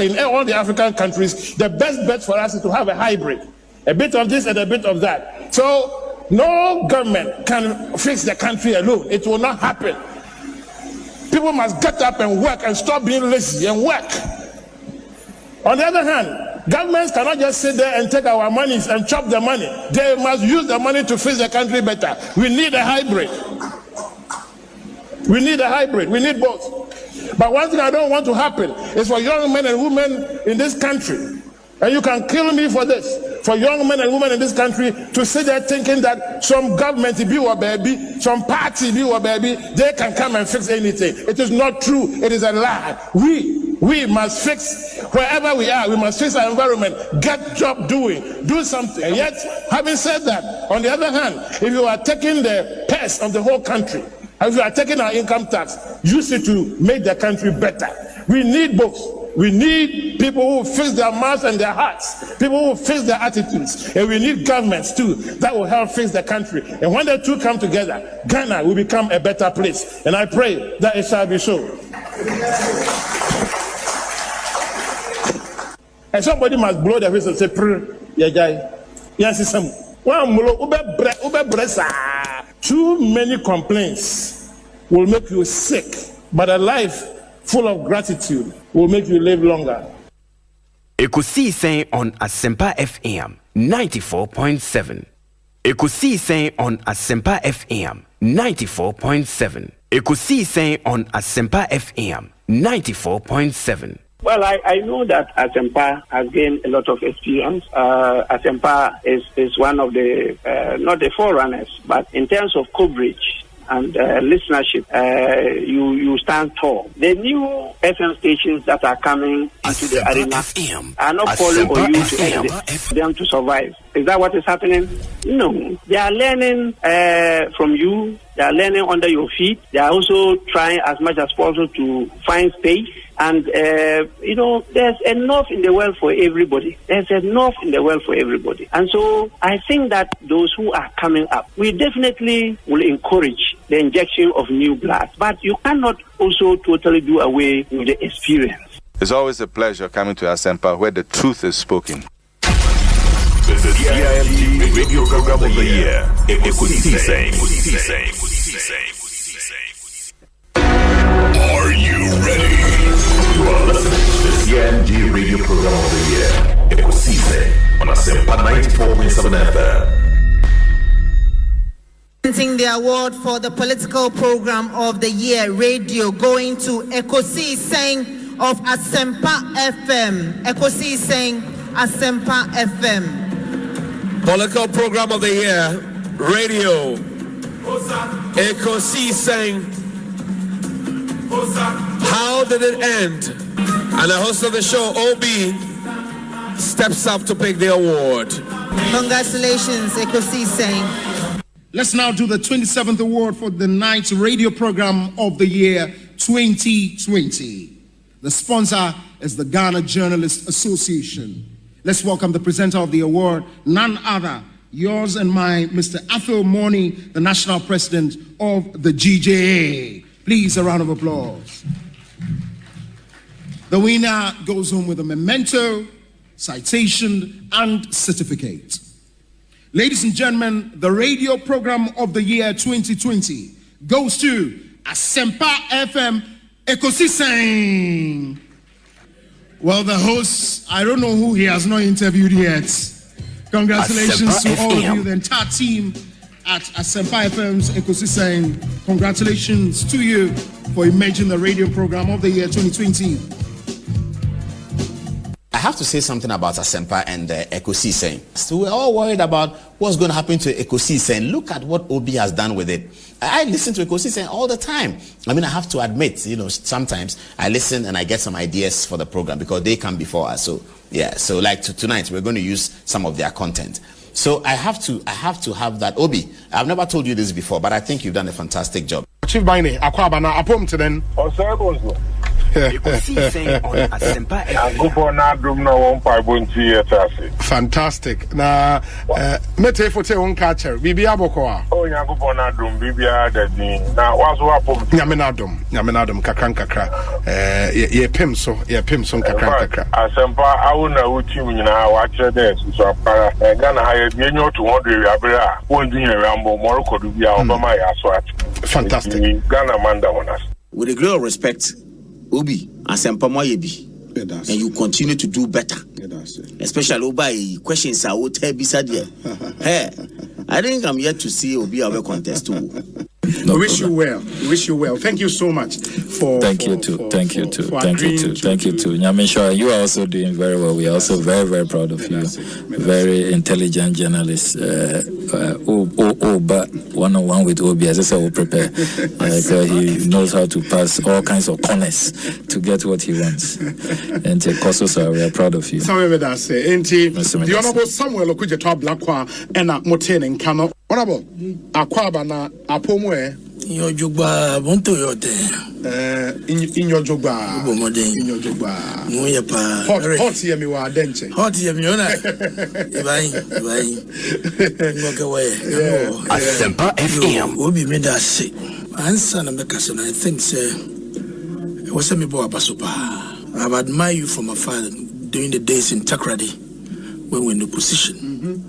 In all the African countries, the best bet for us is to have a hybrid, a bit of this and a bit of that. So no government can fix the country alone. It will not happen. People must get up and work and stop being lazy and work. On the other hand, governments cannot just sit there and take our money and chop the money. They must use the money to fix the country better. We need a hybrid. We need a hybrid. We need both. But one thing I don't want to happen is for young men and women in this country, and you can kill me for this, for young men and women in this country to sit there thinking that some government be or baby, some party be or baby, they can come and fix anything. It is not true. It is a lie. We must fix wherever we are. We must fix our environment, get job doing, do something. And yet, having said that, on the other hand, if you are taking the purse of the whole country, if you are taking our income tax, use it to make the country better. We need both. We need people who fix their mouths and their hearts, people who fix their attitudes, and we need governments too that will help fix the country. And when the two come together, Ghana will become a better place. And I pray that it shall be so. And somebody must blow their face and say, yes, too many complaints will make you sick, but a life full of gratitude will make you live longer. Ekosiisen on Asempa FM 94.7. Ekosiisen on Asempa FM 94.7. Ekosiisen on Asempa FM 94.7. Well, I know that Asempa has gained a lot of experience. Asempa is one of the, not the forerunners, but in terms of coverage and listenership, you stand tall. The new FM stations that are coming into the arena are not calling on you to exit them to survive. Is that what is happening? No. They are learning from you. They are learning under your feet. They are also trying as much as possible to find space. And, there's enough in the world for everybody. There's enough in the world for everybody. And so I think that those who are coming up, we definitely will encourage the injection of new blood. But you cannot also totally do away with the experience. It's always a pleasure coming to Asempa where the truth is spoken. The CIMG Radio Program of the Year. Ekosiisen. Are you ready? You are listening to the CIMG Radio Program of the Year. Ekosiisen on Asempa 94.7 FM. Presenting the award for the political program of the year, radio, going to Ekosiisen of Asempa FM. Ekosiisen, Asempa FM. Political program of the year, radio, Ekosiisen. How did it end? And the host of the show, OB, steps up to pick the award. Congratulations, Ekosiisen. Let's now do the 27th award for the night's radio program of the year 2020. The sponsor is the Ghana Journalists Association. Let's welcome the presenter of the award, none other, yours and mine, Mr. Athol Morny, the national president of the GJA. Please, a round of applause. The winner goes home with a memento, citation, and certificate. Ladies and gentlemen, the radio program of the year 2020 goes to Asempa FM Ekosiisen. Well, the host, I don't know who he has not interviewed yet. Congratulations to all of you, the entire team at Asempa FM's Ekosiisen. Congratulations to you for emerging the radio program of the year 2020. I have to say something about Asempa and Ekosiisen. So we're all worried about what's going to happen to Ekosiisen. Look at what OB has done with it. I listen to Ekosiisen all the time. I mean, I have to admit, sometimes I listen and I get some ideas for the program because they come before us. So yeah, so like tonight we're going to use some of their content. So I have to have that. Obi, I've never told you this before, but I think you've done a fantastic job. Chief Baine, Akwabana, Apom to then. Osei, Bonsu. Ekosiisen on Asempa FM. Fantastic. Na mete fote won catcher. Bibi abokoa. Oh Nyankopon adom bibia dadi. Na wazo apom. Nyamenadom kakra. Ye pem so kakra. Asempa awuna uti nyina wa kire dey so apara. Ghana ha ye nyo to 100 abere a. Won dunya rambo moroko do bia obama ya so at. Fantastic. Ghana manda wonas. With a great respect, Obi, Asempa Moyebi. And you continue to do better. Especially Obi questions I would tell beside you. Hey, I think I'm yet to see Obi our contest too. We wish you well. Thank you so much for. Thank you too. Thank you too. Nyamisha, you are also doing very well. We are also very, very proud of you. Very intelligent journalist. But one-on-one with Obi, as I said, will prepare. He knows how to pass all kinds of corners to get what he wants. And Kososa, we are proud of you. The Honorable Samuel Okuja to Blackwa and Moten and Kano. Honorable Akwaba na Apomwe. In your jugba, won't you In your jugba. Hot here, me wa denche. Hot here, me ona. Asempa FM. Obi made us say. Answer na make us, and I think say. What's me boy Basupa? I've admired you from afar during the days in Takrady when we're in the position.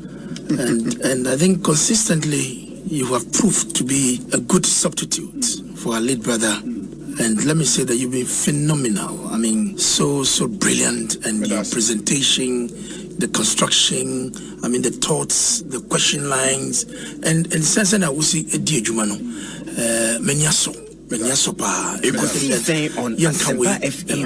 And I think consistently you have proved to be a good substitute for our late brother. And let me say that you've been phenomenal. I mean, so brilliant. And your presentation, the construction, I mean, the thoughts, the question lines, and sense that we see a dear Jumano, Menyaso. Ekosiisen on Asempa FM.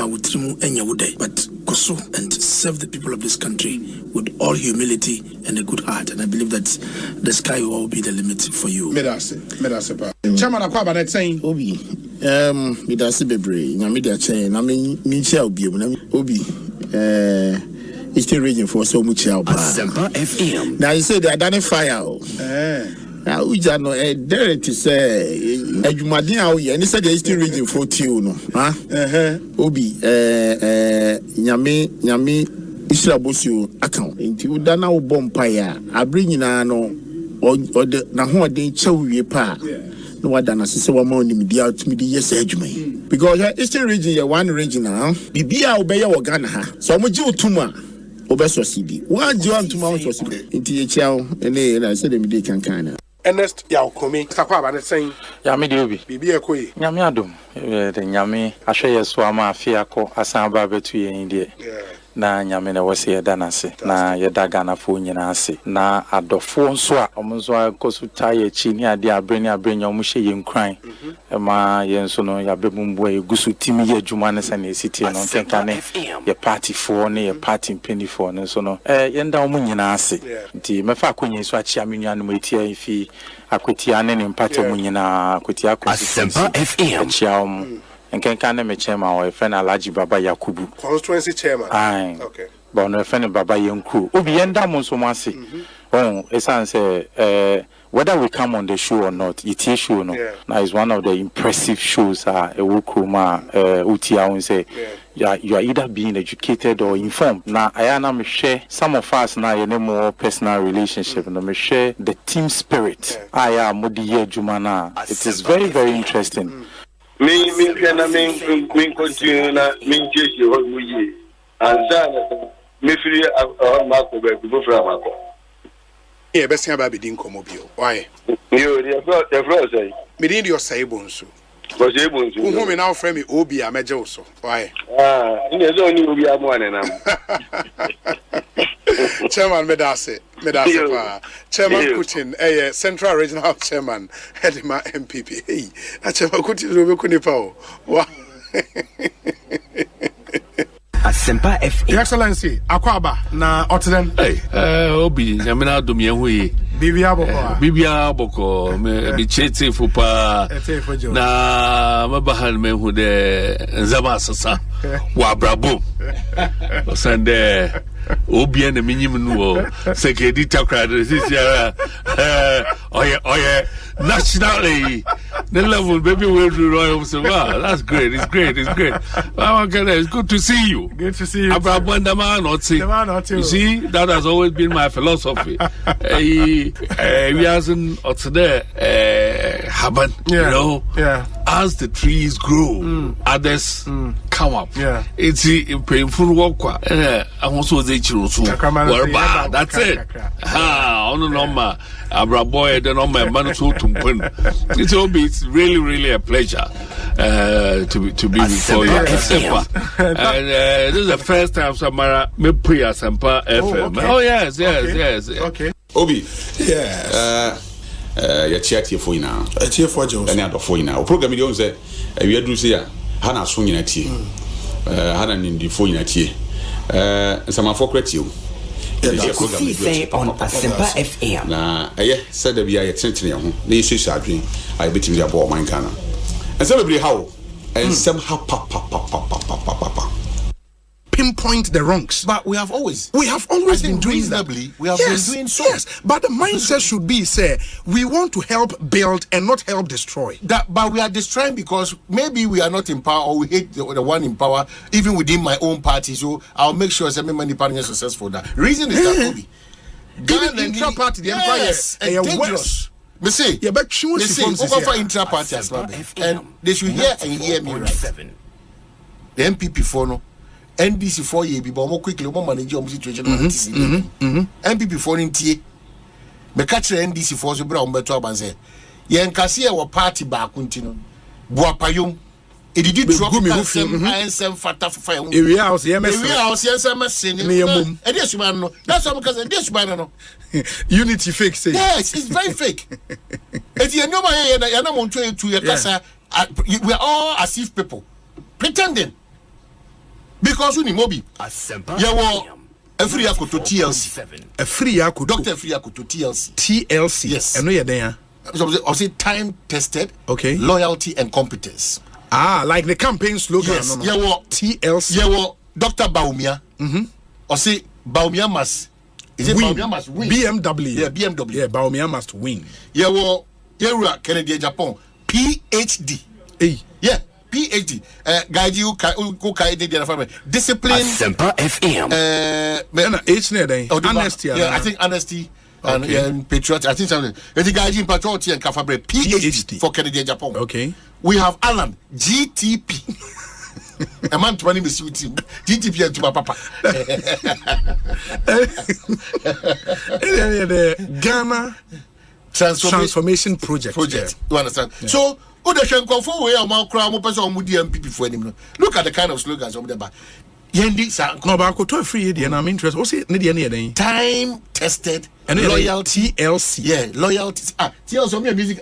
But Koso and serve the people of this country with all humility and a good heart. And I believe that the sky will be the limit for you. Chairman Akwaba, that's saying Obi. Midasi Bebre, Namidia Chain, I mean, Minchia Obi. It's still raging for so much help. Asempa FM. Now you say they identify out. Now we just know dare to say Ejumadi out here and he said they still raging for you no. Obi Nyame Israbosu account. Into Dana Bompire. I bring in no or the Naho Chowie pa. No one done as a woman in the out yes edgement. Because Eastern region, one region now, Bibia obey your Ghana. So I'm a Jew Tuma. Obeso CD. One Joan to Mount was in THL and I said, they can kind of. Ernest Yaokomi, Takwaba, that's saying Yamidobi, Bibia Koi, Yamiadum, the Yami, I share your swama, Fiaco, Asamba between India. Na nyamene wase danase na yedaga na fo nyina ase na adofo nso a omonso akosuta ye chi ni ade abreni omhye ye nkran ma ye nso no ya bebumbu egusu timi ye adwuma ne sane esiti no nkenka ne ye party fo ne ye party penny fo ne nso no yenda omo nyina ase nti mefa akonye so achia menua no etia ifi akotia ne mpate omo nyina akotia Asempa FM achia omo and can me chairman or a friend Alaji Baba Yakubu. Constituency chairman. Aye. Okay. But no friend Baba Yanku. Obi enda monso oh, esan say whether we come on the show or not, it is show no. Now is one of the impressive shows Ewukuma Utia won say you are either being educated or informed. Now I am share some of us now you know more personal relationship and me share the team spirit. I am Modiye Jumana. It is very, very interesting. Me continue na me cheche ho muyi anza me free mako be go fra mako e be sia ba be din komo bio why yo the fro say me din your say bonsu who me now frame me obi a meje wo so why in the zone obi amu anenam Chairman Medase pa. Chairman Kutin, Central Regional Chairman, Hedima MPP. Hey, Chairman Kutin Rubekunipo. Wow. Asempa FM. Your Excellency, Akwaba, na Otten. Hey, Obi, Yamina Dumiahui. Bibia Boko, me chete fupa. Na mabahan me who de Zamasasa. Wabrabo. Sande. Obi and the minimum security crowd this year. Nationally the level, maybe we'll do Royal. So, wow, that's great. It's great. Well, it's good to see you. Good to see you. You see, that has always been my philosophy. We hasn't there, happen, you know. Yeah. As the trees grow, others come up. Yeah. It's painful work. I also say that's it. It's really a pleasure to be before you, Asempa. And this is the first time Samara me pre Asempa FM. Okay. Oh yes. Okay. Obi. Yes. You check here for you now. Cheer for Joe. Any other for you now. Program you say we do say Hana swing at you. Hana in the phone at you. Some for credit you. Ekosiise on Asempa FM. Na said that we are attention ho. Na issue sadwin I bet me about man kana. And somebody how and somehow pop. Pinpoint the wrongs. But we have always been doing reasonably. That. We have been doing so. Yes, but the mindset should be, say, we want to help build and not help destroy. But we are destroying because maybe we are not in power or we hate the one in power, even within my own party. So I'll make sure some money party is successful. That reason is that Obi. Even intra-party, the empire is dangerous. Me say, over intra-party as well. And they should hear and hear me right. The MPP for no. NDC for ye be more quickly more manage your situation MPP for in tie me catch NDC for so bra umbeto abanze ye nkase e wo party ba kuntino boapayom e didi drop sem fata fa e area house ye mess e dey suman no that's what because dey suman no unity fake say yes it's very fake et ye no ma ye na mo ntwe tu ye kasa we are all as if people pretending. Because we need Mobi. Yawo Free Akoto TLC. Free Akoto. Dr. Free Akoto TLC. TLC. Yes. I know you're there. I say time tested. Okay. Loyalty and competence. Like the campaign slogan. Yes. Yawo TLC. Yawo Dr. Baumia. I say Baumia must. Is it win. Baumia must win? BMW. Yeah, BMW. Yeah, Baumia must win. Yawo Yerua Kennedy Japan. PhD. Hey. Yeah. PhD, guide you discipline. Asempa FM. Honesty. Yeah, I think honesty and patriotic. I think something. The guide you in patriotic and Kafabre. PhD for Kennedy Japan. Okay. We have Alan GTP. A man 20 minutes with him. GTP and to my papa. The Ghana Transformation Project. You understand? Yeah. So. Look at the kind of slogans over there. No, but I could tell free and I'm interested. What's it? Time tested and loyalty. TLC. Yeah, loyalty. TLC music.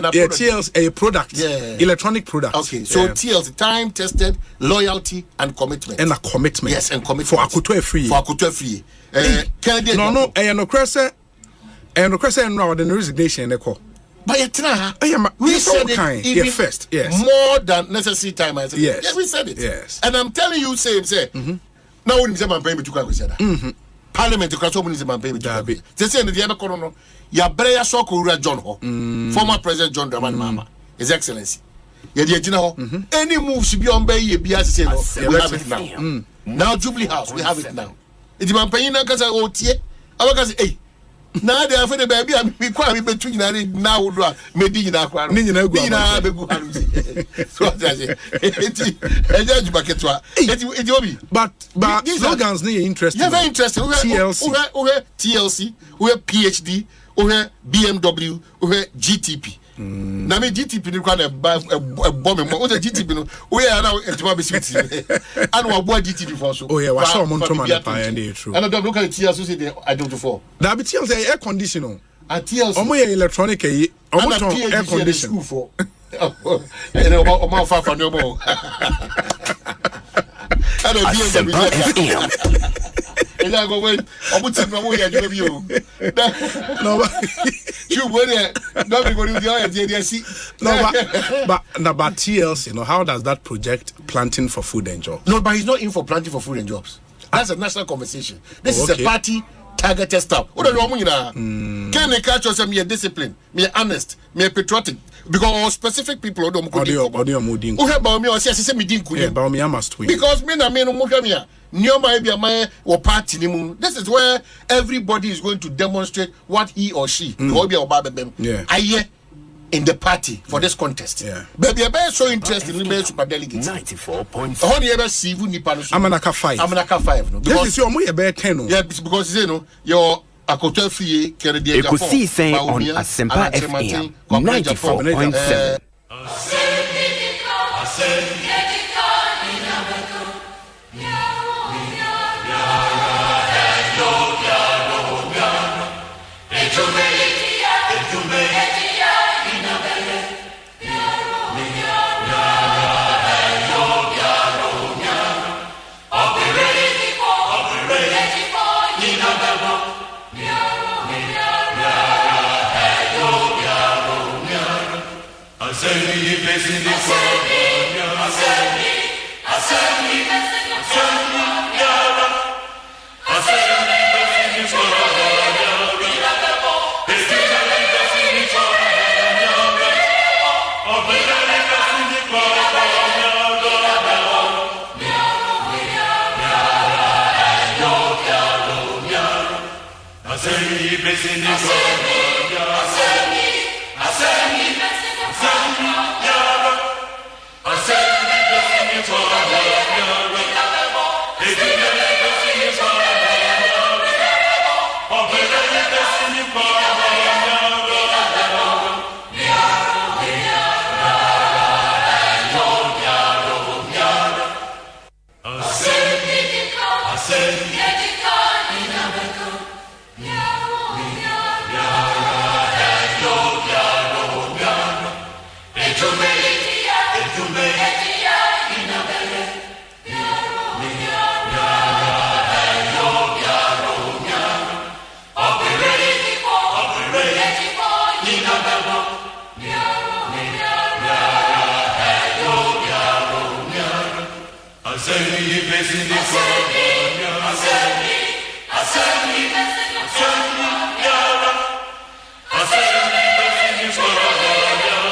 TLC a product. Yeah, electronic product. Okay, so TLC time tested loyalty and commitment. And a commitment. Yes, and commitment. For Akuto free. No, no crescent. And the question now the resignation they call. But we said it even first, yes. More than necessary time. I said, yes, we said it. Yes. And I'm telling you, say, now when you man pay me to go say that. Parliament to cross open is man pay me to. They say in the other corner, ya breya sokura John Ho, former President John Dramani Mahama, His Excellency. Ya any move should be on by ye be as say no. We have it now. Now Jubilee House, we have it now. It's man paying na kasa otie. Awaka say, hey. Now they are for the baby and we quite between now Medina Medina but slogans need interesting. Yeah, very interesting. TLC, we have PhD, we have BMW, we have GTP. Na me GTP ni kwa na bomb mo o GTP no we are now entoma be sweet and we boy GTP for so wa so mo ntoma na pa and dey true and don't look at TLC say they I don't for that be TLC air conditioner at TLC omo ye electronic yi omo ton air conditioner for o ma fa fa no mo Asempa FM. And I go when I'm putting my way at you. No, you were not going to but TLC, how does that project planting for food and jobs? No, but he's not in for planting for food and jobs. That's a national conversation. This is a party targeted stuff. What are you Can a catch us me discipline, me honest, me patriotic because specific people don't who have about me or say me didn't because me na me no muhwamia nyoma ebia my or party nimu. This is where everybody is going to demonstrate what he or she aye in the party for this contest. Baby, I'm so interested in the super delegates. 94.7. How you ever see you nipa no? Amanaka 5. No. This is your more about 10. Yeah, because you know your akoto fie kere dia Japan. Ekosiisen on Asempa FM 94.7.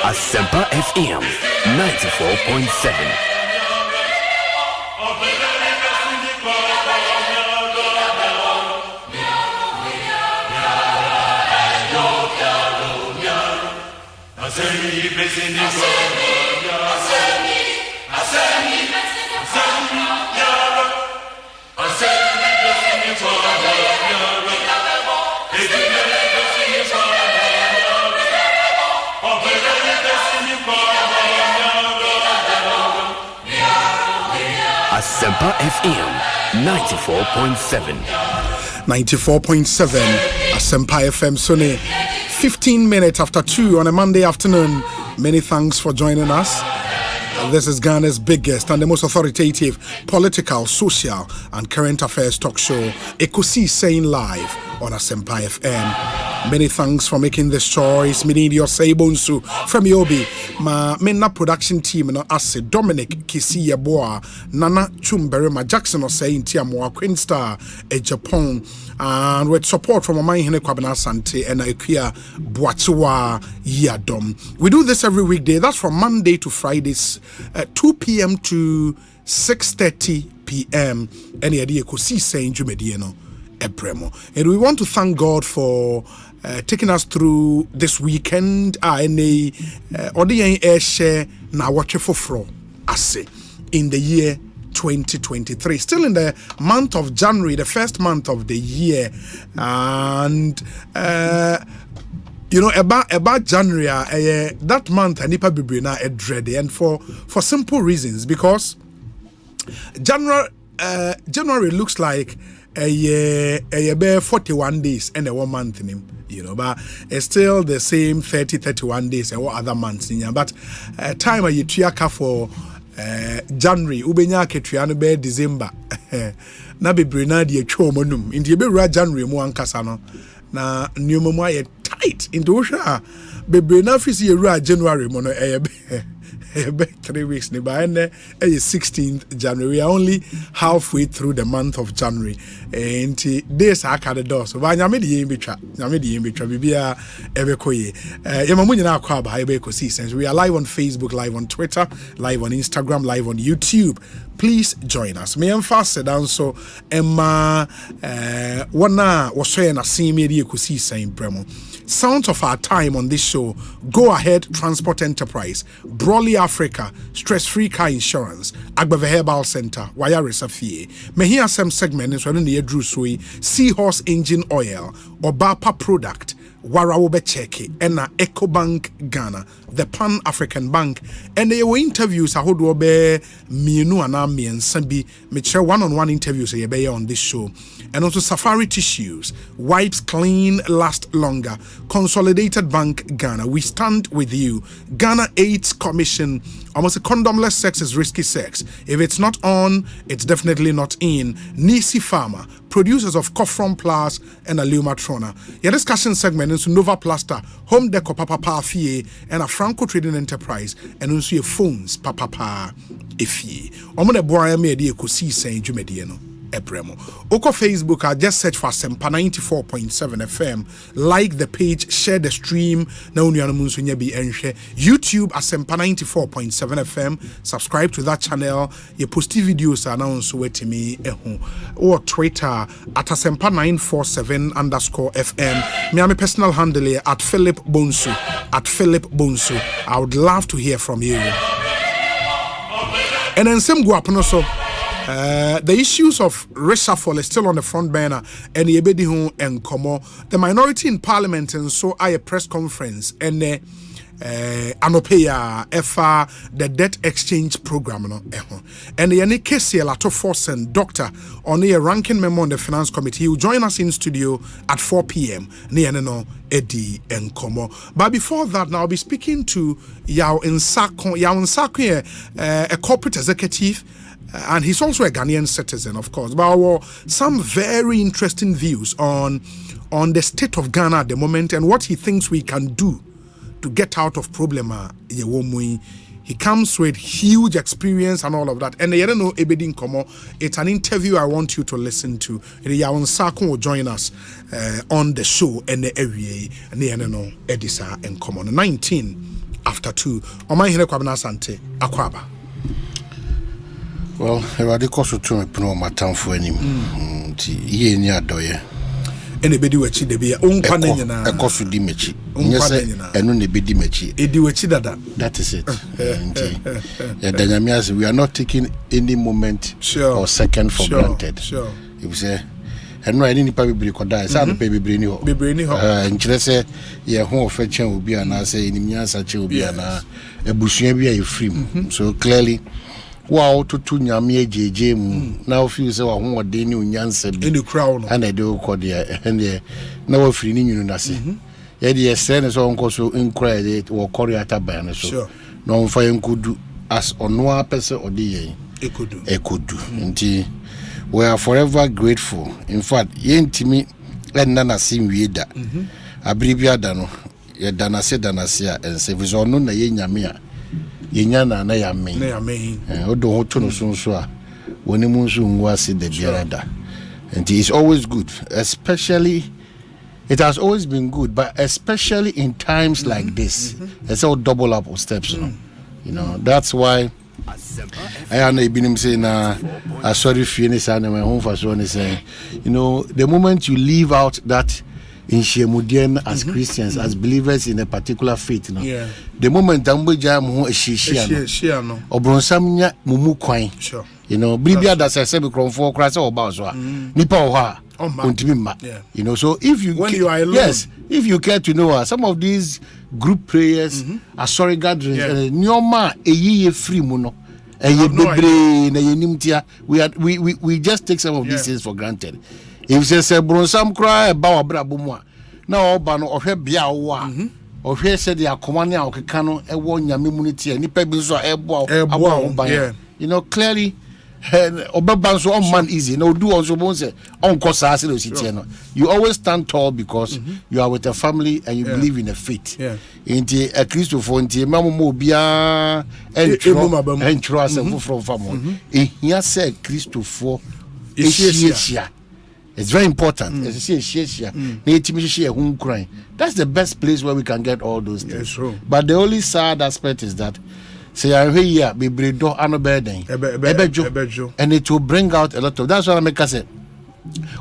Asempa FM 94.7. Asempa FM 94.7. 94.7 Asempa FM Sunny. 15 minutes after 2 on a Monday afternoon. Many thanks for joining us. This is Ghana's biggest and the most authoritative political, social, and current affairs talk show, Ekosiisen Live on Asempa FM. Many thanks for making this choice. Me need your say Bonsu from Yobi. Ma menna production team no ase Dominic Kisi Yeboa, Nana Chumberima Jackson Osei Ntiamoa Queen Star Japan, and with support from Amai Hene Kwabena Sante and Ikuya Boatua Yadom. We do this every weekday. That's from Monday to Fridays, 2 p.m. to 6:30 p.m. Any idea Ekosiisen Jumedieno Ebremo. And we want to thank God for taking us through this weekend. Any share na watch for ase in the year 2023, still in the month of January, the first month of the year, and about January, that month Anipa Bibrina dready, and for simple reasons, because January looks like a bare 41 days and a 1 month in him, but it's still the same 31 days and what other months in, but time you triaka for January ubenya ketriano be December na bebrina de atwa omonum ndi be January mu ankasa no na nneomamu aye tight into hwa bebrina fisi yewura January mo no 3 weeks ni ba ene 16th January. We are only halfway through the month of January. And days are the door. So ba nyame de yembetwa bibia ebekoye. Yemamu nyina akwa ba Ekosiisen. We are live on Facebook, live on Twitter, live on Instagram, live on YouTube. Please join us. Me emphasize down so Emma wana washoye na simi di Ekosiisen bremo. Sounds of our time on this show: Go Ahead Transport Enterprise, Brawley Africa, Stress-Free Car Insurance, Agbeve Herbal Center, Wayare Safie. Mehia Sem segment is running the Drew Sui, Seahorse Engine Oil, Obapa Product, Warawobe Cheke, and EcoBank Ghana, the Pan-African Bank, and they were interviews I would be Mienu and Ami and Sambi, Mitchell one-on-one interviews on this show, and also Safari Tissues, Wipes Clean Last Longer, Consolidated Bank Ghana, we stand with you, Ghana AIDS Commission, almost a condomless sex is risky sex. If it's not on, it's definitely not in. Nisi Pharma, producers of Cofron Plus and Alumatrona. Your discussion segment is Nova Plaster, Home Deco Papa Fie, and a Franco Trading Enterprise, and also your phones Papa Ifie. Omone boy me di Ekosiisen Jumedieno. Ebremo. Oko Facebook, I just search for Asempa 94.7 FM. Like the page, share the stream. Na unyana munsunya bi enhwe. YouTube Asempa 94.7 FM. Subscribe to that channel. You post videos announce wetimi ehu. Or Twitter at Asempa 947_FM. Me am personal handle at Philip Bonsu. I would love to hear from you. And then same go up also. The issues of reshuffle is still on the front burner, and Yebedi and Komo. The minority in parliament and so I a press conference and Anopeya EFA the debt exchange program and the Ekosiisen Lato Force and Doctor on a ranking member on the finance committee. He will join us in studio at 4 p.m. Eddie and Komo. But before that, now I'll be speaking to Yao Nsako, a corporate executive. And he's also a Ghanaian citizen, of course. But some very interesting views on the state of Ghana at the moment and what he thinks we can do to get out of problem. He comes with huge experience and all of that. And it's an interview I want you to listen to. Yawon Sako will join us on the show and the area and Edisa and Common 19 after 2. Omai Hine Kwabena Sante Akwaba. Well, everybody calls to me put on my town for any ye near doye. Anybody which they be own panena, a cost to dimechi. Yes, and only be dimechi. That is it. Dynamias, we are not taking any moment or second for granted. Sure. You say, and no, I didn't probably could die. Some baby brainy and say, yeah, home fetching will be an answer in Miasa will be an a bushia free. So clearly. Wow, to nyame jeje now feel say wa ho de ni unyansa bi in the crowd and I do call there and now free ni nyunu nase ye de send so onko so incredible wo korea taban so no fa enkudu as ono apese ode ye ekodu nti we are forever grateful. In fact yentimi enna na sim wieda abribia da no ye danase a ense so no na ye nyame a yenyana na ya main odo hoto no so a woni mu nso ngwa se de biarada and it's always good, especially it has always been good, but especially in times like this it's all double up of steps you know that's why I am been saying sorry finish and my home for so saying you know the moment you leave out that in Shemudian as Christians, as believers in a particular faith, the moment Dambuja mu shishia no obronsamnya mumu kwan you know bribia that say be kronfo krasa oba so nipa oha untimi you know so if you when you are alone, yes if you care to know some of these group prayers are sorry gatherings nyoma eyiye free mu no bebre na yenimtia we just take some of these things for granted. If they say bronsam cry about brabumwa, now Obano or her biawa, or here said they are commanding our cano, a one yamimunity, and nipa bizo ebo, you know, clearly Obabanso on man easy. No do also bonse on kosa no. You always stand tall because you are with a family and you believe in a faith. Inti a Christopher inti mamu mo bia entro asem from family. Ehia say Christopher Esia. It's very important. As you say, that's the best place where we can get all those things. Yes, true. But the only sad aspect is that say I hear be bredo anobedding and it will bring out a lot of. That's what I make say.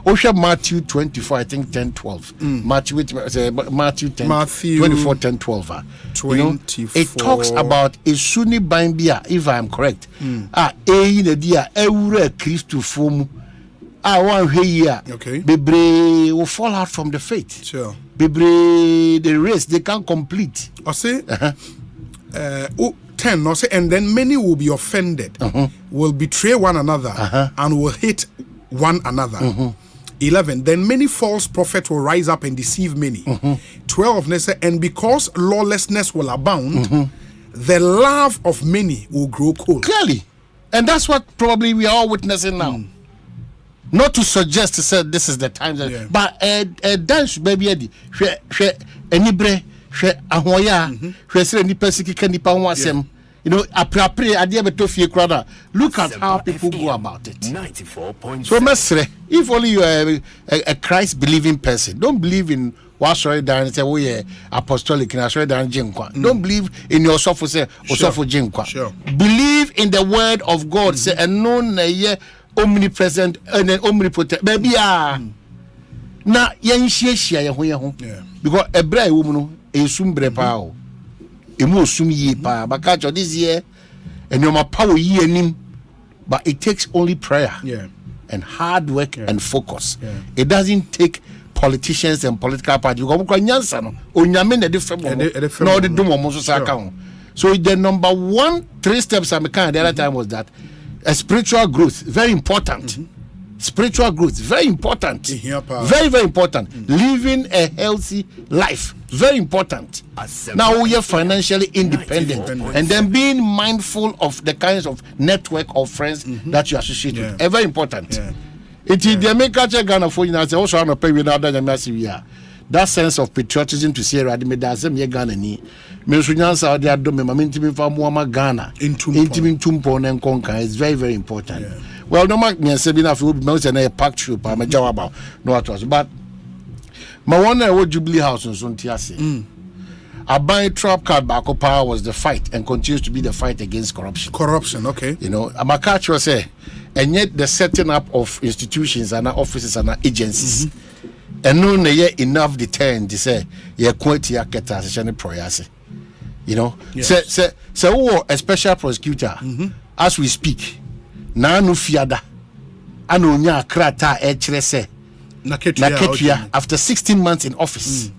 Osha Matthew 24, I think 10-12. Matthew 10, Matthew 24, 10-12. 24. It talks about a Sunni Bambia, if I am correct. Christo form. One here, Bebre will fall out from the faith. Sure. Bebre the race they can't complete. I say, 10. I say, and then many will be offended, will betray one another, and will hate one another. 11. Then many false prophets will rise up and deceive many. 12. They say, and because lawlessness will abound, the love of many will grow cold. Clearly, and that's what probably we are all witnessing now. Not to suggest to say this is the time, but dance baby Eddie, enibre, ahoya, say ni persiki nipa wasem. You know, apre ade betofie krada. Look at how people go about it. 94.7. So mesre, if only you are a Christ believing person, don't believe in what sorry down say we are apostolic and sorry down jinkwa. Don't believe in your sofu say osofu jinkwa. Believe in the word of God. Say and known omnipresent and omnipotent baby na yenhia ye ho because ebra wo mu no esum bre pa o emu osum yi pa baka cho this year and your power yi anim, but it takes only prayer and hard work and focus. It doesn't take politicians and political parties because nyansa no onyame na de fem no de dum omo so saka ho. So the number 1 3 steps I can the other time was that a spiritual growth, very important. Spiritual growth, very important. Very, very important. Living a healthy life, very important. Now we are financially independent and then being mindful of the kinds of network of friends that you associate with. Very important. It is the make Ghana for you now. Also, I'm a pay without that sense of patriotism to say Radimedasem ye Ghana ni. Mensunyansa ade adome mamintimi fa muama Ghana. Intimi tumpo na nkonka is very, very important. Well, no mark me say bi na fi obi me say na a pack troop am jawaba no what was but my one na Jubilee House nso ntiase. Aban trap card back power was the fight and continues to be the fight against corruption. Corruption, okay. You know, Amakacho say and yet the setting up of institutions and offices and agencies and no enough deterrent to say ye quality aketa se proyase. You know, say a special prosecutor as we speak. Na no fiada ano nya krata e kire se na ketua after 16 months in office.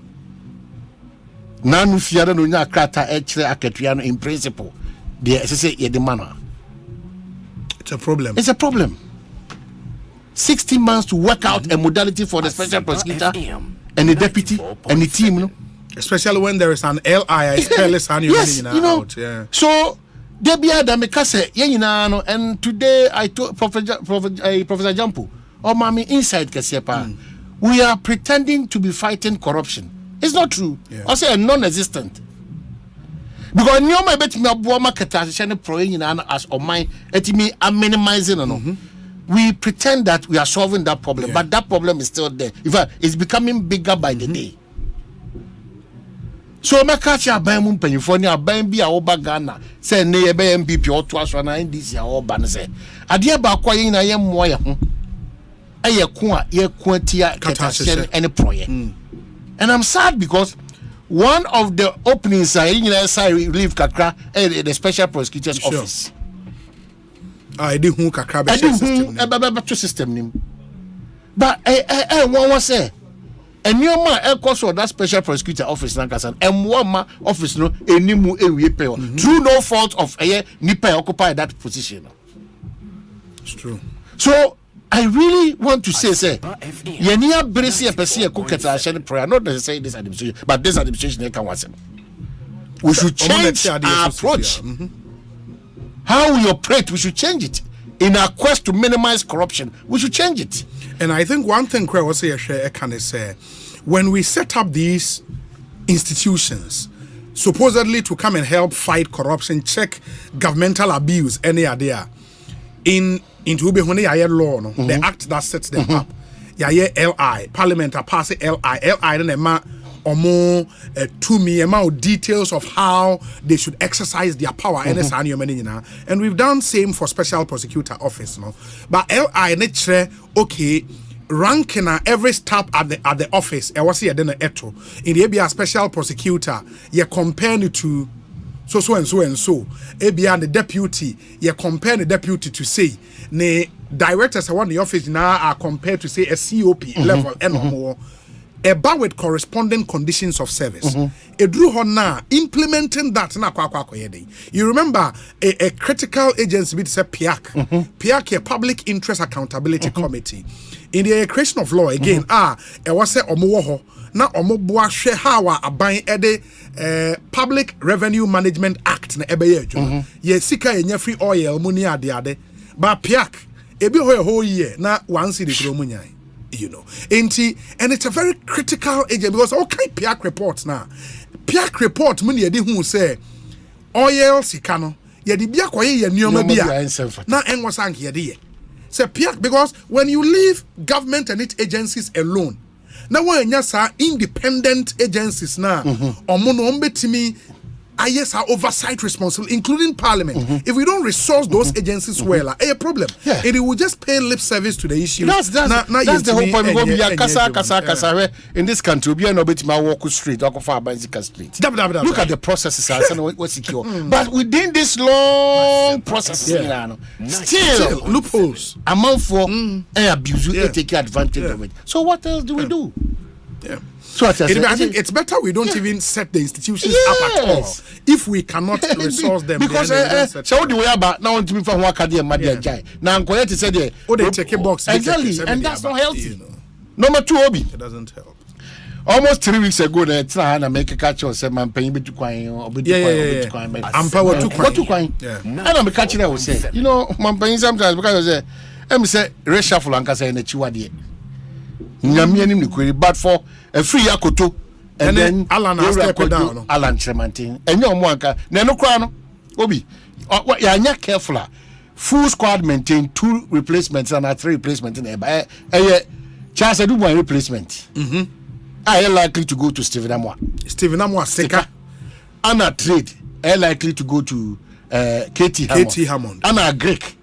Na no fiada no nya krata e kire aketua no in principle. They say ye the manner. It's a problem. It's a problem. 16 months to work out a modality for the special prosecutor and the deputy and the team, no? Especially when there is an LI, careless and yes, you know. Out. Yeah. So Debia Damekase, no, and today I told Professor Jampu, or Mami inside Kasiepa, we are pretending to be fighting corruption. It's not true. I say non-existent. Because you may bet me a Buama Katashan proing as or mine, et me are minimizing no. We pretend that we are solving that problem, but that problem is still there. In fact, it's becoming bigger by the day. So my catch a bam penny bam be a oba Ghana, say near MPP or twice one NDC or ban say. A dear Baquain I am moya. I acquire quantia catassin any project. And I'm sad because one of the openings I relief Kakra the special prosecutor's office. I did who Kakra system. But one was say. And your man also that special prosecutor office Nankasan and one office no enimu ewie pay through no fault of nipa occupy that position. It's true. So I really want to say yenia bresi epesi ekuketa asheni prayer not necessarily this administration but this administration can want we should change our approach. How we operate we should change it. in our quest to minimize corruption, we should change it. And I think one thing I was say, when we set up these institutions, supposedly to come and help fight corruption, check governmental abuse, any idea, into law, no? The act that sets them up, LI, Parliament are passing LI, then or more to me amount details of how they should exercise their power and we've done same for special prosecutor office, no? But LI nature okay ranking every staff at the office I was here then eto in the ABA special prosecutor you compare it to so and so ABA the deputy you compare the deputy to say the directors I want the office now are compared to say a COP level and more about with corresponding conditions of service. It drew her now implementing that na you remember a critical agency with say PIAC. PIAC a Public Interest Accountability Committee. In the creation of law again, it was say omo na omo boa hwe how aban the Public Revenue Management Act na ebeye adwuma. Ye sika enya free oil money ade but PIAC ebi ho whole year na one city kro munyai. You know, and it's a very critical agent because okay, PIAC reports now. PIAC report money yedi who say oil sikano yedi bia koye ye nioma bia na enwo sank yedi ye. Say PIAC because when you leave government and its agencies alone, now when you independent agencies now, omo betimi yes, our oversight responsible, including Parliament. If we don't resource those agencies well, a problem. And it will just pay lip service to the issue. That's the whole point. We go be kasa in this country. We are not betting my walk street, or far bicycle street. Look at the processes and what's secure. But within this long process, still loopholes. Amount for abuse, take advantage of it. So what else do we do? Yeah. So I think it's better we don't even set the institutions up at all if we cannot resource them. Because so the way about now to be from academia Madia now to say they check a box exactly, and that's not healthy. Number 2, Obi, it doesn't help. Almost 3 weeks ago, they try and make a catch or say, "Man, paying me to coin or be I'm power to coin." And I'm catching. I will say, you know, man, paying sometimes because I say, I'm say reshuffle and say na chiwadie. Nyamianim ni kweri, but for a free akoto and then Alan has stepped down. Alan Tremantin and your mwanka neno kwano Obi ya nya careful full squad maintain 2 replacements and 3 replacements in there Charles do one replacement I am likely to go to Stephen Amwa Seka Anna trade likely to go to KT Hammond Anna Greek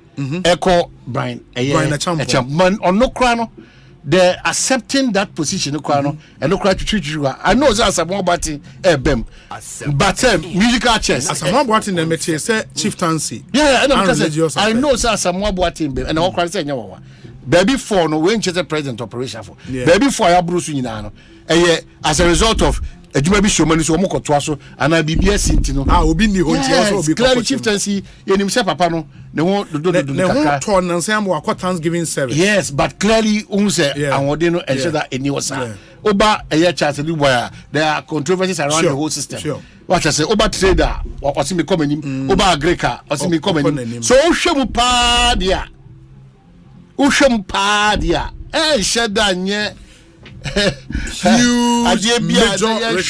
Echo Brian man on no crano. They're accepting that position, and no cry to treat you. I know that's a more batting, bem, but musical chairs. As a more batting, and say chieftaincy. Yeah, I know that's a more batting, and all cry say no. Baby for no when the president operation for. Baby for ya Bruce Yinano. As a result of a Jumabi showman is Omoko Twaso, and I be Sintino. I will be the clearly chieftaincy in himself, Papano. They won't do turn and say I'm Thanksgiving service. Yes, but clearly unse and what they know ensure that any was Oba a year chance where there are controversies around the whole system. What I say, Oba trader or see me coming, Oba Greca or see me coming. So Ushamu Padia Shadanya huge major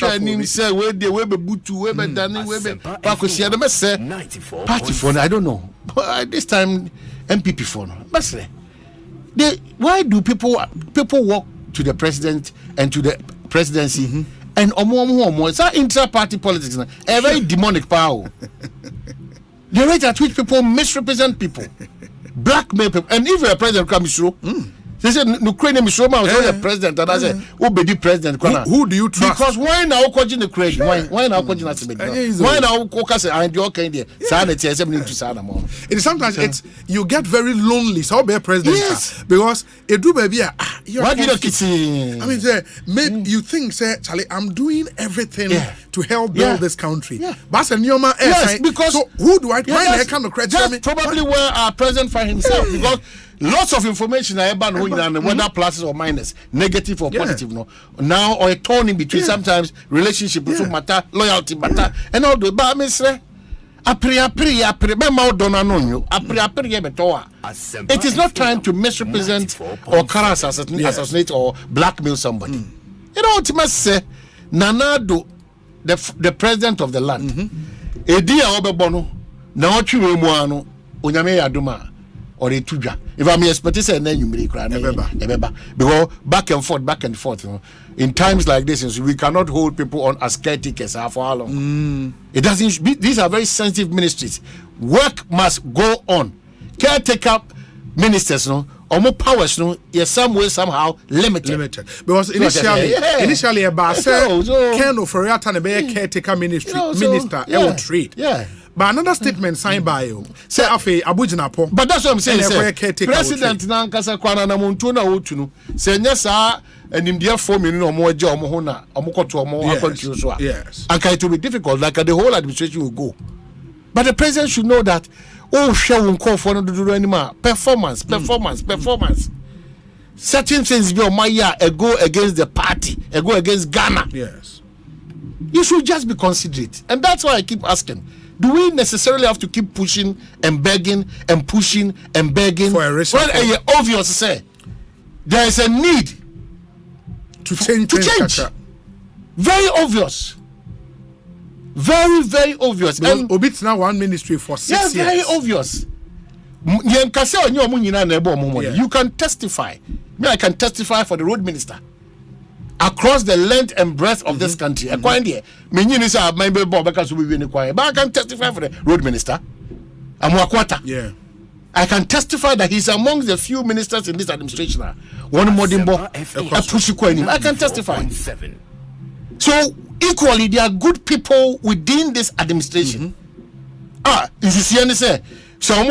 say where they were butu where dani where Pakosi and say party phone I don't know but this time MPP phone but why do people walk to the president and to the presidency and omo it's that intra-party politics a very demonic power. The rate at which people misrepresent people, blackmail people, and if a president comes through they said Ukraine is so much the president and I said who be the president who do you trust? Because why now question the Ukraine why now question why now caucus and you okay there sanity it is sometimes it's you get very lonely so be president because it do baby why do you I mean say maybe you think say Charlie I'm doing everything to help build this country but yes because so who do I find that kind of credit that's probably where our president find himself because lots of information about whether pluses or minus, negative or positive. No, now or a turning between sometimes relationship matter, loyalty matter, and all the. But It is not time to misrepresent or assassinate or blackmail somebody. You know what you must say? Nanado, the president of the land. Edia obebono na otwe mu ano onyame yadoma or etuja. If I'm expecting say na nyumiri kra na ebeba because back and forth, you know, in times like this we cannot hold people on as caretakers for how long. It doesn't these are very sensitive ministries. Work must go on. Caretaker ministers, no, or more powers, no, is some way somehow limited. Because initially about Ken Oforiata and be caretaker minister trade. Yeah. But another statement signed by you say afi Abuja po. But that's what I'm saying. President Nankasa Kwana na muntu na otunu. Say nyesa enimdia 4 million or more job omo ho na omo koto omo akontu so a. Yes. And it will be difficult like the whole administration will go. But the president should know that share won call for no do anymore. Performance. Certain things be on my year go against the party, go against Ghana. Yes. You should just be considerate. And that's why I keep asking. Do we necessarily have to keep pushing and begging and pushing and begging? For a reason. Well, obvious to say there is a need to change. Very obvious. Very, very obvious. Because and Obit's now one ministry for 6 years. Yeah, very obvious. You can testify. Me, I can testify for the road minister across the length and breadth of this country. But I can testify for the road minister. Yeah. I can testify that he's among the few ministers in this administration. One Modimbo, I can testify. So equally, there are good people within this administration. Is say so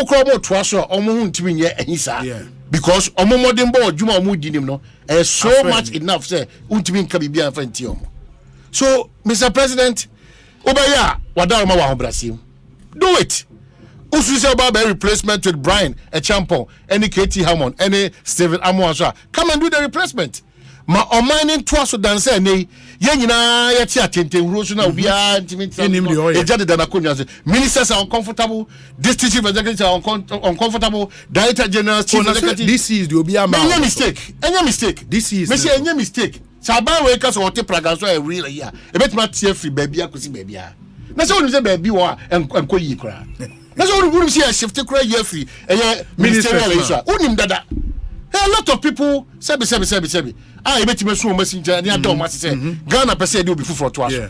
because so much enough say so Mr. President do it. Say about a replacement with Brian Echampo, any KT Hammond, any Stephen Amoaswa. Come and do the replacement. Ma omanin twaso danse ne yenyina yeti atenten rosu na obi a ejade dana konya ministers are uncomfortable, district chief executive are uncomfortable, director general chief executive. This is the obi ama any mistake this is me say any mistake saban we ka so wote praganso e real here e betima tie free baby akosi baby a na so onu say baby wo a enko yi kra na so onu say shift kra ye free ministerial issue unim dada. A lot of people sebi. You bet me so messenger ni adom ma say Ghana person dey obi fufu to aso.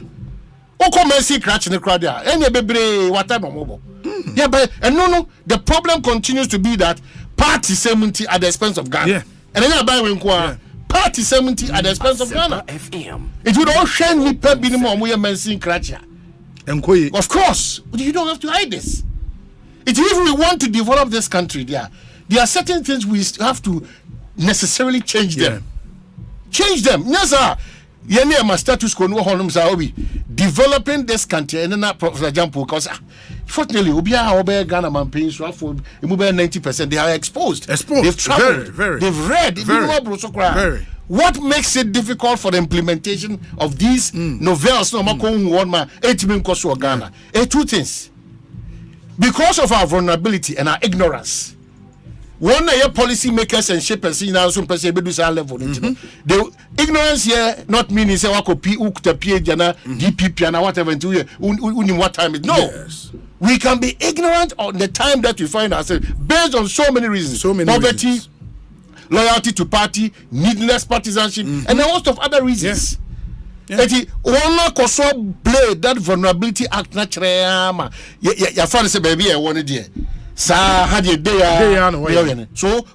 O come see crash in the crowd there. Any bebre water no mobo. Yeah, but no, the problem continues to be that party 70 at the expense of Ghana. Yeah. And then buy when party 70 at the expense of Ghana. FM. It would all shine me per minimum we are seeing crash. Of course, you don't have to hide this. If we want to develop this country, there are certain things we have to necessarily change them. Change them. Yes, sir. My status quo developing this country and then for example, because fortunately, Ghana man paying so for 90%. They are exposed. They've traveled. They've read. Very. What makes it difficult for the implementation of these novels? Ghana. Two things. Because of our vulnerability and our ignorance. One year policy makers and shapers in our some person do level. The ignorance here not meaning say wako DPP and whatever into what time it. No. Yes. We can be ignorant on the time that we find ourselves based on so many reasons. Poverty, loyalty to party, needless partisanship, and a host of other reasons. One koso blade that vulnerability act naturally. Ya find say baby I wanted there. So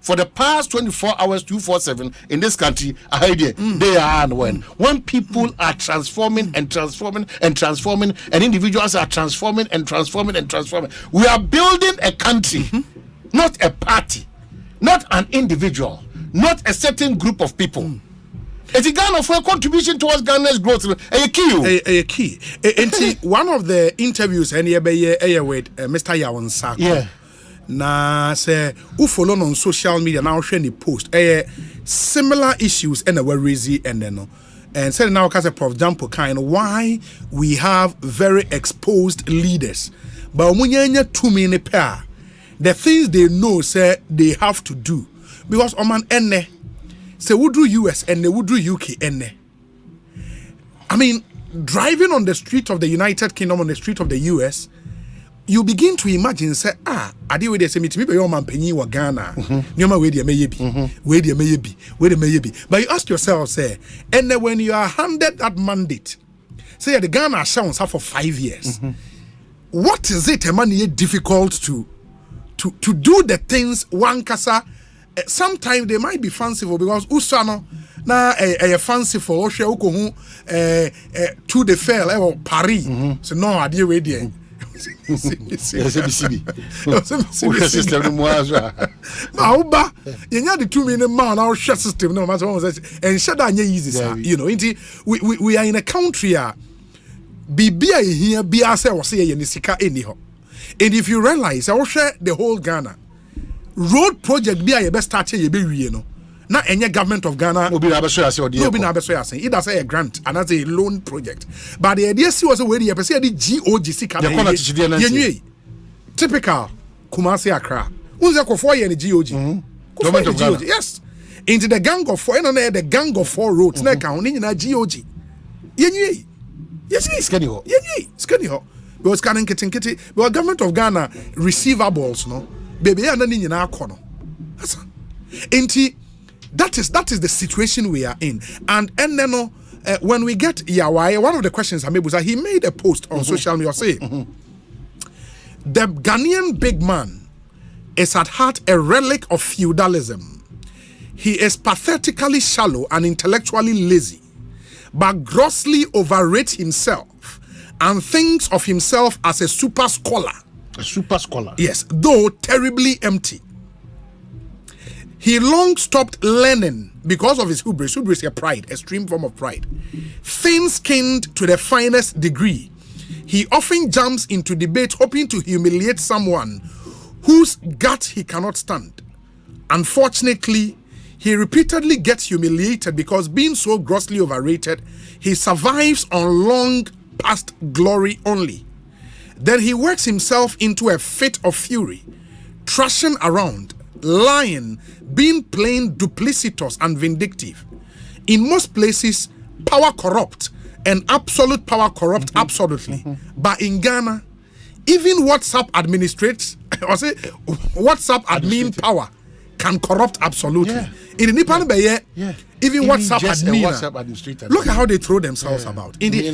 for the past 24 hours 247 in this country they are when people are transforming and individuals are transforming, we are building a country, not a party, not an individual, not a certain group of people. It's a Ghana for a contribution towards Ghana's growth. A key. One of the interviews with Mr. Yawan Sako. Yeah. Na say who follow on social media now share the post similar issues and we raise and then and said now because for example kind why we have very exposed leaders but omunyanya too many pair. The things they know say they have to do because oman ene say we do US and they would do UK ene. I mean, driving on the street of the United Kingdom, on the street of the US, you begin to imagine say ade we dey say me be your man penyi wa Ghana. Nyoma we dey meyebi. We dey meyebi. But you ask yourself say, and when you are handed that mandate, say the Ghana shall for 5 years. What is it, man, difficult to do the things one kasa? Sometimes they might be fanciful because usano na a fanciful or she to the fail or Paris. So no idea where they Mauba, you know the 2 million man our share system no matter what and shut down easy, you know. We are in a country Bibia here be ourselves say Yenisika anyhow. And if you realize I will share the whole Ghana road project be a best start here be you know. Now any government of Ghana no be either say a grant and that's a loan project. But the idea was where the person the GOGC typical Kumasi Accra. Who's a 4 year in the GOG? Government of Ghana. Yes. Into the gang of 4 and the gang of 4 roads na counting in a GOG. Yes, skinny ho. Because canning kitty. Because government of Ghana receivables no baby and then in our corner. That is the situation we are in. And then when we get Yawai, one of the questions I made was that he made a post on social media saying the Ghanaian big man is at heart a relic of feudalism. He is pathetically shallow and intellectually lazy, but grossly overrates himself and thinks of himself as a super scholar. A super scholar? Yes, though terribly empty. He long stopped learning because of his hubris. Hubris is a pride, extreme form of pride. Thin-skinned to the finest degree, he often jumps into debate hoping to humiliate someone whose gut he cannot stand. Unfortunately, he repeatedly gets humiliated because being so grossly overrated, he survives on long past glory only. Then he works himself into a fit of fury, thrashing around, lying, being plain duplicitous and vindictive. In most places, power corrupt and absolute power corrupt absolutely. But in Ghana, even WhatsApp administrates, or say WhatsApp admin power can corrupt absolutely. In the Nipan Baye, even WhatsApp admin. Look at how they throw themselves about. In the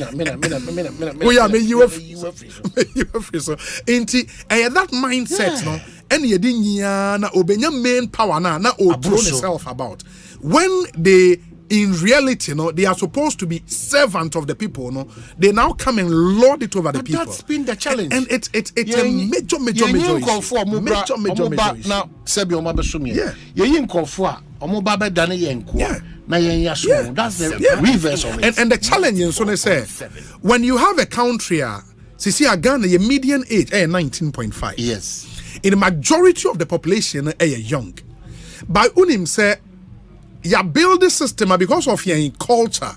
that mindset, no, and you didn't na obenya main power na throw themselves about. When they in reality, no, they are supposed to be servant of the people, no. They now come and lord it over the people. That's been the challenge. And it's a major issue. Now, Sebi Omabesumi. Yin konfo omoba be dane yenko. Na yen yaso. That's the reverse of it. And the challenge in so say when you have a country Sisi Ghana your median age 19.5. Yes. In the majority of the population young. By unim say you build the system because of your culture.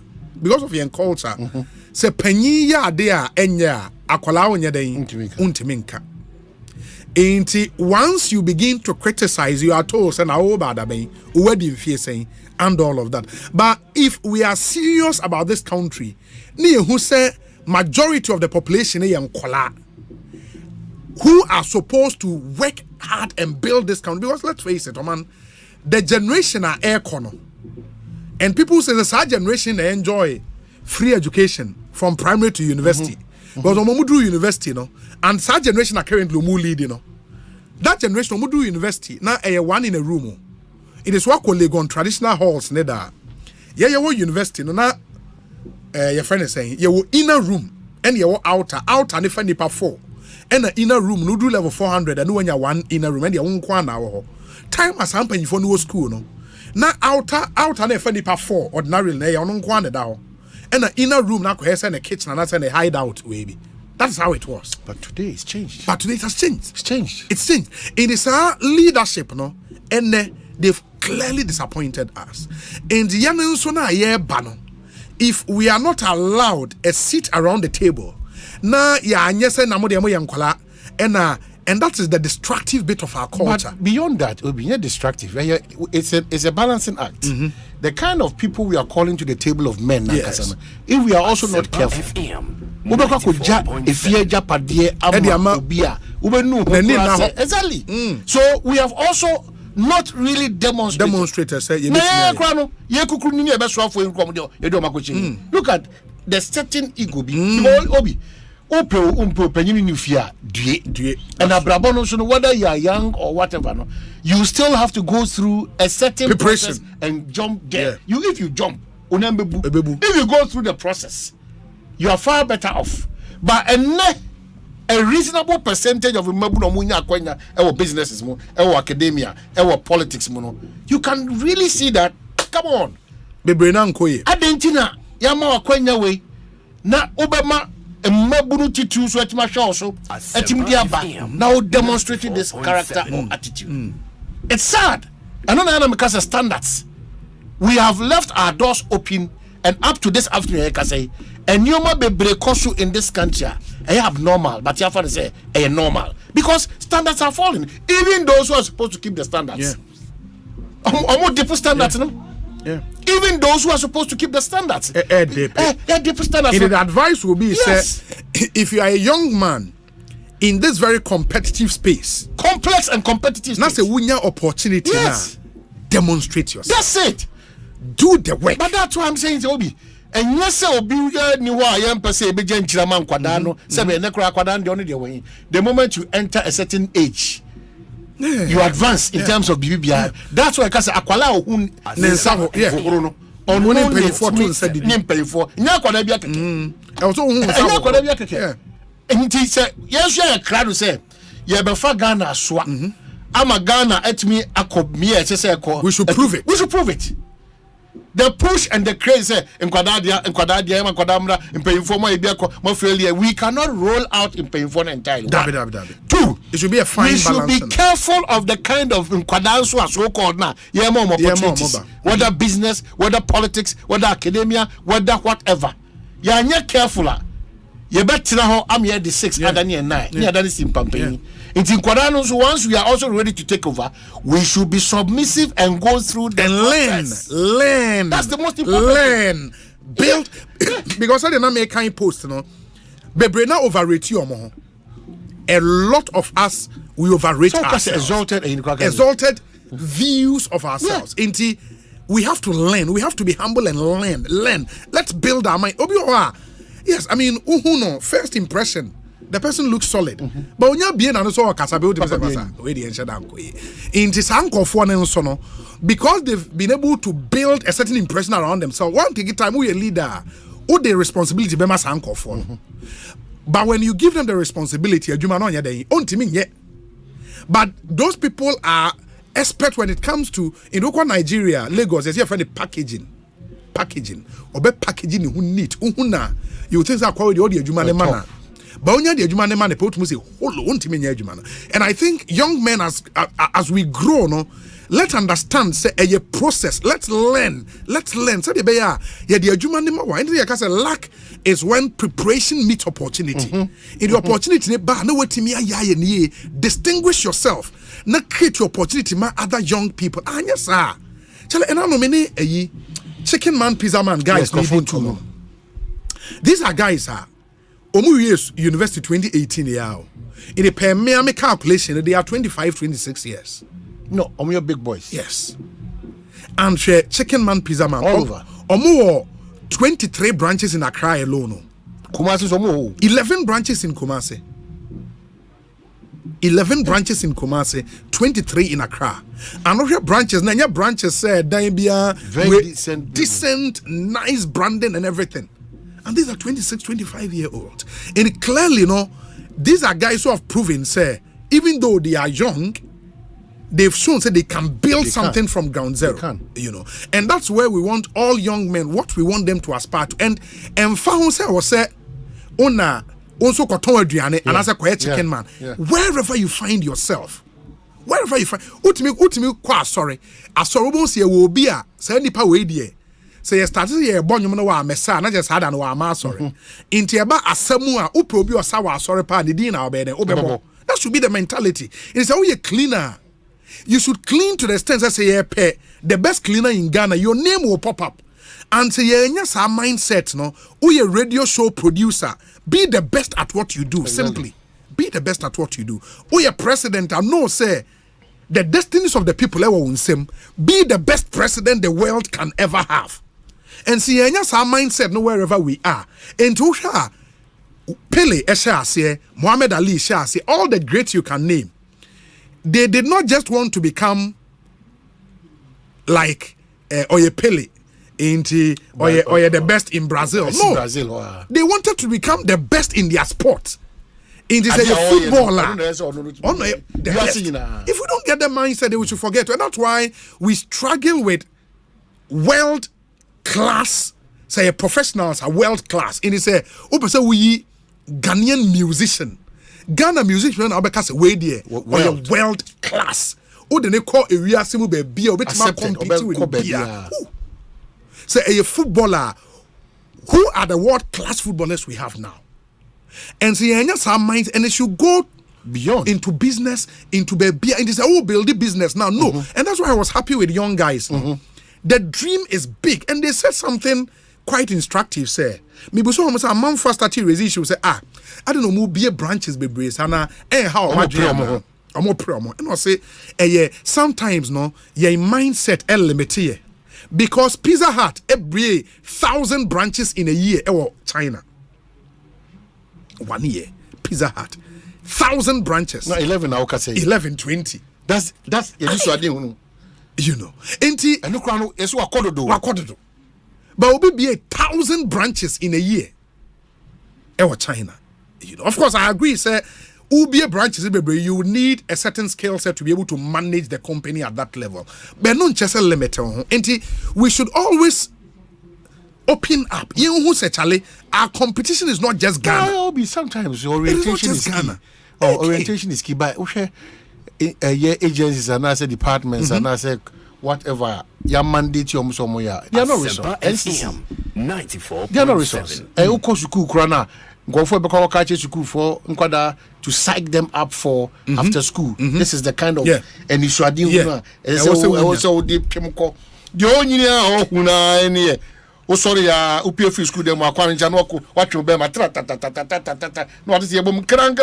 Say penyi ya there enya akola onya den untiminka. Once you begin to criticize, you are told say na o bad aben wedding fear saying and all of that. But if we are serious about this country, ni who say majority of the population kola who are supposed to work hard and build this country, because let's face it, man, the generation are air corner. And people say the generation they enjoy free education from primary to university. Because Omomudu University, and that generation are currently leading. That generation Omomudu University, now a one in a room. It is what called on traditional halls, neda. You university, now your friend is saying, you inner room and you outer and if any 4. And the inner room, no do level 400, and when you one inner room, and you won't now. Time as something for no school, no. Now outer and if any 4 ordinarily, you don't want it down. And the inner room now has a kitchen and that's a hideout, baby. That's how it was. But today it's changed. But today it has changed. It's changed. It's changed. It is our leadership, no, and they've clearly disappointed us. And the Yanensona ye bano. If we are not allowed a seat around the table, na ya anyese na mo de mo yankola And that is the destructive bit of our culture. But beyond that, it will be not destructive. It's a balancing act. The kind of people we are calling to the table of men, yes. If we are also not careful, exactly. So we have also not really demonstrated. Look at the certain ego. And whether you are young or whatever, no, you still have to go through a certain process and jump there. If you jump, if you go through the process, you are far better off. But a reasonable percentage of our businesses, our academia, our politics, you can really see that. Come on, Adentina, Yama Kwenya way, na Obama. Now demonstrating this character or attitude. It's sad. I don't know because of standards. We have left our doors open, and up to this afternoon, I can say, and you might be breakosu in this country. I have normal, but you have to say a normal because standards are falling. Even those who are supposed to keep the standards. I'm different standards, no? Yeah. Even those who are supposed to keep the standards. Different standards. The advice will be, yes. If you are a young man in this very competitive space, complex and competitive space, that's a winning opportunity. Yes. Now. Demonstrate yourself. That's it. Do the work. But that's what I'm saying, Obi. And yes, Obi, the moment you enter a certain age, you advance in terms of BBI. That's why I can say Akwala Ohun Nensaho. On one pay for to said the pay for Nyakwala Biaka. Also, Nyakwala Biaka. And he said, yes, you are a crowd to say, Yabafa Ghana Swa. I'm a Ghana at me, I could me as I say, we should prove it. We should prove it. The push and the craze in Quadadia, in Quadamra, in paying for my failure. We cannot roll out in paying for entirely. Two, it should be a fine balance. We should be careful of the kind of Quadansu are so called now. Opportunities. Whether business, whether politics, whether academia, whether whatever. You're not careful. You better now. I'm here the 6th, and then 9. Yeah, that is in Pampini. In Quadanos, once we are also ready to take over, we should be submissive and go through the process. Learn. That's the most important. Build. Because I didn't make kind post, you know. Bebrena overrate you, more. A lot of us we overrate ourselves. Exalted views of ourselves. Yeah. We have to learn. We have to be humble and learn. Let's build our mind. Yes, I mean, first impression. The person looks solid. But when you're being an also because they've been able to build a certain impression around themselves, one take time we a leader, all the responsibility be mas anchor for. But when you give them the responsibility, but those people are expert when it comes to in Nigeria, Lagos, there's here for the packaging. Or be packaging who need you think that quality audio manner. And I think young men as we grow, no, let's understand say a process. Let's learn. So the lack is when preparation meets opportunity. In the opportunity, distinguish yourself. Not create your opportunity my other young people. Yes, sir. Chicken man, pizza man, guys. These are guys University 2018 year. In a per me calculation, they are 25, 26 years. No, your big boys. Yes. And chicken man, pizza man. All over. 23 branches in Accra alone. Kumasi 11 branches in Kumasi. 11 branches in Kumasi, 23 in Accra. And all your branches, now your branches said very decent, nice branding and everything. And these are 26, 25-year-olds. And clearly, these are guys who have proven, say, even though they are young, they've shown, say, they can build something from ground zero. And that's where we want all young men, what we want them to aspire to. And found, say, also and as a quiet chicken man. Wherever you find yourself, ultimately, sorry, will be a say so you started here born you know wa mesa na just had an wa ma sorry. Inti eba asemu a uprobi osa wa sorry pa ni din na obede obebo. That should be the mentality. It's how you cleaner. You should clean to the extent that say the best cleaner in Ghana, your name will pop up. And say yes, our mindset, no, we a radio show producer. Be the best at what you do. Simply. Be the best at what you do. We a president, I know say the destinies of the people ever won same. Be the best president the world can ever have. And see yes, our mindset no wherever we are. And to Pele Eshase, Muhammad Ali Shase, all the greats you can name. They did not just want to become like Oye Pele or the best in Brazil. No, they wanted to become the best in their sport. In this footballer. If we don't get the mindset, we should forget. And that's why we struggle with world class, say professionals are world class. And it's we Ghanaian musician. Ghana musician are because way there world class. Oh, they call area simu be or compete with beer. Say a footballer. Who are the world class footballers we have now? And say some minds, and they should go beyond into business, into beer, and they say, build the business now. No, and that's why I was happy with young guys. The dream is big, and they said something quite instructive. Say, maybe so almost a month first started resist. Say, I don't know, move beer branches be brace, and how much promo. I'm more promo. And I say, sometimes no, your mindset limited because Pizza Hut every 1,000 branches in a year. China, 1 year, Pizza Hut, 1,000 branches. No, 11 now. Can say 11, 20. That's you know. And no crown is what do. But will be 1,000 branches in a year. China. You know, of course, I agree, sir. Ubia branches, you need a certain skill set to be able to manage the company at that level. But not just a limit. We should always open up. Our competition is not just Ghana. Sometimes orientation is Ghana. Orientation is key. But agencies and I say departments and I say whatever. Your mandate, your musomoya. They are not resources. 94.7. They are not resources. Go for school for to psych them up for after school. This is the kind of and you should do also deep chemical. The only sorry, UPF school them are quarantine janoko, watch your bema tra. No, what is your boom crank.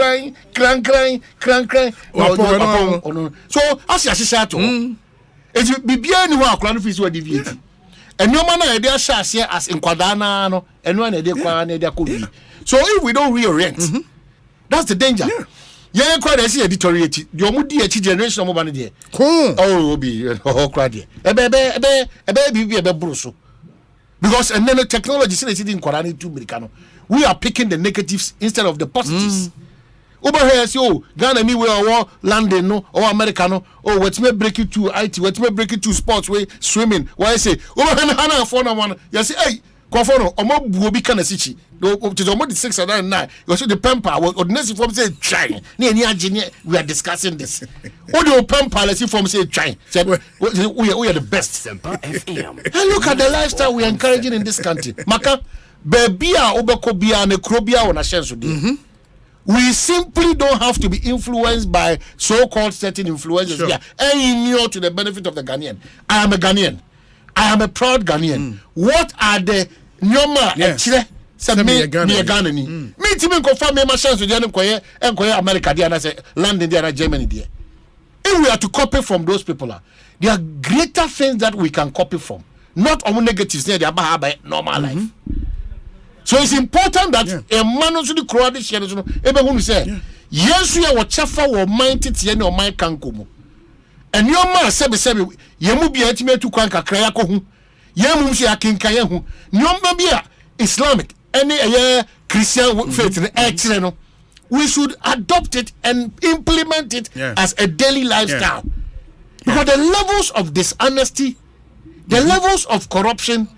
So as you say to it be anyone clan fees were deviated. And no man idea shas here as in Quadana no and one idea could be. So if we don't reorient, that's the danger. Yeah, quite I see editorial. Your moody generation of money there. Oh, be crowd. A baby, a brusso. Because and then the technology is in Quran to Americano. We are picking the negatives instead of the positives. Over here, so Ghana, me, we are London, no, or Americano, or what's me break it to IT, what's me break it to sports, way swimming. Why I say, over Hannah, phone one, you say, hey. Kofono omo buobi kana sichi which is almost 6 and 9 you see the pamper or next form say try we are discussing this what the pamper let's see form say try we are the best and look at the lifestyle we are encouraging in this country maka baby a obeko bia na krobia on a chance we simply don't have to be influenced by so-called certain influencers here and near to the benefit of the Ghanaian. I am a Ghanaian. I am a proud Ghanaian. What are the nyoma me Ghana ni? Me timi confirm me my chance to join enkoye America there and say London there and Germany there. If we are to copy from those people, there are greater things that we can copy from. Not all negatives there they are by normal life. So it's important that a man should crow this year. Ebe who say yes we are chafa wo mind tete ne o mind kan komo. And your man sebe yemu bia etime tu kwan kakra ya ko hu yemu mse akinkan ya hu nyoma bia Islamic any Christian faith no we should adopt it and implement it as a daily lifestyle because the levels of dishonesty, the levels of corruption,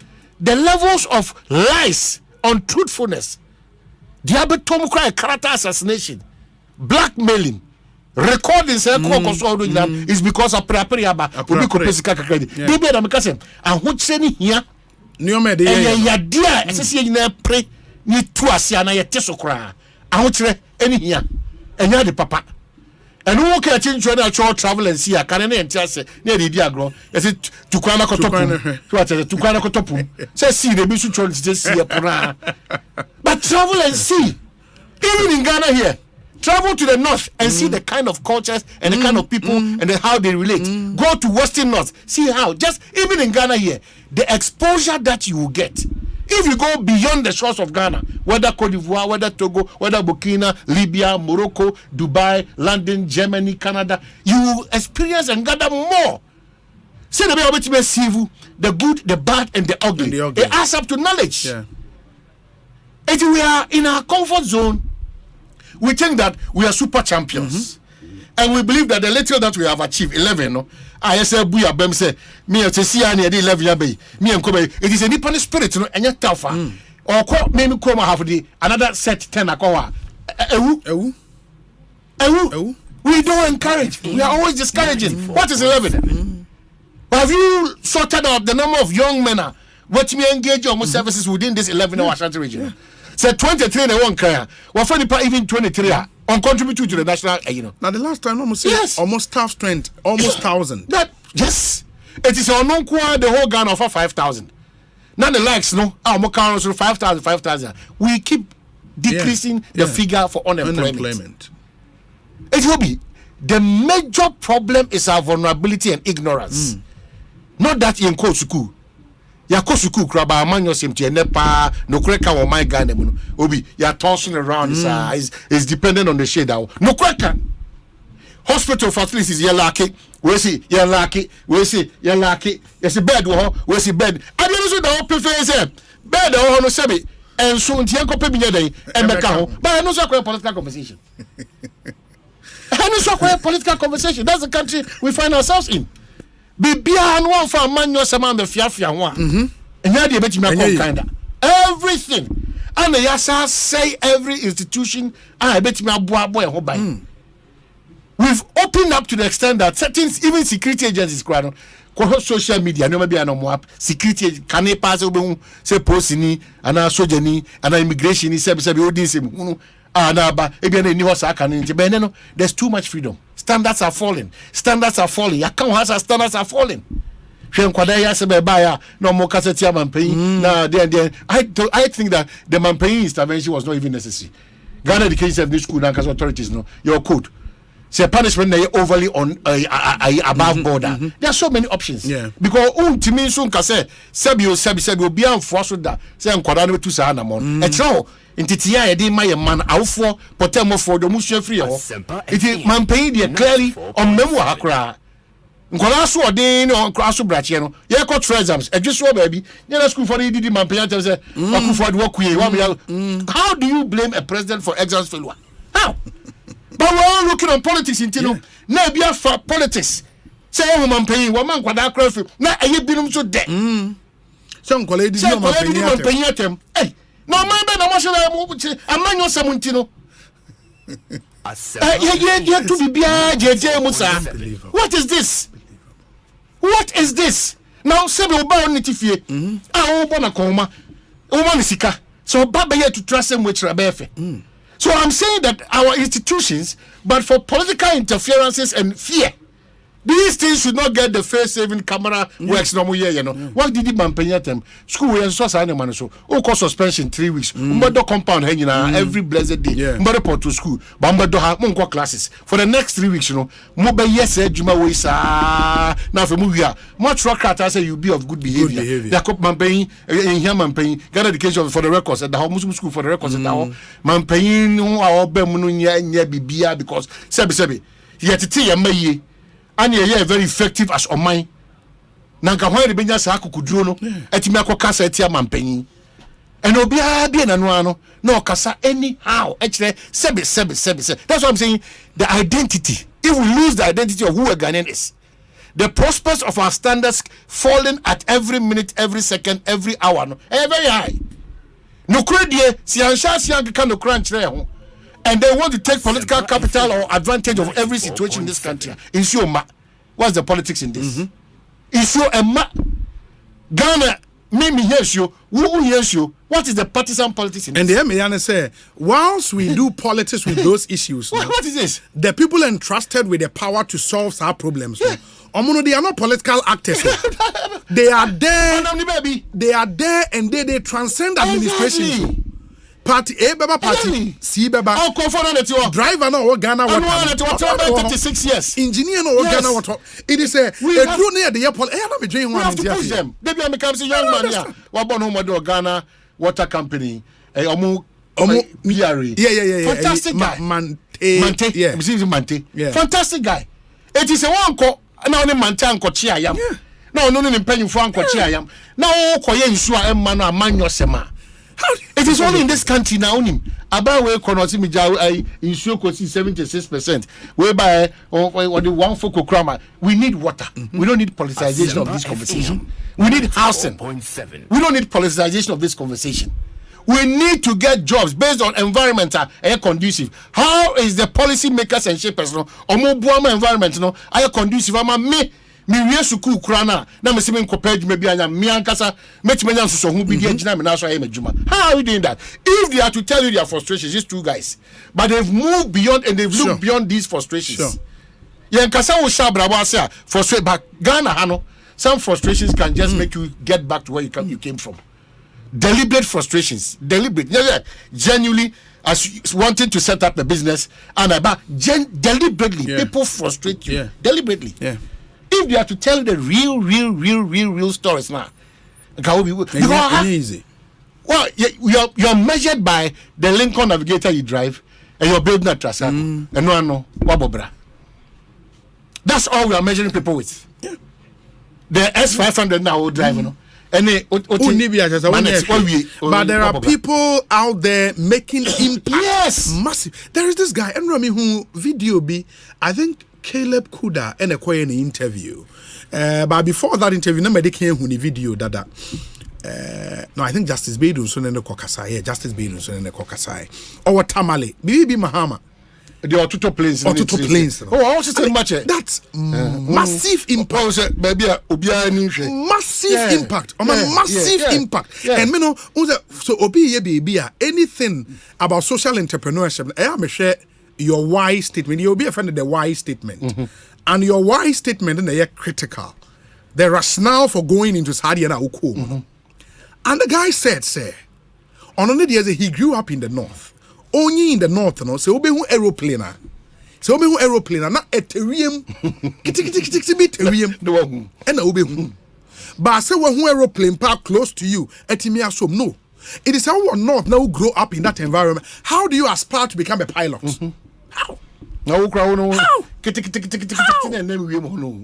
the levels of lies, untruthfulness, diabetom cry, character assassination, blackmailing, recording is because of prepariaba will be compensika credit. They be na make say and which say ni here nyoma de ya dia esese nyina pre ni tu ase na ye tesokra ahokire eni here enya de papa and who can change to a travel and see a cannon and chance near the diagro. Is it to Kwana Kotopu? To Kwana Kotopu. Say, see, the mission to just see a pura. But travel and see. Even in Ghana here, travel to the north and see the kind of cultures and the kind of people and how they relate. Go to Western North, see how. Just even in Ghana here, the exposure that you will get. If you go beyond the shores of Ghana, whether Cote d'Ivoire, whether Togo, whether Burkina, Libya, Morocco, Dubai, London, Germany, Canada, you will experience and gather more. See the way of it, the good, the bad, and the ugly. It adds up to knowledge. Yeah. If we are in our comfort zone, we think that we are super champions. And we believe that the little that we have achieved, 11, no? I say, Buya Bem say, me to see any 11 yabe, me and Kobe, it is a Nippon spirit, no, and yet tougher. Or call me Koma have the another set 10 akoa. We don't encourage, we are always discouraging. What is 11? Have you sorted out the number of young men what me engage almost services within this 11 hour Ashanti region? Say 23 in one cry, or funny part even 23 on contribute to the national, Now the last time almost staff strength, almost 1,000. That yes, it is on the whole Ghana for 5,000. Now the likes no, our more 5,000. We keep decreasing the figure for unemployment. It will be the major problem is our vulnerability and ignorance. Not that in Kosuku. Yakosuku kraba amanyo semti nepa no kreka wo my Ghana mu no obi ya tossing around is dependent on the shade out no kreka hospital facilities ya laki we see ya laki yes bed wo we see bed ade no so da prefer say bed wo no sebi enso ntie kopa binya den emeka ho but no so political conversation that's the country we find ourselves in. Bibia no one for manyo sama be fiafia ho a enya de betimi akon kinda everything and the yasa say every institution betimi aboabo e ho ban. We've opened up to the extent that certain even security agencies crowd social media no be anomo app security can pass obe say police ni ana soldier ni ana immigration ni say odin say na ba ebi na ni ho sa kan nti be no there's too much freedom. Standards are falling. Standards are falling. Standards are falling. No more cassette campaign. I think that the campaign intervention was not even necessary. Ghana Education Service School and authorities no your code. Say punishment they overly on above border. There are so many options. Yeah. Because ultimately soon kase sebi be enforced that say nkwada no tu sa na mon. Intitia yedi my man awfo potemo for the mushe free ho it is man pay there clearly on memo akra nkola so odin on kraso brache no ye ko exams edwiso baby na school for the man pay tell say akufo de work how do you blame a president for exams failure? How? But we're all looking on politics in Tino. Na bia for politics say man pay wo man kwada akra fi na aye binum so de so nkola di man pay atem hey no man be na mo shele amanyo samuntino yeah to be bia jeje musa. What is this now sebe oba on tifie obo na koma obo ni sika so baba here to trust them with rabefe. So I'm saying that our institutions, but for political interferences and fear, these things should not get the face saving camera works no more, you know. What did the man pay them? School we so sign man so suspension 3 weeks. Umbedo compound hanging every blessed day. Umbedo port to school. But umbedo ha munko classes. For the next 3 weeks, you know, mobile yes juma we sa now for move here. Much rock cat say you be of good behavior. The cop man paying in here man paying get education for the records at the home school for the records at the home. Man paying who are be munu nya bibia because sebi yet ti amaye and you're very effective as on mine. Nanka why the benya sa akukuduro no etimi akokasa etia mampanyin. And obia be na no kasa anyhow. Actually sebi. That's what I'm saying. The identity. If we lose the identity of who a Ghanaian is, the prospects of our standards falling at every minute, every second, every hour, very high. No credit si ansha kan no crunch there. And they want to take political capital or advantage of every situation in this country. What's the politics in this? Ghana, me yes you, who yes you, What is the partisan politics in and this? the MAN say, whilst we do politics with those issues, what is this? The people entrusted with the power to solve our problems. They are not political actors. They are there. They are there and they transcend administration. Exactly. Party A beba party C beba. Driver no Ghana what 36 years. Engineer no Ghana what. It is a drew near the airport. We have to push them. They be a young man here. What born home Ghana Water Company. Omu PRE. Yeah. Fantastic guy. Mante. Yeah. Fantastic guy. It is a one ko na only Mante anko chia yam. Na ono ne mpanyimfo anko chia yam. Na o koye nsu a emma no amanyo sema. It is only in this country now. About where Konosi Mijau insurer cost 76%. Whereby or the one focal crama. We need water. We don't need politicization of this conversation. We need housing. We don't need politicization of this conversation. We need to get jobs based on environmental air conducive. How is the policy makers and shapers no omo environment no air conducive ama me wie suku krana na me se me nkopage me bia nya me ankasa metimanya nsoso hu bi dia gina me na so aye madwuma. How are we doing that? If they are to tell you their frustrations, these two guys, but they've moved beyond and they've looked beyond these frustrations. Yeah, nkasa wo shabra wa say frustrate back Ghana hano. Some frustrations can just make you get back to where you came from. Deliberate frustrations, genuinely as wanting to set up a business and about deliberately people frustrate you deliberately. If they are to tell the real stories now, easy. Well, you're measured by the Lincoln Navigator you drive and you're building a trasa and no wabobra. That's all we are measuring people with. The S500 now will drive, you know. But there are people out there making impact. Massive. There is this guy, Enrami, who video be, I think Caleb Kuda and a quiet interview. But before that interview, nobody came who video that. No, I think Justice Beidun so ne kokasai. Yeah, Justice Beidun so ne kokasai. Or Tamale, Bibi Mahama. The Otuto planes. Oh, I also say much. That's massive impact. Massive impact. Massive impact. And me know, so obi baby anything about social entrepreneurship. I am share your why statement. You'll be offended the why statement, and your why statement and they are critical. The rationale for going into Sadiana Uku. And the guy said, "Say, on only days he grew up in the north." Only in the north, no. So obehu aeroplane. So obehu aeroplane na ethereum. Ethereum. No. And obehu. But say one aeroplane park close to you. Etimi asom no. It is how one north now grow up in that environment. How do you aspire to become a pilot? How? No crowd no. How?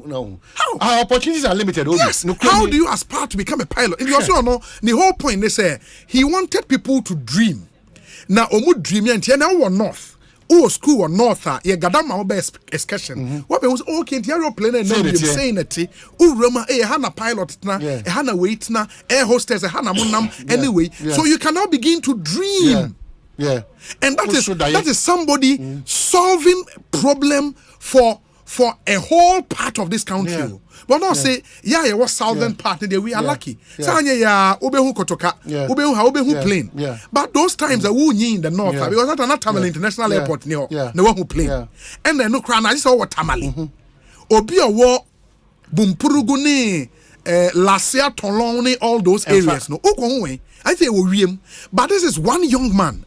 No. Our opportunities are limited. Yes. No, how do you aspire to become a pilot? And you also know the whole point. They say he wanted people to dream. Now, omu dream yanti na wo north. O school or north ye gadama obe excursion. What be was okay the aeroplane and then saying that o roma hana pilot na hana wait na air hostess hana munam anyway. So you cannot begin to dream. And that is somebody solving problem for a whole part of this country. But not say, you was southern part there we are lucky. Sanya obehu kotoka, obehu plane. But those times that we in the north, because that's not Tamale International Airport near the one who plane. And then no crown, I saw what Tamale. Obi a war bumpurugune Lasia Tolone, all those areas. No, I say we but this is one young man.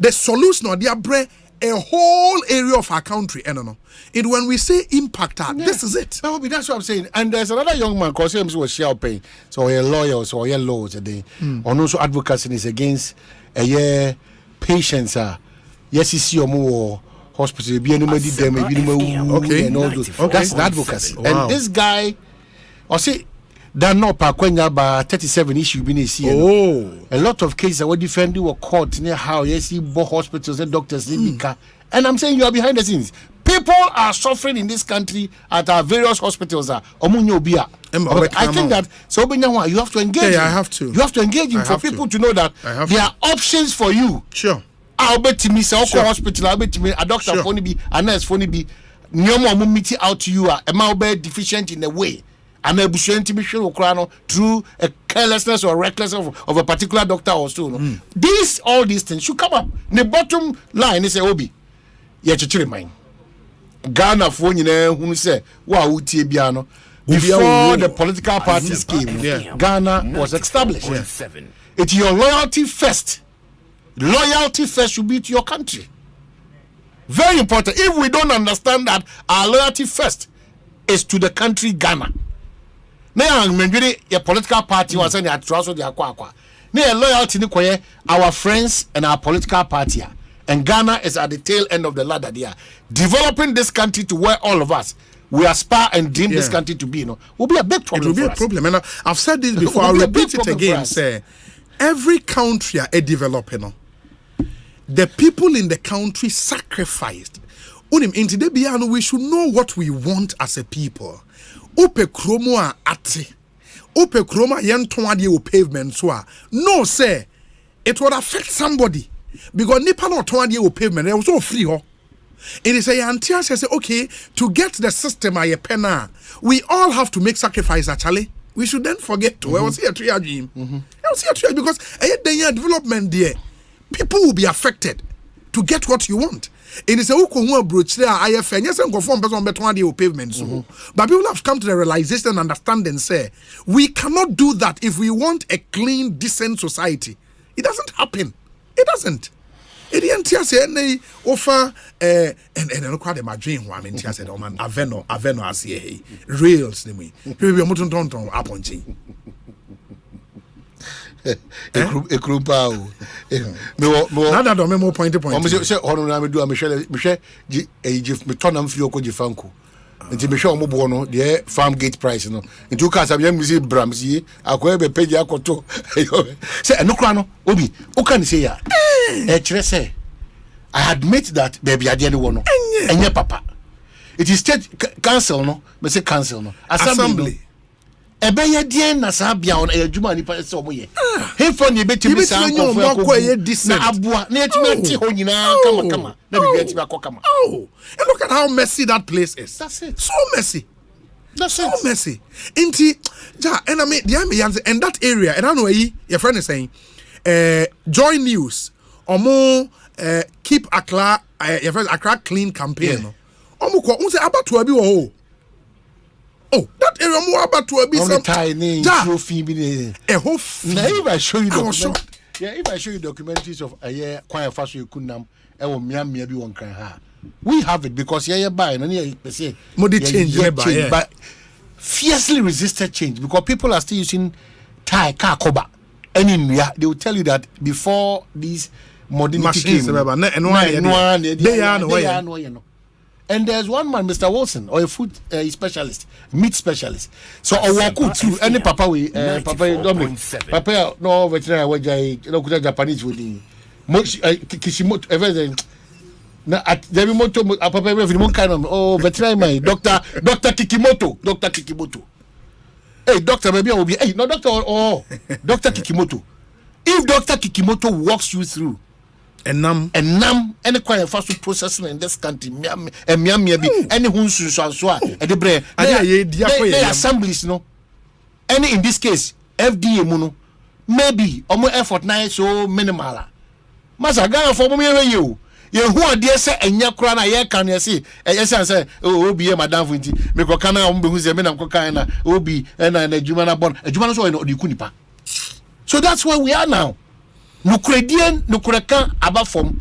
The solution or the bread. A whole area of our country, and it when we say impact, this is it. That's what I'm saying. And there's another young man because him was shell paying, so a lawyer, so a law today, and also advocacy is against patients. Yes, you see more hospital, be anybody them, okay, and all those. That's the advocacy. Wow. And this guy, I see. That no pakwenya ba 37 issue been see. A lot of cases are defending were caught near how yes see both hospitals and doctors and I'm saying you are behind the scenes. People are suffering in this country at our various hospitals. I think that so you have to engage. I have to. You have to engage in for people to know that there are options for you. Sure. I'll bet me say hospital. I'll bet me a doctor phone be a nurse phone be. Nyomo meet out to you. A man be deficient in a way. And a bushenti mission through a carelessness or recklessness of a particular doctor or so. No? All these things should come up. The bottom line is Obi. Yeah, chichiri mine. Ghana for who say wow biano. Before the political parties came, Ghana was established. It's your loyalty first. Loyalty first should be to your country. Very important. If we don't understand that our loyalty first is to the country Ghana. Now, your political party was saying that trust the aqua. Now, loyalty ni our friends and our political party. And Ghana is at the tail end of the ladder there. Developing this country to where all of us we aspire and dream this country to be, will be a big problem. It will be a problem. And I've said this before. I'll repeat it again. Say, every country are developing. The people in the country sacrificed. We should know what we want as a people. Ope kromo a ate. Ope kroma yentonade o pavement so a. No, say it would affect somebody. Because nipa no tonade o pavement, it was so free ho. It is a antia says okay, to get the system a penna, we all have to make sacrifice actually. We should then forget to I was here to dream. I was here to because the development there, people will be affected to get what you want. It is a who approach there IFN, yes, and conform person betonade o pavement so. But people have come to the realization and understanding say we cannot do that if we want a clean, decent society. It doesn't happen. It doesn't. It didn't say any offer and quite my dream one in said oh man aveno as here rails me we mutton tonton aponchi e krupa me nada do me more point me say hono na me do me hwe me tonam fi okoji fanku nti me hwe omobo no de farm gate price no nti uka sabe me say bramsi akoye be page akoto say enokra no obi uka ni say ya say I admit that baby I didn't want no papa. It is state council no, me say council no. Assembly. Ebe ye dien na sa bia on adwuma nipa se omo ye. He for ni betimi sa anko na aboa na etimi ati ho nyina kama na bi etimi akokama. Oh, and look at how messy that place is. That's it. So messy. So messy. Inti ja and I mean and that area and I know your friend is saying Joy News omo keep Accra Accra clean campaign no omo ko unse abatoa bi wo oh that area mo abatoa bi some tiny trophy bi na if I show you documentaries of a year kwai faso ekunam e wo miamia bi won kan ha we have it because yeah buy no dey say modi change but fiercely resisted change because people are still using tie car cover anywhere. They will tell you that before these modernity came, and there's one man, Mr. Wilson, or a food specialist, meat specialist. So I walk through any papa we papa Dominic, no veterinary wajai, no kuta Japanese with the Kishimoto everything. Na at Jamimoto papa every one kind of veterinary Dr. Kikimoto. Hey, doctor, maybe I will be. Hey, no, doctor, Dr. Kikimoto. If Dr. Kikimoto walks you through, and any kind of fast food processing in this country, any hunsu so and the bread, they assemblies, no. Any in this case, FDA, mono, maybe almost effort now so minimal. Masa Ghana for me, you. You who are dear say and yakra na ye can you see yes say obi e madam funti me ko kana ombe hu say me na ko kan na obi na adwuma na bon adwuma so no de kunipa. So that's where we are now. Nukredien nukreka abafom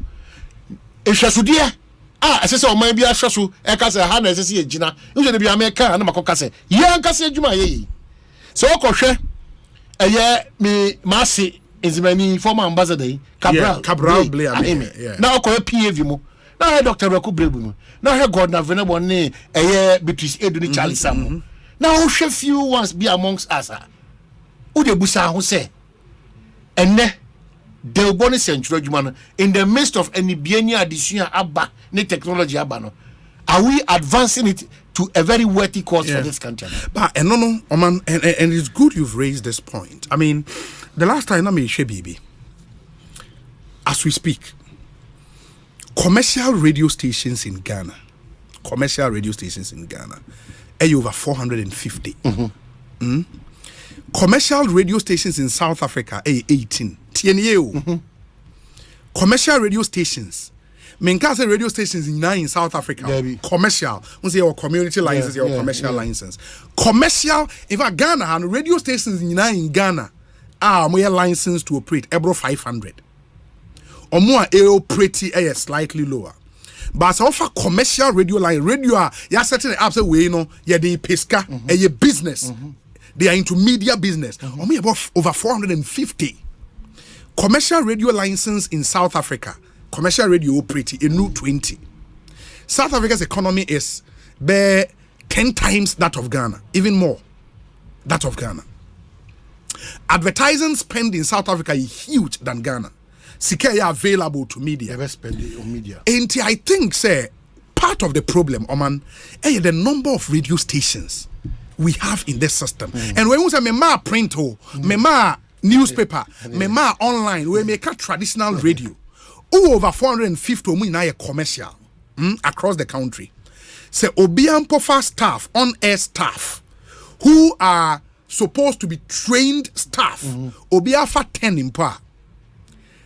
ehwasudie asese o man bi ahwaso e ka say ha na asese e gina nje de bi America na makoka say ye ankase adwuma ye so okohwe eye me masi Izmani former ambassador Cabral Blair. Now ko PAV mu. Now Dr. Reku Brebu. Now Gordon Venable ne Beatrice Eduni Charlie Sam. Now who few ones be amongst us. Who de busa who say enne de boni century juma in the midst of any biennial addition abba ne technology abba no. Are we advancing it to a very worthy cause for this country? But and it's good you've raised this point. I mean, the last time I made Shebibi, as we speak, commercial radio stations in Ghana, are over 450. commercial radio stations in South Africa 18 TNA commercial radio stations menka say radio stations in South Africa commercial once your community license your commercial license commercial in fact Ghana and radio stations in Ghana are more license to operate ebro 500 or more operate slightly lower. But offer commercial radio line radio you are setting up say we know yeah they pesca a business they are into media business only about over 450 commercial radio license in South Africa commercial radio operating a new 20. South Africa's economy is 10 times that of Ghana, even more that of Ghana. Advertising spend in South Africa is huge than Ghana. Sikaya available to media. And I think, say, part of the problem, Oman, is the number of radio stations we have in this system. And when we say mema print, mema newspaper, mema online, we make a traditional radio. Over 450 a commercial across the country. Say Obiampofa staff, on-air staff, who are supposed to be trained staff, Obiafa 10 in par.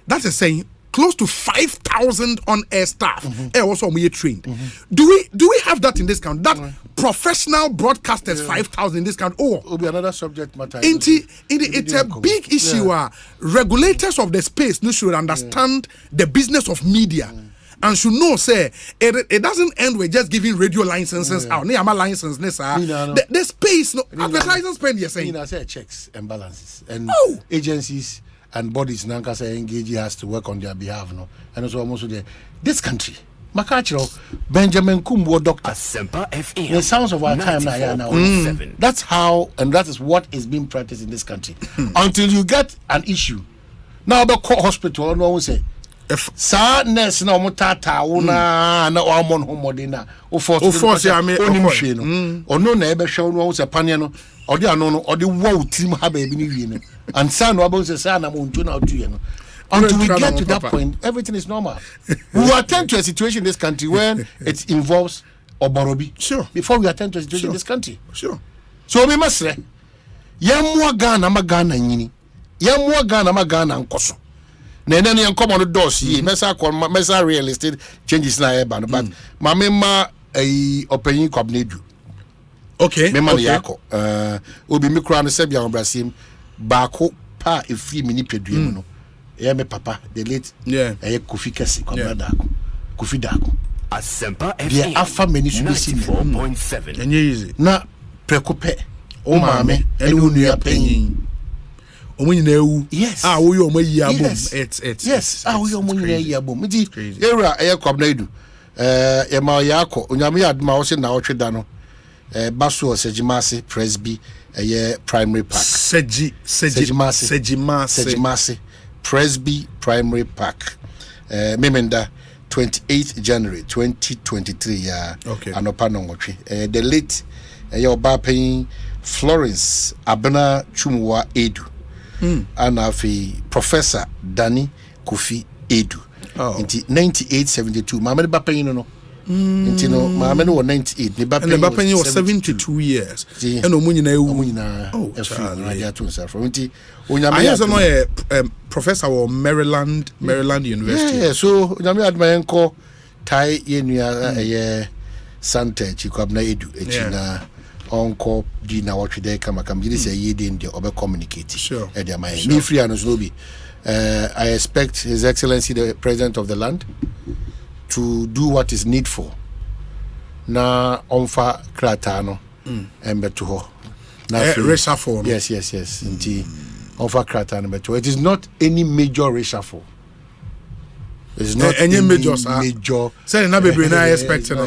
That is saying close to 5,000 on-air staff also trained. Do we have that in this country? That professional broadcasters 5,000 in this country? Oh, will be another subject matter. It's a big issue. Regulators of the space should understand the business of media. And should know, say, it doesn't end with just giving radio licenses out. License, the space, advertising spend, you're saying. Say checks and balances. And agencies and bodies engage has to work on their behalf, no. And also almost this country, Makachiro, Benjamin Kumbo doctor. Asempa FM. The sounds of our time now. That's how, and that is what is being practiced in this country. Until you get an issue. Now the court hospital, no one say. If sadness na mutata una na amon homodina o force ya me onimhwe no ono na ebe hwe no se pane no odi ano no odi wo tim ha ba ebi ni wie no and san no abo se san na montu na otu ye no until we get to that point everything is normal. We will attend to a situation in this country when it involves oborobi before we attend to a situation in this country. So we must say yemwa Ghana nyini yemwa Ghana nkoso na ene yan come on the doors ye mesa real estate changes na eba no but mamema opening kwabnedu okay me man yako obi mi kura no se bia obrasim baako pa efi mini pedue no ye me papa the late Kofi Kesi kwabada Kofi Dako Asempa FM the afa many space 94.7 enye easy na prekope o maame ene onua panyin omunyina ewu yes wo yo omayi abom yes wo yo omunyina yi abom nti era kwabnaidu ye ma yako onyame adma wo se na wo tweda no baso Sejimase Presby primary park Sejimase Presby primary park memenda 28th January 2023 anopa no ngotwe the late obapen Florence Abena Chumwa Edu and Professor Danny Kofi Edu. Inti 9872. Mama ne bapen no. Inti no mama no 98. Ne bapen was 72 years. And omunyina ewu. Omunyina to himself. Inti onyame professor of Maryland University. Yeah, so onyame admayenko tai yenua Santa Chikwabna Edu echina onko di na watch there kama gidi say ye dey the obe communicate e dey my me free and no be I expect His Excellency the President of the land to do what is needful na onfa krata no embe to ho na reshuffle yes nti onfa krata no beto. It is not any major reshuffle. It's not any major. Say na bebre na expect no.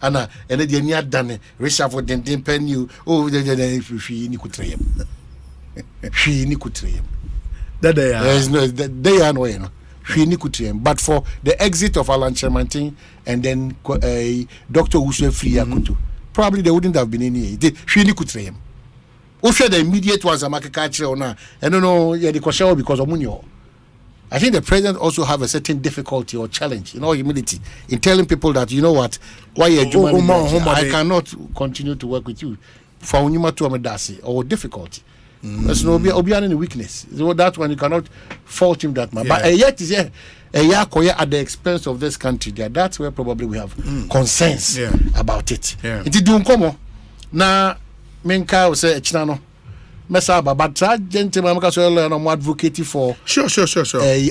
Ana ene de ni adane reshuffle den pen you the hwi ni kutrem. Hwi ni kutrem. That they are. There is no they are no no. Hwi ni kutrem. But for the exit of Alan Chemantin and then Dr. Uswe Free Akutu, probably there wouldn't have been any. Hwi ni kutrem. O share the immediate ones amakeka kire ona. I don't know yeah the question because of munyo. I think the president also have a certain difficulty or challenge, in all humility, in telling people that, you know what, why I cannot continue to work with you for Unyuma to Amedasi or difficulty. There's no obi any weakness. So that one you cannot fault him that much. But yet is at the expense of this country. That's where probably we have concerns about it. It is doing come na menka will say echinano. Mesaba, but that gentleman I'm advocating for sure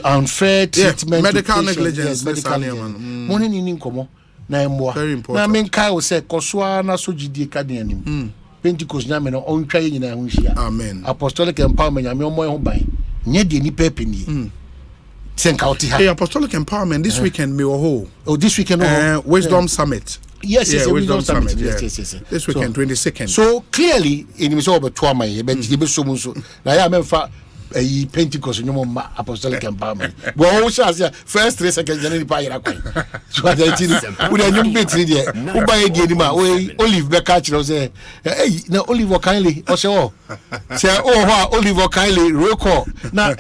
unfair treatment, medical negligence, money in komo na emwa. Very important. Na menka will say koswa na sojidi kadi anim. Pentecost nyame no ontwa ye nyina ho hia. Amen. Apostolic empowerment nyame omo ho ban. Nye de ni pepe ni. Hey, Apostolic Empowerment this weekend me ho. Oh, this weekend Wisdom Summit. Yes, Wisdom Summit. Yes. This weekend, 22nd. So clearly, in the over 2 months, but you be so much. Now, I am for a Pentecost, no more Apostolic Empowerment. Well, also, first 3 seconds, then you buy your coin. So I think we are young bits here. Who buy a game? Olive Beckatch, say, hey, now Olive kindly, or so. Say, oh, Olive kindly, real call. Now,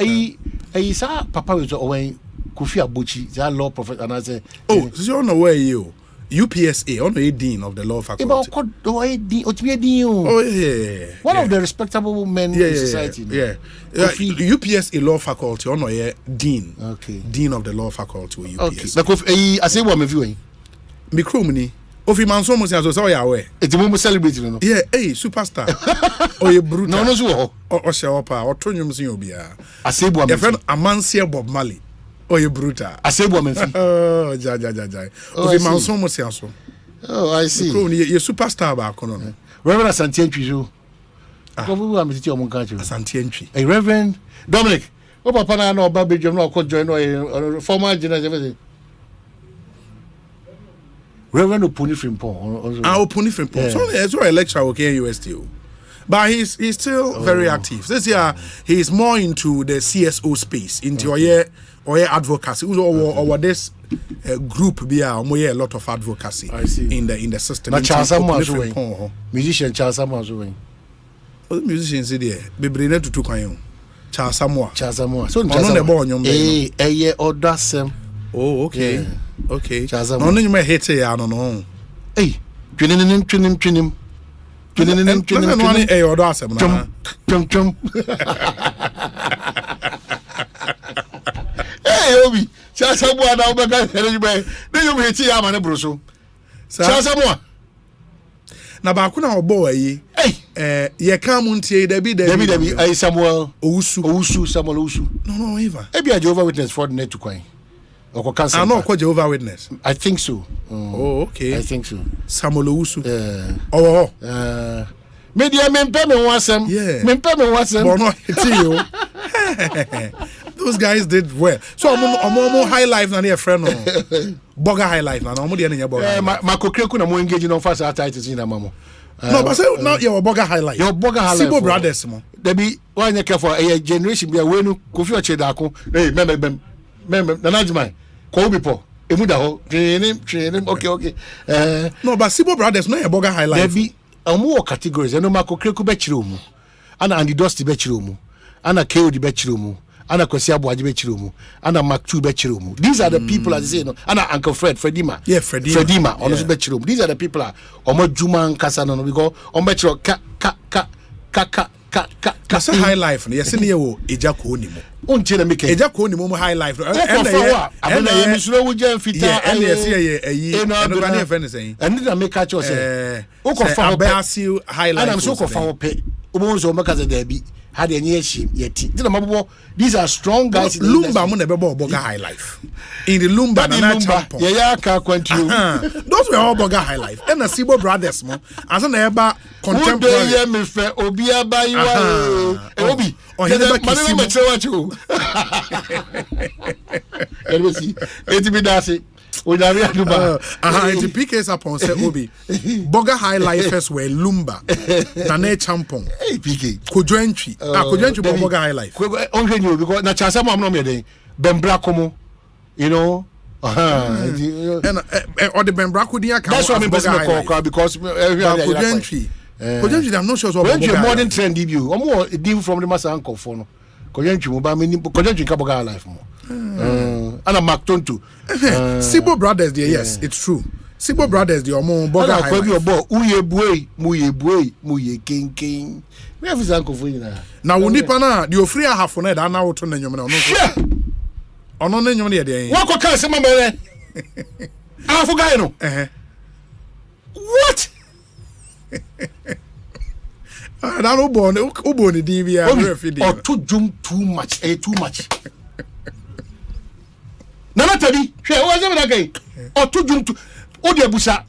I saw Papa was away, Kofi Abuchi, the law prophet, and I say, oh, so you know where you. UPSA, on a dean of the law faculty. Oh yeah. One of the respectable men in society. UPSA law faculty, on a dean. Okay. Dean of the law faculty with UPSA. Okay. I say what I'm viewing. Mikromini. Of him and so much as I aware. It's a moment celebrating. Yeah, hey, superstar. Oh, you brutal. No, so. Or Shawapa, or Tronium Siobia. I say what I'm friend Amansia Bob Mali. Oh, you brutal. I say woman. Oh, Jai. Oh, I see. You're superstar back on. Reverend Santientry. Santientry. A Reverend Dominic. Oh, Papa, I know Baby John or join or former generation. Reverend Opuni Frimpong. Opuni Frimpong. So there's a lecture okay in USTO. But he's still very active. This year, he's more into the CSO space, into or advocacy. Or this group be a lot of advocacy in the system. Musician Charles Samuel. What musicians there? Be bring to Tukayon. Charles Samuel. So oh, okay. Yeah. Okay. No, you may hate I don't know. Hey, twinning. Hey, or hey, Obi, Chasamoa now, but then you may see Amana Brusso. Chasamoa. Na bakuna obo yi ye ka muntie Debbie Samuel Samuel no Eva e bia Jehovah Witness for the net to kwan or cancel. I know ko Jehovah Witness. I think so. Oh, okay. I think so. Samuel Owusu. Media mempe me wasem. Mempe me wasem. But no hit you. Those guys did well. So I'm high life na near friend no. Burger high life na no mo dey na burger. Makokreku na mo engage no fast titles in mamo. No, but say now your burger high life. Your burger high life. Sibo brothers mo. There be one you care for a generation be we no Kofi Ochedako. Hey, member nanajman. Ko bi po. Emu da ho. Training. Okay. No, but Sibo brothers no your burger high life. There be more categories. No makokreku be chiro mu. Ana Andy Dusty be chiro mu. Ana KO be chiro mu. Ana Kwesi Abuaji be chiro mu. Ana Maktu be chiro mu. These are the people as they say no. Ana Uncle Fredima. Yeah, Fredima. Ono be chiro mu. These are the people omo Juma nkasa no because omo chiro ka Kasa high life no yesi ne wo ejako onimo. Unche na make ejako onimo high life. And na misuro wo je fita and yesi eyi no kan e friend say. And na make catch us say. O ko fa ho high life. And am so ko fa ho pe. Obo so make say there be had any issue yet. These are strong guys. Lumba mo na be burger high life. In the Lumba na champion. Yeah, ka kwantu. Those were all burger high life. And the Sibo brothers mo. As na eba contemporary. Obi me fe obi abayiwa. Obi. Mane me chewa chu. Elbesi. Eti bi dase. Ojari aduba. Eti PKs upon say Obi. Burger high lifers were Lumba. Na champion. Hey PK. Kojoentry. Kojoentry burger high life. Onje ni because na chansa mo amno me den. Bembra komo. You know, or the Bembraku dia account. That's what I'm call because Kojoentry, I'm not sure when you modern trend debut, or more deal from the master uncle for no. Kojoentry, but I mean, Kojoentry Kaboga life more. And a Macton too. Sibo brothers, dear, yes, it's true. Sibo brothers, the Omo Boga. Uye buey, muye king. We have his uncle for you now. Unipa na the ofri half on that na auto na nyom na ono na nyom na dey. What ko kan se ma mere? Half guy no. What? I don't born the DV. Or too much. Too much. Nana tabi. Hwe o azem na gai. Or too jum to. O de busa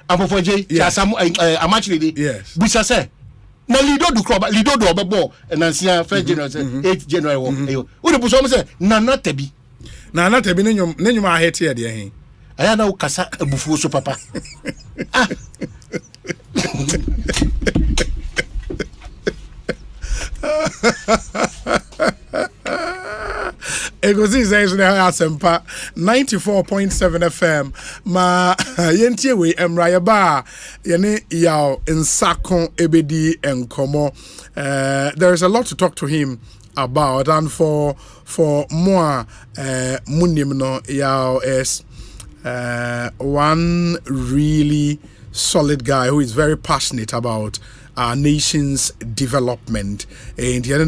Apofoje Yasamu Amachiri. Yes. Busa say. Na lido do obebo enansia 1st January 8th January wo. O de busa mo say nana tabi. Nana tabi ne nyom ahete ya de hen. Aya na ukasa ebufu so papa. Ah. Ekosiise On Asempa 94.7 FM ma yentie we emra ba yene yaw nsakon ebedi enkomo. There is a lot to talk to him about, and for more munim no yaw is one really solid guy who is very passionate about our nation's development, and he had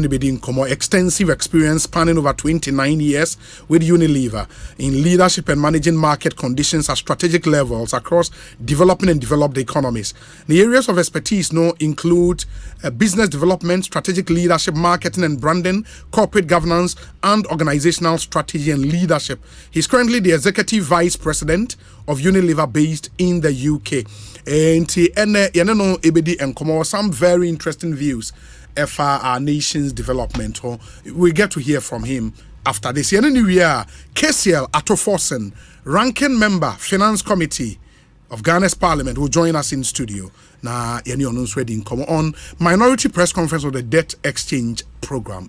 extensive experience spanning over 29 years with Unilever in leadership and managing market conditions at strategic levels across developing and developed economies. The areas of expertise include business development, strategic leadership, marketing and branding, corporate governance, and organizational strategy and leadership. He's currently the executive vice president of Unilever based in the UK. And ebedi and some very interesting views for our nation's development. We get to hear from him after this. KCL Atoforsen, ranking member, Finance Committee of Ghana's Parliament, will join us in studio. Na yeni onun's wedding come on minority press conference of the debt exchange program.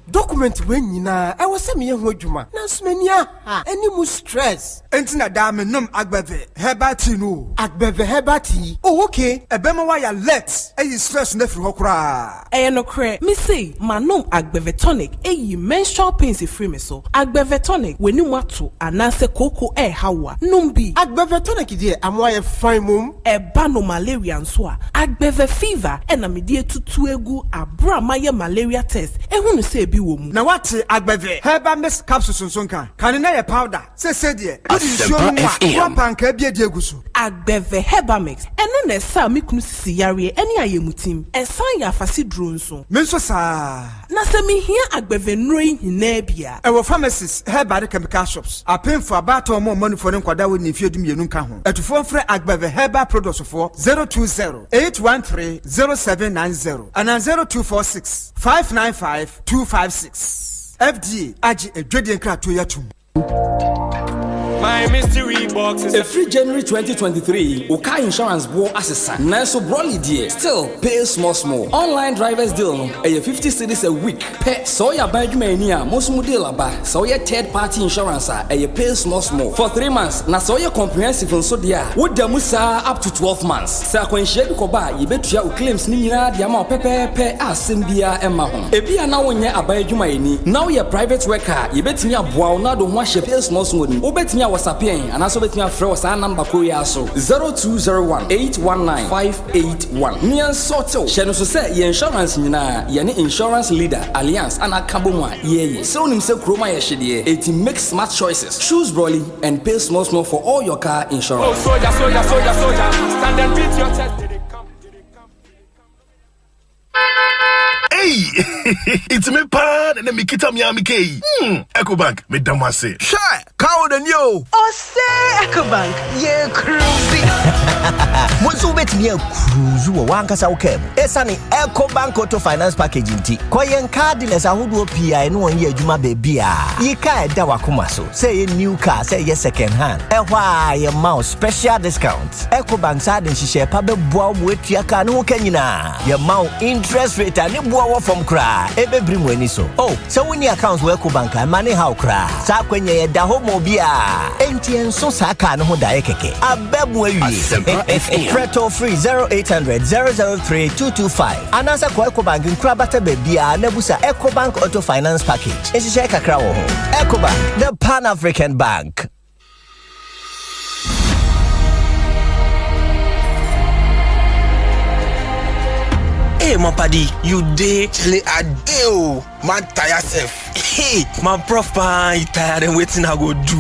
Document when yina I was me ho adwuma na smania any mu stress entina da me nom agbeve hebati no agbeve hebati oh okay ebema wa ya let stress na firi hokra no kre me say manom agbeve tonic menstrual pains free me so agbeve tonic weni mu ato anase koko hawa numbi agbeve tonic die amwa ye fine mum eba no malaria nso a agbeve fever na me die tutu egu abra maye malaria test ehunu say na wate agbeve heba miss capsules nsonka kan na ye powder se die wa panka bia die gusu agbeve heba mix eno na sa me kunu sisi yare eni ayemutim esan ya afase duro nso me nso sa na se me hia agbeve nroi hina bia e wo pharmacies heba de chemical shops apemfo abato mo manufo ne nkwada wo ni fiedum yenu nka ho etufo mfre agbeve heba products for 020-813-0790 and 0246-595-256 FDA aji edwedi nkrato yatum. My mystery box is a free January 2023. Oka insurance war assessor. Naso Broly dear. Still pay small. Online drivers deal. A 50 cedis a week. Pay so ya badmania. Most model aba. So ya third party insurance. A pay small. For 3 months. Na so ya comprehensive and so dia. Would the musa up to 12 months. Sa kwen share koba. Yibetuya u claims ni nina diama pepe asembia emma home. Ebia na wonye abayjuma eni. Now ya private worker. Yibetinya bua na do ho pay small. Obetinya wasapien and also between our number Korea so 0201-819-581. Nian Soto. Shano so say ye insurance nina ye insurance leader alliance and akabomwa ye. So nim se kroma ye shedie. It makes smart choices. Choose Broly and pay small for all your car insurance. Oh soldier. Stand and beat your chest. Hey, it's me pan and me kita Miami K. Ecobank, me damase. Shy, cow than you. Osei Ecobank, ye cruisy. Bonsu bet me a cruise wanka sa ukem. Esani Ecobank Auto Finance Package inti. Kwa yen cardless ahudu PI no one ye juma bebia. Ye ka da wakuma so. Say ye new car, say ye second hand. Ehwa ye mouse special discounts. Ecobank sa den shishe pa be bua wetua ka no kenyina. Ye mau interest rate ani bua from cry. Ebe bring weni so. Oh, so when your accounts work bank money how cry. Sa kwenye ye da homo bia. NTN so sa ka no ho da ekeke. Abebu ewie. Freto free 0800-003-225. Anasa kwa Ecobank nkra bata bebia nebusa Ecobank Auto Finance Package. Enshishe kakra wo ho. Ecobank, the Pan-African Bank. Hey, my paddy, you day, chile a day, man, tire self. Hey, my prof, you tired and waiting I go do.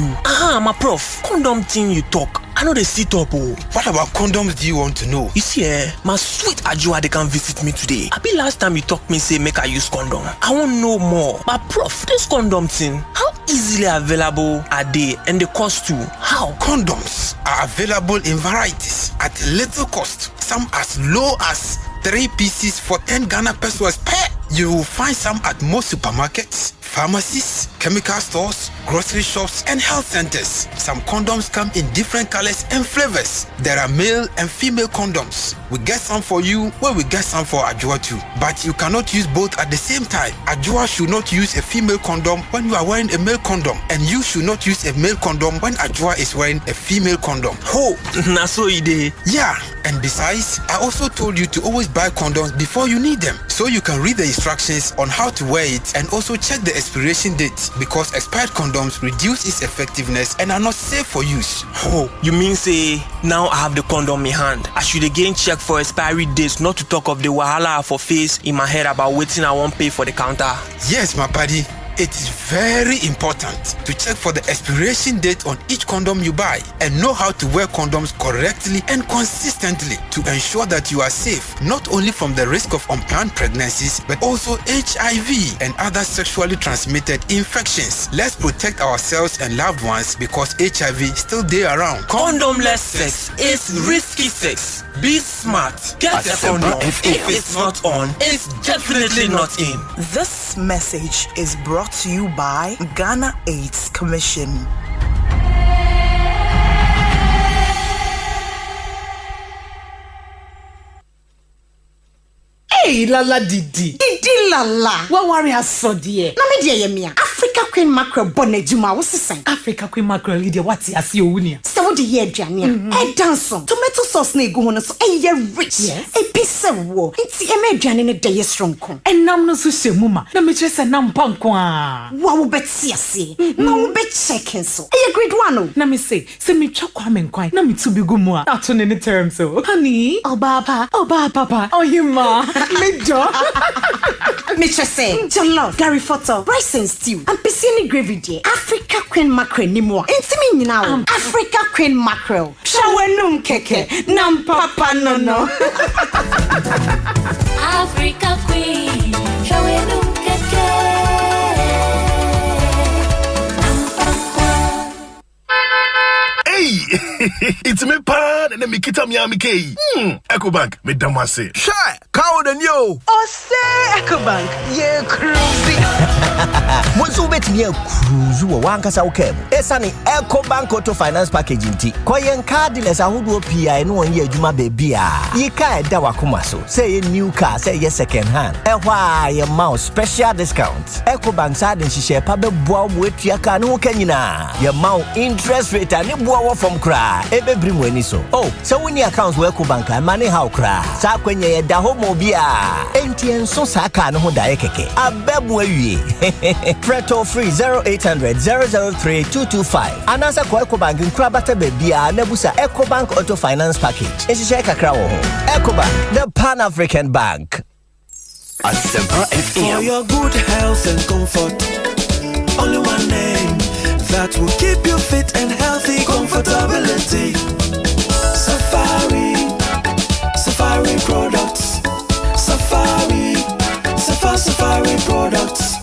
My prof, condom thing you talk. I know they sit up. What about condoms do you want to know? You see, my sweet Ajua, they can visit me today. I be last time you talk me say make I use condom. I want know more. But prof, this condom thing, how easily available are they and the cost too? How? Condoms are available in varieties at little cost. Some as low as 3 pieces for 10 Ghana pesos per. You will find some at most supermarkets, pharmacies, chemical stores, grocery shops, and health centers. Some condoms come in different colors and flavors. There are male and female condoms. We get some for you, where we get some for Ajua too. But you cannot use both at the same time. Ajua should not use a female condom when you are wearing a male condom. And you should not use a male condom when Ajua is wearing a female condom. Oh, na so ide. Yeah, and besides, I also told you to always buy condoms before you need them. So you can read the instructions on how to wear it and also check the expiration date, because expired condoms reduce its effectiveness and are not safe for use. Oh, you mean say now I have the condom in hand, I should again check for expiry dates, not to talk of the wahala for face in my head about waiting I won't pay for the counter? Yes, my buddy. It is very important to check for the expiration date on each condom you buy and know how to wear condoms correctly and consistently to ensure that you are safe, not only from the risk of unplanned pregnancies, but also HIV and other sexually transmitted infections. Let's protect ourselves and loved ones, because HIV still there around. Condomless sex is risky sex. Be smart. Get a condom. If it's not on, it's definitely not in. This message is brought to you by Ghana AIDS Commission. Hey, Lala Didi Lala. What worry has so dear? Na me dear yemia. Africa Queen Mackerel bonejuma what's the Africa Queen Mackerel leader what ya see owunia. So what the year aduane a danson tomato sauce na egu ho no so e rich. Yes. E pisse wo. Nti e me aduane ne dey strong kon. Enam no so shemu ma. Na me kire se nam panko a. Wa wo beti ase. Na wo be checking so. E grade 1 o. Na me say me twa kwa me nkwan. Na me tu bi gu mu a. Ato ne ne term so. Honey, oba papa. Oh hima. Me jo. Me say jollof, Gary photo, rice and stew, and piscine gravy dear. Africa Queen Mackerel ni mo. Intimi nyina. Africa Queen Mackerel. Shawenum keke, nam papa no. Africa Queen, shawenum keke. Hey, it's me pan and me kita Miami K. Ecobank, me damase. Shy, cow than you. Osei Ecobank, ye cruisy. Bonsu bet me cruise wo wankasa wokem. Esani Ecobank Auto Finance Package nti. Koyen cardless ahodo PI no won ye adwuma bebia. Yi ka eda wakoma so. Say new car, say ye second hand. Ehwa ye mouse special discount. Ecobank sa den hihye pa beboa mo etua ka ne ho kanyina. Ye mouse interest rate ani boa from kra. Ebe brim wani so. Oh, so when your accounts work Ecobank money how kra. Sa kwenya ye da ho mo bia. Enti enso sa ka ne ho da ye keke. Abebu awie. Preto free 0800 003 225. Anasa kwa Ecobank nkrabata bebia nebusa Ecobank Auto Finance Package. Ehihye kakra wo ho. Ecobank, the Pan-African Bank. Asempa FM. For your good health and comfort, only one name that will keep you fit and healthy. Comfortability. Safari products. Safari products.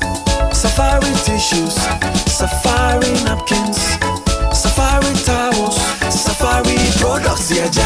Safari tissues. Safari napkins. Safari towels. Safari products. Yeah, ja.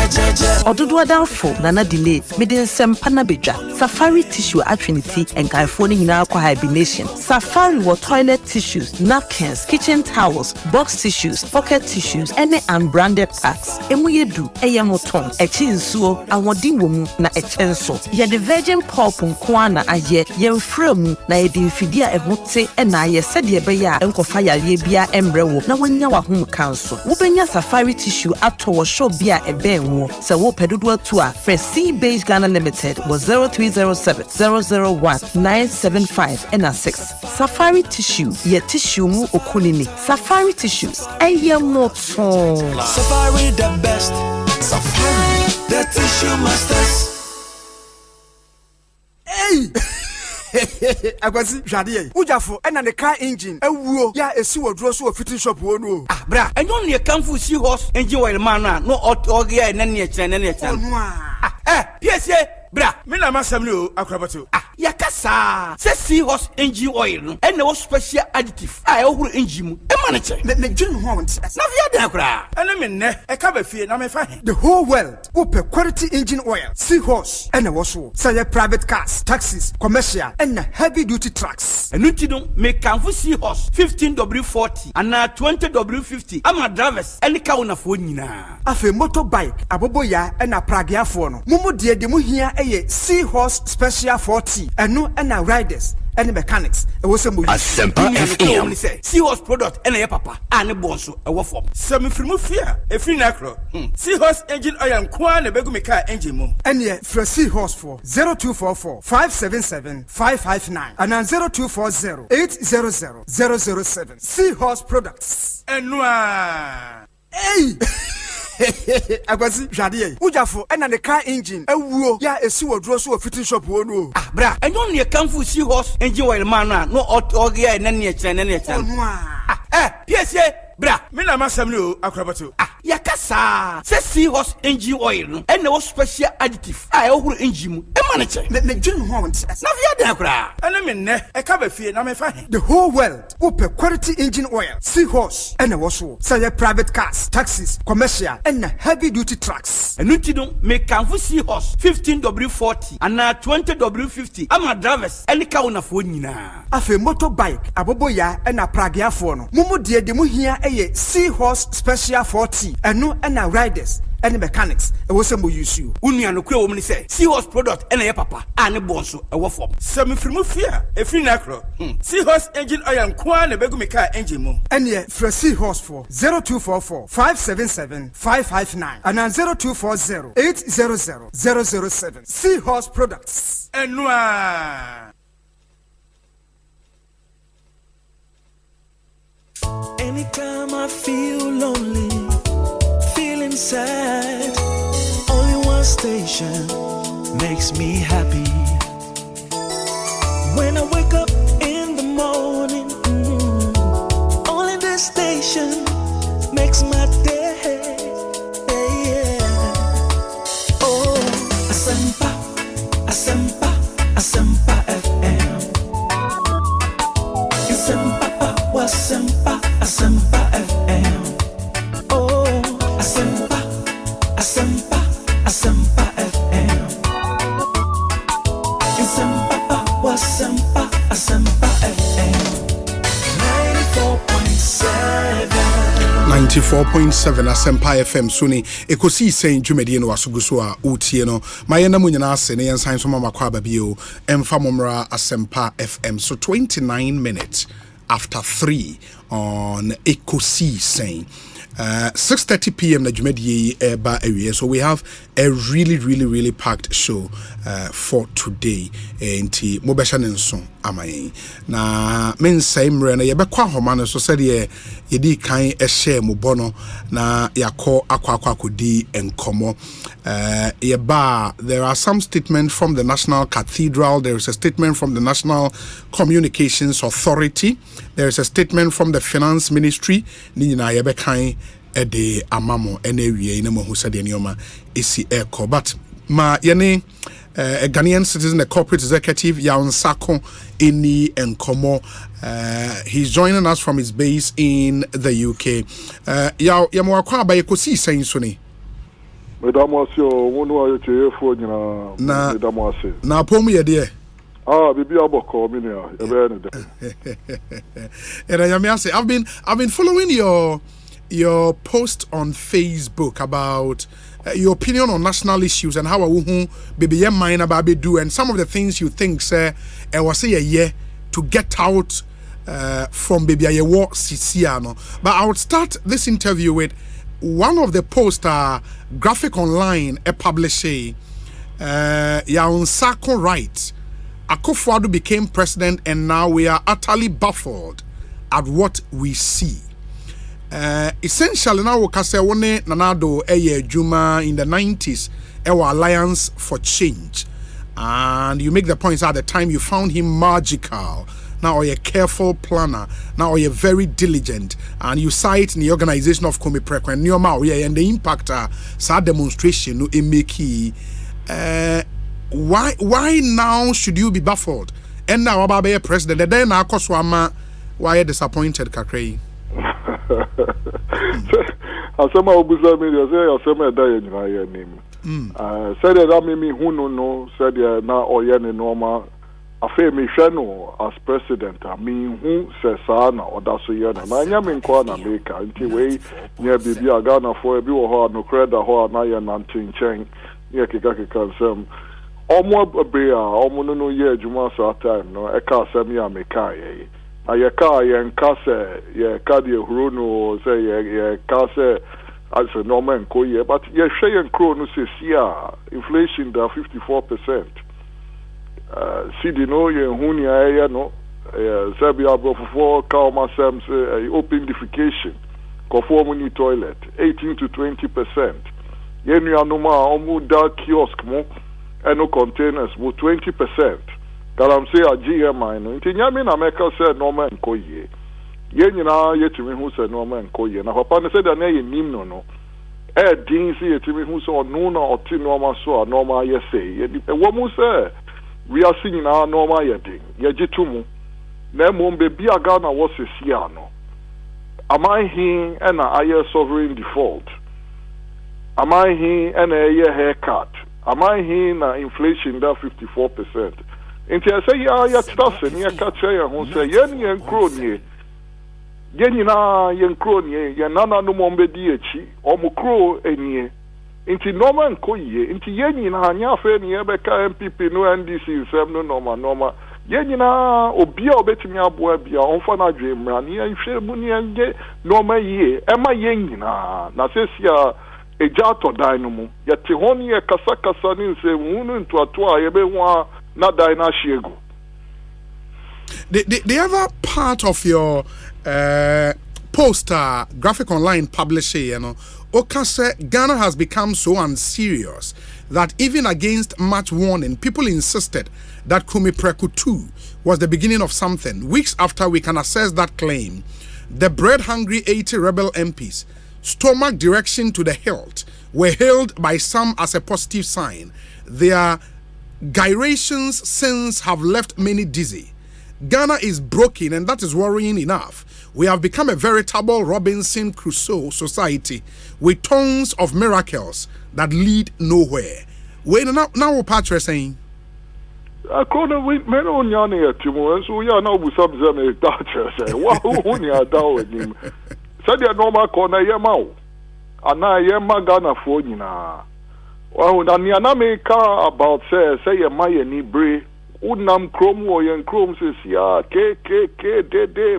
Odudu adanfo nana delay mede Asempa na bedwa. Safari tissue atwinity and kaifo ni nyina kwa hibernation. Safari wa toilet tissues, napkins, kitchen towels, box tissues, pocket tissues, any unbranded packs. Emu yedu eye moton echi nsuo awodin wo mu na echenso. Ye the virgin pulp nko na aye ye mfra mu na ye di mfidi a ehote na aye sede be ya enkofa yare bia emre wo na wanya wa hom kanso. Wo benya Safari tissue ato wo show bia ebe wo se wo pedodo to a Free Base Ghana Limited was 0307 001 975 and 6. Safari tissue ye tissue mu okunini. Safari tissues eye moton. Safari the best. Safari the tissue masters. Hey! Akwasi hwade ujafo ena ne car engine ewuo ya esi wodro so fitting shop wo no ah bra enyo ne kanfu si horse engine oil man no ogia na ne ekire PSA bra me na masam ni o akrabato yakasa se sea horse engine oil no ena wo special additive a ehuru engine mu e ma ne che ne dwun ho won't na via den akra ene me ne e ka ba fie na me fa the whole world open quality engine oil sea horse ena wo so say private cars taxis commercial and heavy duty trucks enu ti no me kanfu sea horse 15W40 and 20W50 ama drivers ene ka wona fo nyina afi motorbike aboboya ena pragiafo no mumu de mu hia eye sea horse special 40 enu ena riders and mechanics e wo sem Asempa FM sea horse product ena ye papa ane bonsu e wo form sem frimu fia e free na kro sea horse engine oil nko na begu me car engine mu ene fra sea horse for 0244 577 559 and 0240 800 007 sea horse products enua hey Akwasi hwade ujafo ena ne car engine ewuo ya esi wodro so fitting shop wo no ah bra enyo ne kanfu sea horse engine oil man no ogia na ne ekire PSA bra me na masam ni o akrabato yakasa se sea horse engine oil no ena wo special additive a ehuru engine mu e ma ne che ne dwun ho won't na via den akra ene me ne e ka ba fie na me fa the whole world open quality engine oil sea horse ena wo so say private cars taxis commercial and heavy duty trucks enu ti no me kanfu sea horse 15W40 and 20W50 ama drivers ene ka wona fo nyina afi motorbike aboboya ena pragiafo no mumu de mu hia eye sea horse special 40 enu ena riders and mechanics e wo sem use you unua no kwe wo mni say sea horse product ena ye papa ane bonso e wo form sem frimu fia e free na kro sea horse engine oil nko na begu me car engine mu ene fra sea horse for 0244 577 559 and 0240 800 007 sea horse products enua. Anytime I feel lonely, feeling sad, only one station makes me happy. When I wake up in the morning, only this station makes my day. Oh, Asempa, Asempa, Asempa FM. Asempa, Asempa. Asempa FM. Oh, Asempa, Asempa, Asempa FM. Asempa, Asempa, Asempa FM. 94.7 Asempa FM Suni Ekosiisen dwumadi no wasoguso a utie no mayena mu nyina ase ne yensan so mama kwa babio emfa momra Asempa FM so 29 minutes after 3 on Ekosiisen 6:30 p.m. na dwumadi eba awie. So we have a really packed show for today. Enti mobesha nenso amayin na mensai mre na yebekwa homa no so said yedi kan share mo bono na yakọ akodi enkomo. There are some statements from the National Cathedral. There is a statement from the National Communications Authority. There is a statement from the Finance Ministry. Ni na yebekan ede amamo enewie ina mo husa de nioma esi eko but ma yene a Ghanaian citizen, a corporate executive Yaun Sako Ini Enkomo. He's joining us from his base in the UK. Yamwakwa by Ekosiisen Suni. Na pomu ya dear. Bibi aboko minia I've been following your post on Facebook about your opinion on national issues and how baby mind about do and some of the things you think say I was say a year to get out from baby a war Siciano. But I would start this interview with one of the posts graphic online a publisher Yaun Sako writes Akufo-Addo became president and now we are utterly baffled at what we see. Essentially now we can say Nanado Juma in the 90s our Alliance for Change and you make the points at the time you found him magical. Now you're a careful planner. Now you're very diligent, and you cite in the organization of Komi Preko and and the impact sa demonstration no emeki. Why now should you be baffled? And now about be president. The day na akoswama why disappointed kakray. Asema obuza me say asema da ye nyina ye nim. Said that me who no said na oye ne normal afa me hwe no as president me who say sa na oda so ye na nya me nko na America nti we nya bibi Ghana for bi wo ho no creda ho na ye na ntinchen ye keka nsem omo be a omo no ye adwuma so time no e ka asem ya me ka ye aye ka ye nka se ye ka de huru no say ye ka se as a normal nko ye but ye hwe ye nkro no se sia inflation da 54%. CD no ye huni aye no sabi abofo ka ma sem say open defecation conform ni toilet 18 to 20%. Ye nu anoma omu da kiosk mo eno containers wo 20%. Galam say a GMI no nti nyame na meka say normal nko ye ye nyina yetimi hu say normal nko ye na papa ne say da na ye nim no din say yetimi hu say onu na oti normal so a normal ye say ye wo mu say we are seeing na normal ye din ye gitumu na mo be aga na wo sesi ano am I here and a sovereign default? Am I here and a haircut? Am I here na inflation that 54%? Inti I say ya trust and ya catch ya who say yen crony. Yen na yen crony, yen nana no mombe dieci, or mukro enie. Inti normal koye, inti yen na nya fe ni ebeka MPP no NDC sem no normal. Yen na obia obetimi aboa bia onfa na dwemra ni ahwe mu ni anye normal ye ema yen na sesia eja to dan no mu yete honi e kasa ni nse hunu ntoato a yebe ho na dan na shiego. The other part of your poster graphic online publisher, you know, Okase Ghana has become so unserious that even against much warning, people insisted that Kumi Preku 2 was the beginning of something. Weeks after we can assess that claim, the bread-hungry 80 rebel MPs, stomach direction to the hilt, were hailed by some as a positive sign. Their gyrations since have left many dizzy. Ghana is broken, and that is worrying enough. We have become a veritable Robinson Crusoe society with tons of miracles that lead nowhere. Wait, now Patrick saying. According we men on Yanni at Timo, so we are now with some Dutcher say, wow, only a dow with him. Said the normal corner Yamau, and I am Ghana for you now. Well, Namiana about say a Maya ni bre. Unam Chrome or Yan Chrome says, ya, de,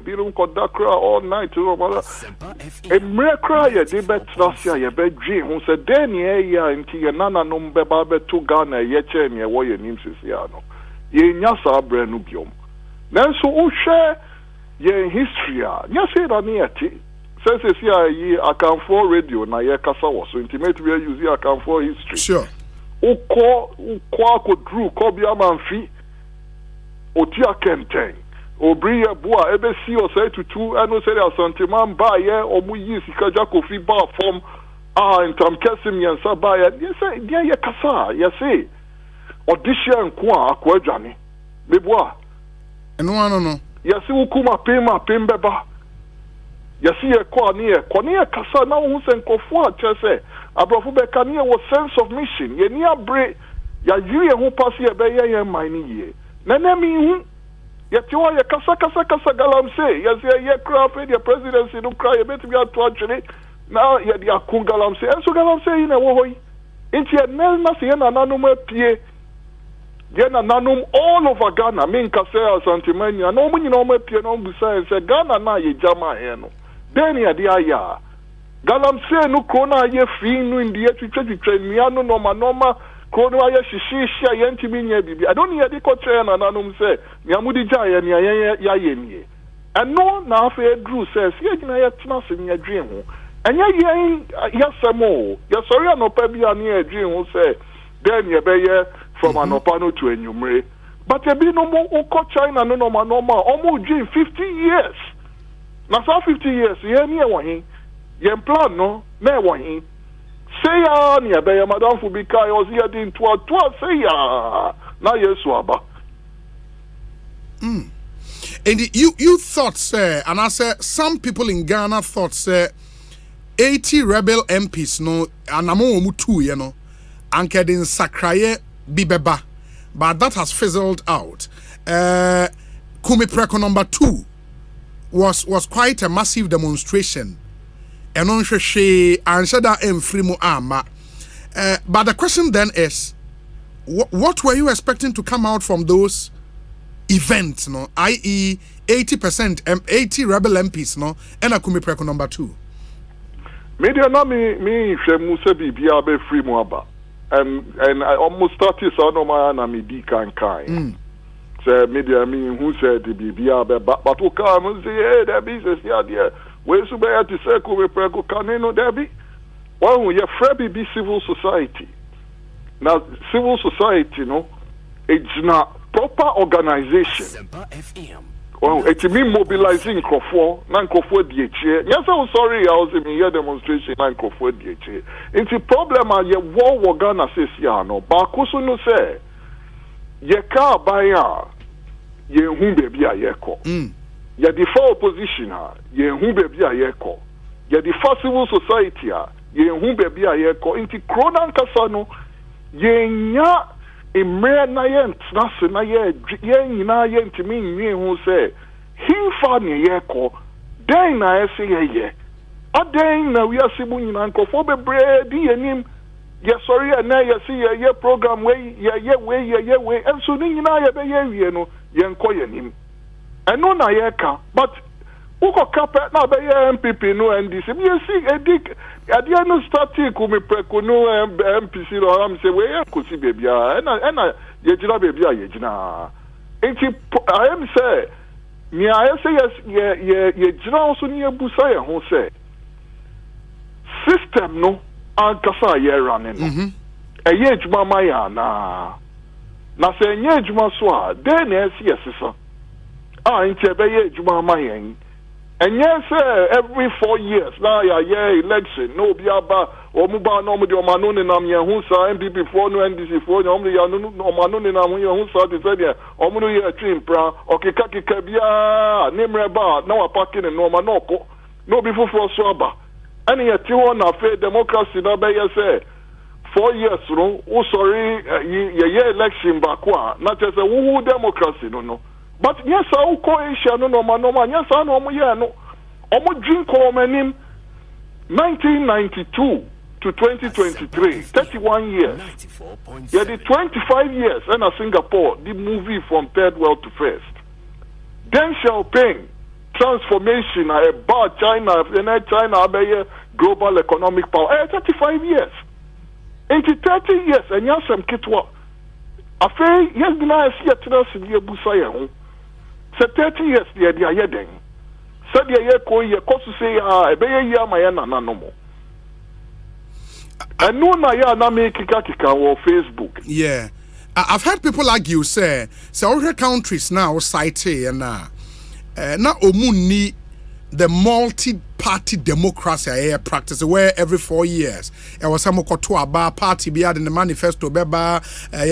Birum Kodakra all night to Romala. A mere cry, a debate last year, a bed dream, who said, Danny, ya, and Tianana number Barber to Ghana, Yechen, ya, Warrior Nimsisiano. Ye Nyasa Brenubium. Then so, who share ye history, Nyasa Raniati. Says, ye, I can for radio, na ye Casawa, so intimate we are using I can for history. Sure. Uko drew, Kobia Manfi. Otia kenteng obriye boa ebe si o say tutu eno say asantman ba ye omuyi sikaja kofi ba form intam kesim yensa ba ye say dia ye kasa ye say odisha nko akwadwane me boa eno no ye say ukuma pembe ba ye say ye ko ni ye kasa na hu se nkofo a chese abrofo be kan ye wo sense of mission ye ni abre ya yiri ho pass ye be ye man ni ye Nanemi, yet you are a kasa galamse. Yes, ye craft the presidency no cry a bit to actually. Now ye the akun galamse. And so galamse in a woy. Into a nelmas yen ananum pie. Yen ananum all over Ghana. Min kasea santimania. No money no me pie no besides. Ghana na ye jama heno. Then ye the aya. Galamse no kona ye finu in the etri miano norma. Kono aye shishisha yentimi nya bibi adoni ye di koche na nanum se nyamudi jaye nya ya yenie eno na afa edru se se gina ye tena se nya dwen ho enya ye yasemo ye sori anopa bia na edwen ho se den ye be ye from Anopano to Enyumre. But there be no more China, no normal, almost 50 years. Now, 50 years, near one, yen plan, no, near one. Say ya, near by Madame Fubika, I was here in 12, say ya, now yes, Waba. And you thought, sir, and I said some people in Ghana thought, sir, 80 rebel MPs, no, and I'm almost 2, you know, and in Sakraye Bibeba, but that has fizzled out. Kumi Preko number 2 was quite a massive demonstration. And on she and said that in Frimo Ama. But the question then is, what were you expecting to come out from those events, no? I.e., 80% 80 rebel MPs, no? And a Kumi Preko number 2. Media na me Muse Bibia be free Moaba. And I almost started so no my na me di kan. Say media me who said the Bibia be but who come and say hey there business here there. We so be to say Kumi Preko can no there be. One who you free be civil society. Now civil society, no, it's not proper organization. Well, it means mobilizing Crawford, non-Crawford DHA. Yes, I'm sorry, I was in here demonstration, non-Crawford DHA. It's a problem, you war Ghana says, yeah, no, but also no say, ye car by ye whom baby a yeko. Ye the four opposition, ye whom baby a yeko. Ye the first civil society, ye whom baby a yeko. Into Cronan Casano, ye nya. Emre na ye ntnase na ye nyina ye ntimi nwie hu se himfa ne ye ko den na ye se ye aden na wi asibu nyina nkofo bebre di yenim ye sorry na ye se ye program we ye enso ni nyina ye be ye wie no ye nko yenim eno na ye ka but uko kapet na be ye MPP no NDC ye see edik adia no starting Kumi Preko no MPC no am say we kosi bebia na ye jina bebia ye jina enti I am say me I say yes ye jina also ni ebusa ye ho say system no ankasa ye running no eye ejuma maya na say nye ejuma so a dey na esi yesesa enti be ye ejuma maya. And yes, every 4 years now, election. No, Biaba, or Muba, no, the Omanon and Amia, who saw MPP for no NDC for no, Omanon and Amia, who saw the Zedia, Omuno, Chimpra, or Kikaki Kabia, Nimreba, no, a packing and no Manoko, no before for Swaba. And yet, you want a fair democracy, no, by say 4 years, no, oh, sorry, ye election backwa, not as a woo democracy, no. But yes, I call Asia no man, yes, I know no. Omo drink him 1992 to 2023, 31 years. Yeah, the 25 years and Singapore, the movie from third world to first. Deng Xiaoping, transformation, about China, China, global economic power. 35 years. 30 years, and yes, I'm kitwa. Afei, yes, I see a tendency to 30 years, the idea then. Said the year to say, I be a year my no more. I know na na make kika or Facebook. Yeah. I've heard people argue, say other countries now cite and na omuni the multi-party democracy I practice where every 4 years there was some aba party be in the manifesto beba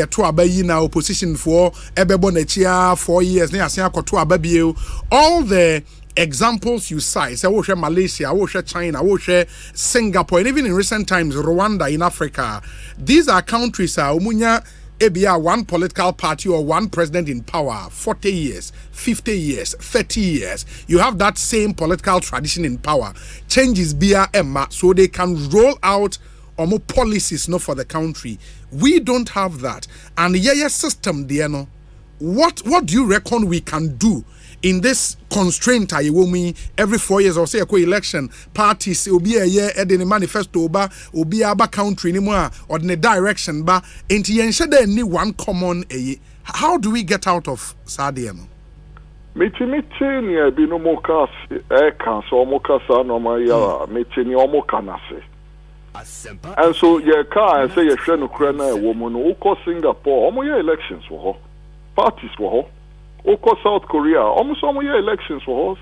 to aba na opposition for ebebo na 4 years na asen akoto aba bio. All the examples you cite, say share Malaysia, share China, share Singapore, and even in recent times Rwanda in Africa, these are countries umunya ebia one political party or one president in power 40 years, 50 years, 30 years. You have that same political tradition in power. Changes bia emma so they can roll out more policies not for the country. We don't have that. And yeah system there no. What do you reckon we can do in this constraint every 4 years or say a election parties will be a year in the manifesto ba will be aba country anymore or in the direction ba into ensure need one common how do we get out of Sadiano? Meeting be no more cast so more cast no my meeting your more canase. And so your car and say you're trying to create a woman who Singapore, elections for her. Parties for her. Who South Korea, almost elections for her.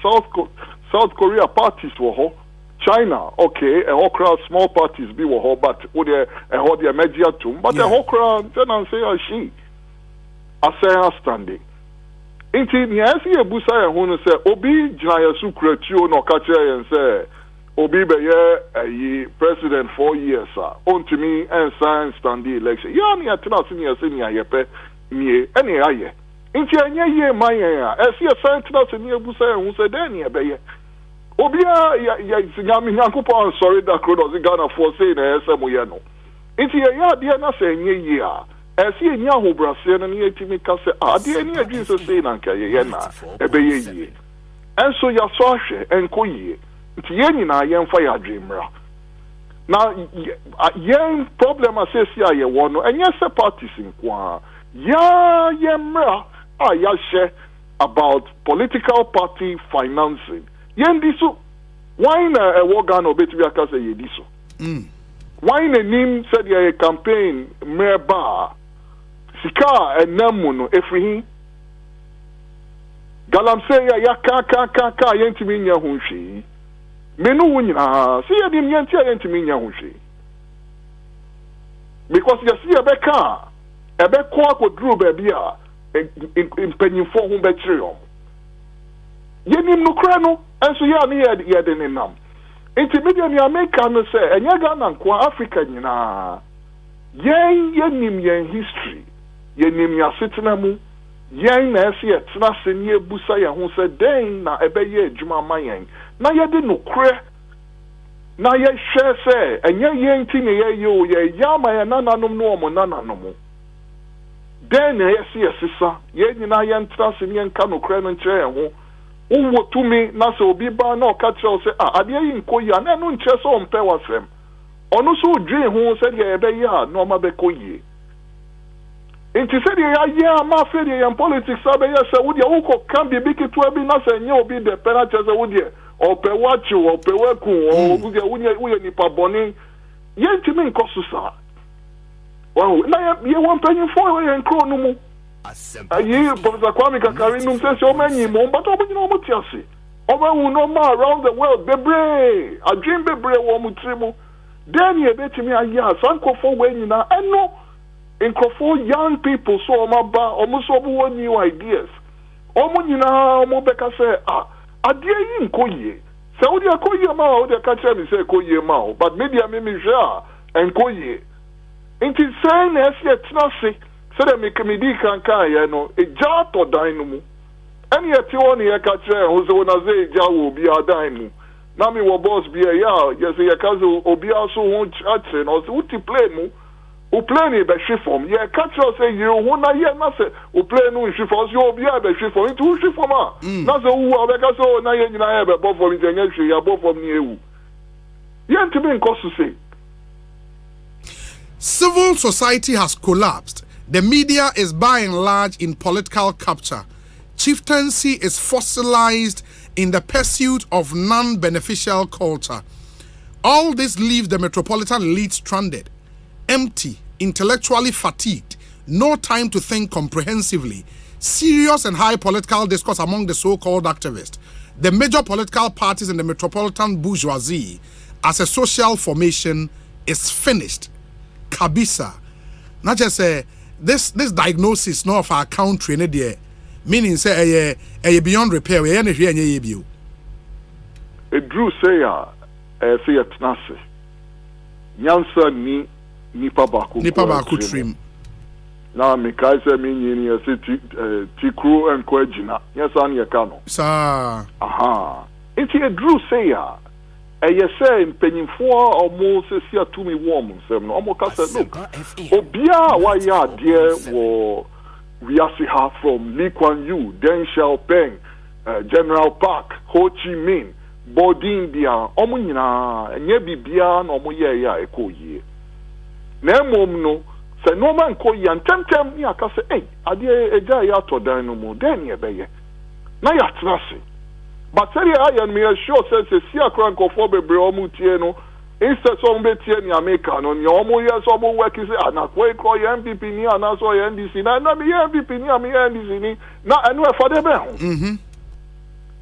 South Korea parties for her. China, okay, a whole crowd small parties be for her, but would a whole the media too. But a whole crowd then and say she. I say her standing. Inti ni asi ebusa ya hunu say obi jaya su kretio no kache and say obi be ye president 4 years on to me and sign stand the election. Ya ni atena sini ya sini ya yepe ni ene aye. Inti anya ye man ya asi sign atena sini ebusa ya hunu say den ye be ye. Obi ya nyami nyankopo sorry da krodo Ghana for say na ese mo ye no. Inti ya de na say nye ye a esi enya ho brase na ne etimi ka se ade ani adwin so sei na nka ye na ebe ye yie enso ya so ahwe enko yie nti ye nyina ye mfa ya adwemra na ye problem asesi aye wo no enye se parties nkwa ya ye mra ya share about political party financing ye ndi so why na e wo Ghana obetumi aka se ye di so why na nim said ye campaign meba sika enamu no efrihi galamse ya ka yentimi nya hunhwi menu wunyina se yedim yenti yentimi nya hunhwi because you see ebe ko akodru ba bia impanyimfo ho bekyerem yenim no kra no enso ya ne ye de nenam enti media ni America no se enya Ghana nko Africa nyina yenim yen history yenim ya setena mu yen na ese etena se ne ebusa ya ho se den na ebeye adwuma mayen na ye de no kre na ye hwe se enya yen ti ne ye o ye yama ya nananom no omo nananom den na ye se sisa ye nyina ye ntra se ne nka no kre no nkyere ye ho wo tumi na se obi ba na o ka kire o se ade yi nkoyi na no nkyere so ompe wasem ono so dwe ho se de ebeye a no ma be koyi inti said ya ma fe de yan politics abe ya se wo de wo ko kan bi kitu abi na se nye obi de penalty se wo de o pe wachi o pe weku o wo de wo ye nipa boni ye ntimi nkoso sa wow na ye won panyin fo ye nkro no mu ayi Professor Kwame Kakari num se o manyi mo but o bunyi no mo tiase o ma wu no ma around the world bebre a dream bebre wo mu trimu then ye betimi aya sankofo we nyina eno for young people so almost new ideas. Beka say adie yi nkoye. Se wo de akoye ma wo de ka kire mi say koye ma but maybe I me hwa enkoye. Inti say na ese etna se de me kemidi kan ye no eja to dan no mu. Ani eti won ye ka kire ho so na ze eja wo bi adan mu. Na me wo boss bi ya ye say ye ka zo obi aso ho akire no so uti play mu. O plane be shifom ye catch us say you na ye na say o plane no shifom so obi a be shifom into shifom na so wu abeka so na ye nyina ye be bo for me nya hwe ya bo for me ewu ye ntimi nkoso say civil society has collapsed. The media is by and large in political capture. Chieftaincy is fossilized in the pursuit of non-beneficial culture. All this leaves the metropolitan elite stranded, empty, intellectually fatigued, no time to think comprehensively, serious and high political discourse among the so-called activists. The major political parties in the metropolitan bourgeoisie as a social formation is finished. Kabisa. Not just this diagnosis no of our country meaning say beyond repair we any hwe anya yebio. It drew say say etnase. Nyansa ni nipa baako trim na me kai se me nyini ya se tikru enko agina yesa na ye ka no sa aha enti e drew say ya eye se mpanyimfo omo se si atumi wo omo nsem no omo ka se look obia wa ya de wo wiase ha from Lee Kuan Yew, Deng Xiaoping, General Park, Ho Chi Minh, Bodin Bia omo nyina enye bibia na omo ye ya ekoyie na emom no se no man ko yan temtem ni aka se ade eja ya to dan no mu den ye beye na ya trase but say ayan me sure say si akran ko for bebre o mu tie no instead some be tie ni America no ni omo yes omo work say anakwa call MPP ni anaso NDC na me MPP ni am NDC ni na enu e for de be ho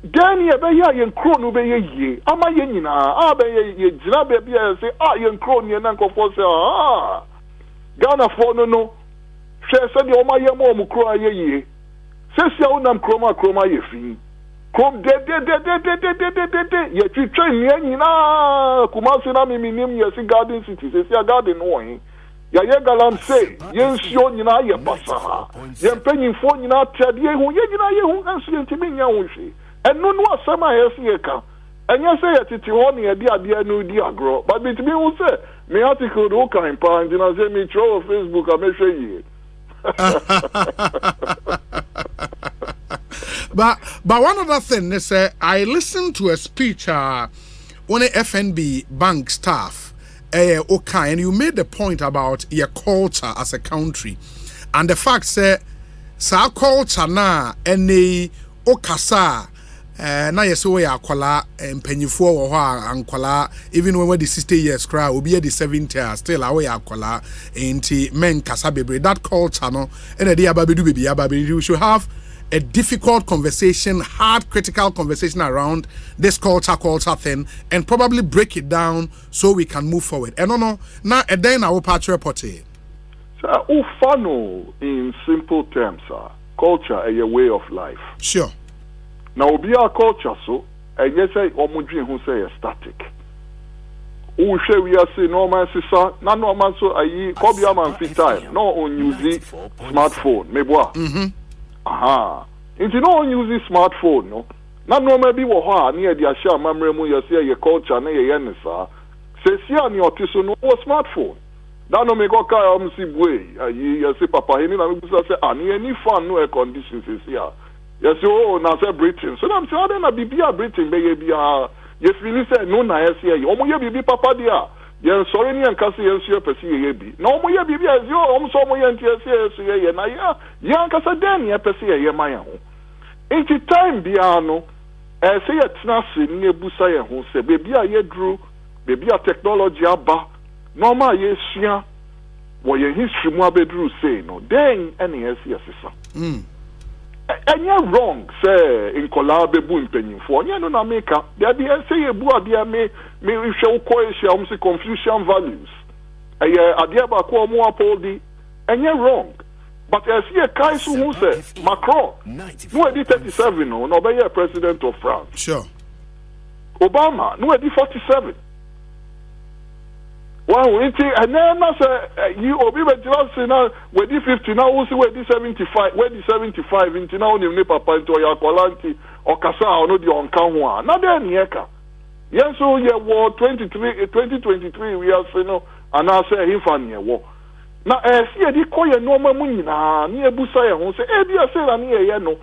then ye be ya yen kro no be ye ama ye nyina a be ye gyina be bia say yen kro ni na nkofo say Ghana for no hwe se de oma ye mo kro aye sesia unam kroma ye fi kom de ye twitwe nyina Kumasi na minim ye si garden city sesia garden no hin ya ye galam say ye nsio nyina ye basa ye mpanyimfo nyina tade ye hu ye nyina ye hu anso ye ntimi nya hu hwe enu no asema ye si ye ka enye say ye titi ho ne ye di ade no di agro but bitimi hu say me article do kan pa ndina say me throw Facebook a me hwe ye but one other thing is I listened to a speech on a FNB bank staff and you made the point about your culture as a country and the fact that sa culture na any okasa na yes we akwala mpanyifo wo ho ankwala even when we the 60 years cry obi the 70 still away akwala enti men kasa bebre that culture no and dey ababedu baby ababedu we should have a difficult conversation, hard critical conversation around this culture thing and probably break it down so we can move forward. And no now a day now patch report. So ufano in simple terms culture is a way of life. Sure. Now be our culture so and yes say omudwin who say static. We are saying normal sister, na normal so ayi kobi am fit time no on use smartphone meboa. Aha. Inti no use smartphone no. Na no maybe wo ho a na ye dia share mamre mu ye say ye culture na ye ne sa. Se sia ni otiso no wo smartphone. Na no me go ka am si bue. Ye say papa he ni na me say ani any fan no air condition se sia. Ye say oh na say Britain. So na say na bibia Britain be ye bia ye feel say no na ye say omo ye bibi papa dia. Yen sorry ni ankase yen so pese ye bi na omo ye bibia ezi o so omo ye ntie so ye na ya ye ankase den ye pese ye man ho enti time bia no say ye tena se ni ebusa ye ho se bebia ye dru bebia technology aba normal ye sua wo ye history mu abedru say no den ene ye se sesa enye wrong say in collab bu mpanyimfo onye no na meka there be say ye bu ade me hwe ukọ say Confucian values ade ba ko mo uphold enye wrong but as ye kai so who say Macron no edi 37 no be president of France. Sure. Obama no edi 47. Wow, and then say you obi be just now we di 50 now we see we di 75 we di 75 into now ni papa into ya kolanti o kasa ono di onka ho a na dey ne ka yes so ye wo 2023 we are say no and I say him fan ye wo na see di koye no ma mu nyina na ebusa ye ho say e bia say na ne ye no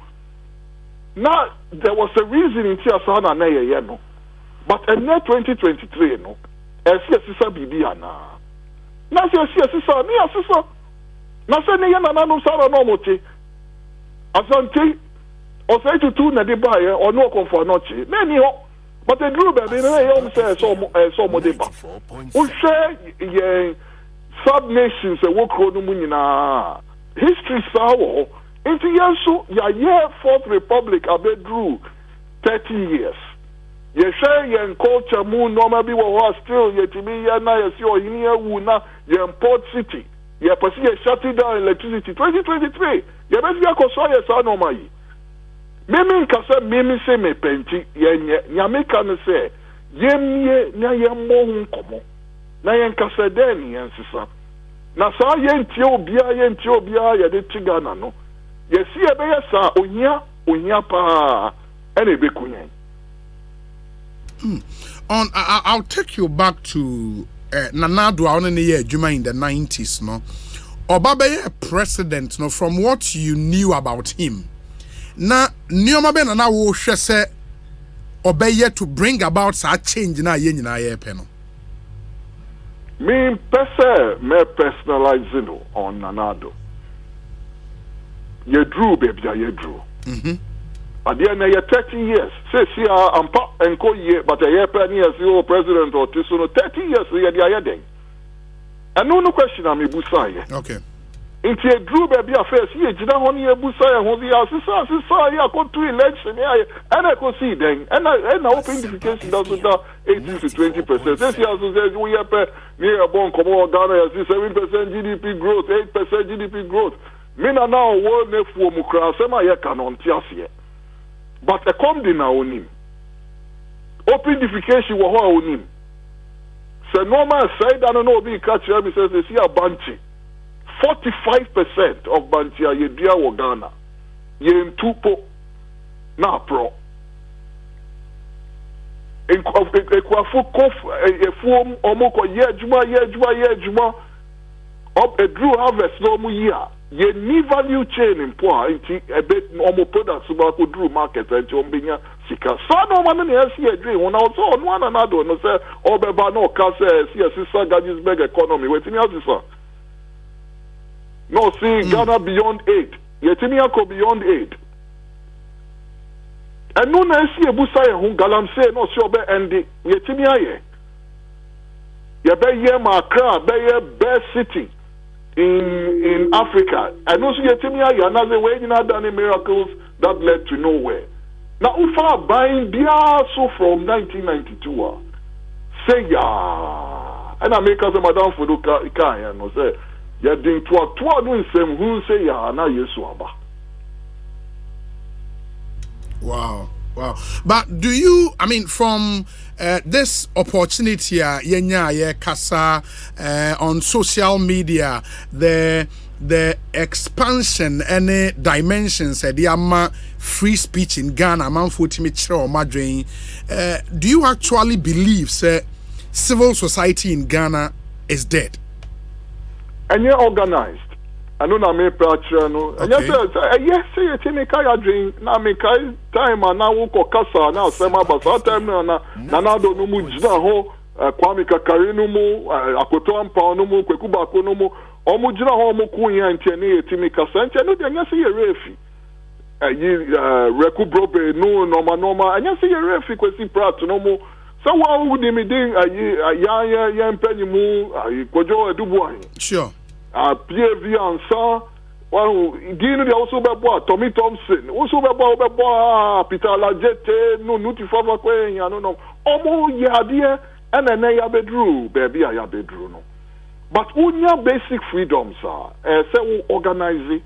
na there was a reason in tia sa na ye no but in 2023 no sisa bibi ana na sisa ni asisa na se ne yana nanu sara no mote asante o say tutu na de ba ye o no konfo no chi na ni ho but the group be na ye o say so mo de ba o say ye sub nations e wo kro no mu nyina history sawo into yesu ya ye fourth republic abedru 30 years. Ye share yen culture mu normal bi wo still yetimi ya na ye si ohini ewu na ye port city ye pasi ye shutting down electricity 2023 ye be ya ko so ye sa normal yi mimi nkasa mimi se me penti ye nyame ka no se ye mie na ye mo hu nkomo na ye nkasa den ye nsisa na sa ye ntie obia ye de tigana no ye si e be ye sa ohia pa ene be kunyen. I'll take you back to Nanado on the year Juma in the 90s, no. Obabe president, no, from what you knew about him. Na Niomabe na wo hwese obeye to bring about such change na ye nyina ye pe no. Me personalizing on Nanado. Ye drew baby ye drew. at the end of 30 years. Say, see, I'm and co year, but a year penny as your president or Tisono 30 years, we are the ayading. And no question, I'm a Busaya. Okay. Into a drew baby affairs here, Jina Honey Busaya, who the assistant, I got to election, and I could see then, and I open indication does 18 to 20%. This year, says we have near a bone, Comodo Ghana, 7% GDP growth, 8% GDP growth. Mina now world for Mukra, Sema Yakan Tiasia. But a comedy now on him. Open defecation were on him. So normal side, I don't know, be catch him, says they see a Banchi. 45% of Bantia Yedia Wagana. Yen Tupo na pro. In Kwafu Kof, a form Omoko Yejuma up a Drew harvest no mu year. Ye ni value chain in poor into a bit normal products about Drew market and Jombinya Sika. So no man in see a dream when I was on one another no say Obeba no Kase see a sister Gadis beg economy. Waiting else, sir. No, see, Ghana beyond 8. Yetimiya ko beyond 8. And no na see a busaya who galam say no see obe endi. Yetimiya ye. Ye be ye Accra, be ye best city in Africa. And no see Yetimiya ye another way in done miracles that led to nowhere. Now ufa buying biaso from 1992. Say ya. And I make us a madam for the car no say. Ya ding to no nsem hu say ya na Yesu aba. Wow. But do you, I mean, from this opportunity yenya kasa on social media, the expansion any dimensions the ama free speech in Ghana man fotimi chire o madwen, do you actually believe say civil society in Ghana is dead? And you're organized. I know na me prachra no. And yes, say you tell me kaya drink na me kai time na wo ko kasa na sema basa time na do no mu jina ho Kwame Kakari no mu akoto ampa no mu Kweku Bako no mu omu jina ho mu ku yan ntia ne yetimi kasa ntia no de nya say ye refi reku brobe no normal anya say ye refi kwesi prat no mu. So what would you mean? Ya mpenyimu kojo edubu ahi. Sure. PAV ansa. Well, Gino de also bebo Tommy Thompson. Also bebo Peter Lajete no nutifava kwe no. Omo yadie ene ya bedru baby ya bedru no. But unya basic freedoms say organize.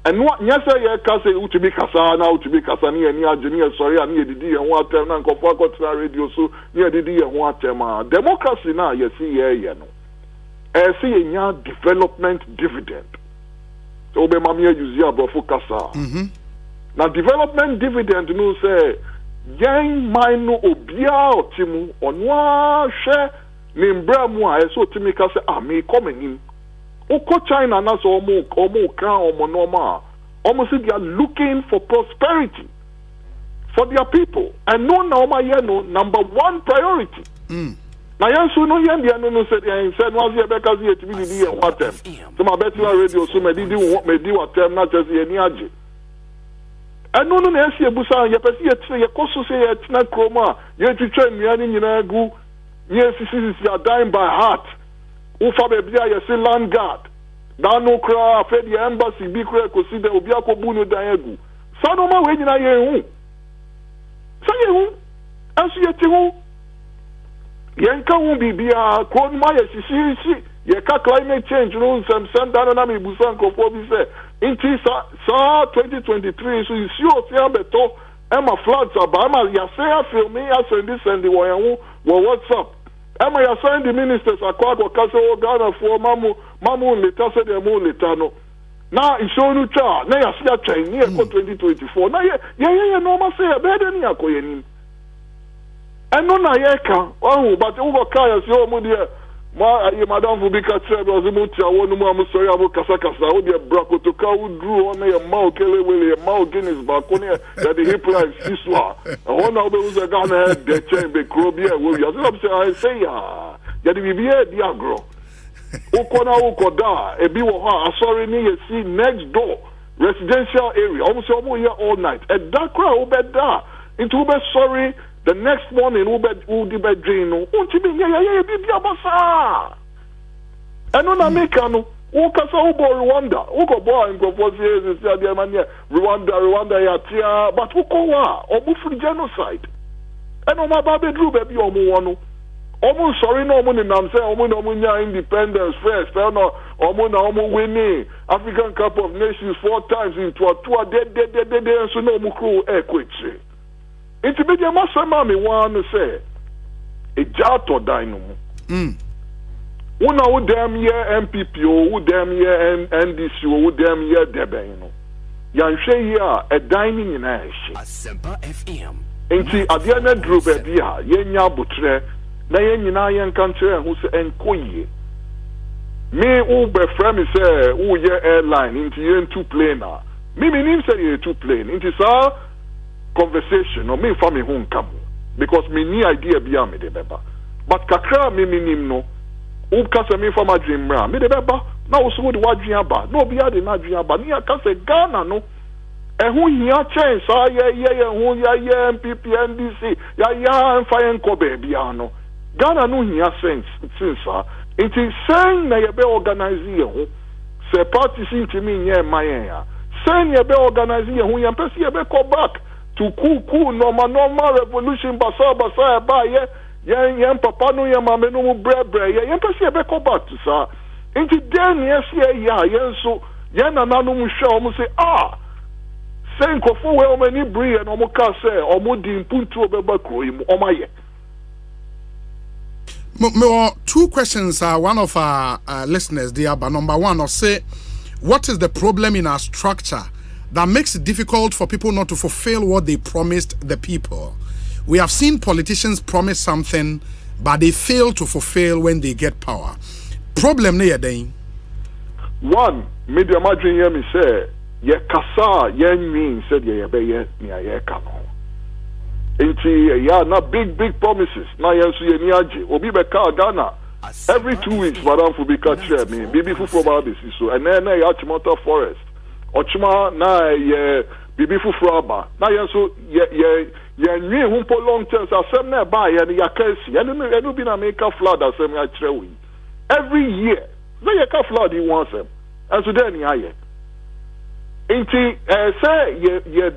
And what nyasa ye kase utubi kasa na utubi kasa ni ajeni sorry ani edidi ye ho atem na nkofo akotira radio so ni edidi ye ho atem democracy na ye see ye no see ye nya development dividend so be mama ye use ya brofo kasa na development dividend no say yen man no obia otimu onwa hwe ni mbra mu a so otimi kase me coming in Oko China na so omo kan omo normal. Almost they are looking for prosperity for their people. And no na oma ye no number one priority. Na yan so no yan dia no said no ze be kazi etimi di e watem. So my better radio so me di watem na just ye ni age. And no na esi ebusa ye pesi ye tire ye koso se ye tina kroma ye twitwa nua ni nyina gu ye sisi are dying by heart. Ufa bebia ye say land guard. Da no kra afed the embassy bi kra consider obi akobu no dan egu. Sa no ma we nyina ye hu. Sa ye hu. Asu ye ti hu. Ye nka hu bibia ko ma ye sisi ye ka climate change no sem da na me busan krofo bi say inti sa 2023 so you see o ti abeto e ma floods abama ya say afil me ya send the wo WhatsApp. Emma ya sign the ministers akwa kase o Ghana for mamu leta se de mo leta no na isonu cha na ya sia twen ni e ko 2024 na ye no ma say be de ni akoye ni eno na ye ka but u go ka ya se o mu de ma ye madam fu bi ka trebe o mu tia wonu mu am sorry abu kasa o de brakoto ka u dru on ye ma o kele wele ma o Guinness ba ko ne ya the hip line siswa o na o be uza Ghana de chen be krobia wo ya so I say ya the bibie di agro ukoda ebi wo ha asori ni ye see next door residential area. Almost here all night. And that crowd ube da. Into ube sorry. The next morning ube dream. Unti me yeah bibi abasa. And on America no. Ukasa ubo Rwanda. Uko boy in Gofozie Rwanda yatia. But uko wa. Omu free genocide. And on my baby drew baby omu wanu. Omu sorry no omu ni namse omu nya independence first. No omu winning African Cup of Nations 4 times in tour de so no omu crew kwetche. Inti media masema me wan say e jato dino mu. Una wo dem ye MPP o wo dem ye NDC o wo dem ye deben no. Yanhwe here a dining na ehye. Asempa FM. Inti adia na dru ba bia yenya botre na yenyina yen kantre hu se enkoye. Me u be frame say u ye airline inti yen two planer. Me nim say ye two plane. Inti sa conversation no me fa me hu nkam because me ni idea bia me de beba. But kakra me nim no u kasa me fa ma dream ra me de beba na wo so de wadwen aba no bia de na dwen aba ni aka say Ghana no ehu hia chen sa ye hu ya MPP NDC ya mfa enko baby ano Ghana no hia sense since it saying na ye be organize ye hu se party sinti mi nye mayen ya saying ye be organize ye hu ya pesi ye be go back to cool normal revolution basa ba ye yen papa no ye mama no mu bre ye pesi ye be go back to sa inti den yes ya yen so yen na no mu hwe o mu say say nkofo we o mani bri and o mu ka say o mu di mpuntu obeba kroyi mu o maye. Two questions. One of our listeners, but number one, or say, what is the problem in our structure that makes it difficult for people not to fulfill what they promised the people? We have seen politicians promise something, but they fail to fulfill when they get power. Problem near then. One, media margin hear me say, ye kasa ye mean said ye be ye kano. Inti ya na big promises na yensu ye ni aje obi be ka Ghana every 2 weeks madam fu be ka chair me bibi fu from aba so and na ya chimota forest ochima na ye bibi fu from aba na yensu ye nwi hu po long term asem na ba ye ya kasi enu bi na make flood asem ya kire we every year they ye ka flood you want them and so then ya inti say ye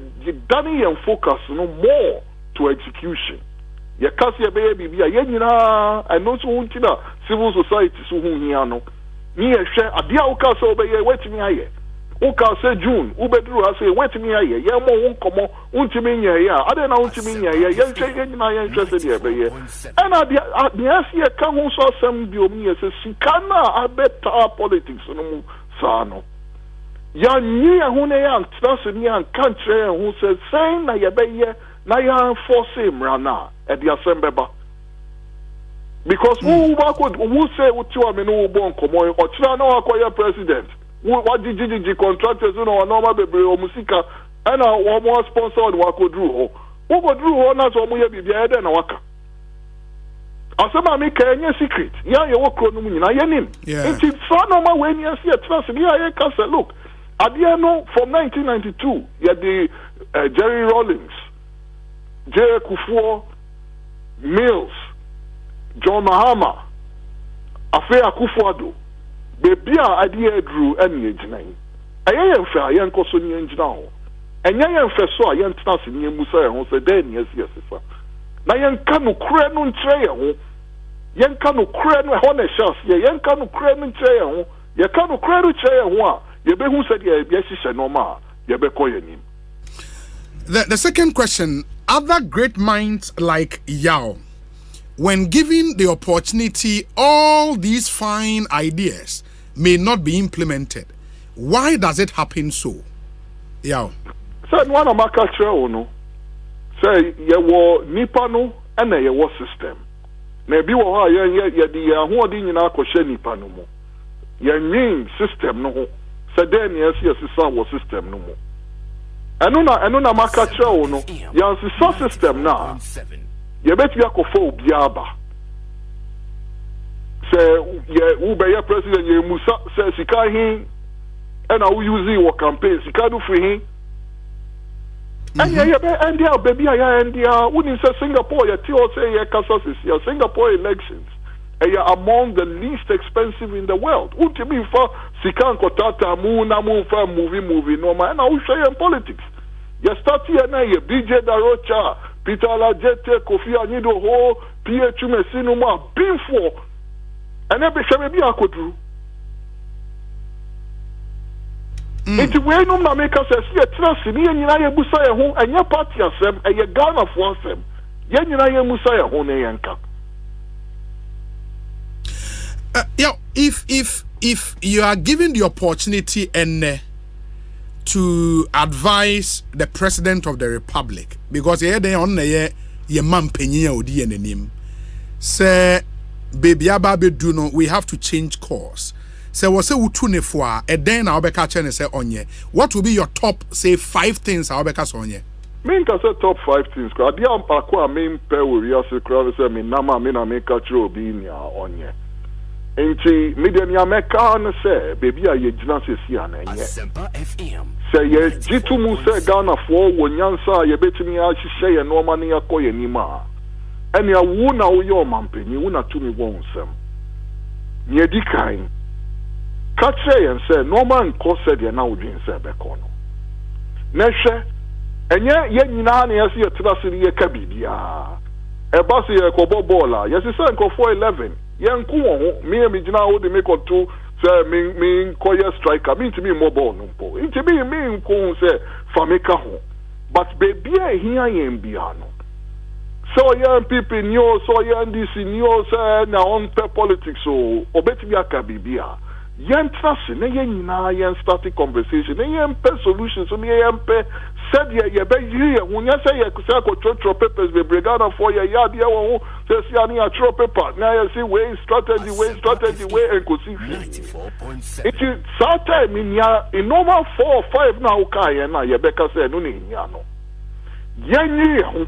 dani yen focus no more to execution. Ye kasi ebe bibia ye nyina eno so huntina civil society so hu hia no. Ni ye hwe adia wo ka so be ye wetimi aye. Wo ka se June wo beduru ase wetimi aye. Ye mo won komo untimi nya ye a ade na untimi nya ye ye hwe ye nyina ye hwe se de ebe ye. And adia ye ka hu so asem bi omi ye se sikana abeta politics no mu sa no. Ya nyi hu ne ya trust ni an kantre hu se saying na ye be ye na ya force him rana at the assembly because who say uchiwa me no bon komo o chira na akoya president what did contractors no normal bebre o musika and o mo sponsored wa ko dru ho who go dru ho na so mo ye bibia e na waka asema me ka enye secret ya ye wo kro no nyina ye nim it so normal when you see a trust ya ka say look adiano from 1992 ya the Jerry Rawlings J. Kufuor, Mills, John Mahama, Afe Akufo-Addo, baby a idea drew any engineering. A yen fair, yen cosoni engineer. And yen fair so a yen task in Musa and say, then yes, sir. Na yen canu creno tray, yen canu creno honest shots, yen canu creno tray, ye canu creno tray, ye be who said, yes, no ma, ye be coyonim. The second question, other great minds like Yao, when given the opportunity, all these fine ideas may not be implemented. Why does it happen so? Yao. Said one of my culture, no. Say, ye wo nipa no, and ye wo system. Maybe wo ye di who di nyina akoshe nipa no mo. Ye nyin system no. Say then yes wo system no mo. Eno na maka chao no yansi so system na ye beti akofo obiaba se ye ube ye president ye musa se sika hin and I will use it for campaigns. You can't do free. And yeah, baby, and yeah, when in Singapore, you say Singapore elections. Among the least expensive in the world. Ultimately, for Sikan Kotata, movie, normal, and I will show you in politics. You start here now, you BJ Darocha, Peter Lajete, Kofi Anido Ho, PH Messinuma, before, and every maybe I could do. It's way no Mameka says, yeah, trust me, and Yaya Busaya home, and your party asem, and your Ghana for them. Yanaya Musaya home, Yanka. If you are given the opportunity and to advise the president of the republic, because they on ye man penye odi enenim, say baby ababe do no, we have to change course. Say was say utune for a den na obeka chene say onye. What will be your top say 5 things obeka sonye? Me can say top 5 things. Cause dia akwa main pe we say crowd say me na make catch obi nya onye. Enti media ni ameka no say baby a ye gina sesi anenye Asempa FM say ye jitu mu say Ghana for wonyansa ye betimi a hihye ye no ma ne yakoye nima ene awu na wo ye omampani wo na tumi won nsem ye di kan ka kire ye say no man ko say de na wodwen say be ko no na hwe enye ye nyina na ye se ye trasiri ye ka bibia e ba se ye ko bobola ye se say nko 411 yanku won me gina wo de make to say me koye striker me to me mobile no po into me nko say fameka ho but baby here yen bia no so young people new so young this new say na on politics so obetimi aka bibia yen trust na yen nyina yen start conversation na yen pe solutions so me yen pe said ye be here when you say ye say ko tro papers be brigada for ye ya dia won say see ani a tro paper na you see way strategy and ko see 94.7 it that time in ya in normal 4 or 5 na uka ye na ye be ka say no ni nya no yenye ho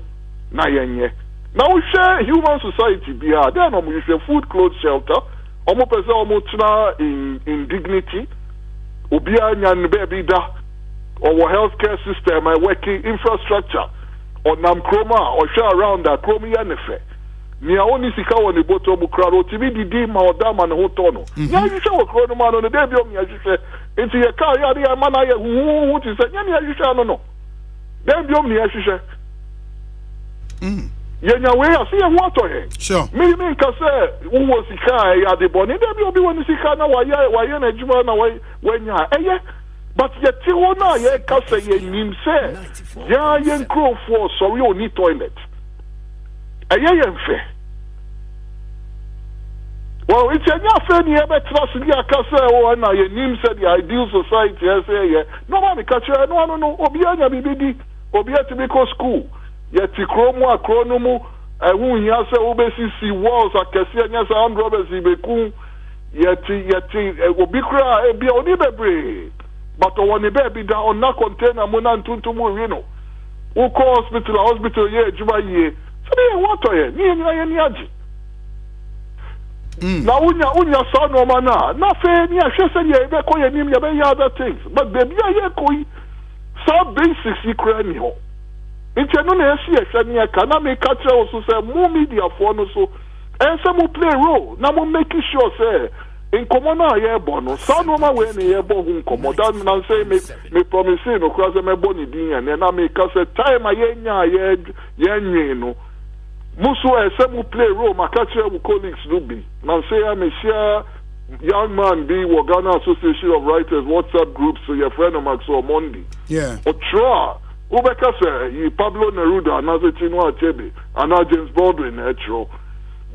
na yenye na we share human society bia then we share food clothes shelter omo pese omo tuna in dignity obi anya nbe bi da or healthcare system and working infrastructure or namkroma or share around that kromi yanefe ni aoni sika woni boto mu kraro tibi didi ma odama ne hotono ya yisha wo krono ma no ne debi o mi yisha enti ye ka ya ya ma na ye hu ti se nya ni yisha no debi o mi yisha ye nya we asi ye wato he sure me nka se wo sika ya de boni debi obi woni sika na wa ye na juma na wa nya eye but yet you na ye ka say ye nim say ya ye grow for sorry oni toilet eye ye mfe well it's a nya fe ni e be trust ni aka say o na ye nim say the ideal society say ye no man ka che no obi anya bibidi obi ati ko school ye ti kromu akronomu ehun ya say obesisi walls akese anya say and robbers ibeku ye ti obi kra e bia oni bebre but when the baby down on that container mona ntuntumu you know who call hospital ye juma ye so they want to ni aji na unya sa no mana na fe ni ahwe se ye be ko ye nim ye be other things but baby ye koi so basics ikra ni ho nti no na esi ehwe ni ka na me ka tell so say more media for no so and some play role na mo make sure say in common ye bono so no ma we ne ye bo hu komo dan na say me promise no cross me boni din and na me ka say time ye nya ye nwe no muso some play role ma ka chere colleagues do be na say me share young man be Ghana Association of Writers WhatsApp groups so your friend of Max on Monday yeah otra ubeka say Pablo Neruda na Chinua Achebe and James Baldwin etro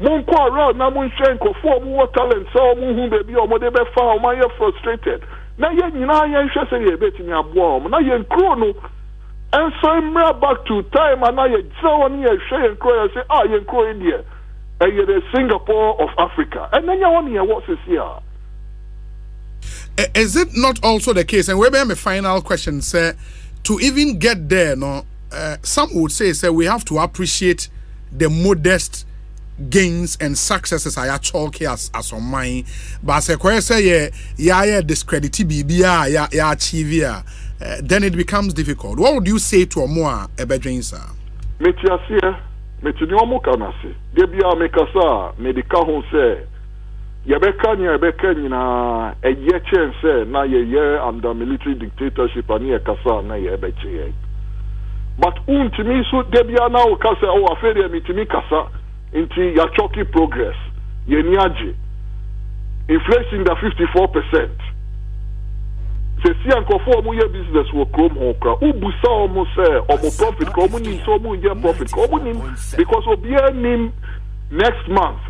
Monko around na Munchenko for more talent so mu baby o mo de be fa o ma ye frustrated na ye nyina ye hwe se ye betimi abo o na ye nkro no and so mra back to time and na ye so on ye hwe ye nkro ye say ye nkro India and ye the Singapore of Africa and then you want ye what is here. Is it not also the case, and we have a final question, sir, to even get there, no, some would say we have to appreciate the modest gains and successes are chalky as on mine, but say yeah discredit BBA ya achieve then it becomes difficult. What would you say to a more ebedrin sir? Metiasia, metiniomo kanase. Debia mekasa medical hon say yebeka na a yechen say na ye under military dictatorship and ye kasa na yebeche. But untimi so debia na o kasa o afere mitimi kasa inti ya choky progress. Ye niaje. Inflation da 54%. Se si ankofo omo ye business wo krom ho kra ubusa omo say omo profit ko omo ni so omo ye profit ko omo ni because obi nim next month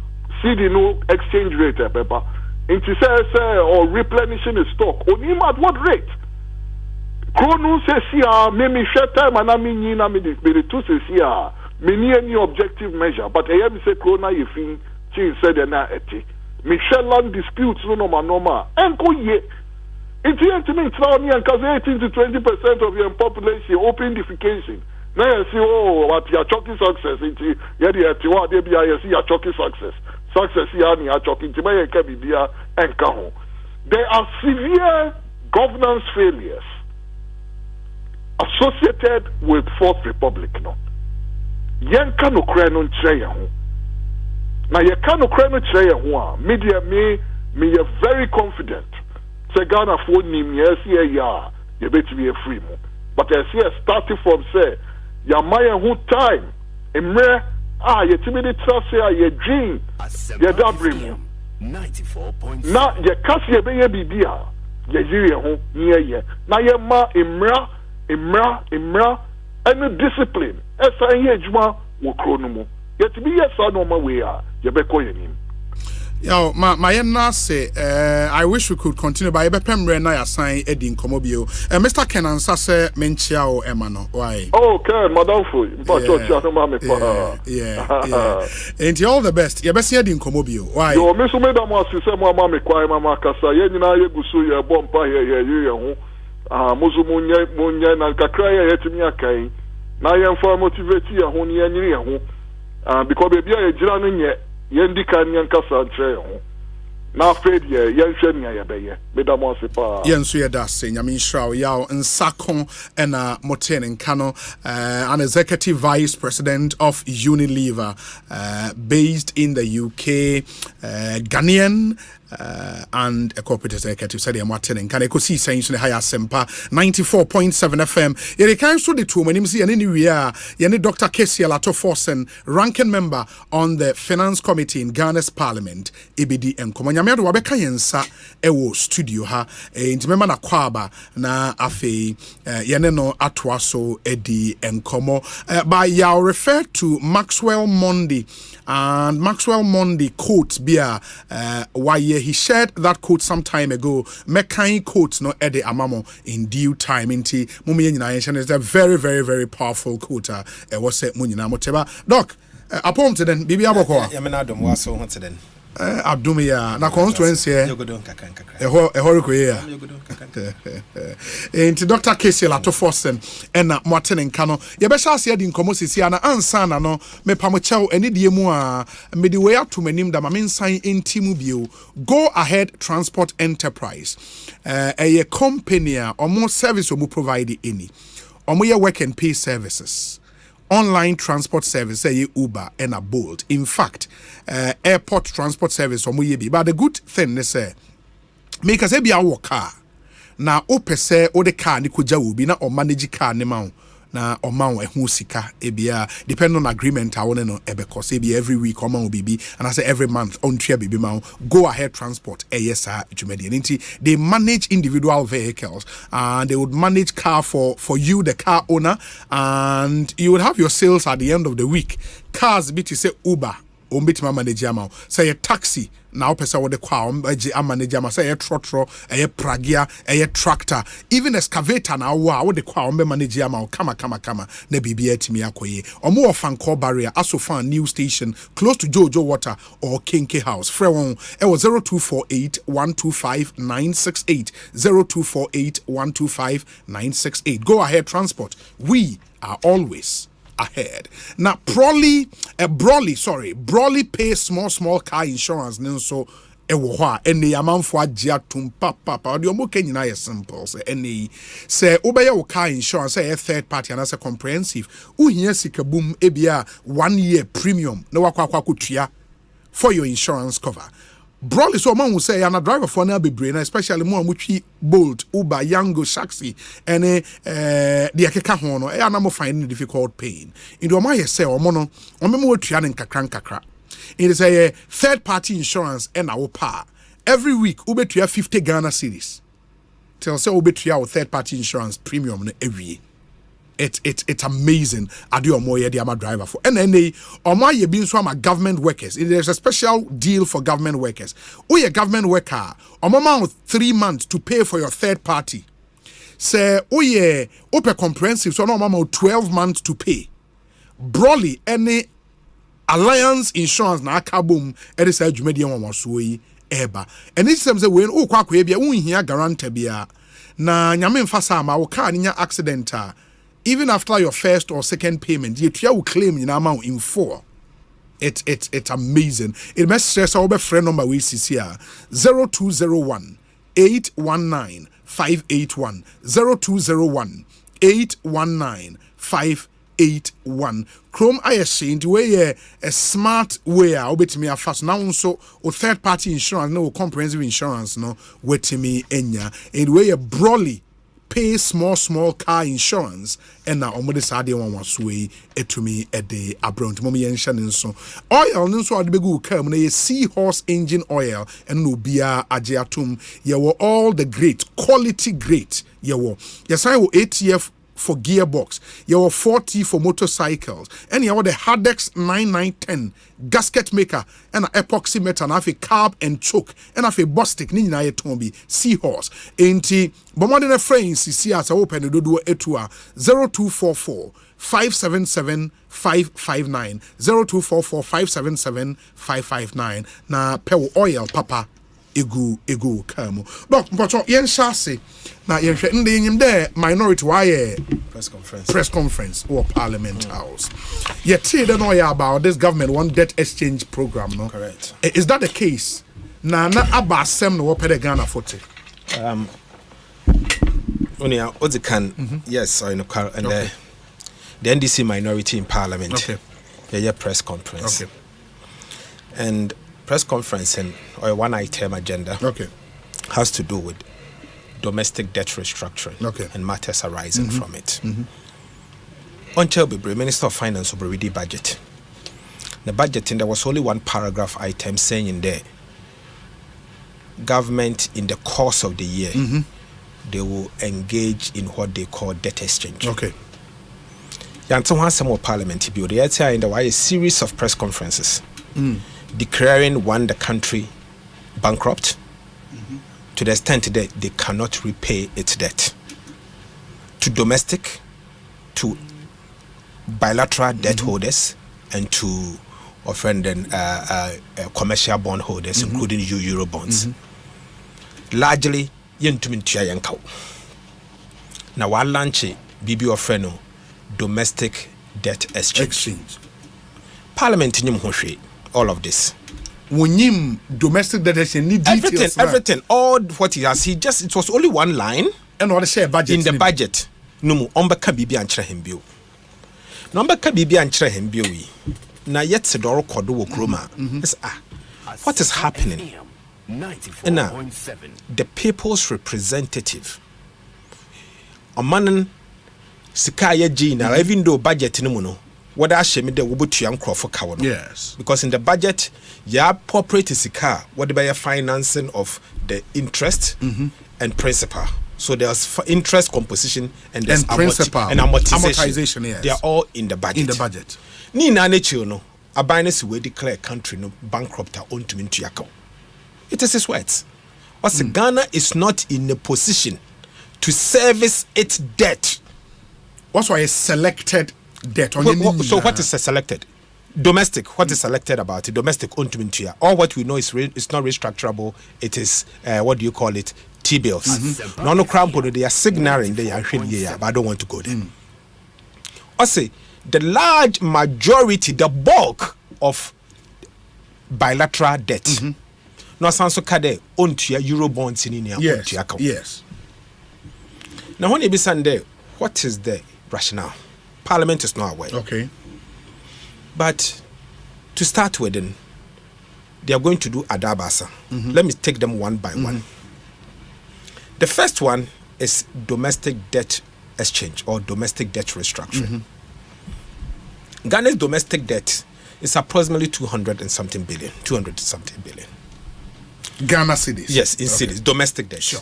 see the new exchange rate paper into say or replenishing the stock onim at what rate kronu say si me share time and am ni na me to say si me ni any objective measure but I am say krona ye fin chin said na eti me share land disputes no normal enko ye. It's now 18 to 20% of your population open defecation. Now you see, what your choking success. They see your choking success. Success here, your choking. There are severe governance failures associated with Fourth Republic. No, yanka no kre no nkyerɛ yɛn ho. Na yɛka no kre no kyerɛ yɛn ho a, media me very confident. Say Ghana for nim yes ya you bet me a free mo. But I see starting from say ya maya who time emre you timid trust ye dream ye dabrim 94.7 na ye kasi ye be ye bibia ye yiri ho nye ye na ye ma emra any discipline esa ye adwuma wo kro no mu ye tibi ye sa no ma we a ye be ko ye nim. Yo, my say, I wish we could continue, but I be pemre na assign Eddie Komobio. Mr. Kenan say menchiao emano. Why? Oh, Ken, madam fu. Yeah. Ain't all the best. You best Eddie Komobio. Why? Yo, me so me da mo asise mo mama kwa mama kasa. Ye nyina ye gusu ye bompa ye ho. Muzu munye na kakra ye timi akai. Na ye mfa motivate ye ho ni ye nyiri ye ho. Because baby ye gira no nye yendi kan yankasa nkyerɛ ho na afred ye yenhwɛ nia ye bɛyɛ meda mo ase pa yenso ye da se nyame nhyira yaw nsako ɛna moten nkano an executive vice president of Unilever based in the UK, Ghanaian and a corporate executive said Martin and Ekosiisen On Asempa 94.7 FM. Yere kan so de to manim see any we are yene Dr. Kesiel Atoforsen, ranking member on the finance committee in Ghana's parliament EBD and Komanyame do wabeka yensa ewo studio ha enti member na kwaba na afi yene no atwa so edi enkomo by y'all refer to Maxwell Monday and Maxwell Monday quote bia why he shared that quote some time ago. Mekai quote no ede amamo in due time. Inti mumi nyina yenhye is a very very very powerful quote. Was say mu nyina moteba. Doc, apom to den bibi aboko. Ya me na dom waso ho to den. Abdum ya na constituency yogodon kakra. Ehoro ko ya. Inti Dr. Kesiel Atoforsen ena Martin nka no ye be sha ase adi nkomo sisi ana ansa na no me pamochew eni die mu a me di we ato manim da ma mensan enti mu bio. Go Ahead Transport Enterprise a company a omo service omo provide any omo ye work and pay services, online transport service say Uber and a Bolt. In fact, airport transport service omo ye bi. But the good thing they say make us be our car na o pese o de car ni koja obi na o manage car ni ma na o ma wo ehu sika ebia depend on agreement a won no ebe cost ebia every week o ma wo bibi and I say every month on tua bibi ma Go Ahead Transport yesa dwumadi nti they manage individual vehicles and they would manage car for you the car owner, and you would have your sales at the end of the week. Cars bit say Uber ombetima manage ama say a taxi now pesa wo de kwa manage ama say a trotro a pragia a tractor, even excavator na wo de kwa manage ama kama na bibia timi akoye omo ofan call barrier asofan new station close to Jojo Water or Kinky House frewon e was 0248 125 968 0248 125 968. Go Ahead Transport, we are always ahead. Now, Broly pay small car insurance. So, any amount for Jatum Papa, or the Omoken simple. Say, any say, obey your car insurance, say a third party, and as a comprehensive. Here, boom, ebia 1 year premium, no wakwa for your insurance cover. Broadly, so man will say, I'm a driver for an brain, especially more which Bolt, Uber, Yango, Shaxi, and the Akeka Hono, and I'm finding difficult pain. In the Maya say, or mono, or memo trianing kakra. It is a third party insurance and our power. Every week, Uber to 50 Ghana series. Tell say Uber to our third party insurance premium every year. It's amazing. I do more the ama driver for NNA or my ye being so am government workers. There's a special deal for government workers. Or a government worker or mama 3 months to pay for your third party. Say oh yeah, open comprehensive so no mama 12 months to pay. Broly any alliance insurance na akaboom edi say dwumadi en won so yi eba. And it seems say when o kwa kwa bia unhia guarantee bia na nyame mfa sa ma wo car nya accident even after your first or second payment, you will claim in amount in 4. It's amazing. It must stress our friend number we see here 0201 819 581 0201 819 581. Chrome ISC into a smart way obet me a fast now so or third party insurance no comprehensive insurance no wait me enya and way a Broly pay small car insurance and now omode sade one was way to me a day abroad mommy enshan so oil nso ade begu kam na seahorse engine oil and no bia agiatum ye were all the great quality great ye were yes I will ATF for gearbox, your 40 for motorcycles, and you have the Hardex 9910 gasket maker, and an epoxy metal, and have a carb and choke, and have a bostic, Nina Tombi, seahorse, ain't but more than a friend, see as I open the door 0244 577 559 0244 577 559 na pew oil papa egu kamo but yen shase na yen hwe nde nyim there minority why press conference or parliament house yet say they know about this government one debt exchange program no correct is that the case na abasem no pede Ghana forte onia odzikan yes or in and okay. The NDC minority in parliament okay yeah press conference okay and press conference and or one item agenda okay has to do with domestic debt restructuring okay and matters arising from it. Until the Minister of Finance will read the budget. The budget and there was only one paragraph item saying in there government in the course of the year they will engage in what they call debt exchange. Okay. Yanto has some more parliament bill. They are in the way a series of press conferences. Declaring the country bankrupt to the extent that they cannot repay its debt to domestic, to bilateral debt holders, and to offending commercial bond holders, including Euro bonds. Largely, yentumintia yankau. Now, while launching BB offering domestic debt exchange. Parliament in Yumhoshi. All of this. When domestic debt exchange, everything, all what he has, it was only one line. And what share budget in the budget. No more. Ombaka bibi anchre him Number bibi anchre him na yet sedoro kodo wo kroma. What is happening? Now, the people's representative. Omanan sikaya jina even though budget no no. What I shame the Wubutu young Crawford Coward. Yes. Because in the budget, you appropriate is car, what by financing of the interest and principal. So there's interest composition and there's principal and amortization. Yes. They are all in the budget. Ni na nechi no, abinus we declare country no bankrupt on to into yako. It is his words. Because Ghana is not in a position to service its debt. What's why it's selected debt on so what is selected? Domestic. What is selected about it? Domestic untumintia. All what we know is it's not restructurable. It is what do you call it? T-bills. No crampo. They are signaling. They are but I don't want to go there. Osei, the large majority, the bulk of bilateral debt. No sanso kade ontua euro bonds in India. Yes. Now when you be Sunday, what is the rationale? Parliament is not aware. Okay. But to start with, then, they are going to do adabasa. Let me take them one by one. The first one is domestic debt exchange or domestic debt restructuring. Ghana's domestic debt is approximately 200 something billion. Ghana cedis. Yes, in cities, domestic debt. Sure.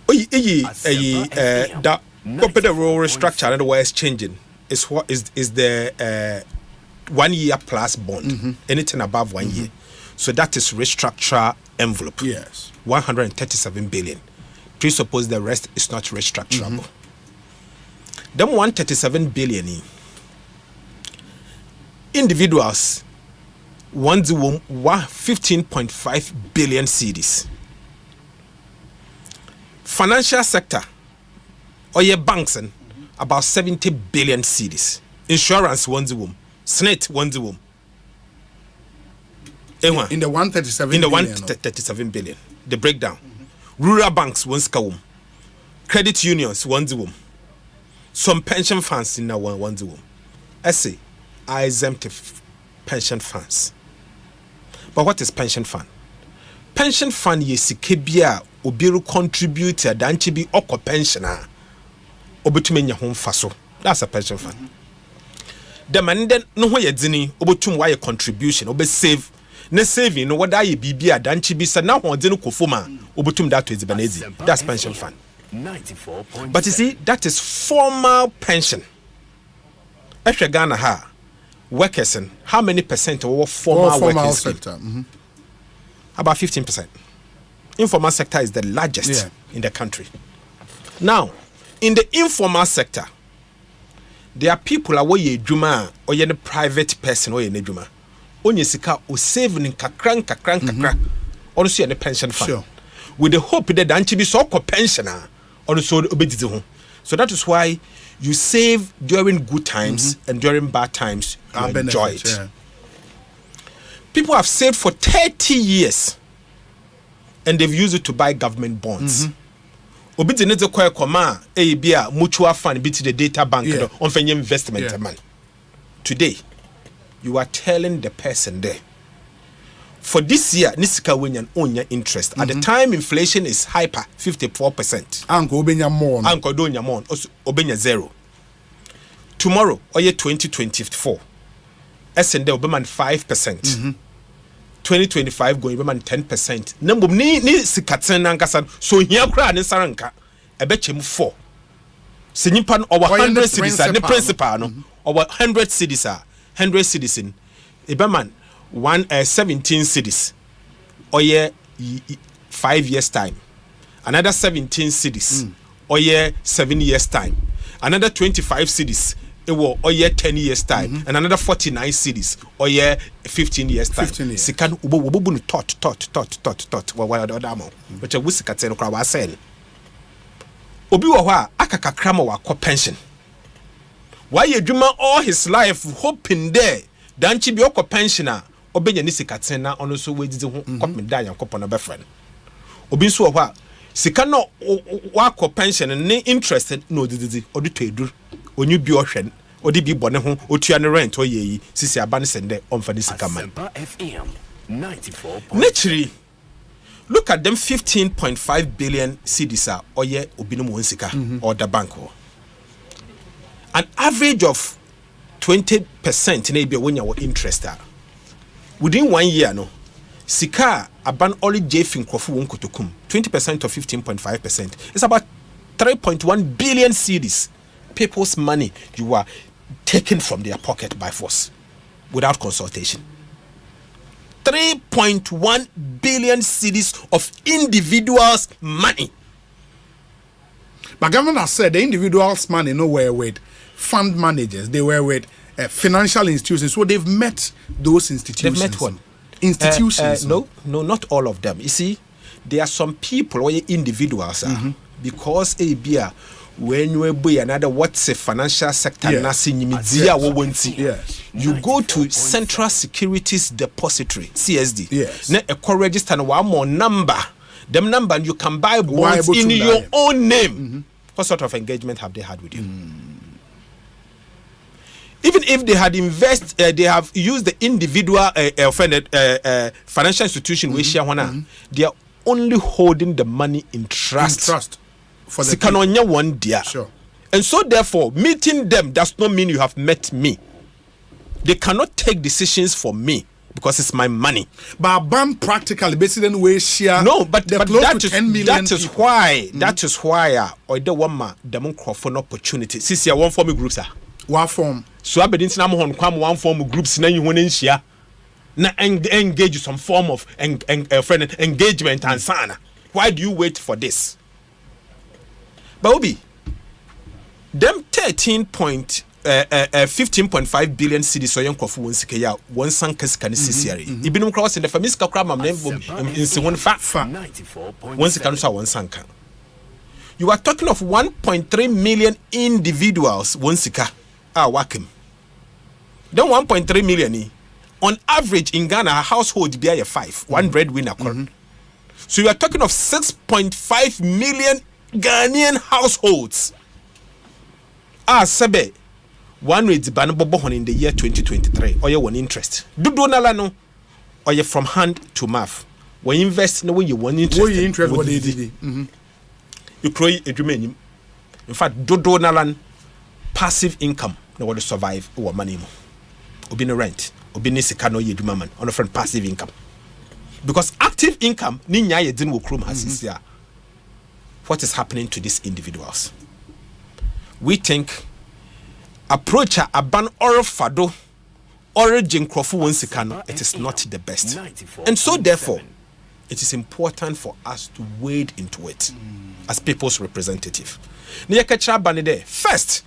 The corporate role restructure and the way it's changing is what is the 1 year plus bond. Anything above 1 year. So that is restructure envelope. Yes. 137 billion. Presuppose the rest is not restructurable. Them 137 billion individuals want 15.5 billion cedis. Financial sector or your banks about 70 billion cedis. Insurance wants the womb. SNET wants the womb. In the 137 in the billion, 137 billion. The breakdown. Rural banks wants kawum. Credit unions wants the womb. Some pension funds in that one wants the womb. I say I exempt pension funds. But what is pension fund? Pension fund yesikebia obiru contribute danchi bi oko pensioner obetumenya ho mfaso. That's a pension fund. The man then no ho yedini obetum wa contribution obe save ne saving no wada ye bibia danchi bi sa na ho deni kofoma obetum that to ezibanezi. That's pension fund. 94.7. But you see, that is formal pension. Extra Ghana ha workers and how many percent of formal working sector? About 15%. Informal sector is the largest in the country. Now, in the informal sector, there are people away ye juma or ye private person or ye juma. Onye sika o saving kakran. Also ye pension fund. Sure. With the hope that the anti be so pensioner. So that is why you save during good times and during bad times you enjoy it. Yeah. People have saved for 30 years and they've used it to buy government bonds. Obidinete kwa koma bia mutual fund bit the data bank on fenye investment man. Today you are telling the person there for this year, nisika wenyan onya interest. At the time, inflation is hyper 54%. Anko obenya more. Anko donya more. Also obenya zero. Tomorrow, or year 2024, SND obeman 5%. 2025 going obeman 10%. Number ni sikaten ankasan. So here kra ni saranka. Ebechem 4. Sinipan over 100 cities. Ne principal no. Over 100 cities are 100 citizen. Ebeman 17 cities or 5 years time, another 17 cities or 7 years time, another 25 cities or 10 years time, and another 49 cities or 15 years time. Sikan ubu tot which a wisikateno kwa sen obi wo hɔ a akakakra ma wa pension. Why ye juma all his life hoping there danchi bi okɔ pensioner obenya ni sikaten na ono so wedzizi ho kopmeda yankopɔ na bɛfrɛ no obi nso wɔ hɔ a sika no wakɔ pension ne interested no dididi ɔde to edur onyu bi ɔhwɛ ɔde bi bɔ ne ho otua ne rent ɔyɛ yi sisi aba ne sende ɔmfa ne sika man. Asempa FM 94.7. Naturally, look at them 15.5 billion cedis a ɔyɛ obi no mo sika or the bank ho. An average of 20% na be when your interest are within 1 year no sika aban only jfin krofo won kotokum 20% or 15.5% it's about 3.1 billion cedis people's money you are taken from their pocket by force without consultation. 3.1 billion cedis of individuals' money. But government has said the individuals' money nowhere with fund managers, they were with financial institutions. So they've met those institutions. They've met what? Institutions. No, not all of them. You see, there are some people or individuals because when you buy another what's a financial sector you go to Central Securities Depository CSD. Yes. Na a register and one more number. Them number you can buy bonds in your own name. What sort of engagement have they had with you? Even if they had they have used the individual financial institution we share one. They are only holding the money in trust. For the sure. And so therefore meeting them does not mean you have met me. They cannot take decisions for me because it's my money. But ban practically basically we share. No, but that is why or the one ma demon for opportunity. Since you one form groups are one form. So I begin to one form groups na you want share. Na engage some form of engagement and sana. Why do you wait for this? But Obi, them 15.5 billion cedis so young kofu won sika ya won sankas kan sisiare ibinum cross in the famiska kra in one fa won sika no so won sanka. You are talking of 1.3 million individuals won sika wakim. Then 1.3 million on average in Ghana a household be a 5 one breadwinner. So you are talking of 6.5 million Ghanaian households. Sebe one rate ban in the year 2023 or you want interest. Do nalano or you from hand to mouth. When you invest in the way you want interest. What you interest what they did. You create a dream. In fact, do nalan passive income no want to survive or money. Obi no rent. Obi ni sika no ye man on a friend passive income. Because active income ni nya ye din wo krom hasisia. What is happening to these individuals? We think approach a ban or fado origin krofu wonsikano, it is not the best. And so therefore, it is important for us to wade into it as people's representative. First,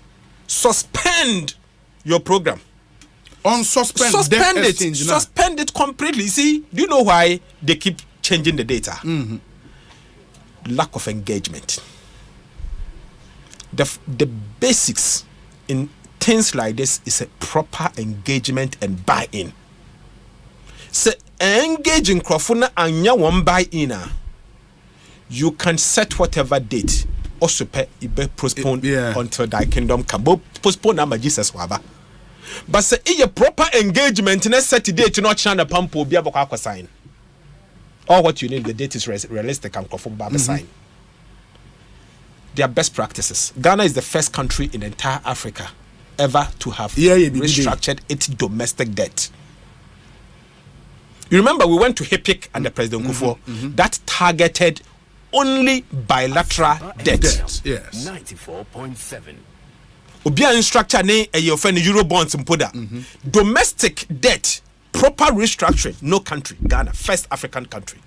suspend your program. Suspend it completely. See, do you know why they keep changing the data? Lack of engagement. The basics in things like this is a proper engagement and buy-in. So engaging Krofuna and one buy-in, you can set whatever date. Also pay postpone until thy kingdom come. Postpone number Jesus waba. But say a proper engagement in a set date to not shine a pump will be able to sign. All what you need, the date is realistic and conform by sign. Their best practices. Ghana is the first country in entire Africa ever to have restructured its domestic debt. You remember we went to HIPIC under President Kufuor that targeted only bilateral debt. Yes. 94.7. Obia structure ne your friend Euro bonds mpoda. Domestic debt, proper restructuring, no country. Ghana, first African country.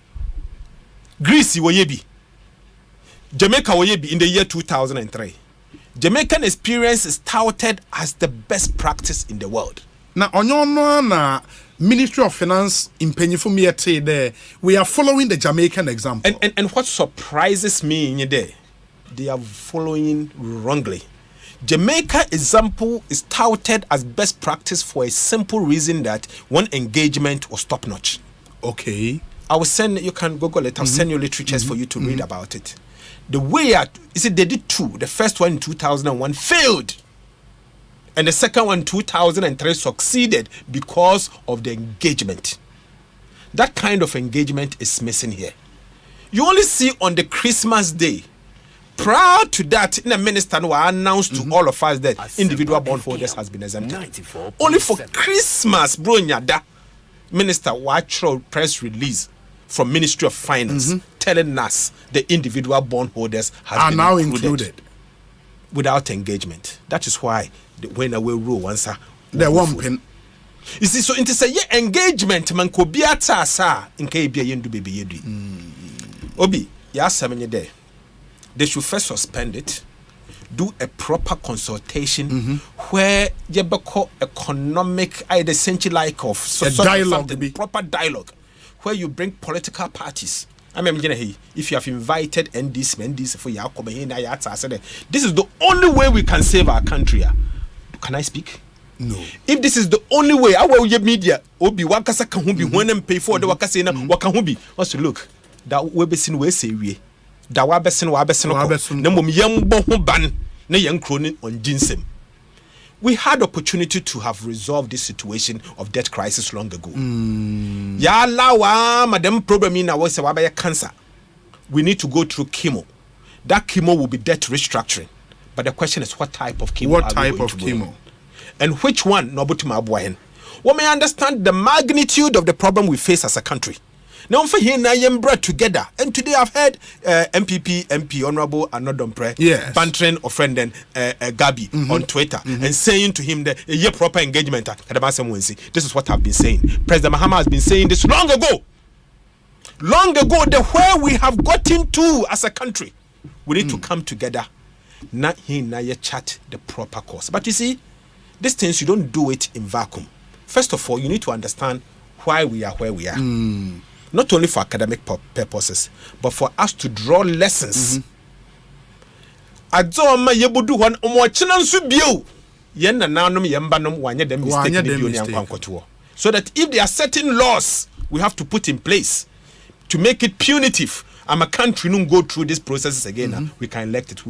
Greece woyebi. Jamaica woyebi in the year 2003. Jamaican experience is touted as the best practice in the world. Now, on your Ministry of Finance in Penyifumi there, we are following the Jamaican example. And what surprises me in there, they are following wrongly. Jamaica example is touted as best practice for a simple reason that one engagement was top notch. Okay. I will send you can Google it. I'll send you literatures for you to read about it. The way they did two. The first one in 2001 failed. And the second one in 2003 succeeded because of the engagement. That kind of engagement is missing here. You only see on the Christmas day. Prior to that, in the minister announced to all of us that individual bondholders has been exempted. Only for Christmas, bro, nyada, minister watch press release from Ministry of Finance telling us the individual bondholders have been now included without engagement. That is why when away rule once the one pin. You see, so it is a engagement man could be at sa in KB yendu baby yedu. Obi, yes, there. They should first suspend it, do a proper consultation where you become economic, essentially like of a dialogue, proper dialogue, where you bring political parties I mean, if you have invited NDC for your this is the only way we can save our country. Can I speak? No. If this is the only way, I will your media obi wakasa kahumbi when them pay for the wakasa na wakahumbi. What's to look? That we be seen we say we. That wa be seen na mum yam bo ho ban na yan kroni on ginsem. We had opportunity to have resolved this situation of debt crisis long ago. Ya lawa madam problem in our say cancer. We need to go through chemo. That chemo will be debt restructuring. But the question is, what type of chemo? What type of chemo? And which one? We may understand the magnitude of the problem we face as a country. Now, for here, I am brought together. And today I've heard MP, Honorable Anodompre, bantering a friend and Gabi on Twitter and saying to him that a proper engagement. This is what I've been saying. President Mahama has been saying this long ago. Long ago, where we have gotten to as a country, we need to come together. Not here, chat the proper course. But you see, these things, you don't do it in vacuum. First of all, you need to understand why we are where we are. Not only for academic purposes, but for us to draw lessons. Adzoma yebudu wan omwachina nsu bio. Yen na nanom yembanom wanye dem mistake ni bio nyankwankoto. So that if there are certain laws we have to put in place to make it punitive, I'm a country don't go through these processes again. We can elect it.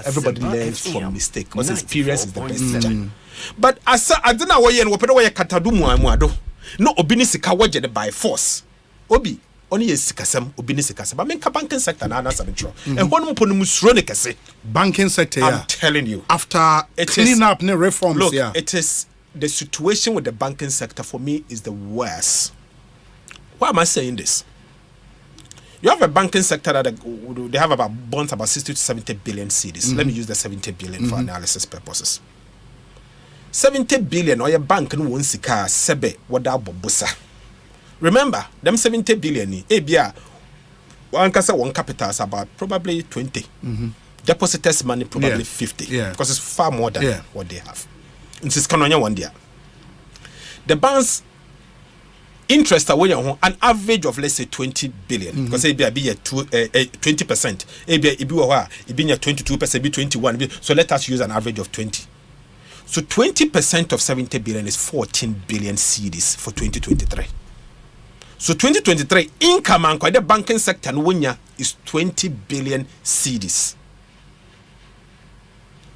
Everybody learns from mistake because experience is the best teacher. But as I don't know why you katadumu amwado. No obini sika waje by force. Obi only sikasam obini sikasam. But menka banking sector na answer intro. And one mo ponu musro ne kese. Banking sector. I'm telling you. After clean up the reforms. Look, it is the situation with the banking sector for me is the worst. Why am I saying this? You have a banking sector that they have about bonds about 60 to 70 billion cedis. Let me use the 70 billion for analysis purposes. 70 billion or your bank no one sika sebe wada bobusa. Remember, them 70 billion ABR one capital is about probably 20. Depositors money probably 50. Because it's far more than what they have. It's Kanonya one there. The banks interest away on an average of let's say 20 billion because it be 20%. It be 22%, be 21. So let us use an average of 20. So 20% of 70 billion is 14 billion cedis for 2023. So 2023 income and the banking sector is 20 billion cedis.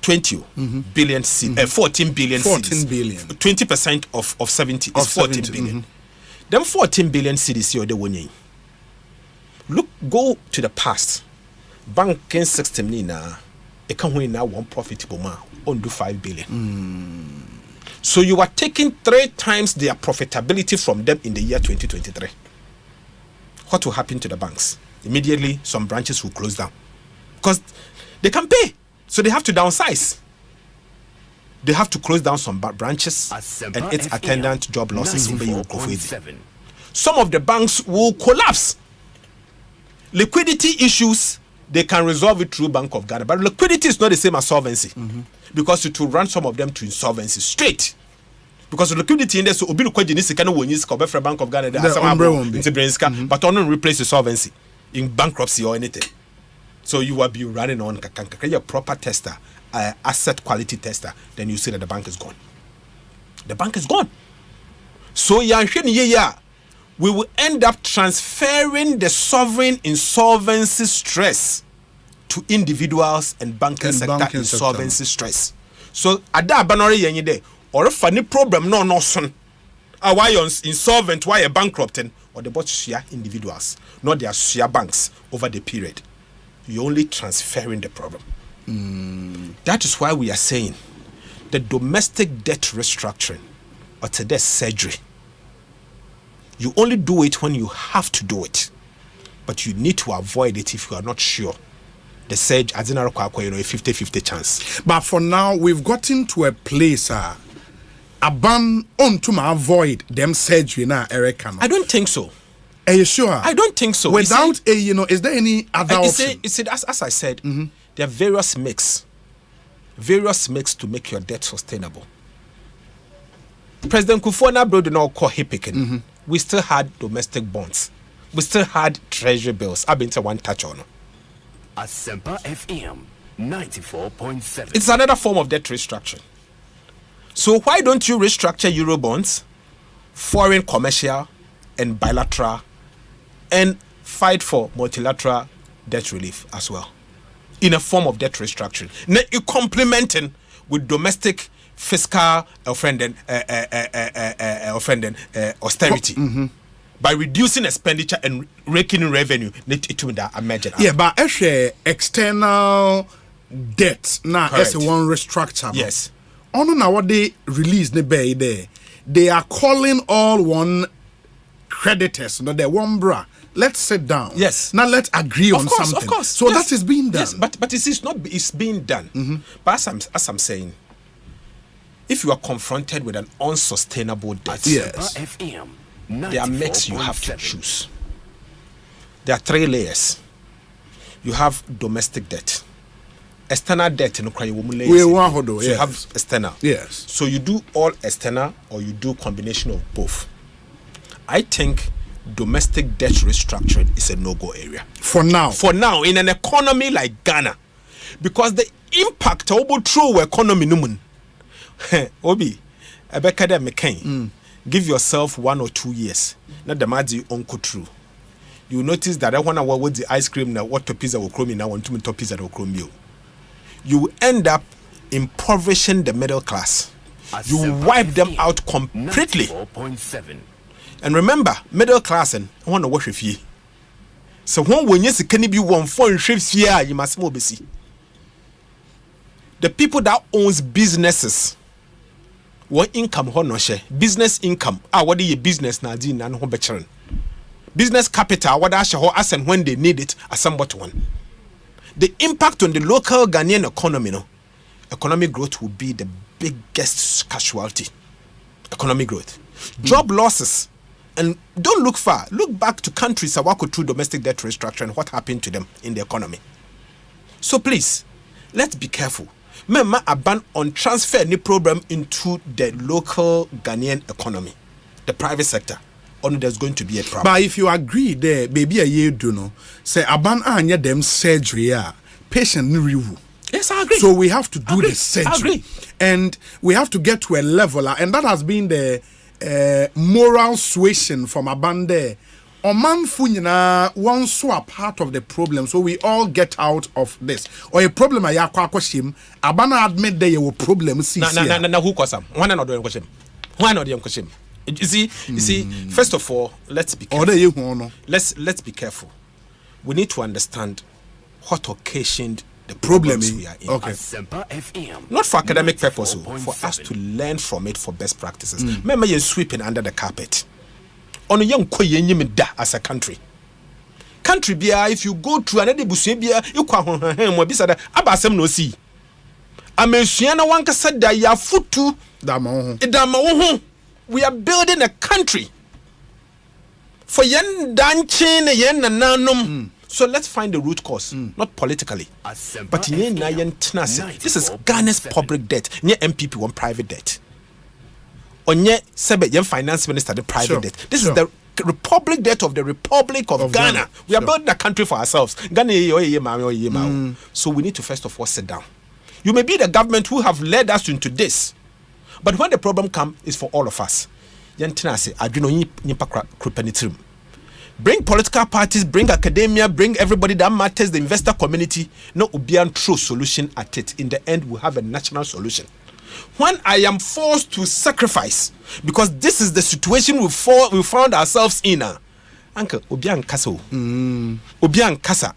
20 billion cedis, 14 billion cedis. 20% of 70 is 14 billion. Them 14 billion cedis here the one. Look, go to the past. Banking system now, it can win now one profitable man under 5 billion. So you are taking 3 times their profitability from them in the year 2023. What will happen to the banks? Immediately, some branches will close down because they can pay, so they have to downsize. They have to close down some branches and its attendant job losses. Some of the banks will collapse. Liquidity issues, they can resolve it through Bank of Ghana. But liquidity is not the same as solvency. Because it will run some of them to insolvency straight. Because liquidity in there, so Obi Kwajinisi can win his cover for Bank of Ghana. But on replace the solvency in bankruptcy or anything. So you will be running on a proper tester. Asset quality tester, then you see that the bank is gone. The bank is gone. So we will end up transferring the sovereign insolvency stress to individuals and banking sector insolvency stress. So ada banori yenye or if any problem no son. Why you insolvent, why you bankrupting, or the both share individuals, not their share banks over the period. You're only transferring the problem. That is why we are saying the domestic debt restructuring or to debt surgery. You only do it when you have to do it, but you need to avoid it if you are not sure. The surge, as in a 50-50 chance. But for now, we've gotten to a place a ban on to avoid them surgery now, Eric. I don't think so. Are you sure? I don't think so. Without is there any other option? As I said, there are various mix to make your debt sustainable. President Kufuor did not call hip picking. We still had domestic bonds. we still had treasury bills. I've been to one touch on. Asempa FM 94.7. It's another form of debt restructuring. So why don't you restructure Eurobonds, foreign commercial and bilateral, and fight for multilateral debt relief as well, in a form of debt restructuring? Now you complementing with domestic fiscal austerity by reducing expenditure and raking in revenue. Yeah, but actually external debt now as a one restructure. Yes. On now what they release the bay there, they are calling all one creditors, no, they one bra. Let's sit down. Yes. Now let's agree on something. Of course. So that is being done. Yes, but it's not. It's being done. But as I'm saying, if you are confronted with an unsustainable debt, yes, there are mix you have to choose. There are 3 layers. You have domestic debt, external debt, and so you have external. Yes. So you do all external or you do combination of both. I think domestic debt restructuring is a no-go area. For now, in an economy like Ghana, because the impact of the economy, Obi, Ebeka McCain, give yourself 1 or 2 years. Not the matter uncle true. You notice that I want to with the ice cream now. What to pizza will chrome now? Want to pizza will chrome you. You end up impoverishing the middle class. You wipe them out completely. 94.7. And remember, middle class and I want to wash with you. So when you see can be one foreign ships here, you must more busy. The people that owns businesses, what income share business income. What is your business na di na no becherin. Business capital what as and when they need it as somewhat one. The impact on the local Ghanaian economy, economic growth will be the biggest casualty. Economic growth, job losses. And don't look far. Look back to countries that walk through domestic debt restructuring and what happened to them in the economy. So please, let's be careful. Remember, a ban on transfer any program into the local Ghanaian economy, the private sector. Only there's going to be a problem. But if you agree there, maybe a year do no. Say a ban anya them surgery, patient review. Yes, I agree. So we have to do the surgery. I agree. And we have to get to a level, and that has been the moral suasion from Abande. Oman Funyina one so part of the problem, so we all get out of this. Or a problem I yakwashim, Abana admit there were problems. Na who cause them? One another question. One or the question. You see, first of all, let's be careful. Let's be careful. We need to understand what occasioned the problems we are in. Okay. Asempa FM. Not for academic purposes, for us to learn from it for best practices. Remember, you're sweeping under the carpet. On a young da as a country. Country bia, if you go through another busebia, you can beside Abasem no see. Amensuana wanka said that ya futu dama. We are building a country for yen danchin yen nanum. So let's find the root cause, not politically, but in this is Ghana's public debt. Near MPP one private debt. Onye sebe yen finance minister the private debt. This is the republic debt of the Republic of Ghana. We are building a country for ourselves. Ghana. So we need to first of all sit down. You may be the government who have led us into this, but when the problem comes, it's for all of us. Bring political parties, bring academia, bring everybody that matters, the investor community. No ubian true solution at it. In the end, we have a national solution. When I am forced to sacrifice, because this is the situation we found ourselves in. Uncle, ubian kasa. Ubian kasa.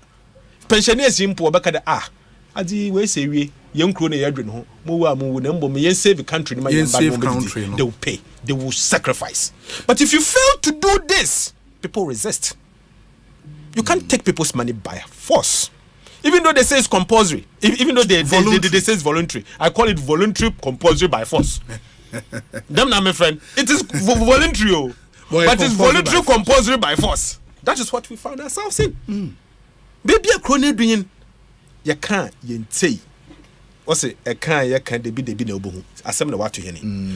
Pensioners in Puabaka Adi we say we young crone yadrin ho. Mo save the country. They will pay. They will sacrifice. But if you fail to do this, people resist. You can't take people's money by force. Even though they say it's compulsory, even though they say it's voluntary, I call it voluntary compulsory by force. Them now, my friend, it is voluntary, but it's voluntary compulsory by force. That is what we found ourselves in. Baby, a crony doing, you can't, you say. Also, a can you can't be no boom. I said what to hear.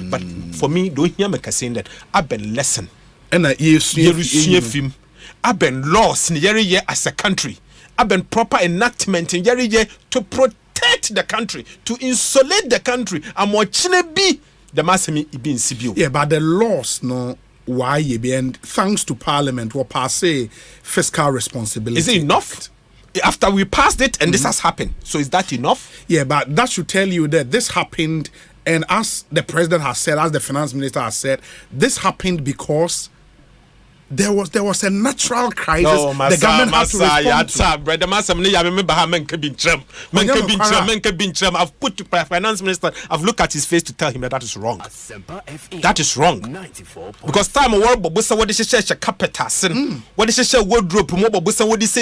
But for me, don't hear me saying that I've been lesson. And I use film. Aben laws in every year as a country. Aben proper enactment in every year to protect the country, to insulate the country. And what be the massimi ibi in Sibiu. Yeah, but the laws no why you be, and thanks to Parliament will pass fiscal responsibility. Is it enough? After we passed it and this has happened, so is that enough? Yeah, but that should tell you that this happened, and as the president has said, as the finance minister has said, this happened because there was a natural crisis. No, the government had to respond to. Brother I've put to finance minister. I've looked at his face to tell him that is wrong. That is wrong. Because time world bobusa what is a capital what is a wardrobe bobusa what is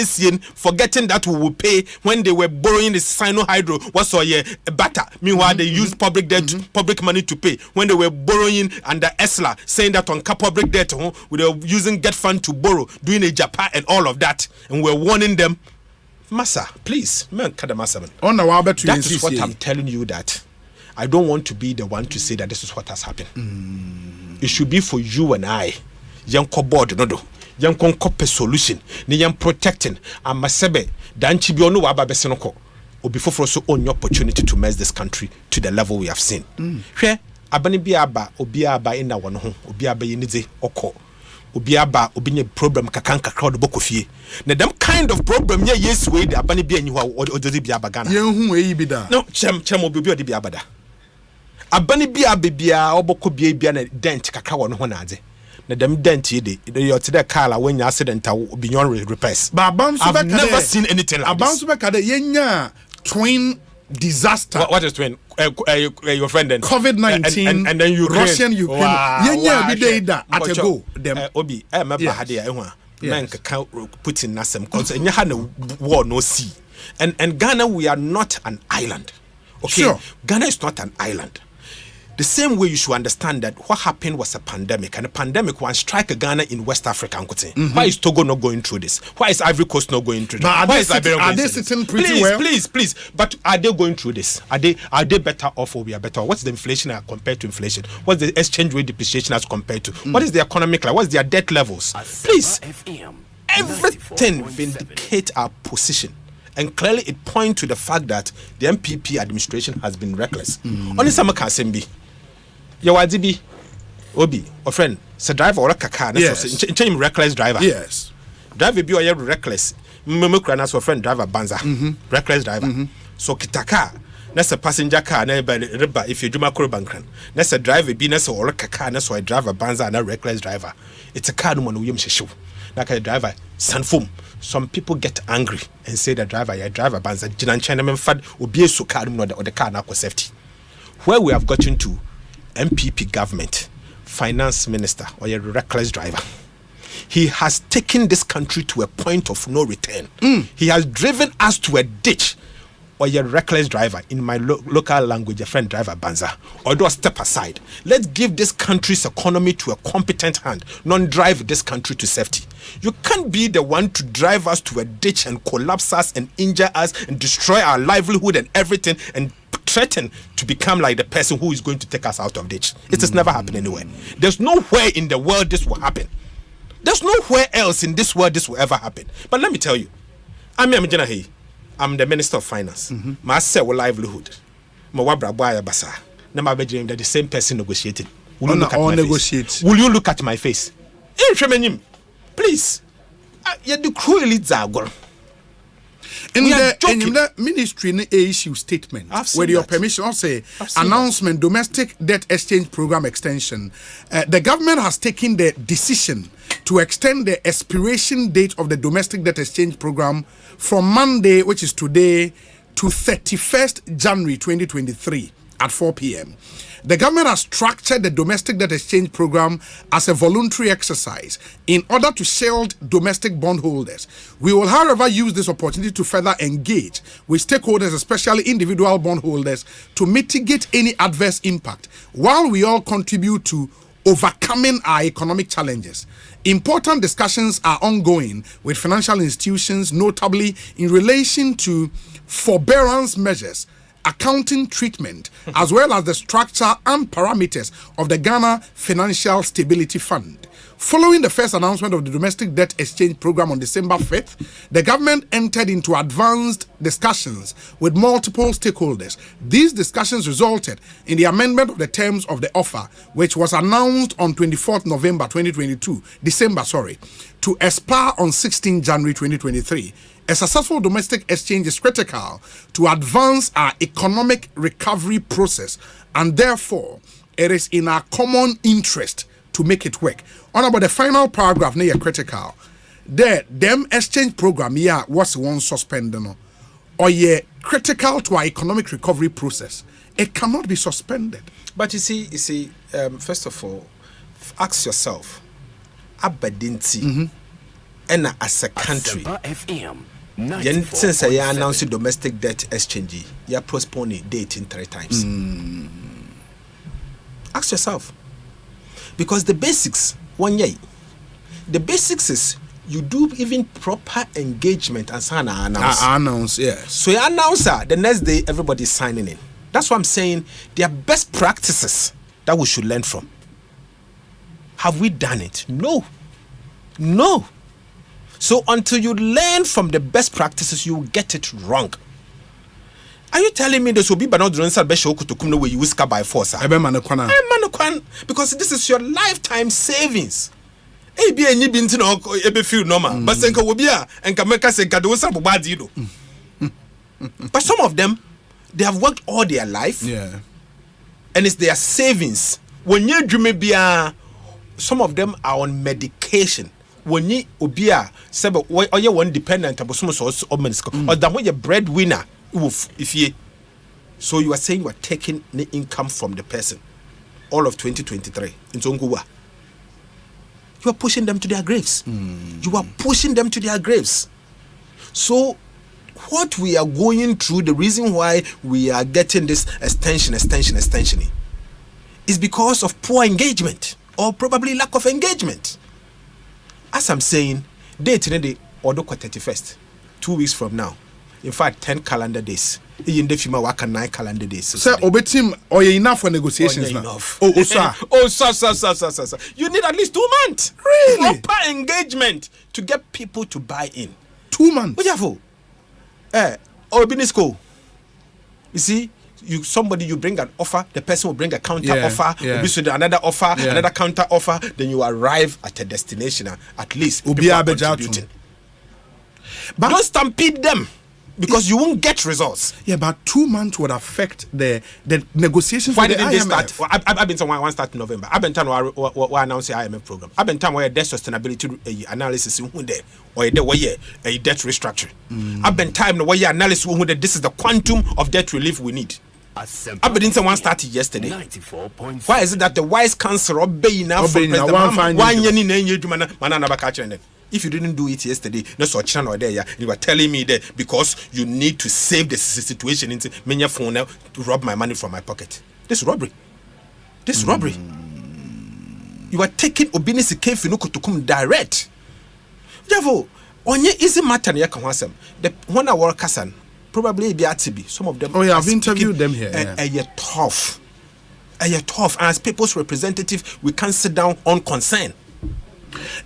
forgetting that we will pay when they were borrowing the Sino Hydro was a butter. Meanwhile, they used public debt, public money to pay. When they were borrowing under ESLA, saying that on public debt, we were using get fund to borrow, doing a Japan and all of that, and we're warning them, Massa, please, man, that is what I'm telling you, that I don't want to be the one to say that this is what has happened. It should be for you and I, young board, no, young copy solution, young protecting, and Masebe, Dan Chibiono Waba Besenoko, or before for so own opportunity to mess this country to the level we have seen. Here, Abani Biaba, Obiaba in our one home, Obiaba Yenize, Oko. Obiaba obinye problem kakanka crowd bokofie na them kind of problem ye yes way the abani bia nyi ho ododi bia bagana ye hu e bi da no chem obi odi bia bada abani bia bebia oboko bia na dent kakra wo no ho na ade na them dent ye de you to the car la when you accident beyond repairs but I've never seen anything like this. Abansu be kade yenya twin disaster. What is twin? Your friend then COVID-19 and then Ukraine. Russian Ukraine. Yenya bi dey da at a go them obi remember had there men can put in nasem cause enya ha na war no see. And Ghana, we are not an island. Okay, sure. Ghana is not an island. The same way you should understand that what happened was a pandemic, and a pandemic will strike Ghana in West Africa. Why is Togo not going through this? Why is Ivory Coast not going through this? But Why is Liberia are they sitting pretty please, well? Please. But are they going through this? Are they better off or we are better off? What's the inflation compared to inflation? What's the exchange rate depreciation as compared to? What is the economic like? What's their debt levels? Please, everything vindicate our position. And clearly it points to the fact that the MPP administration has been reckless. Only some can say your wadibi obi or friend say driver or kaka change reckless driver. Yes. Driver be or reckless. Memokra na so friend driver banza. Reckless driver. So kitaka na se passenger car na riba if you juma koro bankran. Na se driver be na se or kaka na so a driver banza na reckless driver. It's a car no man we show. Na ka driver sanfom. Some people get angry and say the driver banza jinan china memfad obi so car no or the car na ko safety. Where we have gotten to MPP government, finance minister, or a reckless driver. He has taken this country to a point of no return. He has driven us to a ditch. Or a reckless driver, in my local language, a friend driver banza. Or do a step aside. Let's give this country's economy to a competent hand, not drive this country to safety. You can't be the one to drive us to a ditch and collapse us and injure us and destroy our livelihood and everything and threaten to become like the person who is going to take us out of ditch. It has never happened anywhere. There's nowhere in the world this will happen. There's nowhere else in this world this will ever happen. But let me tell you, I'm the Minister of Finance. My sell livelihood. My wabra boy basa. Na my bedroom that the same person negotiating. Will you look at my face? Will you look at my face? Please. You do cruelly zagor. In the ministry issue statement, with your permission, I'll say announcement, domestic debt exchange program extension. The government has taken the decision to extend the expiration date of the domestic debt exchange program from Monday, which is today, to 31st January 2023 at 4 p.m. The government has structured the domestic debt exchange program as a voluntary exercise in order to shield domestic bondholders. We will, however, use this opportunity to further engage with stakeholders, especially individual bondholders, to mitigate any adverse impact while we all contribute to overcoming our economic challenges. Important discussions are ongoing with financial institutions, notably in relation to forbearance measures, accounting treatment, as well as the structure and parameters of the Ghana Financial Stability Fund. Following the first announcement of the domestic debt exchange program on December 5th, the government entered into advanced discussions with multiple stakeholders. These discussions resulted in the amendment of the terms of the offer, which was announced on 24th November 2022, to expire on 16 January 2023. A successful domestic exchange is critical to advance our economic recovery process, and therefore it is in our common interest to make it work. On about the final paragraph, near critical. There, them exchange program, was one suspended, or critical to our economic recovery process. It cannot be suspended. But you see, first of all, ask yourself, Aberdeen, and as a country, since I announced the domestic debt exchange, you postponed the date in 3 times. Ask yourself. Because the basics, the basics is you do even proper engagement and sign an announce, yes. So you announce the next day everybody's signing in. That's what I'm saying. They are best practices that we should learn from. Have we done it? No. So until you learn from the best practices, you will get it wrong. Are you telling me this will be banana to come where you whisker by force? Because this is your lifetime savings. But some of them, they have worked all their life, and it's their savings. When you dream, some of them are on medication. When you or you one dependent or the way breadwinner. So you are saying you are taking the income from the person all of 2023 in Zonguwa. You are pushing them to their graves. You are pushing them to their graves. So what we are going through, the reason why we are getting this extension is because of poor engagement or probably lack of engagement. As I'm saying, date today or 31st, 2 weeks from now. In fact, 10 calendar days. In the film, I can 9 calendar days. Sir, obetim, or you enough for negotiations now? Enough. Sir. You need at least 2 months. Really? Proper engagement to get people to buy in. 2 months. What you have? You see, you bring an offer, the person will bring a counter offer, another offer, another counter offer, then you arrive at a destination. At least people are contributing. But don't stampede them. Because you won't get results. Yeah, but 2 months would affect the negotiations. Why didn't they start? I've been saying one start in November. I've been telling we announce the IMF program. I've been telling where debt sustainability analysis in there or a debt restructuring. I've been telling where analysis that this is the quantum of debt relief we need. I've been saying one started yesterday. 94.7. Why is it that the wise council obey now for President one year in if you didn't do it yesterday, no such channel there, you were telling me that because you need to save the situation into many phone now to rob my money from my pocket. This robbery. You are taking Obinisi Kefinuko to come direct. Therefore, on your easy matter, the one hour Kassan, probably be at some of them. Oh, yeah, I've interviewed them here. You're tough. As people's representative, we can't sit down on concern.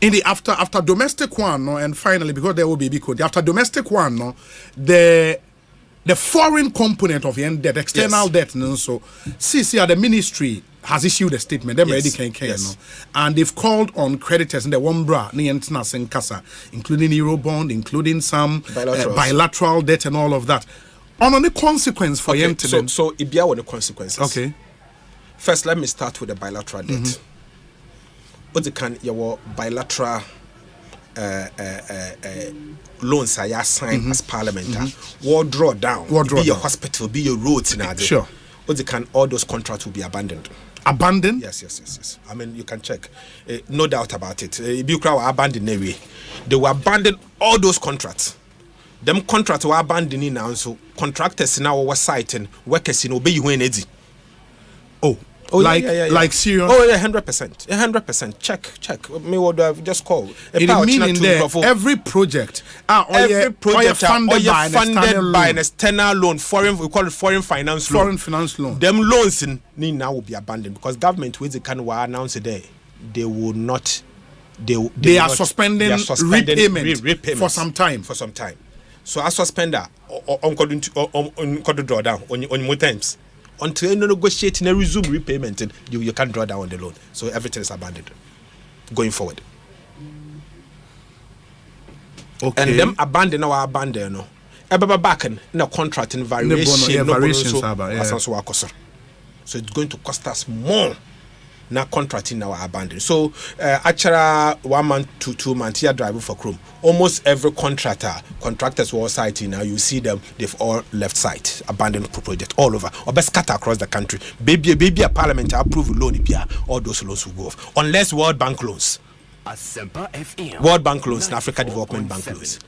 In the after domestic one, and finally because there will be code after domestic one, the foreign component of the debt, external debt, so CC the ministry has issued a statement. Them already and they've called on creditors in the one bra in Kasa, including Eurobond, including some bilateral debt and all of that. On the consequence for so it be on the consequences. Okay. First, let me start with the bilateral debt. Your bilateral loans are signed as parliament. War draw down. Be your hospital, be your roads. Sure. All those contracts will be abandoned. Abandoned? Yes. I mean, you can check. No doubt about it. Were abandoned anyway. They were abandoned all those contracts. Them contracts were abandoned now. So contractors now were citing workers in obey you when it's. Like serious? 100%. Check. Me would just call. Meaning there, every project funded by an external loan. We call it foreign finance loan. Them loans now will be abandoned because government with the can announce today they will not they are suspending repayment for some time. So I suspend that on draw down on more times until you negotiate and resume repayment, and you can't draw down on the loan. So everything is abandoned going forward. Okay. And them abandon no. Eba back in no contract in variation. So it's going to cost us more. Now contracting our abandon. So actually 1 month to 2 months here driving for Chrome. Almost every contractors who are siting now, you see them, they've all left site, abandoned project all over, or best scatter across the country. Baby a parliament approve loan, all those loans will go off. Unless World Bank loans. Asempa FM. World Bank loans and Africa Development Bank loans.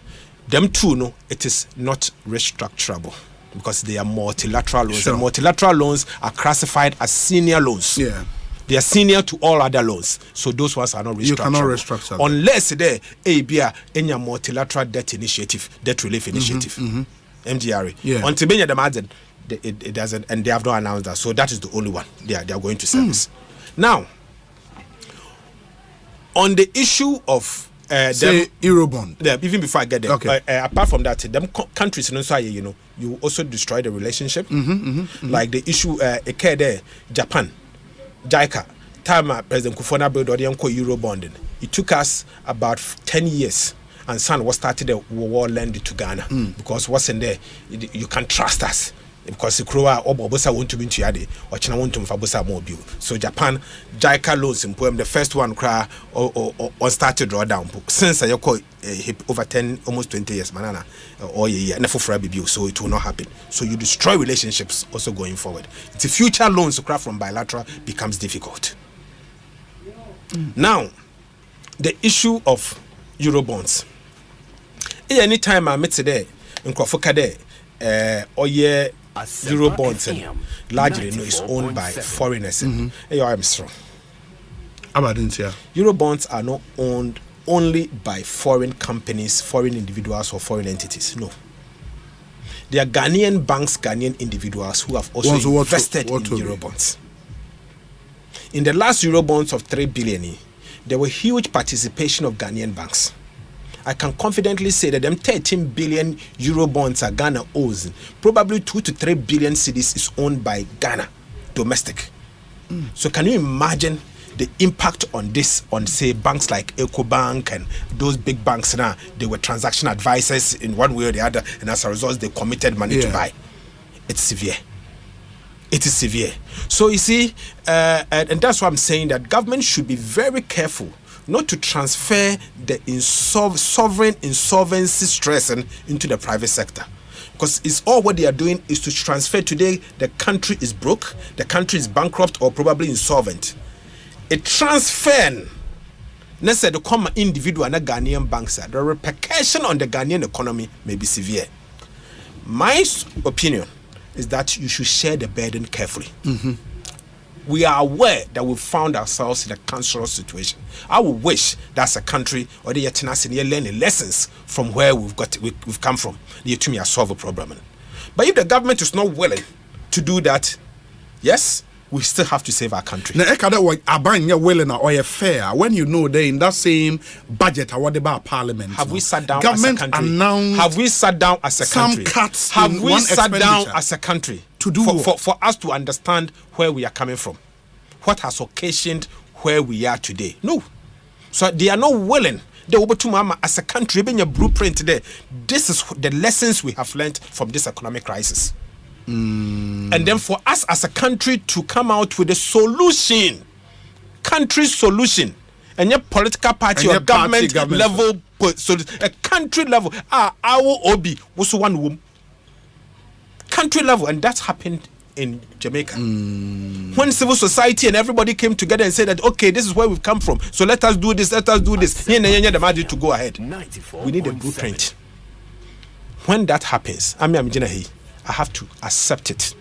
Them two, no, it is not restructurable because they are multilateral loans. Sure. And multilateral loans are classified as senior loans. Yeah. They are senior to all other loans, so those ones are not restructurable. You cannot restructure them. Unless there any multilateral debt relief initiative, MDRA. Yeah. Until many of them added, it doesn't, and they have not announced that. So that is the only one they are going to service. Now, on the issue of say Eurobond. Even before I get there, okay. Apart from that, them countries you also destroy the relationship. Like the issue occurred there, Japan. JICA, time President Kufona built Eurobonding. It took us about 10 years, and San was started the war lending to Ghana because what's in there, you can trust us because the Kroa or Bobosa want to be to Yade or China want to Fabosa mobile. So Japan, JICA loans in poem, the first one cry or started drawdown book since I call over 10, almost 20 years, manana or never for bill, so it will not happen. So you destroy relationships also going forward. It's a future loans to craft from bilateral becomes difficult. Now, the issue of Eurobonds. Anytime I met today in Kwafokade, Eurobonds largely is owned by foreigners. I'm strong. Eurobonds are not owned only by foreign companies, foreign individuals, or foreign entities. No. They are Ghanaian banks, Ghanaian individuals who have also invested in Eurobonds. In the last Eurobonds of 3 billion, there were huge participation of Ghanaian banks. I can confidently say that them 13 billion Eurobonds are Ghana owns. Probably 2 to 3 billion cedis is owned by Ghana, domestic. So can you imagine the impact on this on say banks like Ecobank and those big banks now? They were transaction advisors in one way or the other, and as a result they committed money to buy. It's severe. It is severe. So you see, and that's why I'm saying that government should be very careful not to transfer the sovereign insolvency stress into the private sector. Because it's all what they are doing is to transfer today the country is broke, the country is bankrupt or probably insolvent. A transfer, let's say the common individual and Ghanaian banks, the repercussion on the Ghanaian economy may be severe. My opinion is that you should share the burden carefully. We are aware that we found ourselves in a cancerous situation. I would wish that's a country or the Yetinas and learning lessons from where we've come from. You to me solve a problem. But if the government is not willing to do that, yes, we still have to save our country. Now, willing or fair when you know they in that same budget what about parliament. Have we sat down government as a country? Announced have we sat down as a country? Some cuts have we sat down as a country to do for us to understand where we are coming from? What has occasioned where we are today? No. So they are not willing. They will to mama as a country, being a blueprint today. This is the lessons we have learned from this economic crisis. And then for us as a country to come out with a solution, country solution, and your political party or government level, so a country level, our OB was one woman. Country level, and that's happened in Jamaica. When civil society and everybody came together and said that, okay, this is where we've come from, so let us do this, to go ahead. We need a blueprint. When that happens, I have to accept it.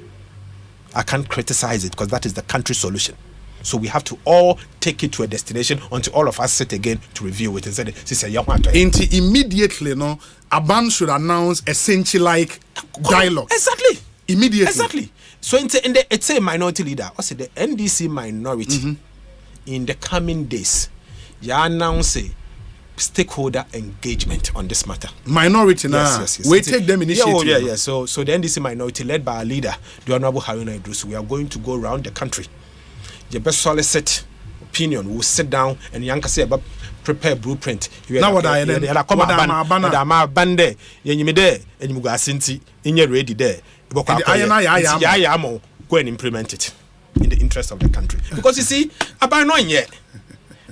I can't criticize it because that is the country solution. So we have to all take it to a destination until all of us sit again to review it and say, immediately, no, Aban should announce essentially like dialogue. Exactly. Immediately. Exactly. So it's a minority leader. Also, the NDC minority in the coming days you announce stakeholder engagement on this matter. Minority now. Yes. We take them initiative. Yeah. So the NDC minority led by our leader, the Honorable Haruna Idris, we are going to go around the country. The best solicit opinion. We'll sit down and Yanka say about prepare blueprint. Now what I then? What bande? Yenimide and you go asinti in your ready there. Go and implement it in the interest of the country. Because you see, about 9 yet.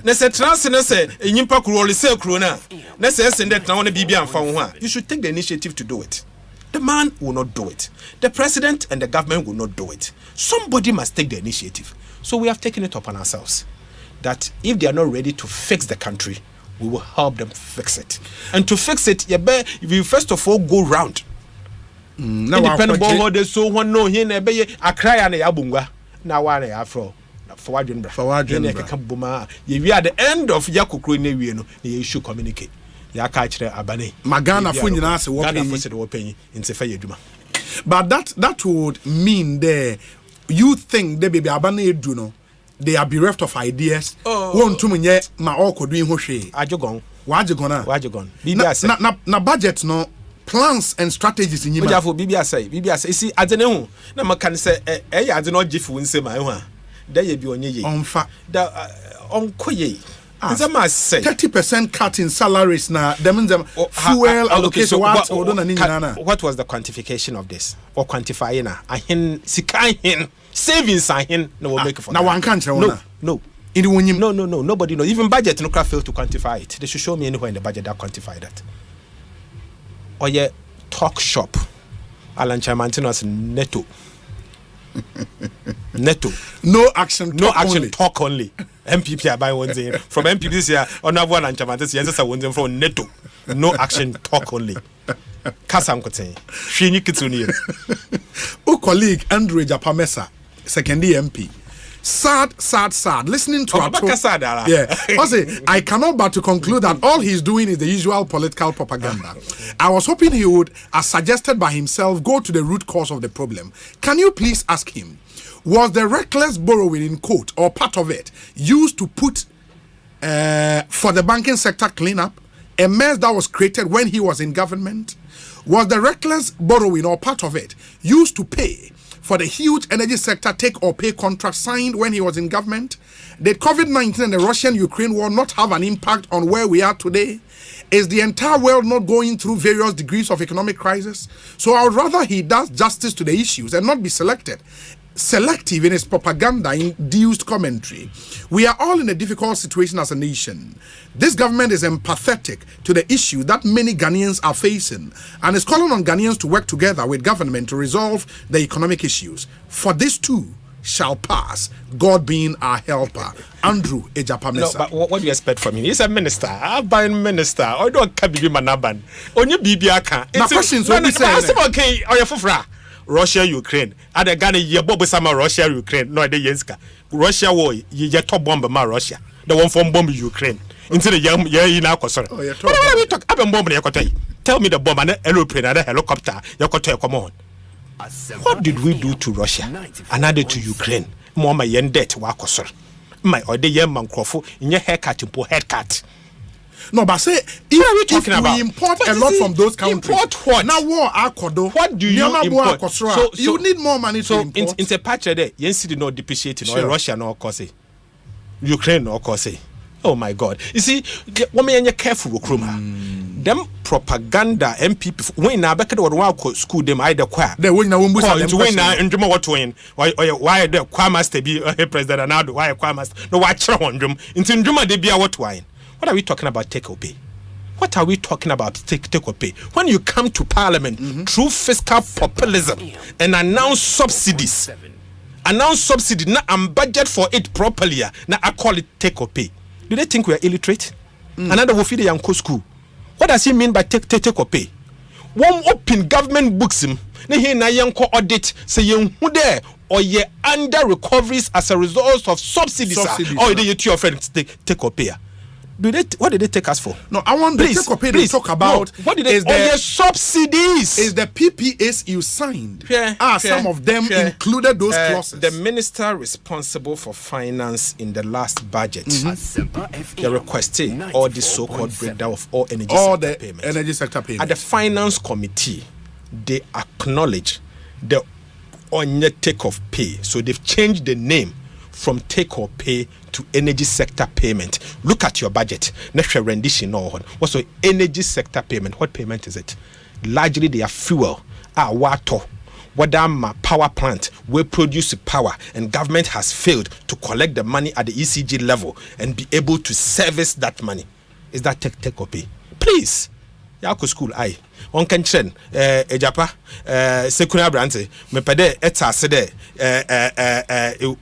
You should take the initiative to do it. The man will not do it. The president and the government will not do it. Somebody must take the initiative. So we have taken it upon ourselves that if they are not ready to fix the country, we will help them fix it. And to fix it, we first of all go round. Independent body so one no here na be a cry and yabunga. Now one afro. For at the end of Yakukru Neviano, the issue communicate. Yakachre Abane. Magana Funina in Sefayeduma. But that would mean you think they be Abane Duno, they are bereft of ideas. One to me, my oko doing Hoshe. Ajogon. Wajagon. Na budget no. Plans and strategies in Yima. BBS. See, I don't know. No, I can say, I do not give you my one. There you be on ye. On fa. On Koye. As I must say, 30% cut in salaries now. Them fuel allocation. What was the quantification of this? Or quantifying? I hin sikai savings. I hin no make for now. One country. No. No. Nobody knows. Even budget no craft fail to quantify it. They should show me anywhere in the budget that quantify that. Or ye talk shop. Alan Chamantinos netto. No action. Talk only. MPP are buying one thing from MPP this year. On one and Chamantis, yes, I want them from netto. No action. Talk only. Kasam Kote. Shini Kitsuni. O colleague Andrew Japamesa, second MP. Sad. Listening to Osei, I cannot but to conclude that all he's doing is the usual political propaganda. I was hoping he would, as suggested by himself, go to the root cause of the problem. Can you please ask him, was the reckless borrowing in quote or part of it used to put for the banking sector cleanup, a mess that was created when he was in government? Was the reckless borrowing or part of it used to pay for the huge energy sector take-or-pay contract signed when he was in government? Did COVID-19 and the Russian-Ukraine war not have an impact on where we are today? Is the entire world not going through various degrees of economic crisis? So I would rather he does justice to the issues and not be selective in his propaganda-induced commentary. We are all in a difficult situation as a nation. This government is empathetic to the issue that many Ghanaians are facing and is calling on Ghanaians to work together with government to resolve the economic issues. For this too shall pass, God being our helper. Andrew Ejapamesa. No, but what do you expect from him? He's a minister, a buying minister. I don't care be manaban. Only BBA. Now questions will be saying. Okay, or your fufra. Russia, Ukraine. At the Ghana, you bob some Russia, Ukraine. No, the Yenska. Russia war, you top bomb ma Russia. The one from bomb Ukraine. Into the young in our concern. What are we talking about? Bomb Yakotai. Tell me the bomb and aeroplane and a helicopter. Yakotai, come on. What did we do to Russia? Another to Ukraine. More my yen debt, Wakosor. My or the young man Crawford in your haircut and poor haircut. No, but say if we import a lot from those countries. Import what? Now war akodo. What do you import? So you need more money to import. In a patch there, Yensi did not depreciate in Russia nor cause Ukraine nor cause. Oh my God! You see, women are careful with them propaganda MPP. When na back to one school them either choir. They win na wumbusa. To win na ndruma what win. Why the choir master be president now? Why choir master? No watch on drum. Into ndruma they be a what wine. What are we talking about take-or-pay? What are we talking about take-or-pay? When you come to parliament through fiscal populism and announce subsidies, now and budget for it properly, now I call it take-or-pay. Do they think we are illiterate? Another will feed a young school. What does he mean by take-or-pay? One open government books him. Na young audit say you there or ye under recoveries as a result of subsidies. Or you your friends take-or-pay. What did they take us for? No, I want the take or pay they talk about. No, what did they? The subsidies. Is the PPAs you signed? Some of them included those clauses. The minister responsible for finance in the last budget, they requested all the so-called breakdown of all energy sector payments. At the finance committee, they acknowledge the onye take of pay. So they've changed the name from take or pay to energy sector payment. Look at your budget. Next rendition or what's the energy sector payment? What payment is it? Largely they are fuel, water, whether power plant will produce power, and government has failed to collect the money at the ECG level and be able to service that money. Is that take or pay? Please. Yako school I on can chen ejapa sekuna brante me pede etasede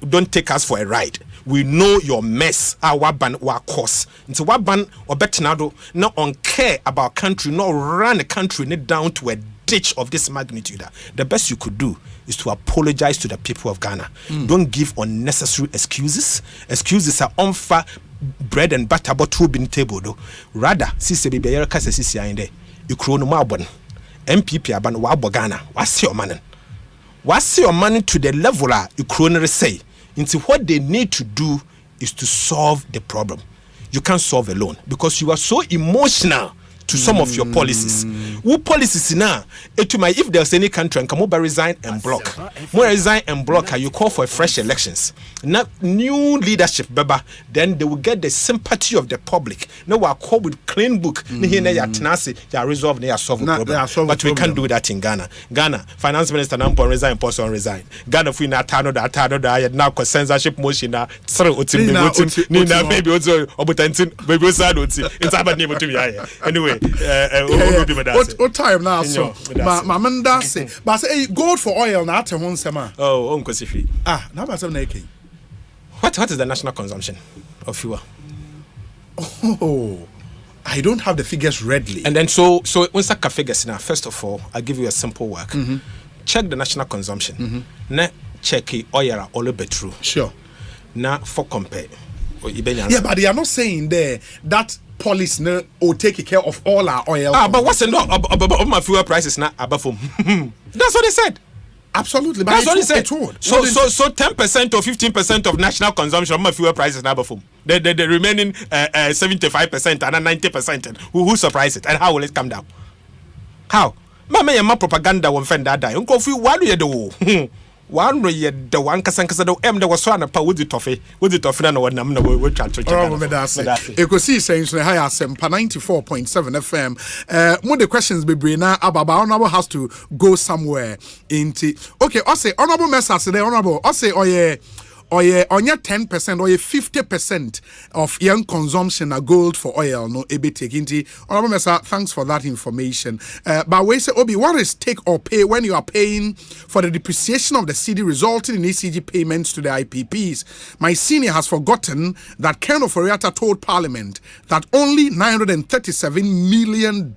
don't take us for a ride. We know your mess waban wa course into waban or betinado not on care about country, not run a country down to a ditch of this magnitude. The best you could do is to apologize to the people of Ghana. Don't give unnecessary excuses. Excuses are unfair. Bread and butter but two bin table though. Rather, see baby kasa sisi inde. Ukrono mabon. MPP aban wa Ghana. What's your money? What's your money to the level Ukrono say? Into what they need to do is to solve the problem. You can't solve alone because you are so emotional to some of your policies. Who policies now? If there's any country and come over resign and block. More resign and block, you call for fresh elections. Not new leadership, baba. Then they will get the sympathy of the public. No, we are called with clean book. You resolve, you solve the problem. But we can't do that in Ghana. Ghana, finance minister Nampo resign, person resign. Ghana, if we not tano now censorship motion now. Maybe also maybe it's about neighbor to be anyway. What time now? So, Mamanda say, but say gold for oil now. At one sema. Oh, Nkosifi. Now about some naked. What is the national consumption of fuel? Oh, I don't have the figures readily. And then so once I figures now, first of all, I'll give you a simple work. Check the national consumption. Na check oil all the true. Sure. Now for compare. Yeah, but they are not saying there that policy will take care of all our oil. But what's about my fuel prices now above them? That's what they said. Absolutely, but that's what they said. So 10% or 15% of national consumption of my fuel prices now above them. The remaining 75% and 90%. Who surprised it? And how will it come down? How? My propaganda won't find that die. Uncle, what do you do? One way the one Casancasa there was one of with the toffee and one number which I told you. Ekosiisen On Asempa 94.7 FM. More the questions be brina about honorable has to go somewhere into okay, Osei honorable message today, honorable Osei on your 10% or 50% of young consumption are gold for oil no ebe take into honorable mesa thanks for that information. But we say Obi, what is take or pay when you are paying for the depreciation of the cedi resulting in ECG payments to the IPPs? My senior has forgotten that Ken Oforiatta told Parliament that only $937 million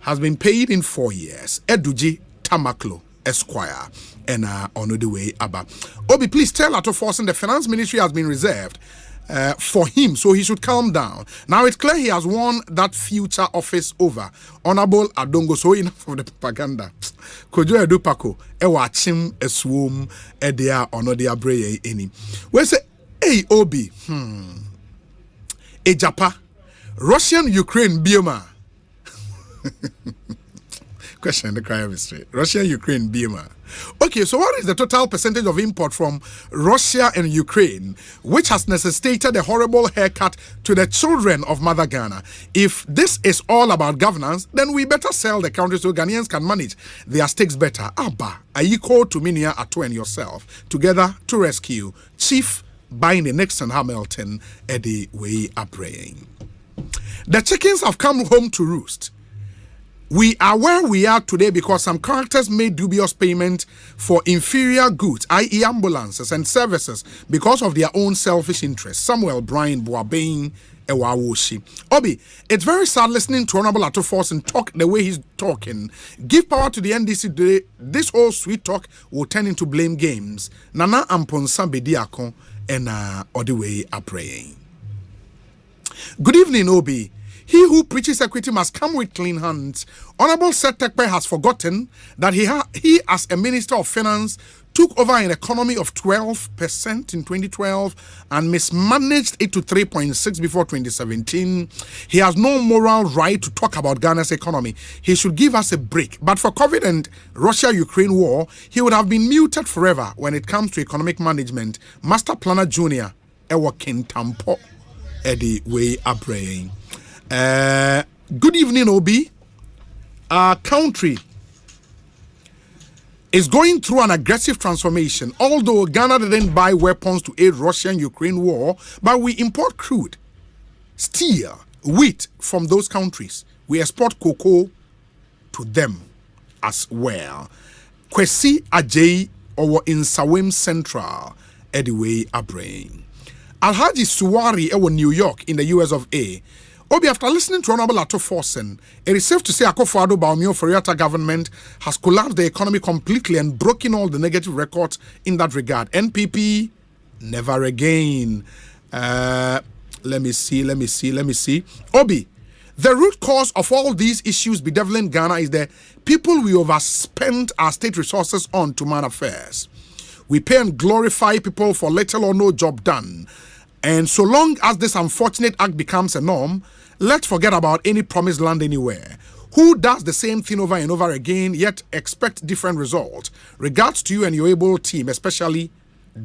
has been paid in 4 years. Eduji Tamaklo Esquire and on the way Abba. Obi, please tell Ato Forsen the finance ministry has been reserved for him, so he should calm down. Now it's clear he has won that future office over. Honorable Adongo, so enough of the propaganda. Kojo Edu Pako, Ewa Chim Eswum, Edea, Onodia Breye, any. We say, hey, Obi, Ejapa, Russian-Ukraine Bioma. Question in the crime history. Russia-Ukraine BMR. Okay, so what is the total percentage of import from Russia and Ukraine, which has necessitated a horrible haircut to the children of Mother Ghana? If this is all about governance, then we better sell the country so Ghanaians can manage their stakes better. Abba, Ayiko, Tuminia, Ato, and yourself together to rescue Chief Binding Nixon Hamilton, Eddie Way Praying. The chickens have come home to roost. We are where we are today because some characters made dubious payment for inferior goods, i.e. ambulances and services, because of their own selfish interests. Samuel Brian Boabain Ewawoshi. Obi, it's very sad listening to Honorable Ato Forsen talk the way he's talking. Give power to the NDC today. This whole sweet talk will turn into blame games. Nana Amponsa Bediako and Odiwe are praying. Good evening, Obi. He who preaches equity must come with clean hands. Honorable Seth Tekpe has forgotten that he as a Minister of Finance took over an economy of 12% in 2012 and mismanaged it to 3.6 before 2017. He has no moral right to talk about Ghana's economy. He should give us a break. But for COVID and Russia-Ukraine war, he would have been muted forever when it comes to economic management. Master Planner Junior, Ewa Kintampo, Eddie Way Abraying. Good evening, Obi. Our country is going through an aggressive transformation. Although Ghana didn't buy weapons to aid Russia-Ukraine war, but we import crude, steel, wheat from those countries. We export cocoa to them as well. Kwesi Ajay or in Sawim Central, Ediway Abrain. Alhaji Suwari in New York in the US of A. Obi, after listening to Honorable Ato Forsen, it is safe to say Akufo-Addo Bawumia Foriata government has collapsed the economy completely and broken all the negative records in that regard. NPP, never again. Let me see. Obi, the root cause of all these issues bedeviling Ghana is the people we overspend our state resources on to man affairs. We pay and glorify people for little or no job done. And so long as this unfortunate act becomes a norm, let's forget about any promised land anywhere. Who does the same thing over and over again, yet expect different results? Regards to you and your able team, especially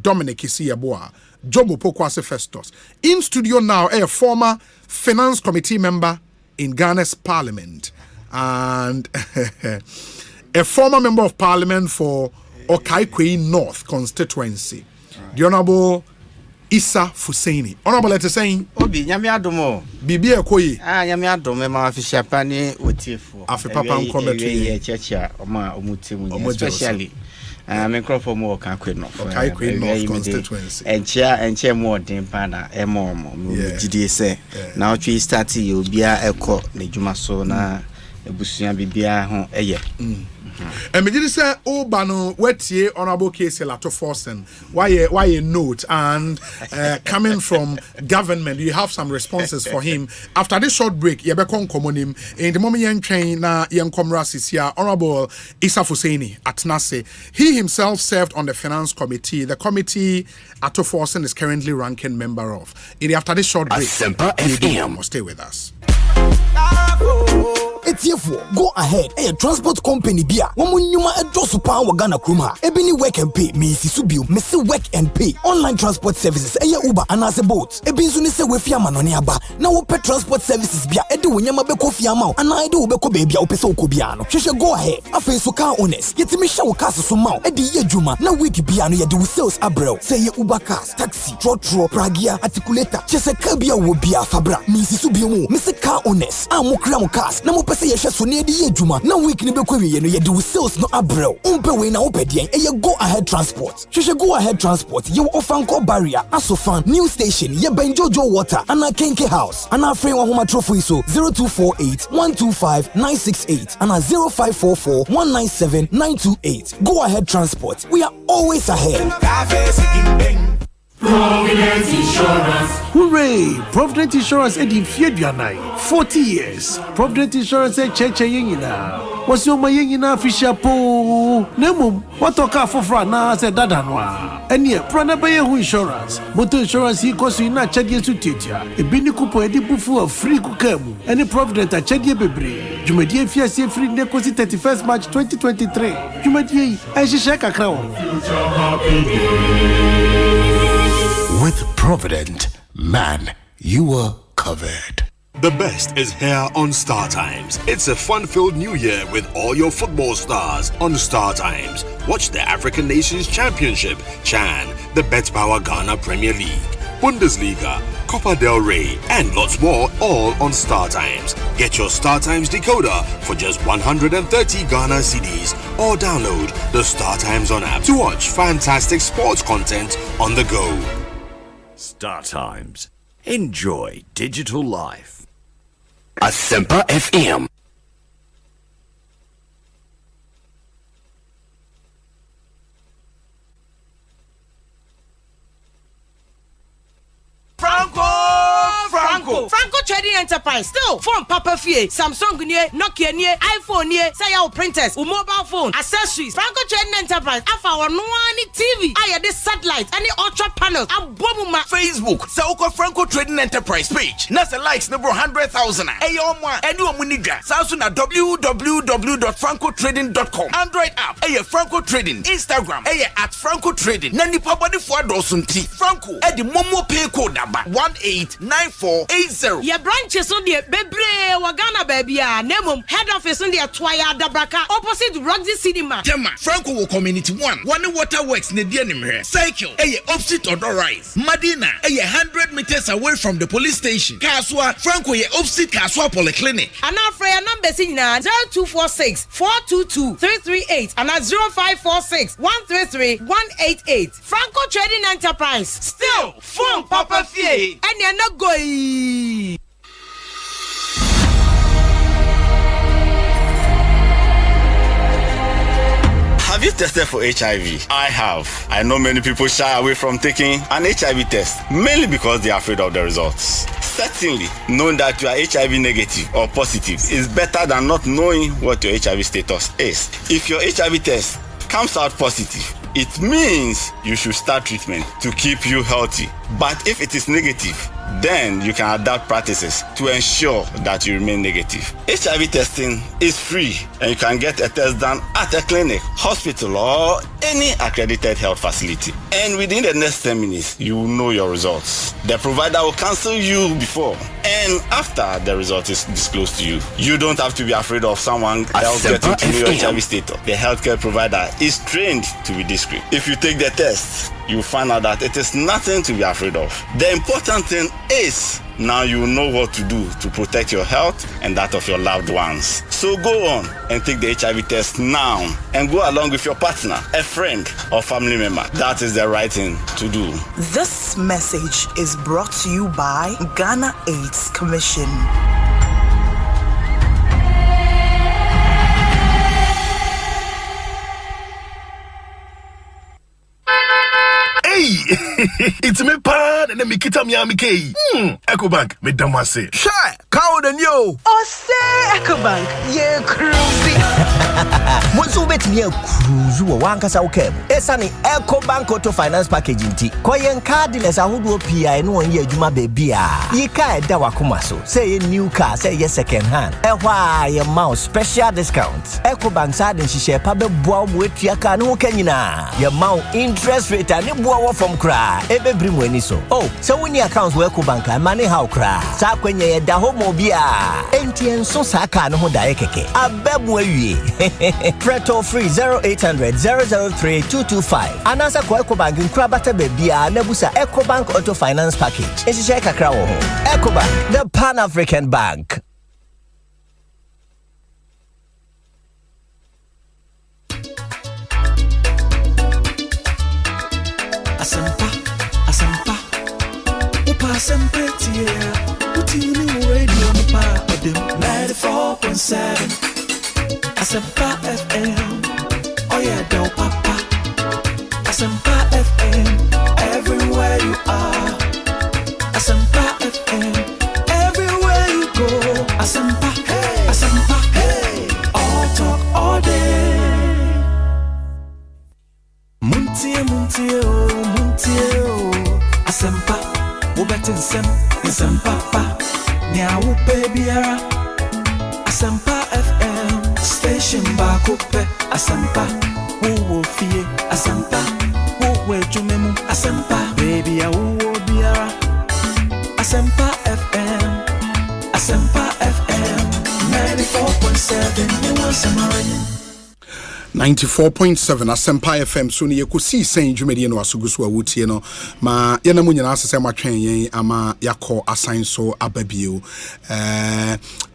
Dominic Isiaboa, Jomo Pokwase Festus. In studio now, a former finance committee member in Ghana's parliament and a former member of parliament for Okaikwe North constituency. The Honorable Issa Fusaini. Honorable, let's say Obi nyame adomo bibi ekoyi nyame adome ma afisha pani otifo afipapa nkometo ye checha oma omutimu especially microphone mo Okaikwe North constituency enche mo den pa na emo gidie se na otwe start ye obia ekọ na dwuma so na ebusuan bibia ho eye. And me did say, oh, Bano, wetie Honorable Case Lato Forsen. Why a note? And coming from government, you have some responses for him. After this short break, you become common him. In the moment you train na young comrades is here, Honorable Issa Fusaini at Nase. He himself served on the finance committee. The committee Ato Forsen is currently ranking member of. After this short break, Asempa FM. Stay with us. Etiefo, go ahead. A transport company bia. Wamunyuma edosu pa wagana kruma. Ebini work and pay. Me sisubio. Me se work and pay. Online transport services. Eye Uber anase boat. Ebinsu ni se wefia manoni aba. Na wope transport services bia. Ede wenyama beko fiamao. Ana ede ubeko bebia upese ukobiano. Sheshe go ahead. Afe so car owners. Yetimisha wakasa sumao. Ede ye juma. Na wiki biano yedi wu sales abrel. Seye Uber cars, taxi, trotro, pragia, articulator. Shese kabia wobia fabra. Me sisubio mu. Me se car owners. Mukria mu cars. Na mupese yeshe so ne de ye juma. Na week ni beko wiye no yedi wu sales no abrel. Umpe we na upedien. Eye go ahead transport. Sheshe go ahead transport. Ye ofanko barrier. Asofan. New station. Ye benjojo water. Ana kenke house. Ana free wa homa trophy iso. 0248 125 968. Ana 0544 197 928. Go ahead transport. We are always ahead. Provident Insurance. Hooray! Provident Insurance edi Fiedwanai. 40 years. Provident Insurance cheche yengina. Was your my yengina fisher po? Nemum, what oka for frana said dadanwa. And ye, Pranabaye insurance. Motor insurance he cost you not chadie to teacher. A bini couple edi bufu of free kukemu. Any Provident a chadie bebre. Jumedie fiasi free necosi 31st March 2023. Jumedie, and she shake a crown. With Provident, man, you are covered. The best is here on Star Times. It's a fun-filled new year with all your football stars on Star Times. Watch the African Nations Championship, CHAN, the Bet Power Ghana Premier League, Bundesliga, Copa del Rey, and lots more, all on Star Times. Get your Star Times decoder for just 130 Ghana cedis or download the Star Times on app to watch fantastic sports content on the go. Star Times. Enjoy digital life. Asempa FM. Franco! Trading Enterprise. Still, phone Papa Fie, Samsung nie, Nokia nie, iPhone nie, say your printers, mobile phone, accessories. Franco Trading Enterprise. Afa our no TV. I this satellite, any ultra panels. Abomuma. Facebook. Sauko Franco Trading Enterprise page. Nasa likes number 100,000. Ayoma. Anyone muniga. Samsung www.francotrading.com. Android app. Franco Trading. Instagram. At Franco Trading. Nani pabani for dosunti. Franco. The Momo pay code number 189480. Your branches on the Bebre Wagana baby. Nemum head office on the Twaya Dabraka opposite Roxy Cinema. Tema Franco Community 1. One waterworks ne dear Cycle. Opposite Odor Rise. Madina. 100 meters away from the police station. Kaswa Franco opposite Kaswa Polyclinic. And our prayer number is 0246 422 338 and 0546 133 188. Franco Trading Enterprise. Still, phone Papa Fie. And you're not going. Have you tested for HIV? I have. I know many people shy away from taking an HIV test, mainly because they are afraid of the results. Certainly, knowing that you are HIV negative or positive is better than not knowing what your HIV status is. If your HIV test comes out positive, it means you should start treatment to keep you healthy. But if it is negative, then you can adapt practices to ensure that you remain negative. HIV testing is free and you can get a test done at a clinic, hospital, or any accredited health facility. And within the next 10 minutes, you will know your results. The provider will cancel you before and after the result is disclosed to you. You don't have to be afraid of someone else getting to know your HIV status. The healthcare provider is trained to be discreet. If you take the test, you find out that it is nothing to be afraid of. The important thing is now you know what to do to protect your health and that of your loved ones. So go on and take the HIV test now and go along with your partner, a friend, or family member. That is the right thing to do. This message is brought to you by Ghana AIDS Commission. It's me pan and me kita miami kei. Ecobank me damase. Shy, cow the new. Osei Ecobank, ye cruisy. Bonsu bet me cruise wo wankasa wokem. Esani Ecobank Auto Finance Package nti. Koyen card dealers ahodo PI no won ye adwuma bebia. Yika eda wakoma so. Say ye new car, say ye second hand. Ehwa ye mouse special discounts. Ecobank sa den hihye pa beboa mo etua ka no kanyina. Ye mouse interest rate ani boa from cry. Ebe brim weni so. Oh, so when your accounts work bank money how cry. Sa kwenye ye da ho mo bia. Enti enso sa ka no ho da keke. Abebu awie. Preto free 0800 003 225. Anasa kwa Ecobank nkura bata bebia na busa Ecobank Auto Finance Package. Enshishe kakra wo ho. Ecobank, the Pan-African Bank. Asempa, Upa Asempa, Utini Radio, Upa, 94.7, Asempa FM, oh yeah, do Papa, Asempa FM, everywhere you are, Asempa FM, everywhere you go, Asempa, hey, all talk all day. Muntie, Asempa, Ubetin Asempa, Nyawu Babyara, Asempa FM, Station Bakupe, Asempa, Wo Fie, Asempa, Wo Jumemu, Asempa, Baby, Wo Biara, Asempa FM, 94.7, you want some 94.7 Asempa FM so ne Ekosiise dwumadi no asuguso awutie no ma yana mu nyina asese matwen yen ama yakọ asan so ababio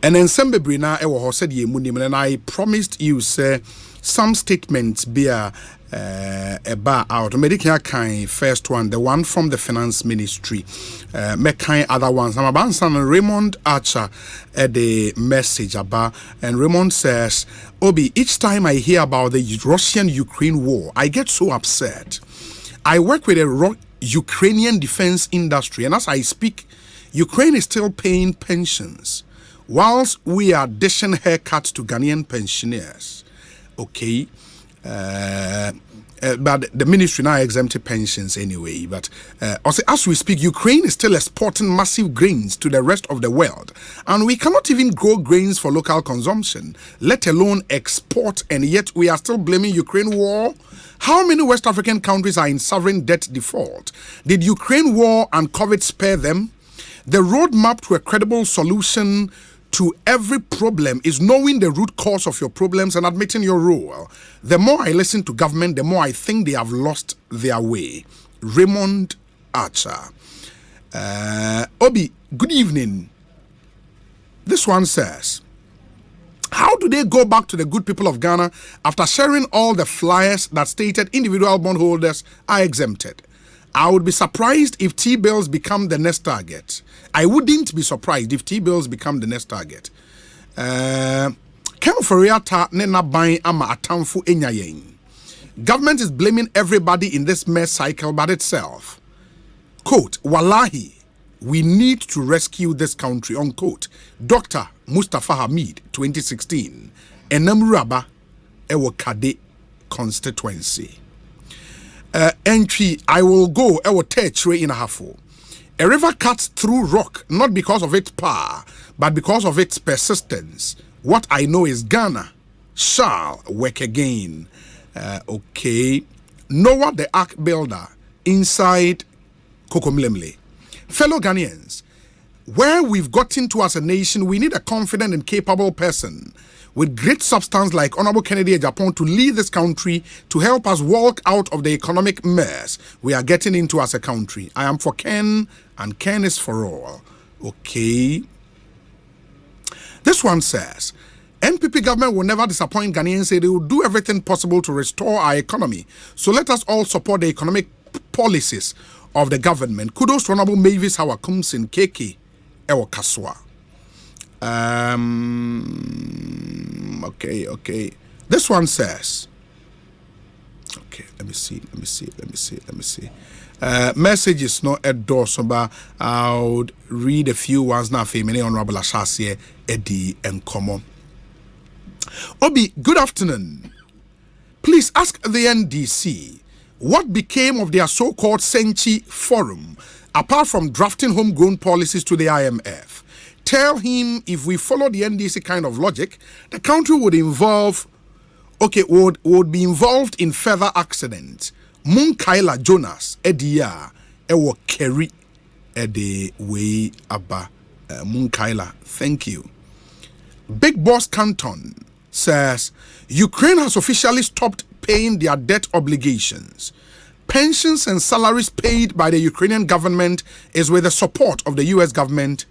and ensem bebre na e wo ho se de emu nim na I promised you say some statements be about out medical kind first one, the one from the finance ministry, kind other ones. I'm about Raymond Archer at the message about, and Raymond says, Obi, each time I hear about the Russian-Ukraine war, I get so upset. I work with a Ukrainian defense industry, and as I speak, Ukraine is still paying pensions whilst we are dishing haircuts to Ghanaian pensioners. Okay. But the ministry now exempted pensions anyway. But also, as we speak, Ukraine is still exporting massive grains to the rest of the world. And we cannot even grow grains for local consumption, let alone export. And yet we are still blaming Ukraine war. How many West African countries are in sovereign debt default? Did Ukraine war and COVID spare them? The roadmap to a credible solution to every problem is knowing the root cause of your problems and admitting your role. The more I listen to government, the more I think they have lost their way. Raymond Archer. Obi, good evening. This one says, how do they go back to the good people of Ghana after sharing all the flyers that stated individual bondholders are exempted? I would be surprised if T-bills become the next target. I wouldn't be surprised if T-bills become the next target. Government is blaming everybody in this mess cycle but itself. Quote, Wallahi, we need to rescue this country, unquote. Dr. Mustafa Hamid, 2016. Enamuraba, Ewo Kade constituency. Entry, I will go, I will touch in a half. A river cuts through rock, not because of its power, but because of its persistence. What I know is Ghana shall work again. Okay. Noah the Ark Builder inside Kokomlemle. Fellow Ghanaians, where we've gotten to as a nation, we need a confident and capable person with great substance like Honorable Kennedy Ejapon to lead this country to help us walk out of the economic mess we are getting into as a country. I am for Ken, and Ken is for all. Okay. This one says, NPP government will never disappoint Ghanaians. Say they will do everything possible to restore our economy. So let us all support the economic policies of the government. Kudos to Honorable Mavis Hawakumsin KK Ewo Kaswa. Okay. This one says, okay, let me see. Messages no endorse, but I'll read a few ones now. Many Honorable Ashasie, Eddie, and Komo. Obi, good afternoon. Please ask the NDC what became of their so-called Senchi Forum, apart from drafting homegrown policies to the IMF. Tell him if we follow the NDC kind of logic, the country would be involved in further accidents. Munkaila Jonas, Edia, Ewo Kerry, Ede Way Abba, Munkaila. Thank you. Big Boss Canton says, Ukraine has officially stopped paying their debt obligations. Pensions and salaries paid by the Ukrainian government is with the support of the US government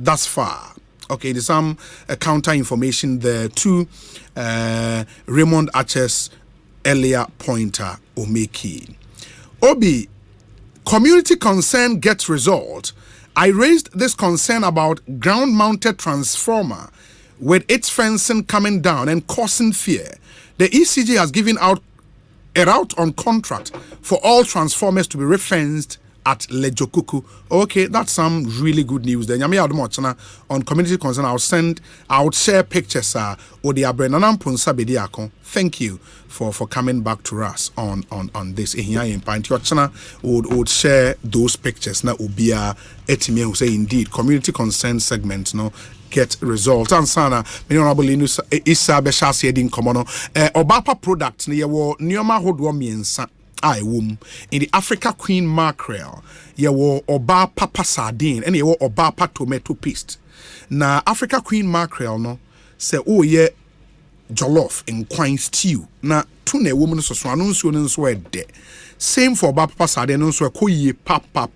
thus far. Okay, there's some counter information there to Raymond Archer's earlier pointer Omeki. Obi, community concern gets resolved. I raised this concern about ground-mounted transformer with its fencing coming down and causing fear. The ECG has given out a route on contract for all transformers to be refenced at Lejokuku. Okay, that's some really good news there. On community concern, I'll share pictures. Thank you for coming back to us on this. Would share those pictures. Na ubia etime who say indeed community concern segment no get results. And sana many honorable Isa Beshasi Edin Komono Obapa product ne wo nioma hodwo miensa in the Africa Queen mackerel, yewo oba papa sardine, and yewo oba pa tomato paste. Na Africa Queen mackerel no say oh ye jollof in quine stew. Na tune woman so anuncio nso de. Same for oba papa sardine nso ko ye papa,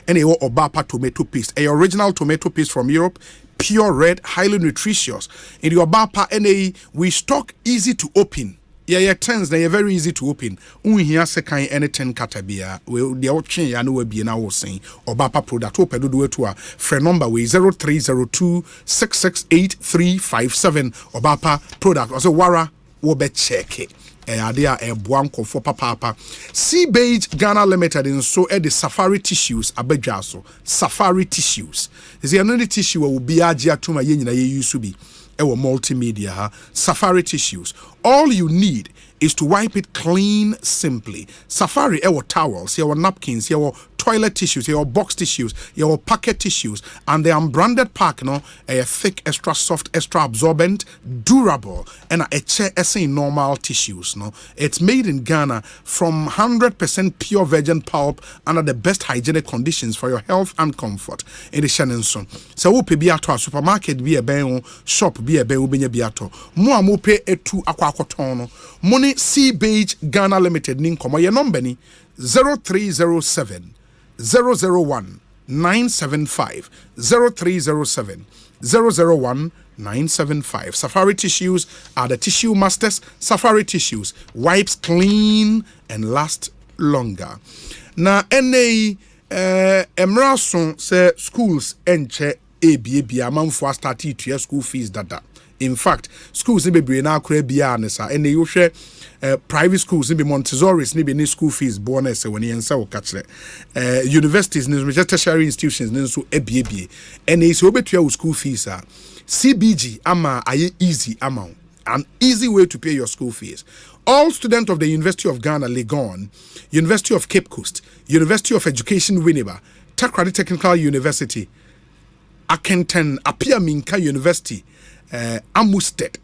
and yewo oba pa tomato paste. A original tomato paste from Europe, pure red, highly nutritious. In the oba pa NA we stock easy to open. Yeah, tens they are very easy to open. Here second any 10 catabia. Well, the option ya no be na was saying Obapa product open do to a friend number way 0302 668 357 Obapa product. Also Wara wo be check it. Ade a boanko for papa. Seabage Ghana Limited in so the Safari Tissues abedwaso. Safari Tissues. Is another tissue will be ajia to my yen used to be. Ewa multimedia Safari Tissues. All you need is to wipe it clean simply. Safari ewa towels, your napkins, your toilet tissues, your box tissues, your packet tissues, and the unbranded pack, a thick, extra soft, extra absorbent, durable, and a normal tissues. It's made in Ghana from 100% pure virgin pulp under the best hygienic conditions for your health and comfort. In the Shannon-son. So we be at a supermarket, be a ben, shop, be a ben, be ato. Mua mo pay a two aquacotono. Money Seabage Ghana Limited, Ninkomo, your number 0307 001 975 0307 001 975. Safari Tissues are the tissue masters. Safari Tissues wipes clean and last longer. Na NA Emrason say schools enche ABA amanfo start to school fees dada. In fact, schools ni bebre na akora bia ne sa ene yo hwe private schools ni be Montessori's ni be ni school fees bonus when yensa wo kachre universities ni tertiary institutions ni so ebiebie ene so obetua school fees a CBG ama aye easy amount, an easy way to pay your school fees. All students of the University of Ghana Legon, University of Cape Coast, University of Education Winneba, Takrady Technical University, Akenten Apia Minka University, Amusted,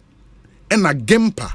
and a Gempa.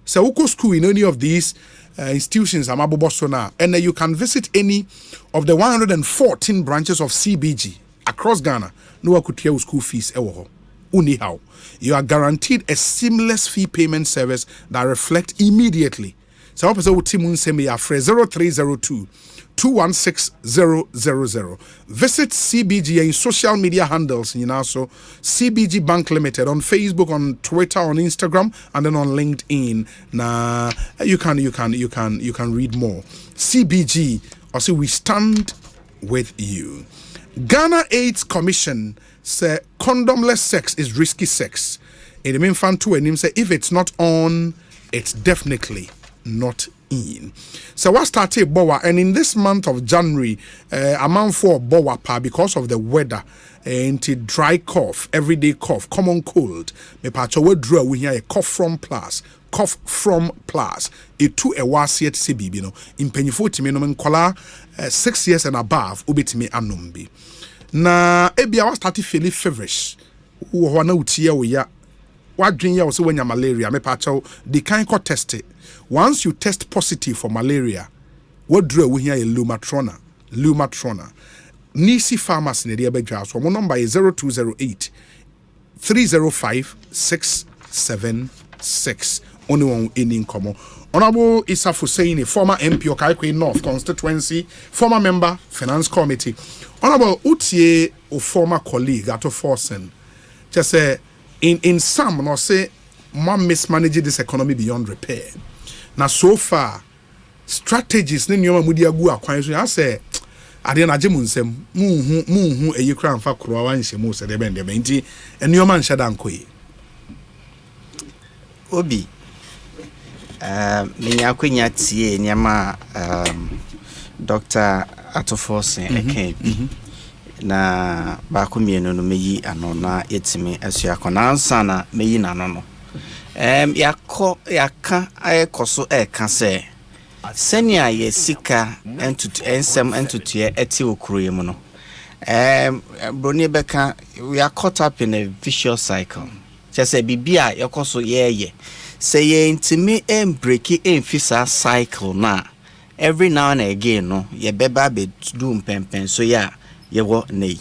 So we go school in any of these institutions, Amabobosona, and you can visit any of the 114 branches of CBG across Ghana. No could tell school fees ewo. Unihow. You are guaranteed a seamless fee payment service that reflect immediately. So I person Timun send me a 0302 216000. Visit CBG in social media handles in also CBG Bank Limited on Facebook, on Twitter, on Instagram, and then on LinkedIn. Now you can read more. CBG also we stand with you. Ghana AIDS Commission say condomless sex is risky sex. In the main fan too and him say if it's not on, it's definitely not in. So what started Bowa, and in this month of January, amount for Bowa pa because of the weather, into dry cough, everyday cough, common cold. Me pacho we draw we hear a cough from plus. It too a was yet CB, you know. In penifo timi no menkola 6 years and above, ubitimi anumbi. Na ebia was started feeling feverish. Wana utia we ya. What drink ya also when you malaria? Me pacho they can't test it. Once you test positive for malaria, what draw we hear a Lumatrona. Nisi Pharmacy in the area. So my number is 0208 305 676. Only one in common. Honorable Issa Hussein, former MP of Kaikwe North constituency, former member, Finance Committee. Honorable Utie, or former colleague, Ato Forsen, just say, in some, no say, mom mismanaging this economy beyond repair. Now, so far, strategies, then you are good acquaintance. I say, I didn't ajimun sem, muhu, a you crown for Kurawa and Shemus at the bend, and your man Shadankwe. Obi. Menya kwenya tie nyama Dr. Atofose eke na ba ko mienu no meyi ano na yetime asua konansa na meyi nano no yaka ayekoso eka se senia ye sika ensem entutue eti okroye mu no broni beka we are caught up in a vicious cycle just say bibia yakoso ye say ye intimi break it fisa cycle na every now and again no ye beba be do mpempen so ya ye wo nei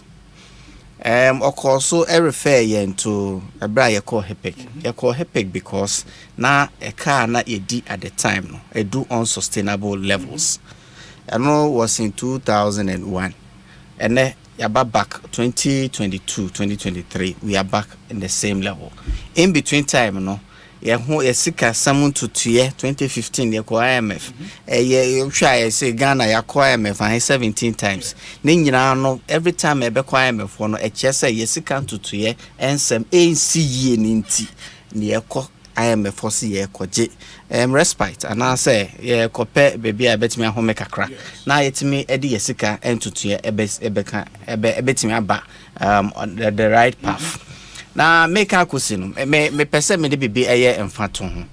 also refer ye into abra ye call hepic because na a car na ye di at the time no e do unsustainable levels and no was in 2001 and then back 2022-2023 we are back in the same level in between time no ye sika samun to 2015 ye ko IMF ye try say Ghana ya ko IMF 17 times ne nyina no every time e be ko IMF no e che say ye sika to ensem NCE ni nti ne ye ko IMF for see koje respite and I say ye kope baby I bet me a home kakra na yetimi edi yesika entutu ebeka ebetimi aba on the right path na make akosi no me pese me de bibi eye emfato ho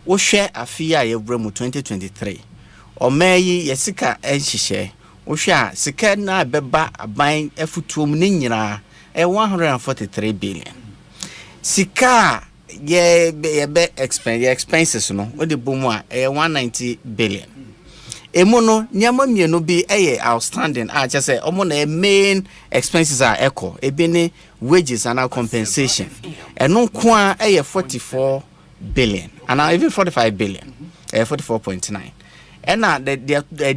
wo hwe afia ye bremu 2023 o mayi yesika enhihye wo hwe a sika na beba aban afutuom ne nyina 143 billion sika ye be expenses no we de bomu a 190 billion emu no nyama mienu bi outstanding a che say omo na main expenses are echo ebi ne wages and compensation eno ko a 44 billion and even 45 billion 44.9 and now the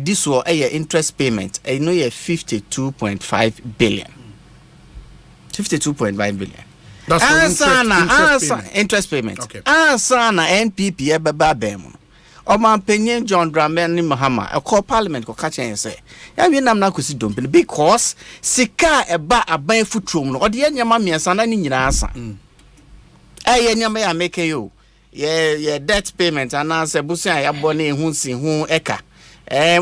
this was interest payment no 52.5 billion 52.5 billion. That's for interest payment. Okay. Ansana NPP ebeba bem. Oman penyen John Dramani Mahama a call parliament ko catch and say ya we nam na kusi dompe because sika eba aban futrum no ode nyama miensa na ni nyina asa. Nyama ya make you ye debt payment and answer busia ya bone hu si hu eka.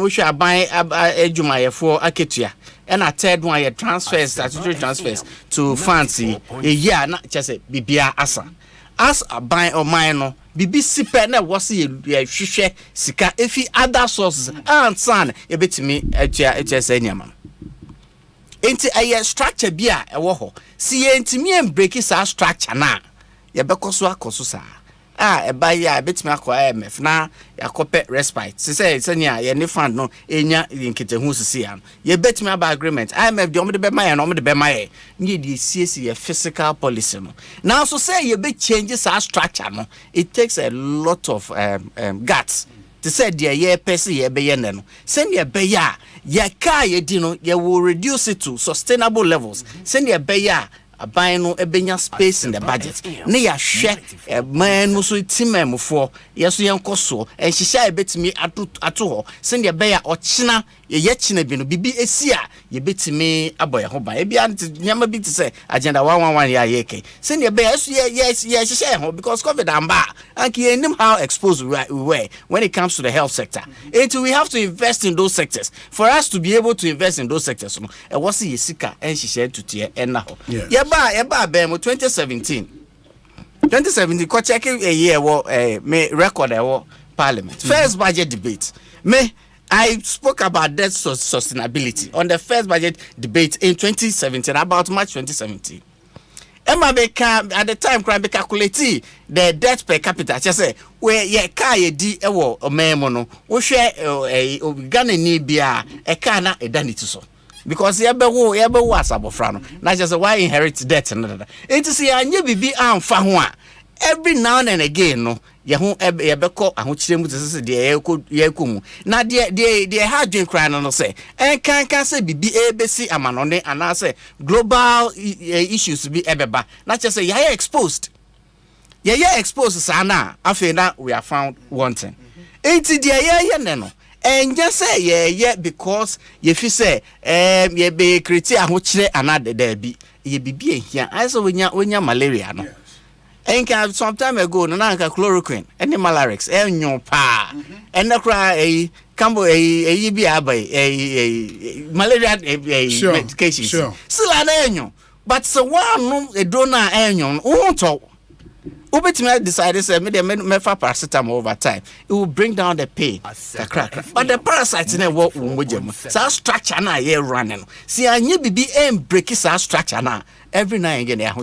We should buy Ejumayefo Aketua. And a third one, your transfers, statutory transfers to fancy a year, not just a Bibia Asa. As a buy or minor, Bibi Sipena was a shisha, Sika, if he other sources, and son, a bit to me, a HSN. Ain't a structure beer, a woho. See, ain't me and break his structure now. Yabekoswa Kosusa. A buy ya bit me acquire IMF na ya copy respite. Say senya ye ni fund no enya yinkete hu sisian. Ye bet me about agreement. IMF the omde be my and omde be my. Ni the CC fiscal policy no. Now so say ye be changes our structure no. It takes a lot of guts. To say the ye person ye be yen no. Send ye be ya ka ye di no ye will reduce it to sustainable levels. Send ye be ya aban no ebenya space in the budget ne ya hwe man no so timem for yeso yenkoso enhihya ebetimi ato ho send ye be ya ochina ye china bi no bibi esi a ye betimi aboye ho ban ebia nyama bi te say agenda 111 ya yeke send ye be ya so ye hihya ho because covid amba and you know how exposed we were when it comes to the health sector. We have to invest in those sectors. For us to be able to invest in those sectors, it was Yesika and she said to Tia and now. Yeba Bemo 2017. 2017, ko check a year may record our parliament. First budget debate. I spoke about debt sustainability on the first budget debate in 2017, about March 2017. Emma Beka at the time crime be calculate the debt per capita. Just say where ye car ye di ewo memono. We share a Ghana ni bia a kana a danity so. Because ye be was abofrano. Not just why inherit debt and it is a new bibi am fa every now and again no yehu ebeko ahochiremu tese de yekumu na de hard drink cry no say kan say bibi ebesi amanone ana say global issues bi ebeba na che say ye exposed sana afi na we are found wanting enti de ye no and just say yeah because ye fi say ye be create ahochire ana de bi ye bibi ehia I say wonya malaria no. Enka some time ago no na chloroquine any malarix enyo pa and cry a cambo a bi abai a malaria medication still an enyo but so one no a donor enyo won't Ubetime decided say me for paracetamol over time. It will bring down the pain. But the parasites in a work so structure na ye running. See anye bibi break is structure na every now and again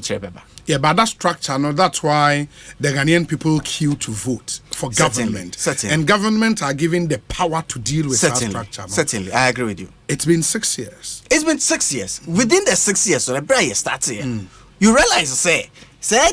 Yeah, but that structure, no, that's why the Ghanaian people queue to vote for government. Certainly. And government are given the power to deal with that structure. No? Certainly, I agree with you. It's been 6 years. It's been 6 years. Within the 6 years, so the prayer starts here. You realize, say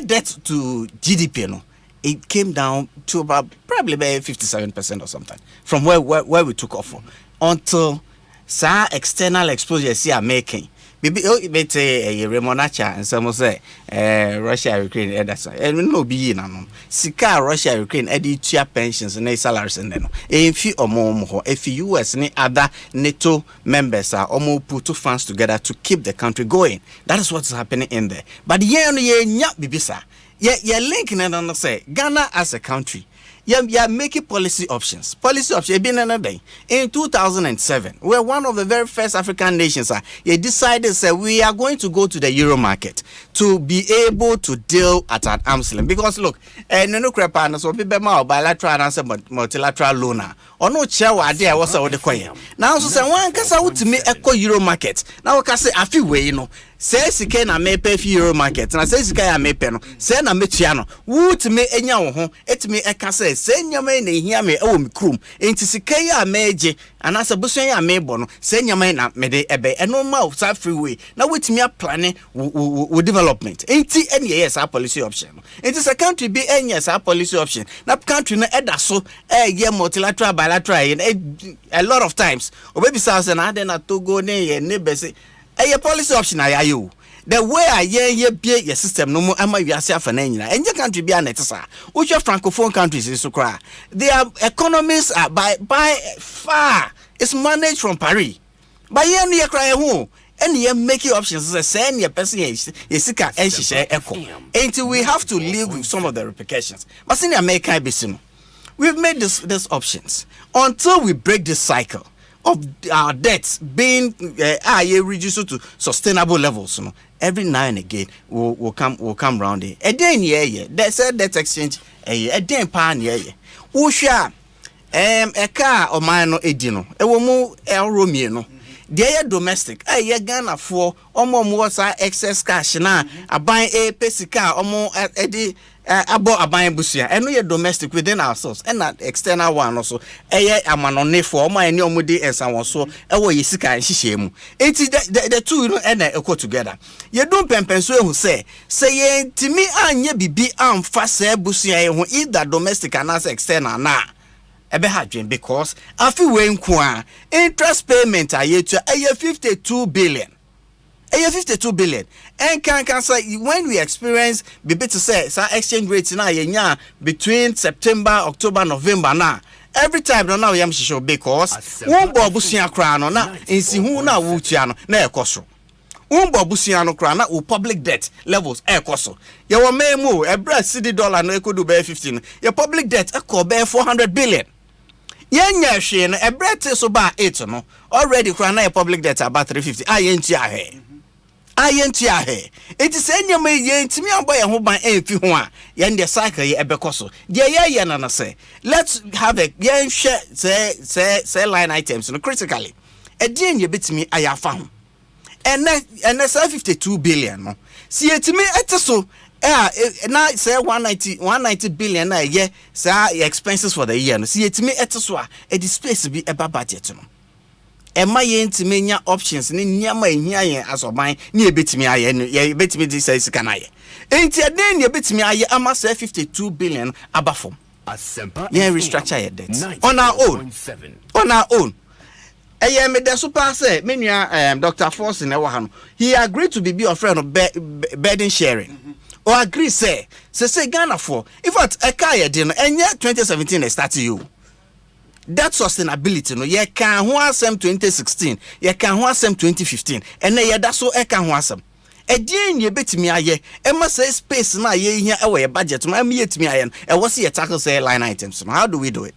debt to GDP, no, it came down to about probably 57% or something from where we took off from until some external exposure are making. Maybe Remonacha and some say Russia, Ukraine, and no be in Sika, Russia, Ukraine, edit pensions and salaries and then a few or more. If US and other NATO members are almost put two funds together to keep the country going. That is what's happening in there. But yeah, not bibisa. Yeah, linking it on say Ghana as a country. Yeah, making policy options. Policy options. Been another day in 2007, we're one of the very first African nations. You decided say we are going to go to the Euro market to be able to deal at an arm's length. Because look, no crepa so people bilateral and multilateral loan. Or no chair idea was the coin. Now so say one kasa to me eco Euro market. Now can say a few way you know. Say sika na me pay Euro market. Na say sika ya me pay no. Say na me tua no. Wo to me enya wo ho. Et me eka say nyama na hia me e wo me krum. Enti sika ya meje anasa busuan ya me bo no. Say nyama na me de ebe eno ma of freeway. Na wetimi a plan wo development. Enti any yes our policy option. Enti say country be any yes our policy option. Na country na eda so ye multilateral bilateral a lot of times. Obebi say na den na Togo ne ye neighbor say a policy option you. The way I ye be your system no more am you say for nanyina. And your country be an etisa. Which your francophone countries is so cry. Their economies are by far it's managed from Paris. By ye near cry who and ye make your options as send your person yesika and she share echo. Until we have to live with some of the repercussions. But in America be we've made this options until we break this cycle of our debts being reduced to sustainable levels. You know, every now and again we'll come round here. A day yeah. That's a debt exchange. A day pan yeah. Usha a car or mine edino. A woman el Romeo. They are domestic. Ye Ghana for more excess cash na. A buying a pesica or more about a buying busia. And we are domestic within ourselves and not external one also. A man on for my new mudi and someone so. Away Yisika and Shishemu. It is the two you know and echo together. You don't pensue who say to me and ye be fast busia who either domestic and as external na. Because I feel when interest payment are yet to 52 billion. 52 billion. And can say when we experience be to say exchange rates now between September, October, November now. Every time now we am sure because one bobusia crown na insi hu na wuchiano na ekoso. Bobusiano krana or public debt levels ekoso. Your memo a bread city dollar no equal to 15. Your public debt equal 400 billion. Yenya shin a bread so ba 8 no already krana public debt about 350. Ayentia he. It is any me yen to me boy and hoban enfi ho a yen the cycle ye ebekoso. De ye na say let's have a yen share say line items no critically. E den ye betimi ayafa ho. And 52 billion no. See it me eteso now say 190 billion na ye say expenses for the year no. See it me eteso a e the space be eba budget no. Emma yentimi nya options ni nyama ehia yen asoban ni ebetimi aye no ye betimi di say sika na ye enti eden ni ebetimi aye ama say 52 billion abafom Asempa ye restructure your debts on our own eye me de super say me nua Dr. Force na wa ha no he agreed to be your friend of burden sharing or agree say Ghana for in fact e ka ye de no enye 2017 e start you. That sustainability no ye kan ho asem 2016 ye kan ho asem 2015 and ye da so e kan ho asem e din ye betimi aye e ma say space na ye hia e we budget ma me yetimi aye e wo se ye tackle say line items. How do we do it?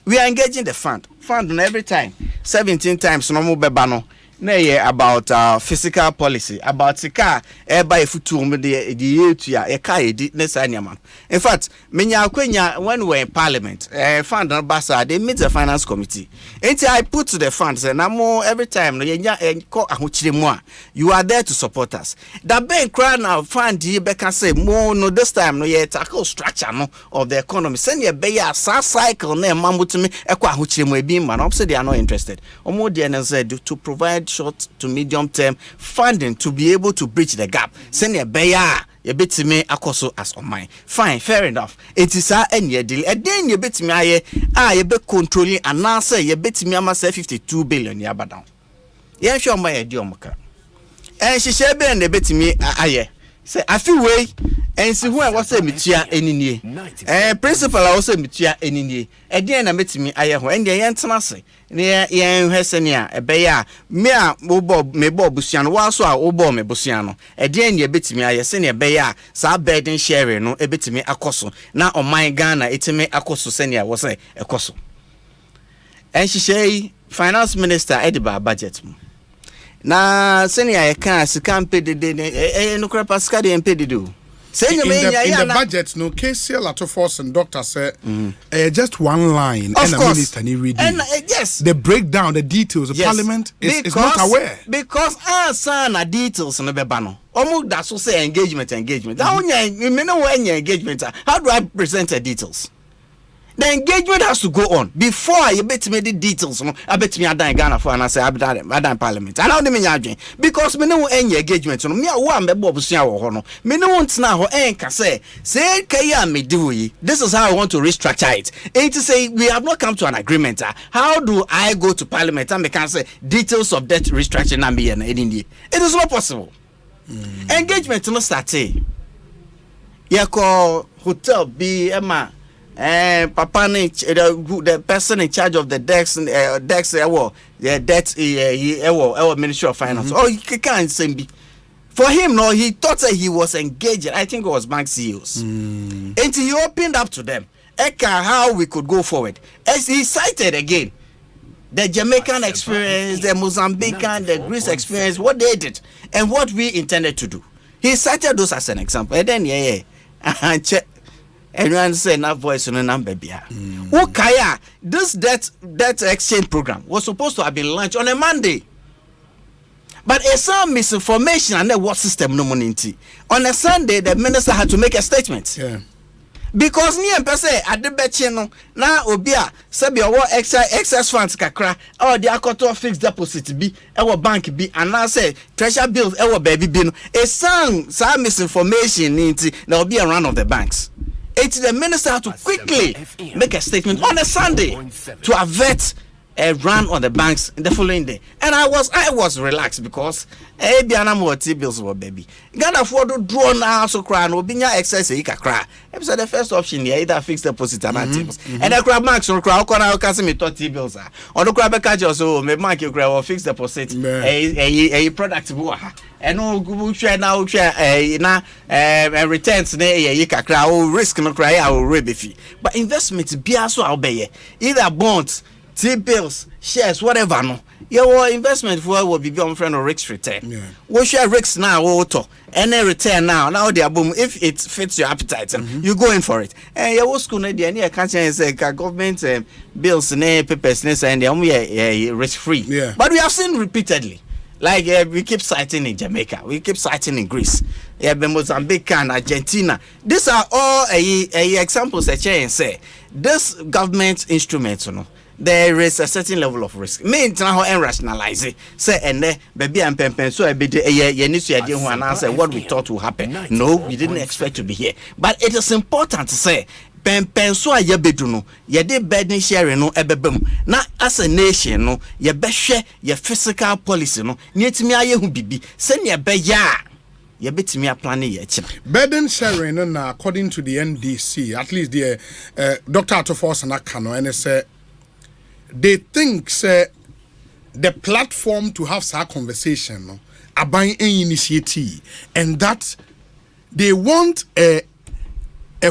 We are engaging the fund every time 17 times no mo beba no na ye about physical policy about sika e ba efutu mo de yetu ya e ka edi na sanyama. In fact menya akwenya when we were in parliament fund no basa they meet the finance committee until I put to the fund say na mo every time no yenya ko ahochire mu a you are there to support us. That bank cry now fund ye be can say mo no this time no ye tackle structure no of the economy send ye be ya cycle na mamutumi e ko ahochire mu ebi man say they are not interested omo de na say to provide short to medium term funding to be able to bridge the gap. Send a beya, ye bit me akoso as on mine. Fine, fair enough. It is any deal. And then ye bit me ye be controlling and answer ye bit me ama say 52 billion yaba down. Ye sure my idiomoka. And she shall be and the bit me aye. Say I feel way and see who I was say mitua eninie principal I was say mitua eninie e dey na metimi aye ho and dey yentena se ne yen hwesenia ebeya me a me bo busua no wa so a wo bo me busua no e dey na betimi aye se ne ebeya sa burden share no e betimi akoso na oman Ghana etimi akoso se ne wo se ekoso en hihye finance minister ediba budget mu na se ne aye kan sika mpedede no kra pascal de mpedede o. In the budget, no KCL at force and doctor said just one line of and course. Minister ni reading. And yes, the breakdown, the details of Parliament is not aware because answer details no be bano. Omu that so say engagement. How engagement? How do I present the details? The engagement has to go on before I bet me the details. No, I bet me I done Ghana for and I say I done Parliament. I don't mean because me no any engagement. No, me wa me bo busia wo ho no. Me no want na ho enka say kaya me do yi. This is how I want to restructure it. And to say we have not come to an agreement. How do I go to Parliament and me can say details of that restructuring na me na It is not possible. Engagement no start. Ya ko hotel be Emma. Papa the person in charge of the debt Ministry of Finance. Oh, you can't say be. For him, no, he thought that he was engaged. I think it was bank CEOs. And he opened up to them. How we could go forward. As he cited again, the Jamaican experience, the Mozambican, the Greece experience, what they did, and what we intended to do. He cited those as an example. And then, everyone say na voice no number bia. Kaya, this debt exchange program was supposed to have been launched on a Monday. But a some misinformation and the what system no money. On a Sunday, the minister had to make a statement. Yeah. Because ni empese adebeche no na obia sabi owo excess funds kakra or the akoto fixed deposit bi e bank bi and na say treasure bills e baby bi no a some misinformation nti na obi run of the banks. It's the minister had to quickly make a statement on a Sunday to avert a run on the banks in the following day. And I was relaxed because bills were baby. Ghana for the drawn also cry no binya excess cry. So the first option here either fixed deposit and tables. And the crab banks on cry can me 30 bills are. On the crab catch also me mark you or fixed deposit a product and no good share now and returns risk no cry our rebbe fee. But investments be also obey either bonds, T-bills, shares, whatever no. Your investment for will be on friend or risk return. We share risks now auto and then return now they are boom if it fits your appetite you go in for it. And your school the can't say government bills and papers and they risk free. But we have seen repeatedly. Like we keep citing in Jamaica, we keep citing in Greece, Mozambique and Argentina. These are all examples that say this government instruments, there is a certain level of risk. Me now and rationalize it. Say and baby and pempen so I be say what we thought would happen. No, we didn't expect to be here. But it is important to say pempen so aye bedu no ye de burden sharing no ebebem na as a nation no ye behwe ye physical policy no netimi aye hu bibi se ne be ya ye betimi a plan ye chi burden sharing no according to the NDC at least the Dr. Atofos na kano and say they think say the platform to have such conversation no aban initiative and that they want a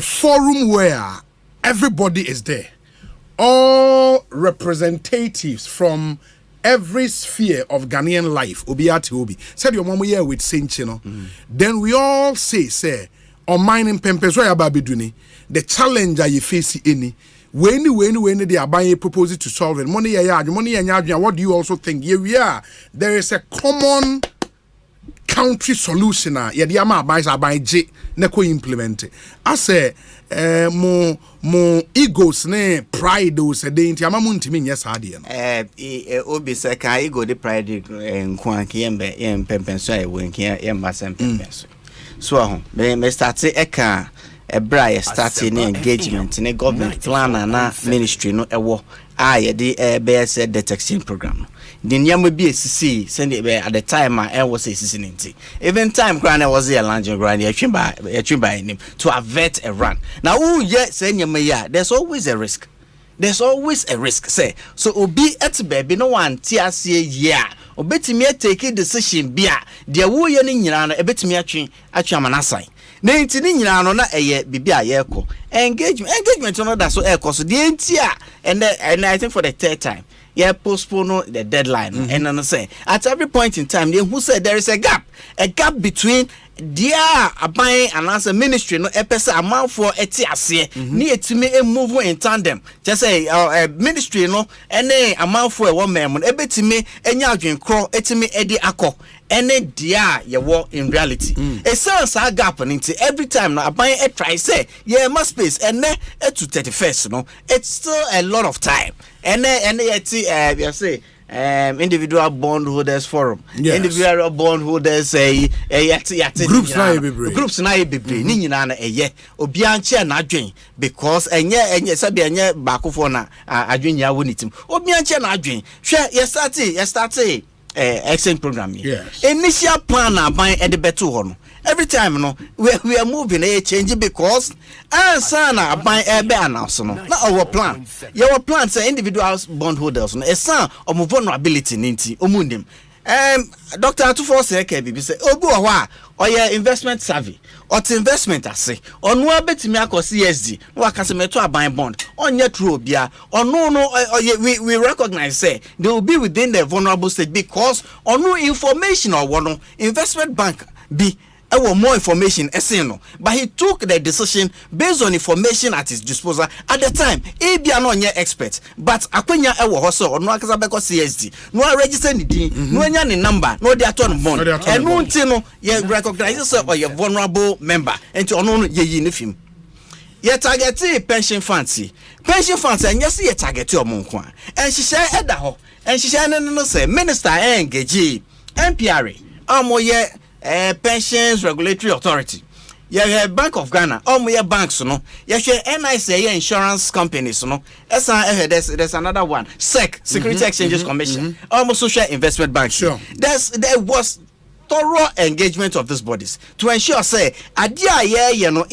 forum where everybody is there, all representatives from every sphere of Ghanaian life obiati obi said your mama here with Saint then we all say on mining pempes where ababiduni the challenge you face any when they are buying proposal to solve it money what do you also think there is a common country solution yeah the ama buys are by J neko implement I say mo egos ne pride o se dey nti ama mo ntimi nyɛ saa de no obi se ka ego de pride nkwan ke yem pempenso ai wenkia yem masem pempenso so me start eka ebra ye start ni engagement ni government plan na ministry no ewo ye de BS detection program the nyama be esisi send it at the time I was esisi even time grana was here landing grana by him to avert a run. Now who yet send nyama ya there's always a risk. There's always a risk, say. So obi at baby no one TRC yeah. Obetimi take a decision bia. Dia wo ye ni nyina no ebetimi atwe amanasai. Na nti ni nyina no na eye bibia ye ko. Engagement no da so e ko so de nti a and I think for the third time. Yeah, postpone the deadline. And then say at every point in time, who said there is a gap between dear aban and as a ministry no epesa amount for etiase ni etime move in tandem. Just say ministry no any amount for one man ebetime enya adwen kro etime edi akọ any dear ye war in reality. A sense a gap into every time no aban try say yeah must space and to 31st no it's still a lot of time. And you say individual bondholders forum. Yes. Individual bondholders groups na bebre ni nyina na eye obi anche na adwen because enye sabi enye bakofo na adwen ya wonitim obi anche na adwen hwe you start exchange program. Yes. Initial plan na ban e de beto ho no every time no we are moving change because sana ban ebe announce no na our plan your plan say individuals bondholders no esa omo vulnerability ninti omundim Dr. Atufo say ke bibi say obi wo a oye investment savvy ot investment ase onu abetimi akosi CSD no akase meto aban bond onye true obia onu no we recognize say they will be within the vulnerable state because onu information or one investment bank be more information but he took the decision based on information at his disposal at the time. He no expert, but akwenya ewo hoso or no akasa beko CSD no register ni din no nya ni number no dey turn bond and no ntino ye recognize say or ye vulnerable member enti ono no ye yi ne fim ye target pension funds and yes ye target omo nko a and hihye eda ho and hihye no say minister engage MPRA ye pensions regulatory authority. Yeah, Bank of Ghana. Yeah, banks no. Yeah, NIC insurance companies no. There's another one. SEC, Security Exchanges Commission. Almost social investment bank. Sure. There was thorough engagement of these bodies to ensure say adia ye no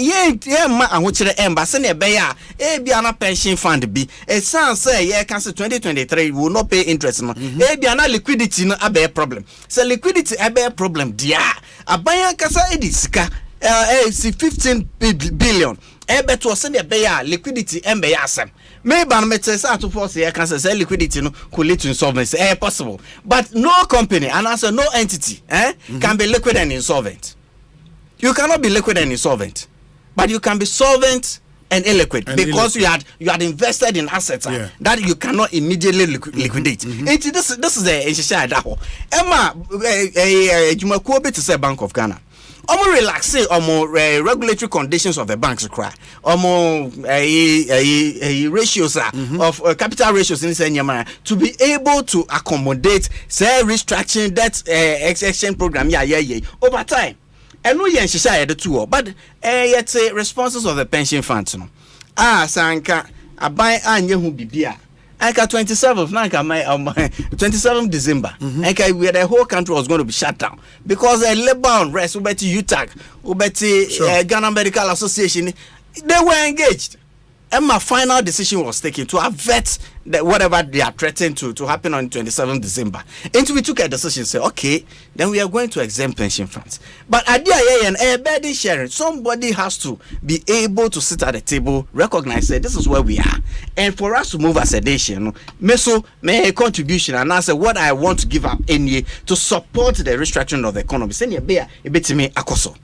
ma ahochire embassy ne be ya bia pension fund bi san say ye can say 2023 will not pay interest no bia liquidity no abe problem so liquidity abe problem dia aban kasa edisika 15 billion to say ne be ya liquidity embe ya asem maybe I'm to force here can say liquidity no could lead to insolvency. Possible. But no company and also no entity can be liquid and insolvent. You cannot be liquid and insolvent. But you can be solvent and illiquid because you had invested in assets that you cannot immediately liquidate. This is the issue. Emma Jumakuobe to say Bank of Ghana. Relax regulatory conditions of the banks cry. Ratios of capital ratios in Senyama to be able to accommodate say restructuring that exchange program over time. And no yen shisha the two but yet responses of the pension funds no. Sanka abai anye hu bibia. Anka 27th, 27th December. Anka where the whole country was going to be shut down because the labor unrest, ubeti UTAG, ubeti Ghana Medical Association, they were engaged. And my final decision was taken to avert whatever they are threatening to happen on 27th December. And we took a decision, say, okay, then we are going to exempt pension funds. But at the burden sharing, somebody has to be able to sit at the table, recognize that this is where we are. And for us to move as a nation, may a contribution and answer what I want to give up any to support the restructuring of the economy. Send your bear a bit to me, akoso.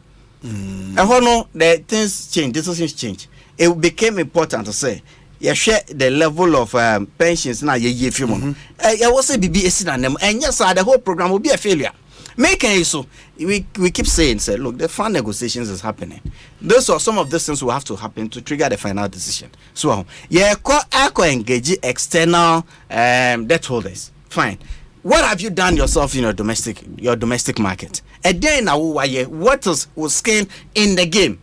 And the things change, decisions change. It became important to say, share the level of pensions now. I was say BBS and yes, the whole program will be a failure. Making so we keep saying, say, look, the fund negotiations is happening. Those are some of the things will have to happen to trigger the final decision. So, engage external debt holders. Fine. What have you done yourself in your domestic market? And then what was skin in the game?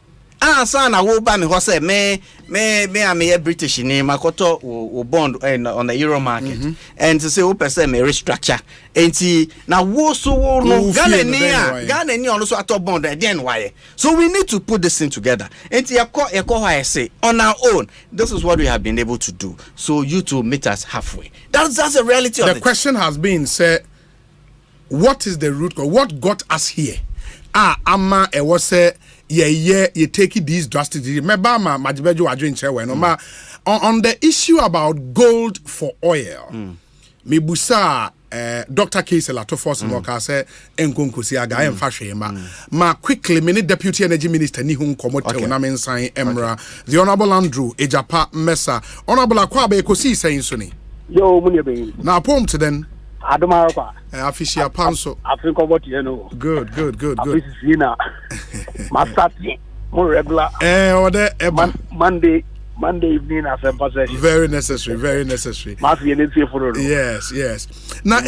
Sana wo ba me ho say me am a British name makoto wo bond on the euro market and to say wo person me restructure enti na wo so wo no Ghana ni on so ato bond then why so we need to put this thing together enti yeko how I say on our own this is what we have been able to do so you to meet us halfway that's the reality of it. The question has been said, what is the root cause? What got us here? Ama e was say you take these drastic. Remember ma majibejo adwin chewe no ma on the issue about gold for oil. Me busa Dr. Kesela to force worker say enkonkosi aga emfa hwe ma quickly me deputy energy minister ni hu nkomote na mensan emra the honorable Andrew Ejapa Mesa honorable akwa ba Ekosiise so ni yo munye be na pom to den adoma kwa official panso Africa what you know good this is Zina masati more regular order Monday evening Asempa session. Very necessary. Yes. Now,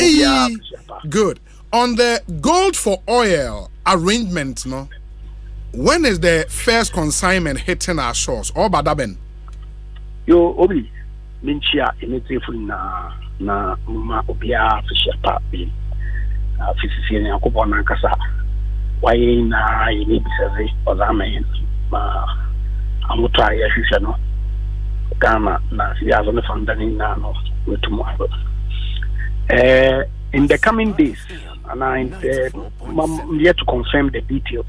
good. On the gold for oil arrangement, no. When is the first consignment hitting our shores? Or badaben? Yo, Obi, minchia initiative na ma obia fisher pa be. Fisisi ni akopo na kasa. Why na ini bisaze ozamen ma amutra ya fisher no. Ghana na siyazo ne fandani na no wetumu in the coming days and I'm yet to confirm the details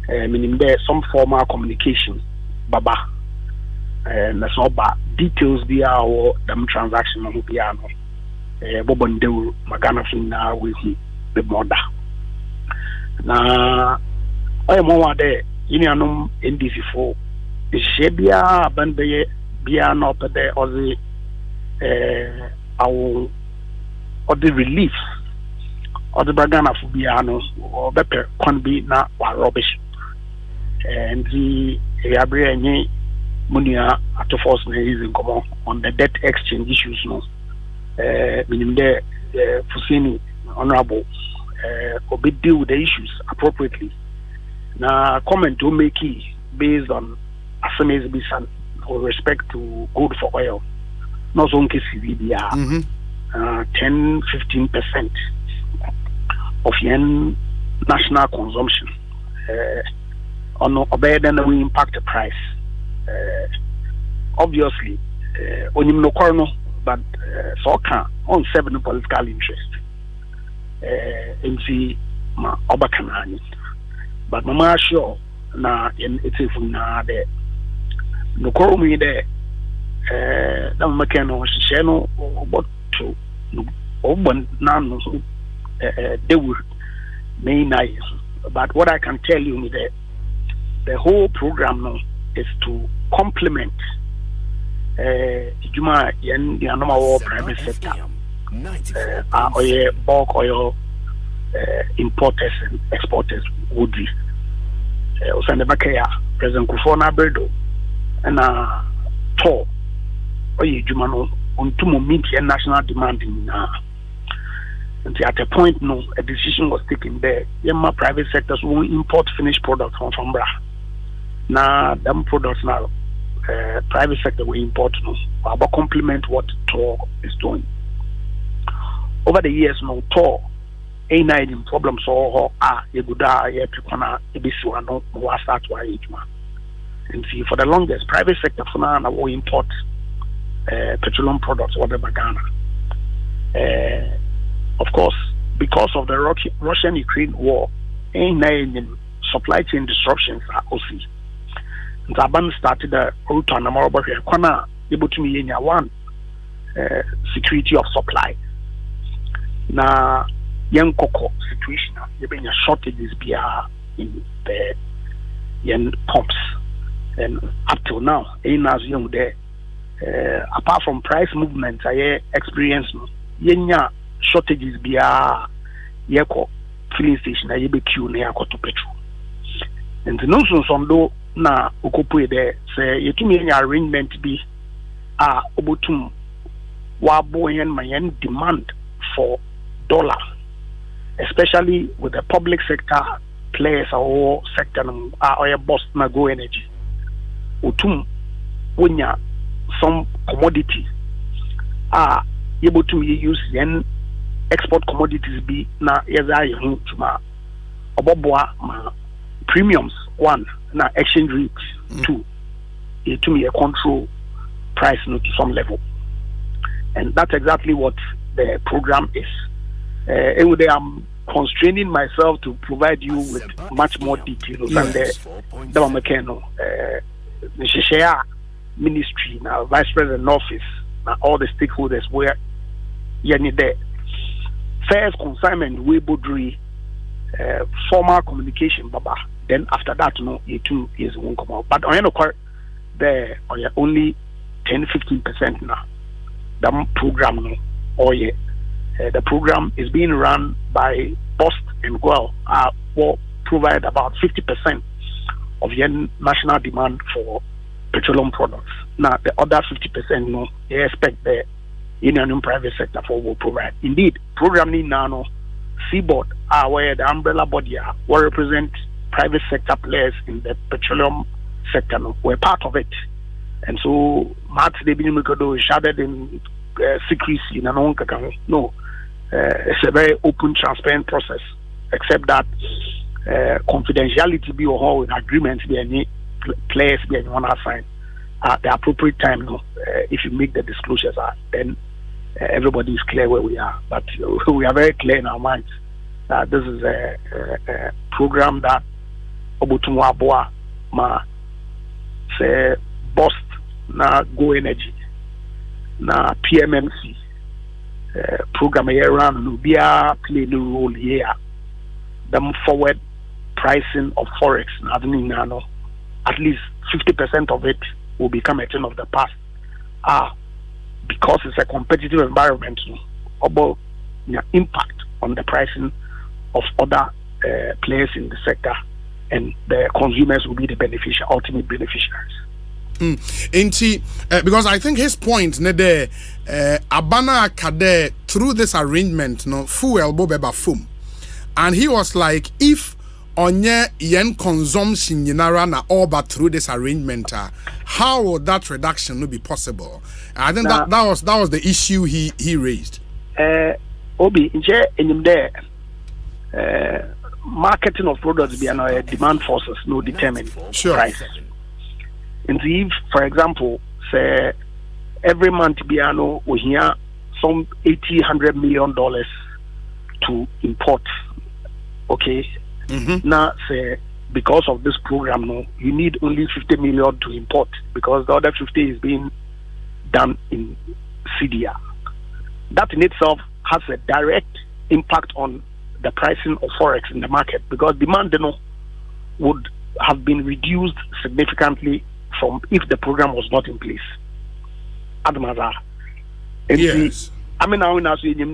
meaning there some formal communication baba na so ba details be our them transaction no be ano bobonde magana fin na we the border na mo wa de yinianom NDC4 Shebia Banbeye Bia not there or the relief or the Bagana Fubiano or better can be not rubbish and the Abriani Munia at the force is common on the debt exchange issues no meaning the Fusini honorable or be deal with the issues appropriately now comment to make it based on Asempa bisan with respect to gold for oil, not only CVBR, 10-15% of yen national consumption. On obey then we impact the price. Obviously, on no corner, but so can on 7 political interest. In the Obakanani, but no sure na it's if na there. No call me there. That mechanical sheno what to open none they will may nice. But what I can tell you is that the whole program now is to complement Juma yen the normal private sector oil bulk oil importers and exporters would be Osei Bakaya President Kufona Berdo and tour oye jumano untumo meet the national demand in and at a point no a decision was taken there yema private sectors will import finished products from Bra now them products now private sector will import no about complement what tour is doing over the years no tour ain't problems or yeguda ye pikona ebisiwa no was start wa ejuma. And see, for the longest, private sector for now will import petroleum products, whatever Ghana. Of course, because of the Russian-Ukraine war, supply chain disruptions are OC. And Zaban started a route on the Morobo here, able to be one security of supply. Now, young cocoa situation, there been a shortages in the young pumps. And up till now, as young there, apart from price movements, I experience yenya shortages biya yeko filling station I be queue near to petrol. And the nonsense on do na ukopwe there say you to me arrangement be obutum wabo yen mayen demand for dollar, especially with the public sector players or sector or boss na go energy otum wonya some commodity able to use yen export commodities be na yeza yehu tuma oboboa ma premiums one na exchange rate two to me a control price to some level, and that's exactly what the program is. I'm constraining myself to provide you with much more details than the share ministry now, vice president office, now all the stakeholders where you need there. First consignment we bodri formal communication, baba. Then after that, you 2 years won't come out. But on your part, there are only 10-15% now. The program the program is being run by Post and Guel, will provide about 50% of your national demand for petroleum products. Now the other 50%, they expect the union and private sector will provide. Indeed, programming now, Seaboard where the umbrella body will represent private sector players in the petroleum sector. We're part of it. And so, they've been shaded in secrecy. No, it's a very open, transparent process, except that confidentiality be or with agreements be any players be anyone assign at the appropriate time. If you make the disclosures, then everybody is clear where we are. But we are very clear in our minds that this is a program that Obutumwa Boa ma say Bost na Go Energy na PMMC program here run no be play the role here. Them forward pricing of forex na at least 50% of it will become a thing of the past. Because it's a competitive environment, about impact on the pricing of other players in the sector, and the consumers will be the ultimate beneficiaries. Because I think his point, Abana Kade, through this arrangement, fuel bobeba fum, and he was like, if onye yen consumption yinara na all but through this arrangement, how would that reduction be possible? I think that was the issue he raised. Obi, in there, marketing of products be demand forces no determine price. And if, for example, say every month we hear some $100 million to import, okay. Now, say because of this program, you need only 50 million to import because the other 50 is being done in CDR. That in itself has a direct impact on the pricing of forex in the market because demand would have been reduced significantly from if the program was not in place. Yes. I mean, now in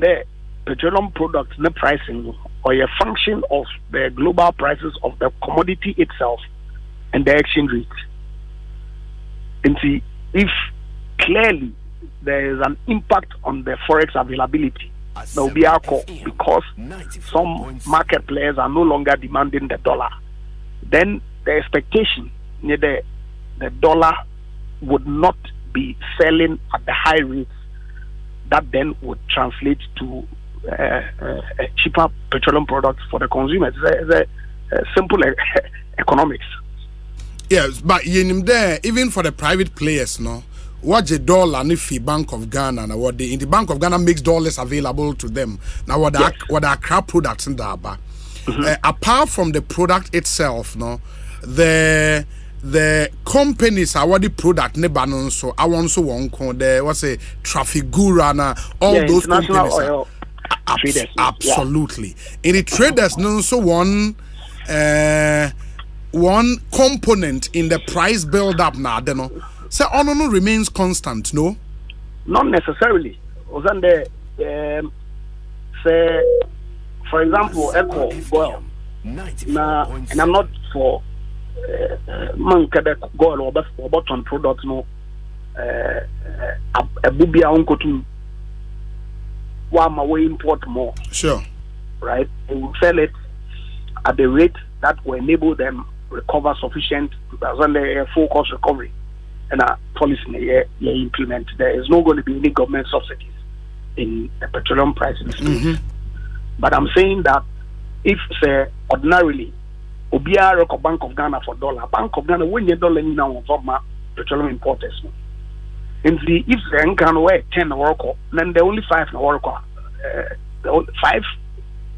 there, petroleum products, the pricing or a function of the global prices of the commodity itself and the exchange rate. And see, if clearly there is an impact on the forex availability, there will be alcohol because some market players are no longer demanding the dollar. Then the expectation, the dollar would not be selling at the high rates that then would translate to cheaper petroleum products for the consumers. It's a simple economics. Yes, but there, even for the private players, what the dollar if the Bank of Ghana now what the Bank of Ghana makes dollars available to them. Now what are crap products in the apart from the product itself, the companies are what the product nebanon so I want so one the what's a traffic guru and all those companies. Oil traders, absolutely. In the traders, so one component in the price build up now, so no remains constant, no? Not necessarily. Say, for example, Eco, now, and I'm not for gold or bottom products, a bubia uncle to one way import more. Sure. Right? They will sell it at the rate that will enable them recover sufficient full cost recovery and a policy they implement. There is not going to be any government subsidies in the petroleum pricing space. But I'm saying that if say ordinarily Obia record Bank of Ghana for dollar, Bank of Ghana when you dollar now from petroleum importers. And see if they can wear 10 work, then the only 5 work, the 5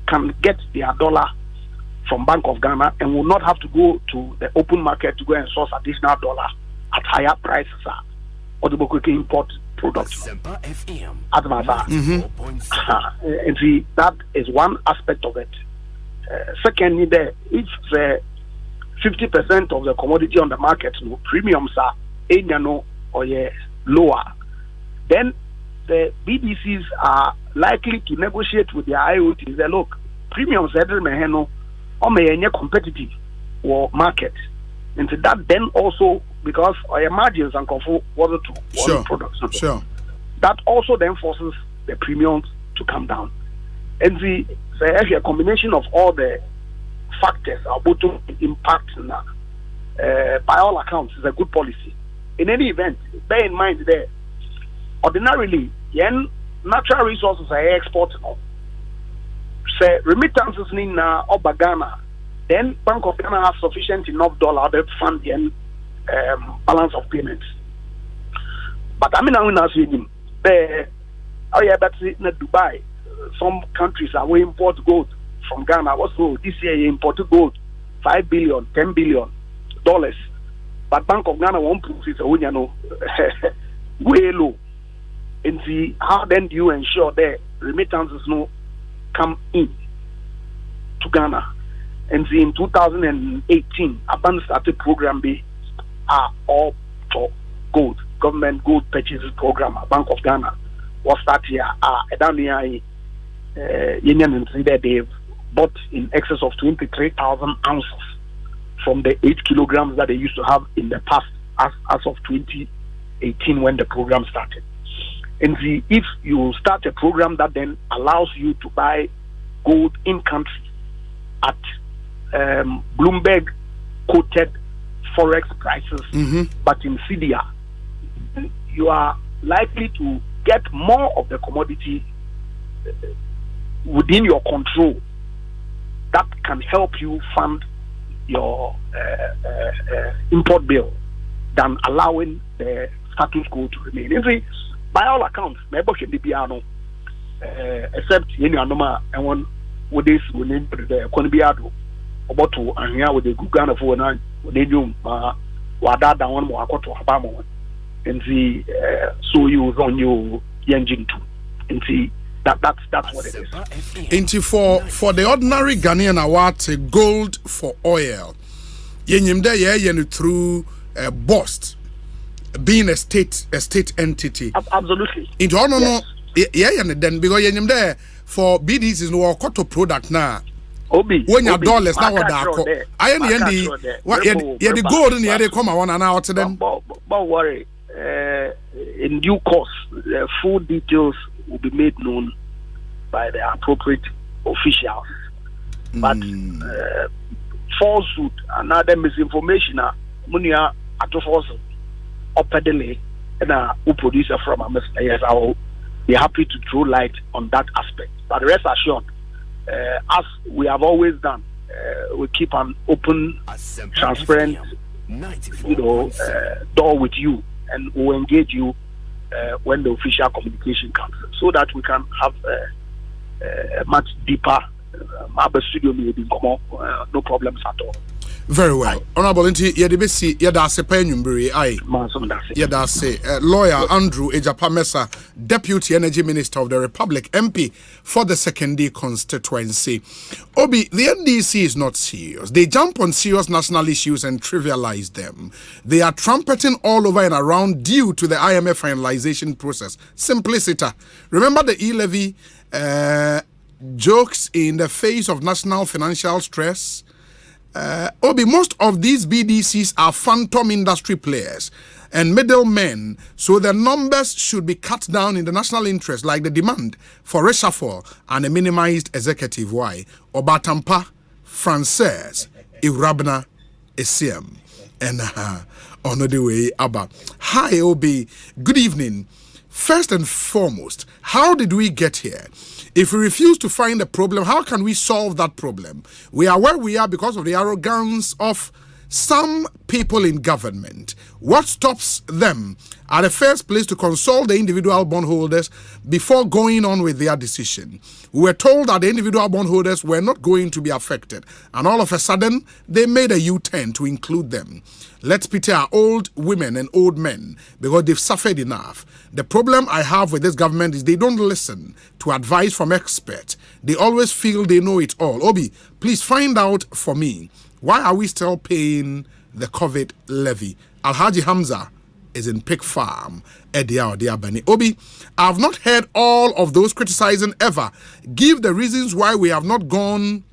can get their dollar from Bank of Ghana and will not have to go to the open market to go and source additional dollar at higher prices or the quickly import products. Asempa FM. And see, that is one aspect of it. Secondly, if 50% of the commodity on the market, premiums are or lower, then the BDCs are likely to negotiate with their IoTs. They look, premiums or may competitive or market. And so that then also, because our margins and control water to products. Sure. That also then forces the premiums to come down. And actually a combination of all the factors are both to impact by all accounts is a good policy. In any event, bear in mind that ordinarily natural resources are exported. Say remittances in Ghana, then Bank of Ghana has sufficient enough dollar to fund the balance of payments. But I mean, that's in Dubai. Some countries are we import gold from Ghana. Also, this year you imported gold, $5 billion, $10 billion. But Bank of Ghana won't put it way low. And see how then do you ensure that remittances come in to Ghana? And see in 2018, Aban started program B all for gold, government gold purchases program. Bank of Ghana was started here. Union and they've bought in excess of 23,000 ounces from the 8 kilograms that they used to have in the past as of 2018 when the program started. And see if you start a program that then allows you to buy gold in country at Bloomberg quoted forex prices, but in CDR, you are likely to get more of the commodity within your control that can help you fund your import bill than allowing the status quo to remain. And see, by all accounts, except Anoma and one with this will name the Conbiado about to and here with the Gugana for an they do Wada down one more to Habamo and see so you on your engine too and see that's what it is. Into for the ordinary Ghanaian award gold for oil. Yenyimda through bust being a state entity. Absolutely. Into no then because yenyimda for BDs is no cotton product now. Obi when your dollars now what that I am the gold in the area come on and out to them. Don't worry. In due course, the full details will be made known by the appropriate officials. But falsehood and other misinformation munia atofos opedele and who producer from a yes, I will be happy to throw light on that aspect. But rest assured, as we have always done, we keep an open, transparent, door with you, and we'll engage you when the official communication comes, so that we can have a much deeper studio meeting. No problems at all. Very well. Honorable Inti Yedibesi Yadase Penyumburi Ai Yadase Lawyer Andrew Ejapa Mesa, Deputy Energy Minister of the Republic, MP for the 2nd constituency. Obi, the NDC is not serious. They jump on serious national issues and trivialize them. They are trumpeting all over and around due to the IMF finalization process. Simplicity. Remember the e-levy jokes in the face of national financial stress? Obi, most of these BDCs are phantom industry players and middlemen, so the numbers should be cut down in the national interest, like the demand for reshuffle and a minimized executive. Why? Obatampa, Frances, Irabna Esiem. And on the way, Abba. Hi, Obi. Good evening. First and foremost, how did we get here? If we refuse to find a problem, how can we solve that problem? We are where we are because of the arrogance of some people in government. What stops them at the first place to consult the individual bondholders before going on with their decision? We were told that the individual bondholders were not going to be affected, and all of a sudden, they made a U-turn to include them. Let's pity our old women and old men because they've suffered enough. The problem I have with this government is they don't listen to advice from experts. They always feel they know it all. Obi, please find out for me, why are we still paying the COVID levy? Alhaji Hamza is in Pig Farm, Edia Odiabani. Obi, I have not heard all of those criticizing ever. Give the reasons why we have not gone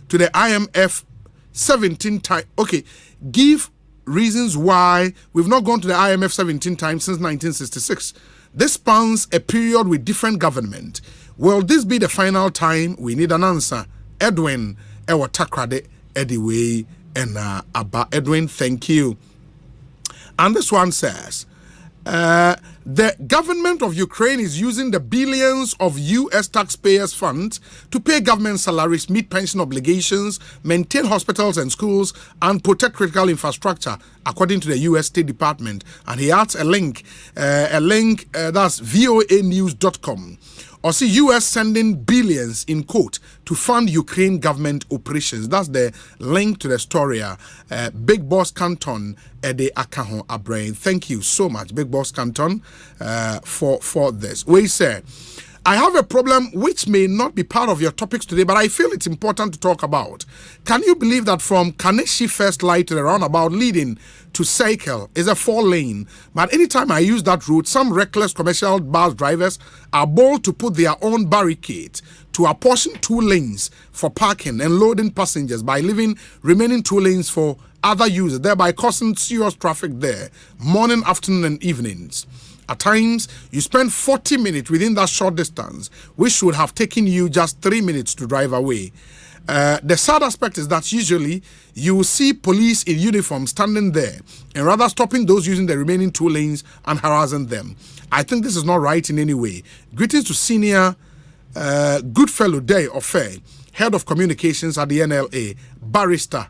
to the IMF 17 times. Okay, give reasons why we've not gone to the IMF 17 times since 1966. This spans a period with different government. Will this be the final time? We need an answer. Edwin Ewa Takrade Ediway and Abba Edwin, thank you. And this one says, the government of Ukraine is using the billions of US taxpayers' funds to pay government salaries, meet pension obligations, maintain hospitals and schools, and protect critical infrastructure, according to the US State Department. And he adds a link that's voanews.com. Or see US sending billions in quote to fund Ukraine government operations. That's the link to the story. Big Boss Canton Ede Akahon Abrain. Thank you so much, Big Boss Canton, for this. We say, I have a problem which may not be part of your topics today, but I feel it's important to talk about. Can you believe that from Kaneshi First Light to the roundabout leading to Cycle is a 4-lane, but anytime I use that route, some reckless commercial bus drivers are bold to put their own barricade to apportion 2 lanes for parking and loading passengers by leaving remaining 2 lanes for other users, thereby causing serious traffic there, morning, afternoon, and evenings. At times, you spend 40 minutes within that short distance, which should have taken you just 3 minutes to drive away. The sad aspect is that usually you will see police in uniform standing there and rather stopping those using the remaining 2 lanes and harassing them. I think this is not right in any way. Greetings to senior Goodfellow Day Ofe, Head of Communications at the NLA, Barrister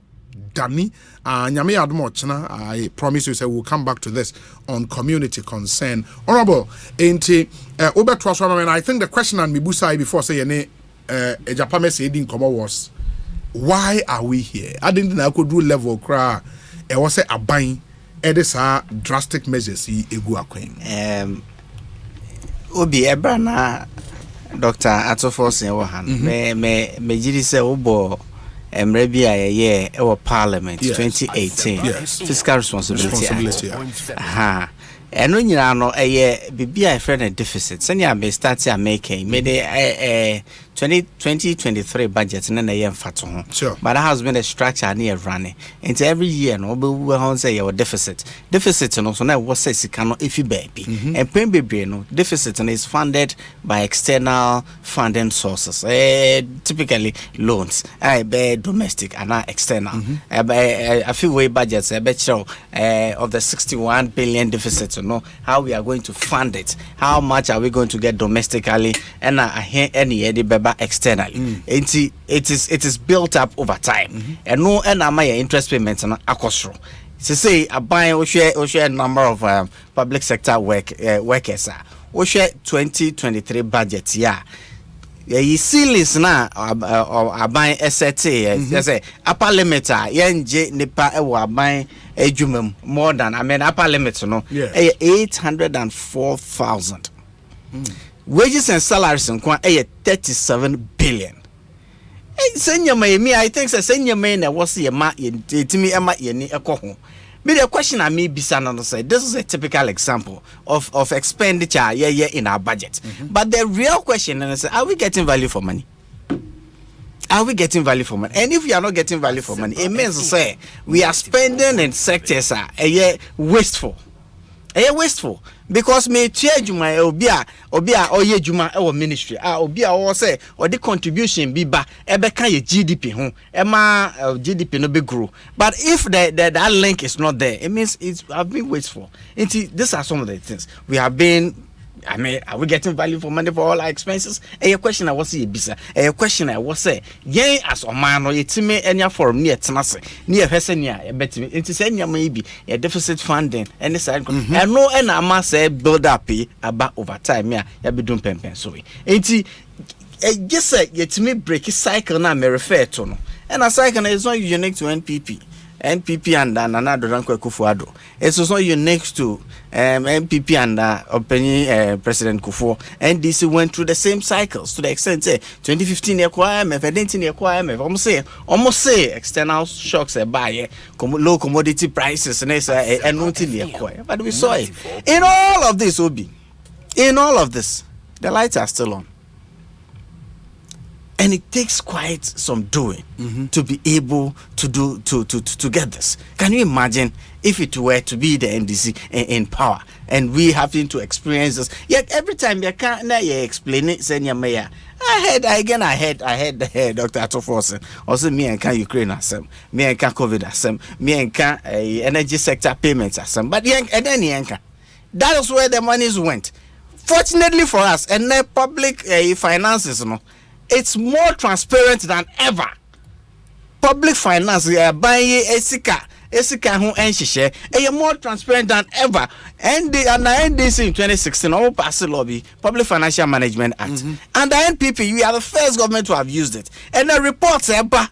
Danny. I promise you, say we'll come back to this on community concern. Honorable, I think the question and Mibusai before say Japame said in Como was, why are we here? I didn't know I could do level cry. I was a buying drastic measures. Obi Ebrana Dr. Atofos me jiri se obo Mrebi aye our parliament 2018 fiscal responsibility. Aha. Eno nyina no bibia e friend deficit. Senya be start ya making me the 2023 budget na ye mfato ho. Sure. But that has been a structure near running. And every year no be we hon say your deficit. Deficit no so na what say sika no if baby. And pen bebre no deficit is funded by external funding sources. Typically loans. Be domestic and external. A few way budgets of the 61 billion deficit, how we are going to fund it, how much are we going to get domestically, and any externally. It is built up over time, and no my interest payments and across. To say a buy share number of public sector workers. We share 2023 budget you see listen na aban ST just say upper limit yenje nipa e wo aban adwumam more than upper limit no 804,000 wages and salaries nko 37 billion. Senya me I think senya me na was ye ma yetimi ema ye ni ekoho. But the question I may be say this is a typical example of expenditure in our budget. But the real question is, are we getting value for money? Are we getting value for money? And if we are not getting value for money, it means to say we are spending in sectors wasteful. wasteful because me tia juma obi a oye juma e wo ministry obi a wo say or the contribution bi ba e be kan ye GDP ho e ma GDP no be grow, but if that link is not there, it means it's have been wasteful. These are some of the things we have been. I mean, are we getting value for money for all our expenses? A question I was say bisa. A question I was say, yen as a man or yetime enya forum near tenase near hesenia betimi. It is enya maybe a deficit funding and this I know and I must say build up about over time. Yeah, be doing pen sorry. Just say yetime break cycle na me refer to no. And a cycle is not unique to NPP and Nana Doranko Kufuado. It's also unique to MPP and President Kufuor. NDC went through the same cycles to the extent say 2015 acquirement, 2019 acquirement. Almost say external shocks by low commodity prices and nothing acquire. But we saw it in all of this. Obi, in all of this, the lights are still on. And it takes quite some doing to be able to do to get this. Can you imagine if it were to be the NDC in power and we having to experience this? Yet every time you can't explain it, senior mayor. I heard Dr. Atoforsen also me and can Ukraine asem, me and can COVID asem, me and can energy sector payments asem. But and then that is where the monies went. Fortunately for us, and the public finances, it's more transparent than ever. Public finance, buying esika who enshishare, more transparent than ever. And the NDC in 2016, all passed the lobby, Public Financial Management Act. And the NPP, we are the first government to have used it. And the reports ever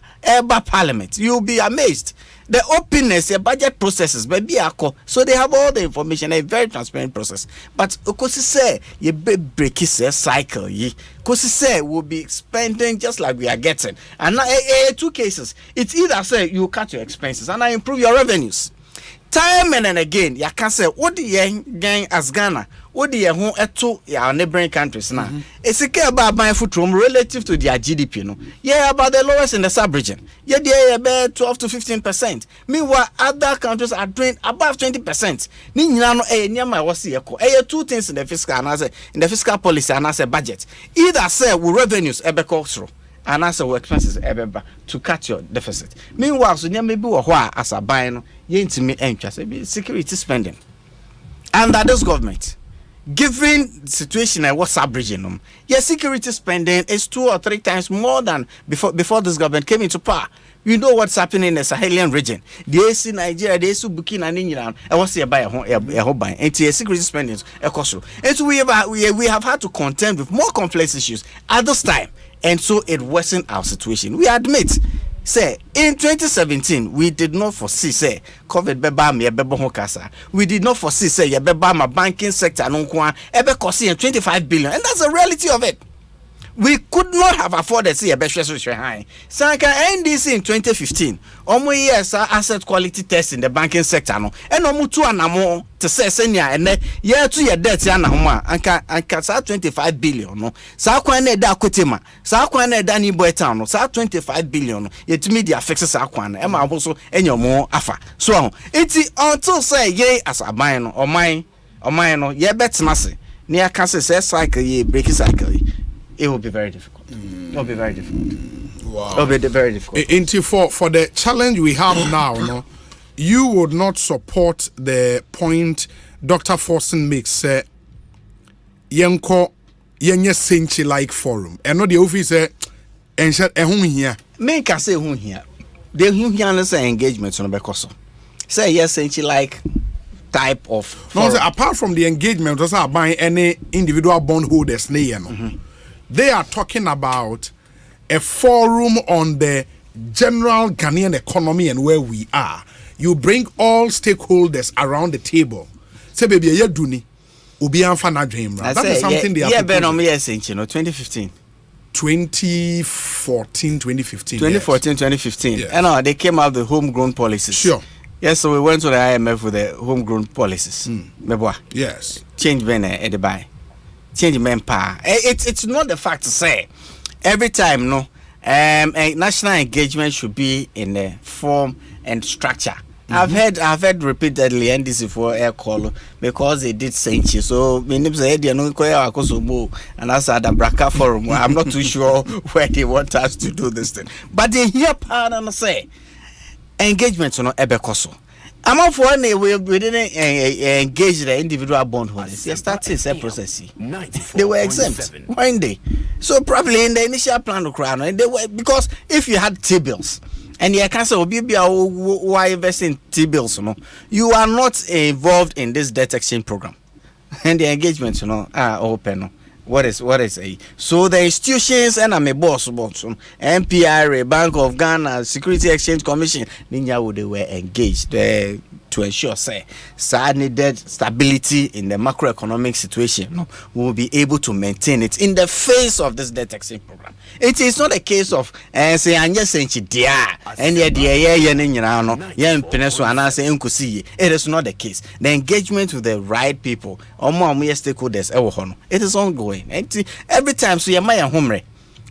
Parliament, you'll be amazed. The openness, the budget processes, baby, so they have all the information, a very transparent process. But Okosi say you break his cycle, Okosi say we'll be spending just like we are getting. And now, two cases, it's either say you cut your expenses and I improve your revenues. Time and again, you can say what the gang as Ghana, what the home to our neighboring countries now. It's a care about buying food room relative to their GDP, about the lowest in the sub-region. They are about 12 to 15%. Meanwhile, other countries are doing above 20%. Two things in the fiscal policy and as a budget. Either say we revenues through. And also expenses to cut your deficit. Meanwhile, so maybe as a buying, security spending. Under this government, given the situation at what's sub-region, security spending is 2 or 3 times more than before this government came into power. You know what's happening in the Sahelian region. The AC Nigeria, the AC Burkina and England. I was here by a whole buy. And security spending, and so we have had to contend with more complex issues at this time. And so it worsened our situation. We admit, say, in 2017, we did not foresee, say, COVID beba me bebo hokasa. We did not foresee, say, ye beba my banking sector nonkwa ebe kosi 25 billion. And that's the reality of it. We could not have afforded see a best high. Sanka NDC in 2015, yes asset quality test in the banking sector no. And omutu anamo to say senior and year to your debt ya na homa anka sa 25 billion no. Sa kwa na da kwetema. Sa kwa na da ni boy town no. Sa 25 billion no. Yet media fix sa kwa na. Ema aboso enyomo afa. So it's until say ye as a mine no or mine no ye bet nase. Ni aka say cycle ye break cycle. It will be very difficult. It will be very difficult. Wow. It will be very difficult. For the challenge we have now, you would not support the point Dr. Forsen makes. Yenko yenye senchi like forum. And not the office and said here. Make us say who here. The here say engagements on the Bekoso. Say yes, senchi like type of. No, apart from the engagement, does not buying any individual bondholders. They are talking about a forum on the general Ghanaian economy and where we are. You bring all stakeholders around the table. Say, baby, you're doing that is something they are proposing. 2015. 2014, 2015. 2014, 2015. Yes. And they came out with homegrown policies. Sure. Yes, so we went to the IMF with the homegrown policies. Yes. Change Bene at the buy. Change manpower. It's not the fact to say every time a national engagement should be in a form and structure I've heard repeatedly NDC for air call because they did Saint so many say they no koya akosomo and as at the Braka forum. I'm not too sure where they want us to do this thing. But they hear part and say engagement no ebekoso. I'm up for any we didn't engage the individual bondholders. They started a process. They were exempt one day. So probably in the initial plan of crown, and they were because if you had T-bills and you can say why invest in T-bills, you are not involved in this debt exchange program. And the engagements, are open. What is a so the institutions and I'm a boss NPRA, Bank of Ghana, Security Exchange Commission, they were engaged to ensure needed stability in the macroeconomic situation. We will be able to maintain it in the face of this debt exchange program. It is not a case of say and yes and it is not the case. The engagement with the right people or more stakeholders it is ongoing. Every time so my home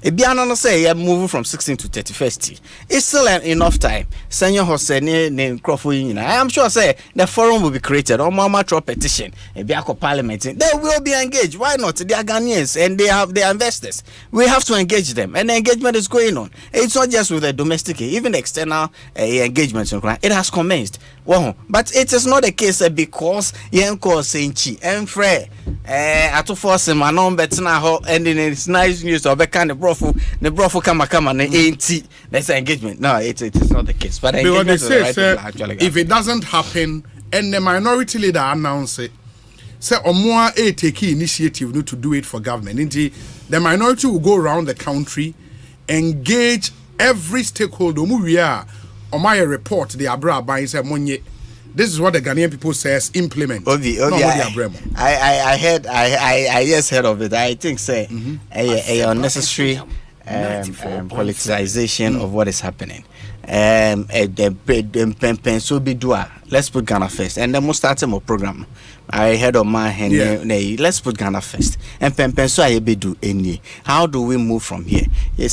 Ebiano say you're moving from 16 to 31st. It's still enough time. Senior Hossein Crawford, I am sure say the forum will be created or Mama petition. Ebiako Parliament. They will be engaged. Why not? They are Ghanaians and they have their investors. We have to engage them, and the engagement is going on. It's not just with the domestic, even the external engagements. It has commenced. Well, but it is not the case because Yanko Sainchi and Frey to force him and on better and in it's nice news of a kind of the brofu kama and ain't that's engagement. No, it is not the case. But because they say, right if it doesn't happen and the minority leader announce it, say Omoa take initiative to do it for government. The minority will go around the country, engage every stakeholder. My report the Abra by say Monye. This is what the Ghanaian people says implement. I just heard of it. I think say a unnecessary politicization of what is happening. Let's put Ghana first, and then we'll start a program. I heard of my hand. Let's put Ghana first, and how do we move from here? Now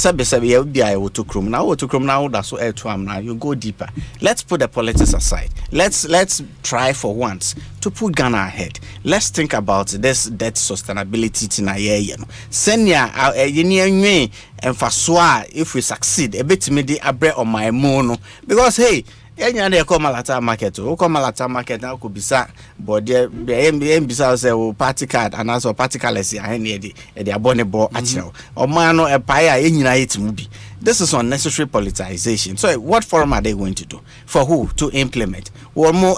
you go deeper. Let's put the politics aside. Let's try for once to put Ghana ahead. Let's think about this debt sustainability if we succeed a bit on my mono because hey. Enya come Malata market. Come Malata market now could be but the say party card and also party card the abonnable actual. Or mano a paya it movie. This is unnecessary politicization. So what forum are they going to do? For who to implement? Or more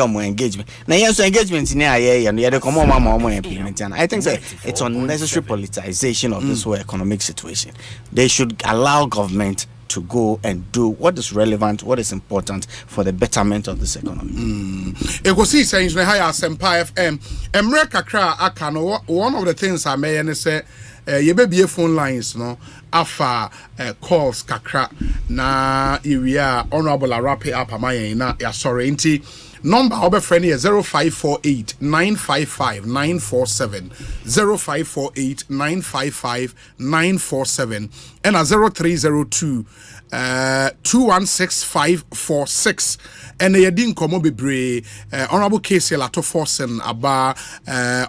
more engagement. Now yes engagement in here and the other come more implement. And I think it's unnecessary politicization of this whole economic situation. They should allow government to go and do what is relevant, what is important for the betterment of this economy. Ekosiisen On Asempa FM. America kra akano one of the things I may say ye phone lines no afa calls kakra na area honorable arape up amaye na ya sorry nti number obe friend here 0548 955 947 0548 955 947 and 0302 216546 and ye din komo bebre honorable Casey Lato Forsen aba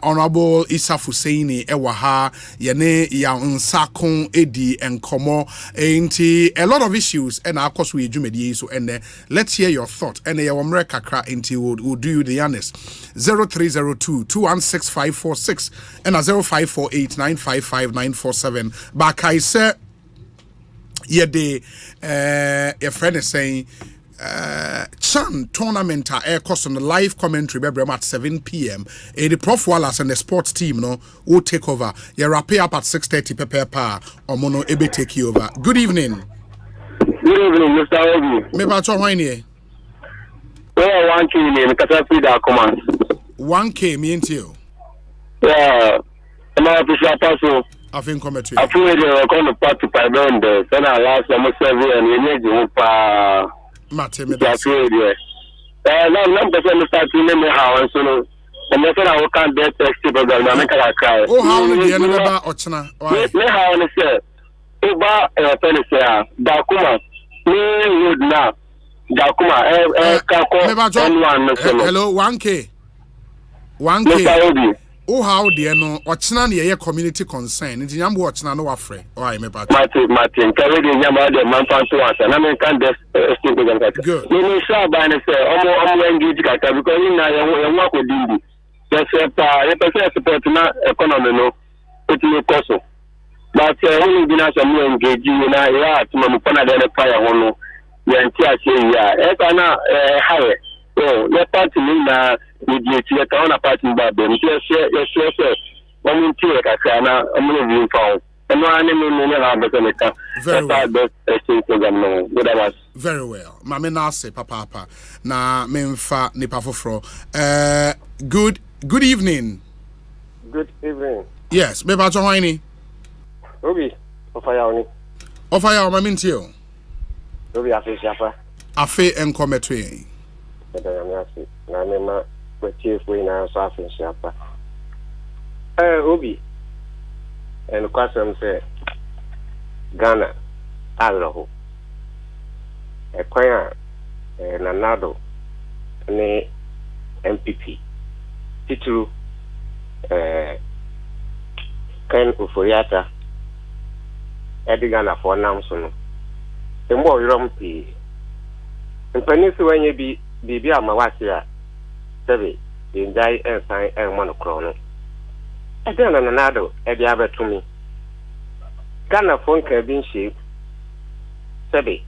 honorable Isa Fuseini ewaha yene ya nsakon edi enkomo enti a lot of issues and of course we jumedi so and let's hear your thought and ye wamre kakra enti will do you the honest 0302 216546 and 0548 955 947 back I say yede your friend is saying Chan tournament air cost on the live commentary at 7 p.m. The Prof Wallace and the sports team will take over. You wrap up at 6:30 per or mono ebe take you over. Good evening. Good evening, Mr. Obi. Me ba cho hwan nie? Where 1K ni kasa free da command. 1K me into you. Yeah. I'm a official person. I think come to you. I feel the kind of party by then then I last almost 7 and you need to Mate me that's right. Now I'm start to name how and so and that's what I can't get text but I make her cry. Oh how many you never ochna. Me how I say. Oba pen say da kuma me would now Jakuma hello 1K. Mr. Obi. Oh, how dear no, what's none your community concern? It's Yambo what's none of afraid. Oh, I'm about Martin, carry the Yama the man to us, and I mean, can't just good. You may say, by the say, I'm engaged because you know, work with you. Just a support na economy no, it will cost. But when you be not engaged, you know, yeah, to my partner, then a fire one. Yeah, Ekana higher. Oh, your party na mediate your party bad. Yes, one tea kakana, I'm moving forward. And no enemy very well. Mame na say papa na memfa nipa foforo. Good evening. Good evening. Yes, me ba join Obi, ofaya o minti o. Obi afi shafa. Afi enkometwe. Na me ma kwetie fo ina so afi shafa. Obi. And kwasem say Ghana aloho. Ekwaya nanado ne MPP. Titulu Ken Uforiata Ghana for nam so no. Embo yompi. Mpani so wenye bi amawase a sebe ndai ensan enmo no kro no. Ghana nanado abetumi. Ghana phone can be shape. Sebe.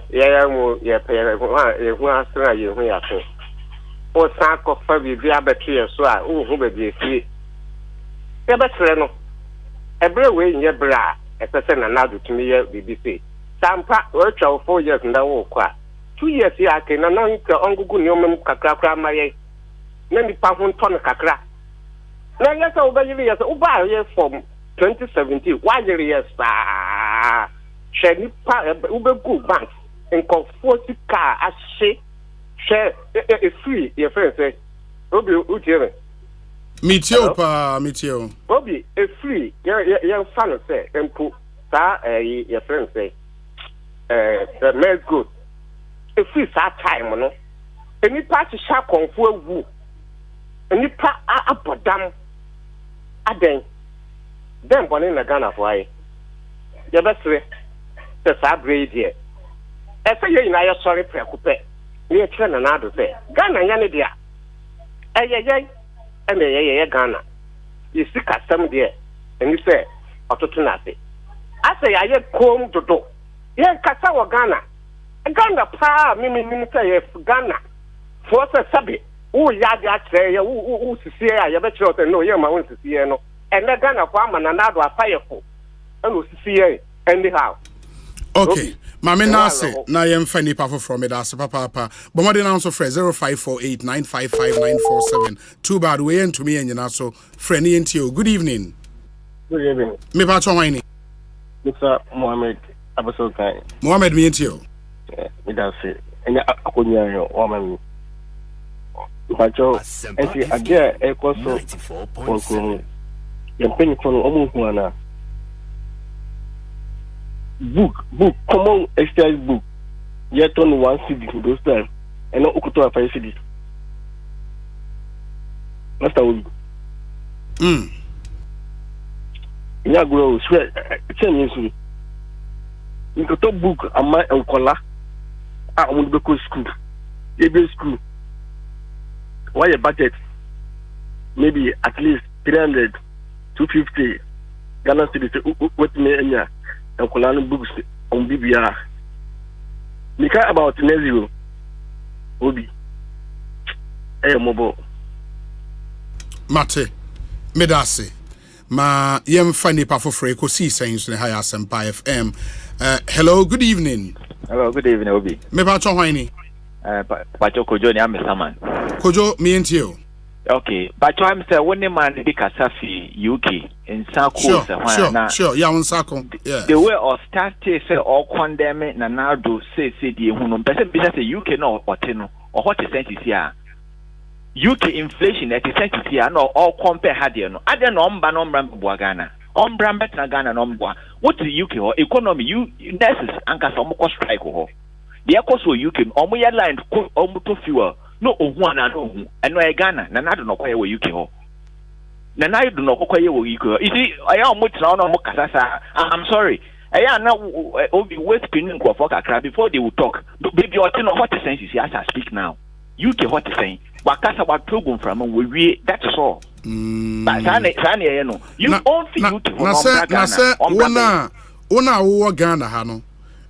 Yeah, who answer you when you are. O sank of Fabi Abetri, so I who be free. Ebetreno. Every way in your bra, a person another to me, BBC. Sampa, work 4 years in the walk. 2 years here, I can announce the Uncle Gunyom Kakra, my many pound ton Kakra. Now, yes, over years, over years from 2017, 1 year, share Uber good banks and call 40 car as share a free, your friend say, Obi, Uti. Meteor. Obi, a free, young fan say, and put your friend say, let's go. A free that time, no. Any party shall come for woo. Any part up or down. Aden. Then born in Ghana for I. Your best way. The Sabre dear. If you are sorry, preoccupy. We are trying to say Ghana Yanidia. And Ghana. You see custom there, and you say, Ototunasi. I say, I had come to do. Yeah, Kasawa Ghana. Ghana pa, Mimi say Ghana. Force a sabi. Oh, yeah, say, who see, I bet you know, you're my own to see, no. And the Ghana farm and another fireful. And who see, anyhow. Okay, Mame Nase, na yem fani pafo from it as papa. But what did answer for 0548 955 947. Too bad way into me and you so friendly into you. Good evening. Good evening. Me pacho wine. Mr. Mohammed Abasokai. Mohammed me into you. Yeah, me that's it. And akunya yo woman. Pacho, and see again Ekoso. Yem penny for almost one. Book, common exercise book. Yet on 1 CD those time, and not Okuto a 5 CD. Master will. Yeah, grow, sweat, 10 years. You could talk book a my uncle. I want to go school. Every school. Why a budget? Maybe at least 300, 250. Ghana cities, what me and ya. And Kolano books on BBR. Nika about Nezio. Obi. Mobile. Mate. Medase. Ma yem fani pa for Ekosiisen On Asempa FM. Hello, good evening. Hello, good evening, Obi. Me pa cho hwani? Pacho Kojo ni ame saman. Kojo me enti you. Okay, but I'm say one man be Kasafi UK in Sako. Sure, yeah, on Sako. Yeah. The way of start say all condemn na now do say the hunu person be say UK no oteno or what is sense here. UK inflation at sense here no all compare hade no. Ade no mba Ghana. Ombra bet na Ghana no mba. What is UK or economy you nurses anka so mo strike ho. The cost of UK, Omoya line, Omoto fuel, no, one and no, and no Ghana, and I don't know where UK ho. Nana, I don't know where you go. You see, I am much now, I'm sorry. I am now West Pinning Kwafaka before they will talk. Baby, you know what the sense is as I speak now. UK what to say. Wakasa what program from we that is all. But you know, you own for you to Ona wo Ghana ha no.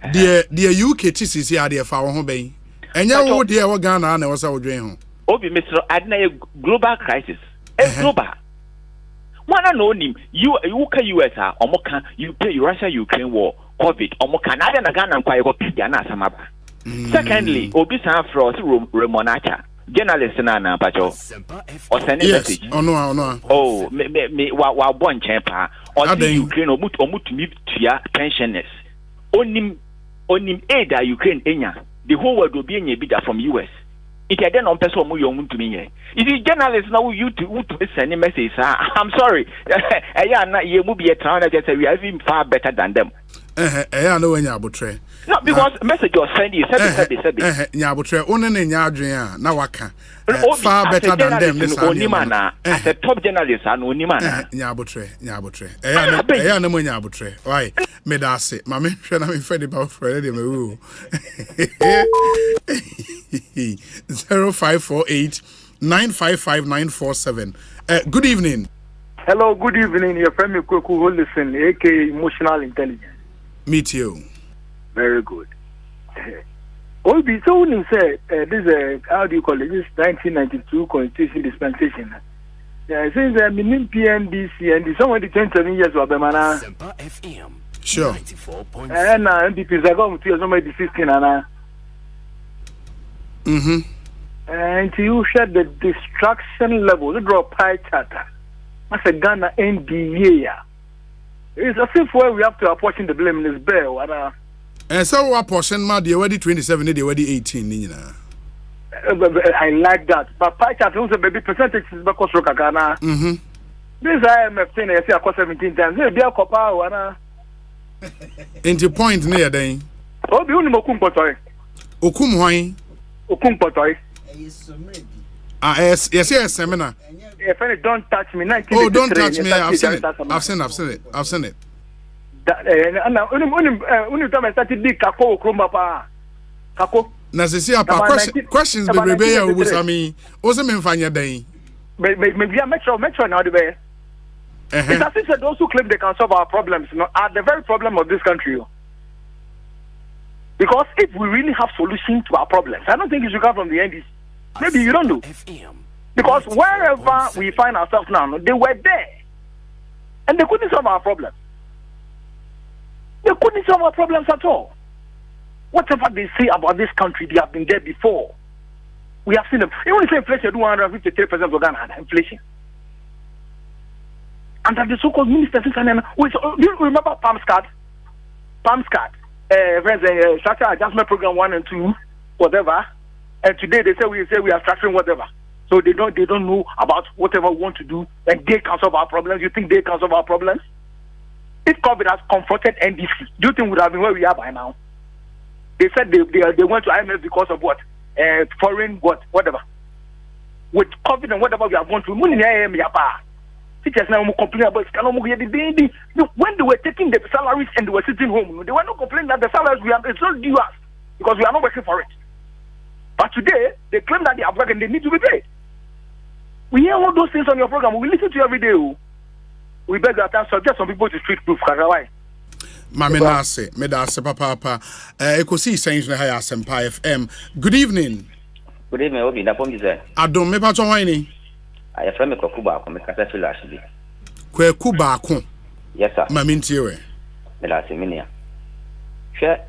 The UK TCC are there for ho ben. Enya wo there wo Ghana na wo sa wo dwen ho. Obi Mr. Adna global crisis. Global. One know him. You US omoka UK Russia Ukraine war COVID omoka na na Ghana kwa go pia na samaba. Secondly, obi san fro Remonacha journalist na pacho or send a message. No. Oh, me wa bon champa or the Ukraine omutu mi tua pensioners. Onim aid that Ukraine enya. The whole world will be enya bidder from US. If you don't person who you to me here. If you journalists now you to send a message, I'm sorry. You will be a town that say we are even far better than them. I know when you are betray. No, because message was sent you said Nyabutre only in Yadrian now waka far better than them. This Onimana as a top journalist and Onimana Nyabutre. I know when Nyabutre. Why me that say mammy should I be fed about Freddy Maru 0548 955 947. Good evening. Hello, good evening. Your friend Kweku who listen, aka Emotional Intelligence. Meet you. Very good. Obi, so when you say this how do you call it? This 1992 Constitution dispensation. Yeah, since I'm in PNDC and someone 27 years of Bemana. Sure. And MPPs are going to somebody 16 and and you share the distraction level. You draw a pie chart. That's a Ghana NDA. It's as if where we have to apportion the blame in this bear. And so what portion ma the already 27, the already 18, I like that. But pie chart also baby percentage is because of Ghana. This IMF thing I say across 17 times. They be a copper into point near then. Oh, be only Mokumpotoy. Okumwai. Okumpotoy. Yes, seminar. If any don't touch me, oh, don't touch me. I've seen it. And only time I started big kako krumba pa. Kako. Na sisi apa questions be rebel ya ubusami. Ose me mfanya dan. Maybe I make sure now the way. It's as if those who claim they can solve our problems are the very problem of this country. Because if we really have solutions to our problems, I don't think it should come from the NDC. Maybe you don't do. Because wherever we find ourselves now, they were there. And they couldn't solve our problems. They couldn't solve our problems at all. Whatever they say about this country, they have been there before. We have seen them. Even if inflation, 153% of Ghana had inflation. And that the so-called ministers, do you remember Palm Scott? Structural adjustment program 1 and 2, whatever. And today they say we are structuring whatever. So they don't know about whatever we want to do, and they can solve our problems. You think they can solve our problems? If COVID has confronted NDC, do you think we would have been where we are by now? They said they went to IMF because of what? Foreign whatever. With COVID and whatever we have gone through, teachers now complaining about when they were taking the salaries and they were sitting home, they were not complaining that the salaries it's not due us because we are not working for it. But today they claim that they are working, they need to be paid. We hear all those things on your program. We listen to you every day. We beg that time subject some people to street proof. Why? Medase papa. Ekosiisen On Asempa FM. Good evening. Good evening, Obi. Na pom dize. Adom me patcho wan ni. I from Kweku Baako, me kasa feel actually. Kweku Baako. Yes sir. Ma mintie we. Medase minia. Share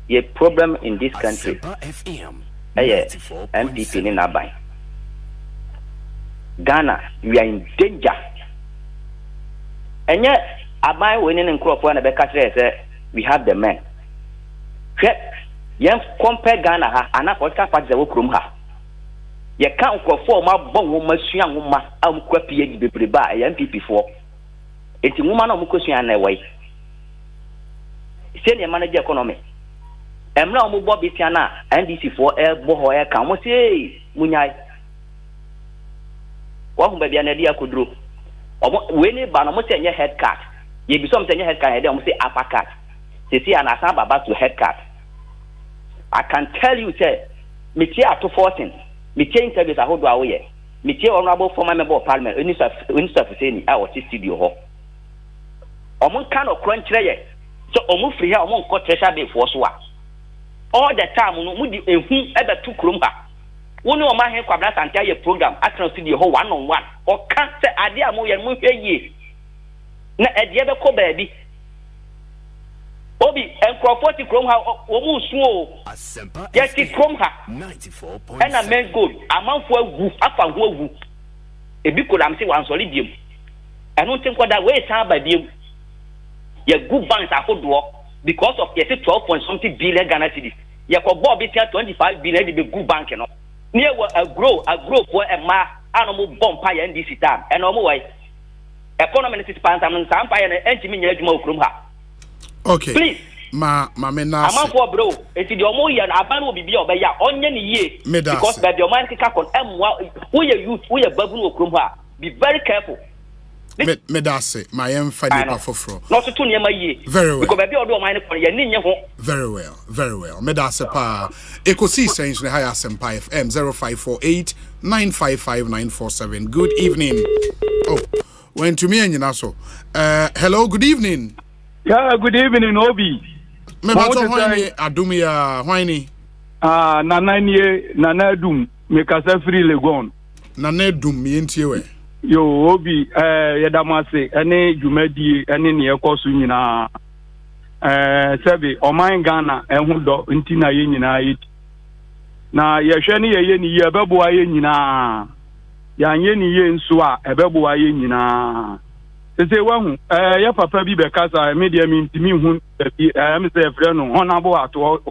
ye problem in this country. MPP ni nabai. Ghana, we are in danger. And yet, Abai winning in crop one say we have the men. Yes, compare Ghana and not what parties that will come her. You can't go for my bon woman, young woman, I'm copy be by MPP for. It's a woman of Mukosi and away. Senior manager economy. Emra omo bo bitia na NDC for bo ho e kan mo say munyai. Wa hu ba bia na dia kodro. Omo we ni ba no mo say nye head card. Ye bi so mo say nye head card he dey mo say upper card. Say see na san baba to head card. I can tell you say me tie ato 14. Me tie interviews ahodo awoye. Me tie honorable former member of parliament Minister Fuseni I was studio ho. Omo kan okron kire ye. So omo free here omo nko treasure bay for so a. All the time no mu di ehu e be to krom ha. Wonu o ma he kwabra sante ye program atron studio ho one on one. O kan se ade a mo ye mo hwe yie. Na ede be ko baabi. Obi enkrofo ti krom ha o mu su o. Asempa Yes ti krom ha. 94.7. And a main goal amanfo agu afa ho agu. Ebi ko lam se wan soli biem. Eno tin ko da we san ba biem. Ye good banks ahodo because of yes 12 point something billion Ghana cedis. Ye ko bob it 25 billion the good bank no. Near a grow for a ma anomo bomb pa NDC time. And no way. Economy is span am san pa ye entimi nya adwuma okrom ha. Okay. Please. Ma mena. Amanfo bro, enti de omo ye na aban obi bia obeya onye ne ye because by the man kika kon emwa wo ye youth wo ye babu okrom ha. Be very careful. Me da say my emfa nipa foforo. No so to niema ye. Very well. Because baby odo o man kon ye ni nye ho. Very well. Very well. Me da say pa Ekosiisen On Asempa FM 0548 955 947. Good evening. Oh, when to me and so. Hello, good evening. Yeah, good evening, Obi. Me bato hwani adumia hwani. Nana dum me kasa free legon. Nana dum me ntie we. Yo Obi yedamase ene dwumadi ene ne ekoso nyina sebe oman Ghana ehun do nti na ye nyina yi na ye hwe ne ye ni ye bebo aye nyina ya nye ni ye nso a ebebo aye nyina sese wahu ya papa bi be kasa media mi ntimi hu am say frɛ no honorable ato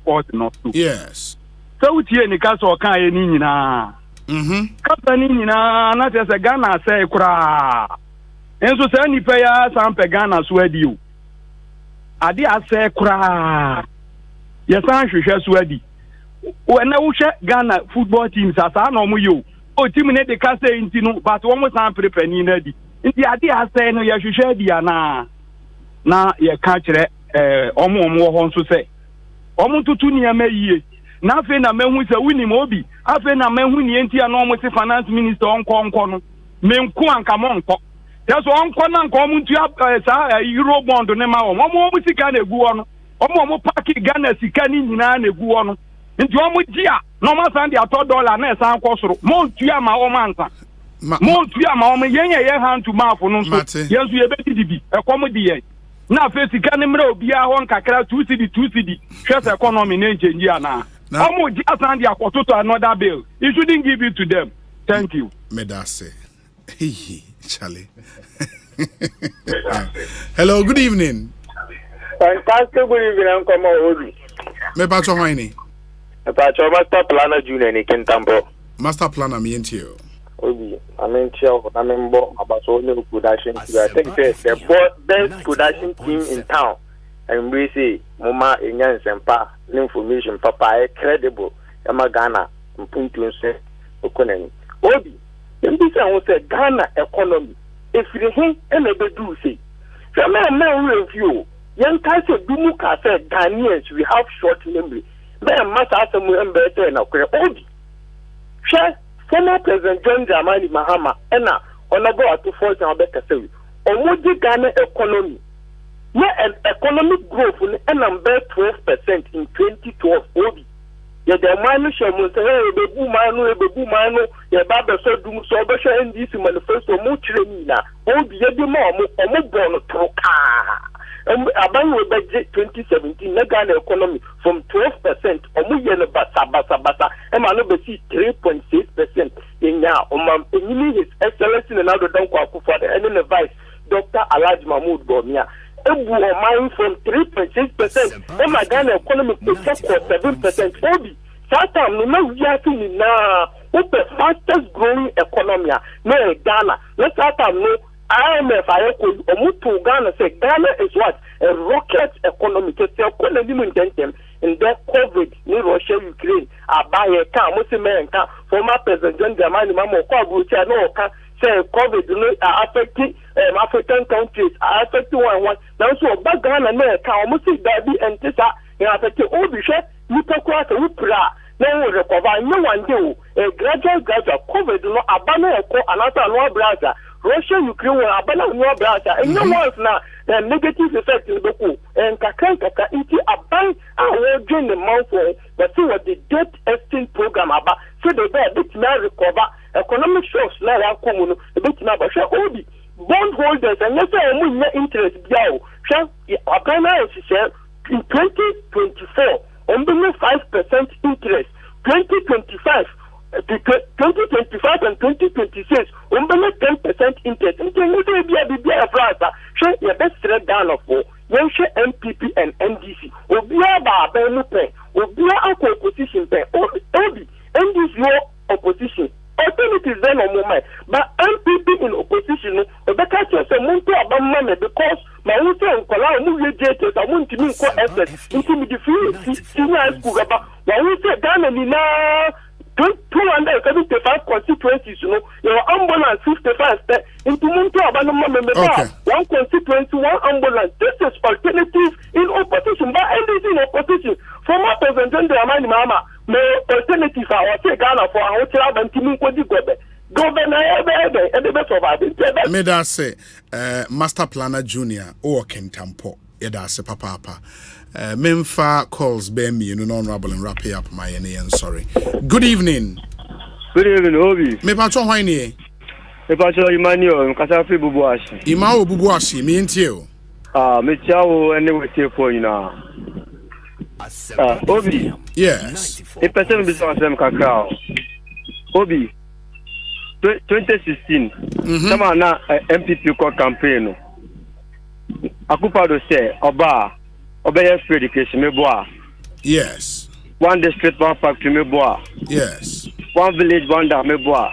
port no too. Yes. So utie ni kasa o kan ye ni nyina. Company nyina na te se Ghana say kura. Enso se ni pe ya sampe Ghana so adi o. Ade ase kura. Ye san hwehwe so adi. O na wo hwe Ghana football teams asa na omo yo. O team ne de kasa nti no but wo mo san prepare ni na di. Nti ade ase no ye hwehwe adi ana. Na ye ka kire omo wo ho nso se. Omo tutu ni amayiye. Na fe na mehu se wini Obi afe na mehu ni enti ana omo se finance minister onko no menku anka mo nko yeso onko na nko omo ntu sa euro bond ne ma omo sika na egu ono omo pack Ghana sika ni nyina na egu ono nti omo dia no ma san dia $1 na esa anko soro mo ntu ama omo ansa mo ntu ama omo yenye ye hand to mouth no so yeso ye be didibi ekomo di ye na fe sika ni mra obi a ho nkakra 2 cedi hwese economy na change ana Omo just to another bill. You shouldn't give it to them. Thank you. Medase. Charlie. Hello, good evening. Fantastic good evening, Uncle Obi. Me pacho hwani. Me pacho Master Planner Junior ni Kentambo. Master Planner me ntio. Obi, I mean tio, I mean about so new production. I think the best production team in town. And we say Mama Inyan Sempa information papa credible Yama Ghana mpuntu nse okonani Obi yembi say won say Ghana economy if you hin e na be do say man review yan ka say dumu ka say Ghanaians we have short memory man masa asemu embe na kure Obi share former president John Dramani Mahama na honorable Atufo Jan Obeka say omoji Ghana economy. Yeah, economic growth and number 12% in 2012. Obi, yeah, the man shall say, hey, the boomano, yeah, Baba so do so, but in this manifesto, Mutrina, Obi, yeah, the mom, or born to car. Aban will budget 2017, Nagana economy from 12%, or Muyana Basa, and Manobasi 3.6% in now. His Excellency and another don't call for the enemy vice, Dr. Alaj Mahmoud Bomia. Mine from 3.6%. And my Ghana economy is 7%. Obi, Satam, no, we are seeing now. What's the fastest growing economy? No, Ghana. Let's Satam, no, IMF Omutu Ghana say Ghana is what? A rocket economy. To say economy in that COVID in Russia, Ukraine, buy a car, Muslim car, former President John Dramani Mamo Kwagucha no can say COVID affecting African countries, affecting one. Now so back Ghana America, Muslim Dabi and Tessa, affecting all the share, you talk about Upra. Now we recover no one do a gradual COVID no abana ko another no brother. Russia, Ukraine, abana no brother. And no one's now the negative effect in the book. And Kaka iti aban during the month but see what the debt exchange program about. So the bit now recover economic shocks now are common a bit now but Obi bondholders and yes interest biao. Abana is in 2024 only 5% interest. 2025 and 2026 only 10% interest. And then we be a France. Show your best thread down of when she MPP and NDC. Obia ba benupe. Obia opposition pe. Obi NDC your opposition. Alternatives then on moment. But MPP in opposition, because you say money about money because my own son Kola move JTS. I want to mean effort into the free senior school. But when we say Ghana na 275 constituencies, you know, your ambulance 55 into Monto Abanama, one constituency, one ambulance. This is alternative in opposition, but NDC in opposition. Former President Dramani Mama, no alternative. I say Ghana for our child and Timu Gobe. Governor, and the best of our May I say, Master Planner Junior or Kentampo, Edase Papa. Memfa calls bear me, you know, honorable and wrap up my and sorry. Good evening. Good evening, Obi. Me patron Wine. Me patron Emmanuel, Kasafi Bubuashi. Imao Bubuashi, me and you. Me chao and never take for you now. Obi. Yes. A person is on some cacao. Obi. 2016. Some are now MPP called campaign. Akupado say, Oba. Obey free education, me boy. Yes. One district, one factory, me boy. Yes. One village, one dam, me boy.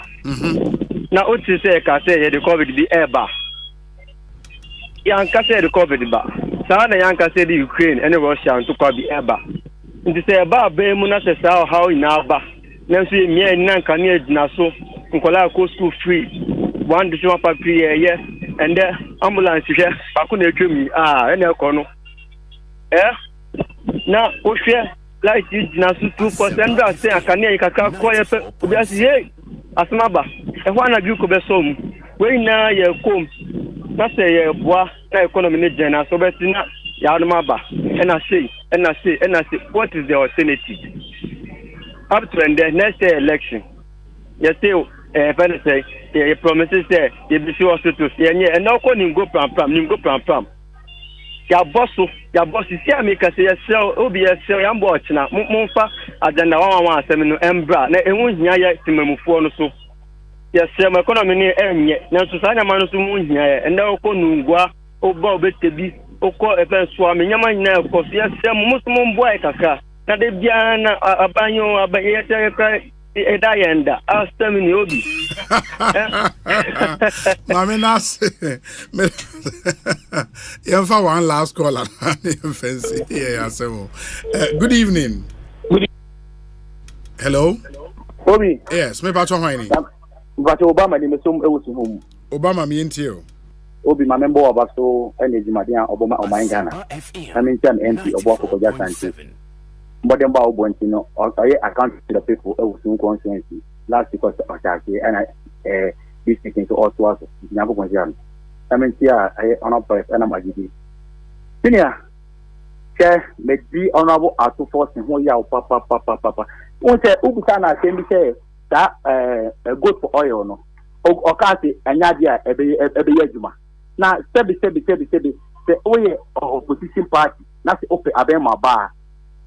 Now, what you say, can say the COVID be ever. Young can say the COVID ba. Sana young can say the Ukraine and Russia and to call be ever. And to say about be muna se sao how in Alba. Now see me and nan can hear Naso. Nkola go school free. One district, one factory, yeah. And then ambulance here. Bakune chumi any kono. Now, Osei, like you, Nasu 2%, I say, I can't hear Kaka, hey, Asmaba, and one of you could be some. When now you come, that's a bois, economy, and so better not Yadamaba. And I say, what is the alternative? Up to the next election, you still, if I say, the promises there, you be sure to see, and now calling go pram. Ya boss, see me can say, sell, Obi, sell, I'm watching now. Monfa, agenda 117 no embra, na ehun hia ya timamufo no so. Yes, my economy ni enye, na so sanya man so mu hia ya, enda okọ nungwa, oba obetebi, okọ efe so am nyama nyina okọ so yes, musumo boy kaka. Na de bia na abanyo abaye kra eda yenda, astem ni Obi. Mami nas for one last call and fancy. Yeah, so good evening. Hello. Obi. Yes, me patron Wine. But Obama ni mesum ewusu home. Obama me ntio. Obi ma member of so energy madia Obama o my Ghana. I mean time MP of Boko Jasanti. But them ba obonti no I account to the people ewusu constituency. Last because of that and this speaking to us was Nyabo Konjan. I mean here I honor press and I'm agidi. Senior chair may be honorable at to force in ya papa. One say Ubusana can say that good for oil no. O kati anyadia ebeyejuma. Na sebi the oye opposition party na se ope abema ba.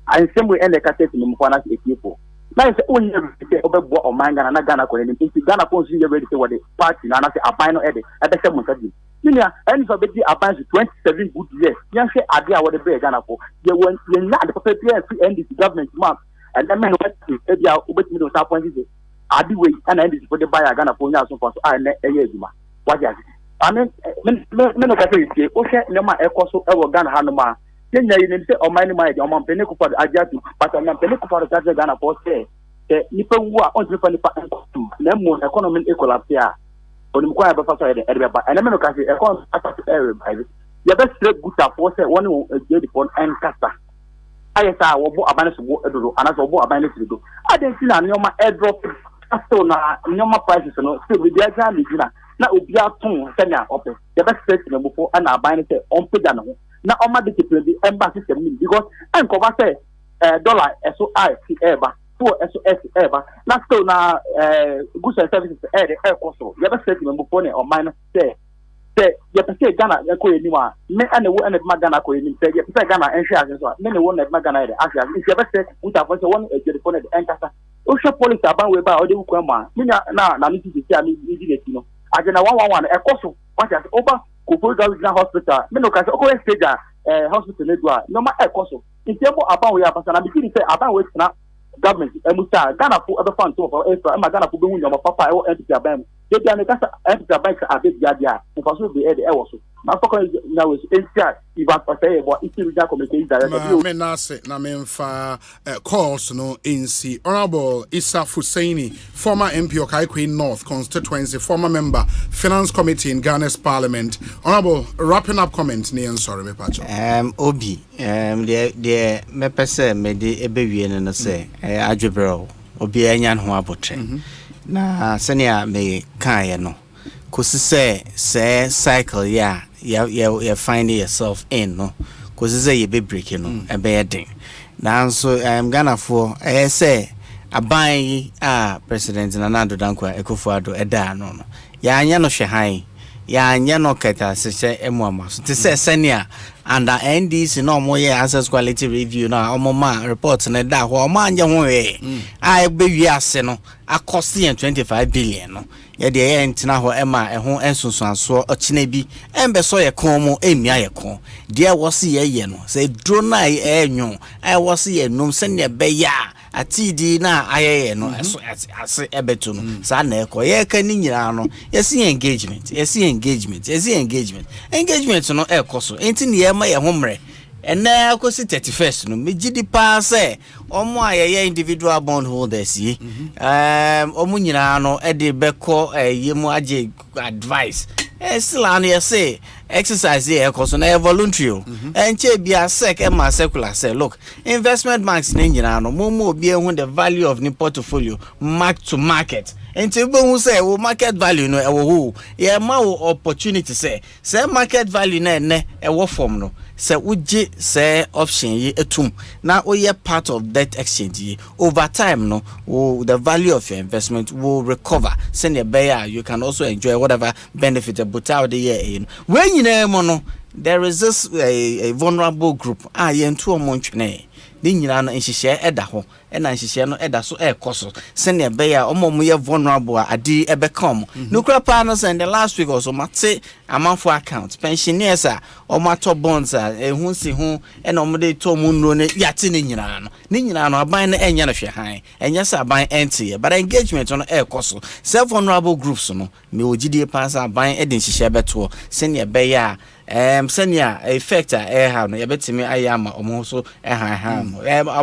And same way the cassette in Mufana people. Now it's only say obebo o manga na Ghana ko ni nti Ghana ko nsi ready say what the party na say abino e de say montaji ninia any for be abino 27 good years yan say ade a what the be Ghana ko ye won ye na the prepare free NDC government map and then what e bia obetimi do appoint this ade we and NDC for the buy Ghana ko nya so for so na eye eduma what ya I mean, men of the ocean, no matter Ekoso, ever Ghana Hanoma. Then you say, oh, my mind, your mom Penico for the Ajatu, but I'm not Penico for the Ghana for say, the Nippon who are on the Nemo economy equal here. On the Quay Buffer and I'm not going to attack everybody. The best good for say one who get upon and casta. I saw what abandons and as a war abandons to do. I didn't see any of my airdrop. So now, normal prices still with the exam. Now, we are two senior open. The best person before and our buying it on Pedano. Now, on my discipline, the embassy because and cover say dollar SOI ever, 4 SOS ever. Now, so now, goods and services air also. The best person before or minus say. You can say Ghana, anymore. Me and the one at Magana, you say Ghana and shares. Many one at Magana, actually, if you ever say, we have one at the phone at the Ancasta. Osha police about way by Odi Ukama. Mina na need to see me easy, you know. I can 111 a cost what has over Kupuga hospital. Meno can always say that hospital Nedua. No matter cost. In terms about we are person, I begin to say about what's not government. And we start Ghana for other funds for Ghana for doing your papa or empty a bank. They can make us empty a bank a bit Gadia. If I should be the air also. My focus now is NCR. If I say about it's in the communication director. Menase na memfa calls no NC. Honorable Issa Fusaini, former MP of Kaikwe North constituency, former member Finance Committee in Ghana's Parliament. Honorable, wrapping up comment ni sorry me pacho. Obi de me pese me de ebewie no say adwebro obi anyan ho abotre. Na senia me kan no kosi say cycle you find yourself in no kosi say you be breaking no e be den na so Ghana for say aban president Nana Dankwa Ekofo-Addo eda no ya anya no hwehan ya anya no keta se emuama so te say senia and NDC no mo ye access quality review na omoma report na da ho ma anya ho I be wiase no akost 25 billion no ye de ye ntina ho ema ho ensunsuanso ochina bi embe so ye kon mo emia ye kon de wose ye no say dro na enyo I wose ye num se ne be ya atidi na ayeye no eso ase ebeto no sa na ekọ ye ka ni nyira no yesi engagement no ekọ so enti ne ye ma ye homre ena akosi 31st no megidi pa se omo ayeye individual bond holders yi omo nyira no e de beko yemu age advice still an you say exercise here cause na voluntary enche bia sec e ma secular say look investment banks na nyina no mo obi ehun the value of ni portfolio mark to market enti bo hu say wo market value no e wo hu ye ma wo opportunity say market value na ne e wo form no say uji say option yi etum na oye part of that exchange yi over time no the value of your investment will recover send your you can also enjoy whatever benefit but out the year when you know there is this a vulnerable group yentu omontwene ni nyina no nhihye eda ho na nhihye no eda so ekoso sene be ya omomo ye vulnerable adi ebekam no kra pa no send the last week also mate amanfo account pensioners omato bonds ehun si hu na omode to mu no ne yate ni nyina no aban na enya no hwe han enya sa aban ente but engagement no ekoso self vulnerable groups no me ogidie pa sa aban edin nhihye beto sene be ya senia effect have no yebetimi ayama omo so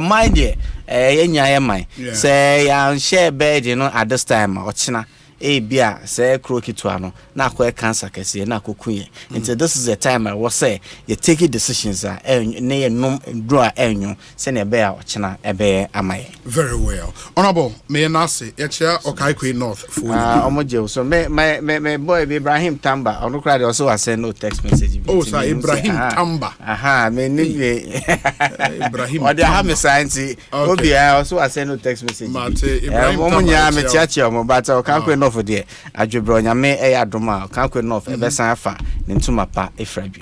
mind there enya mind say ya share bed no at this time ochina bia say krokitwa no na akwa cancer kese na akokunye until this is the time I was say you take decisions na ye nom draw enyo senia be a ochina ebe amaye very well honorable me na say ye chia Okaikwe North for omoje so me boy Ibrahim Tamba onukra de also send no text message sir Ibrahim Tamba me ni Ibrahim o de ha me science obi also send no text message Ibrahim Tamba me chiachi omo but Okaikwe North for there adwebro nyame adoma Okaikwe North ebesan afa ne ntuma pa efrabi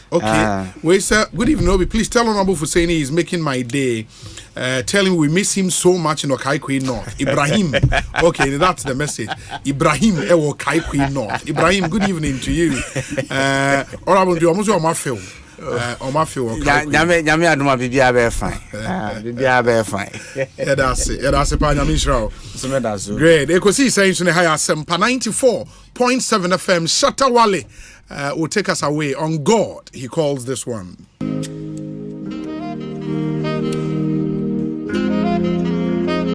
okay we sir good evening Obi please tell Honorable Fusaini he's making my day tell him we miss him so much in Okaikwe North Ibrahim okay that's the message Ibrahim Okaikwe North Ibrahim good evening to you Honorable do almost your mafel Omafio. Nyame aduma bibia be fine. Bibia be fine. Yeah, that's it. Yeah, that's it. Great. Ekosiisen On Asempa 94.7 FM. Shatawale will take us away on God. He calls this one.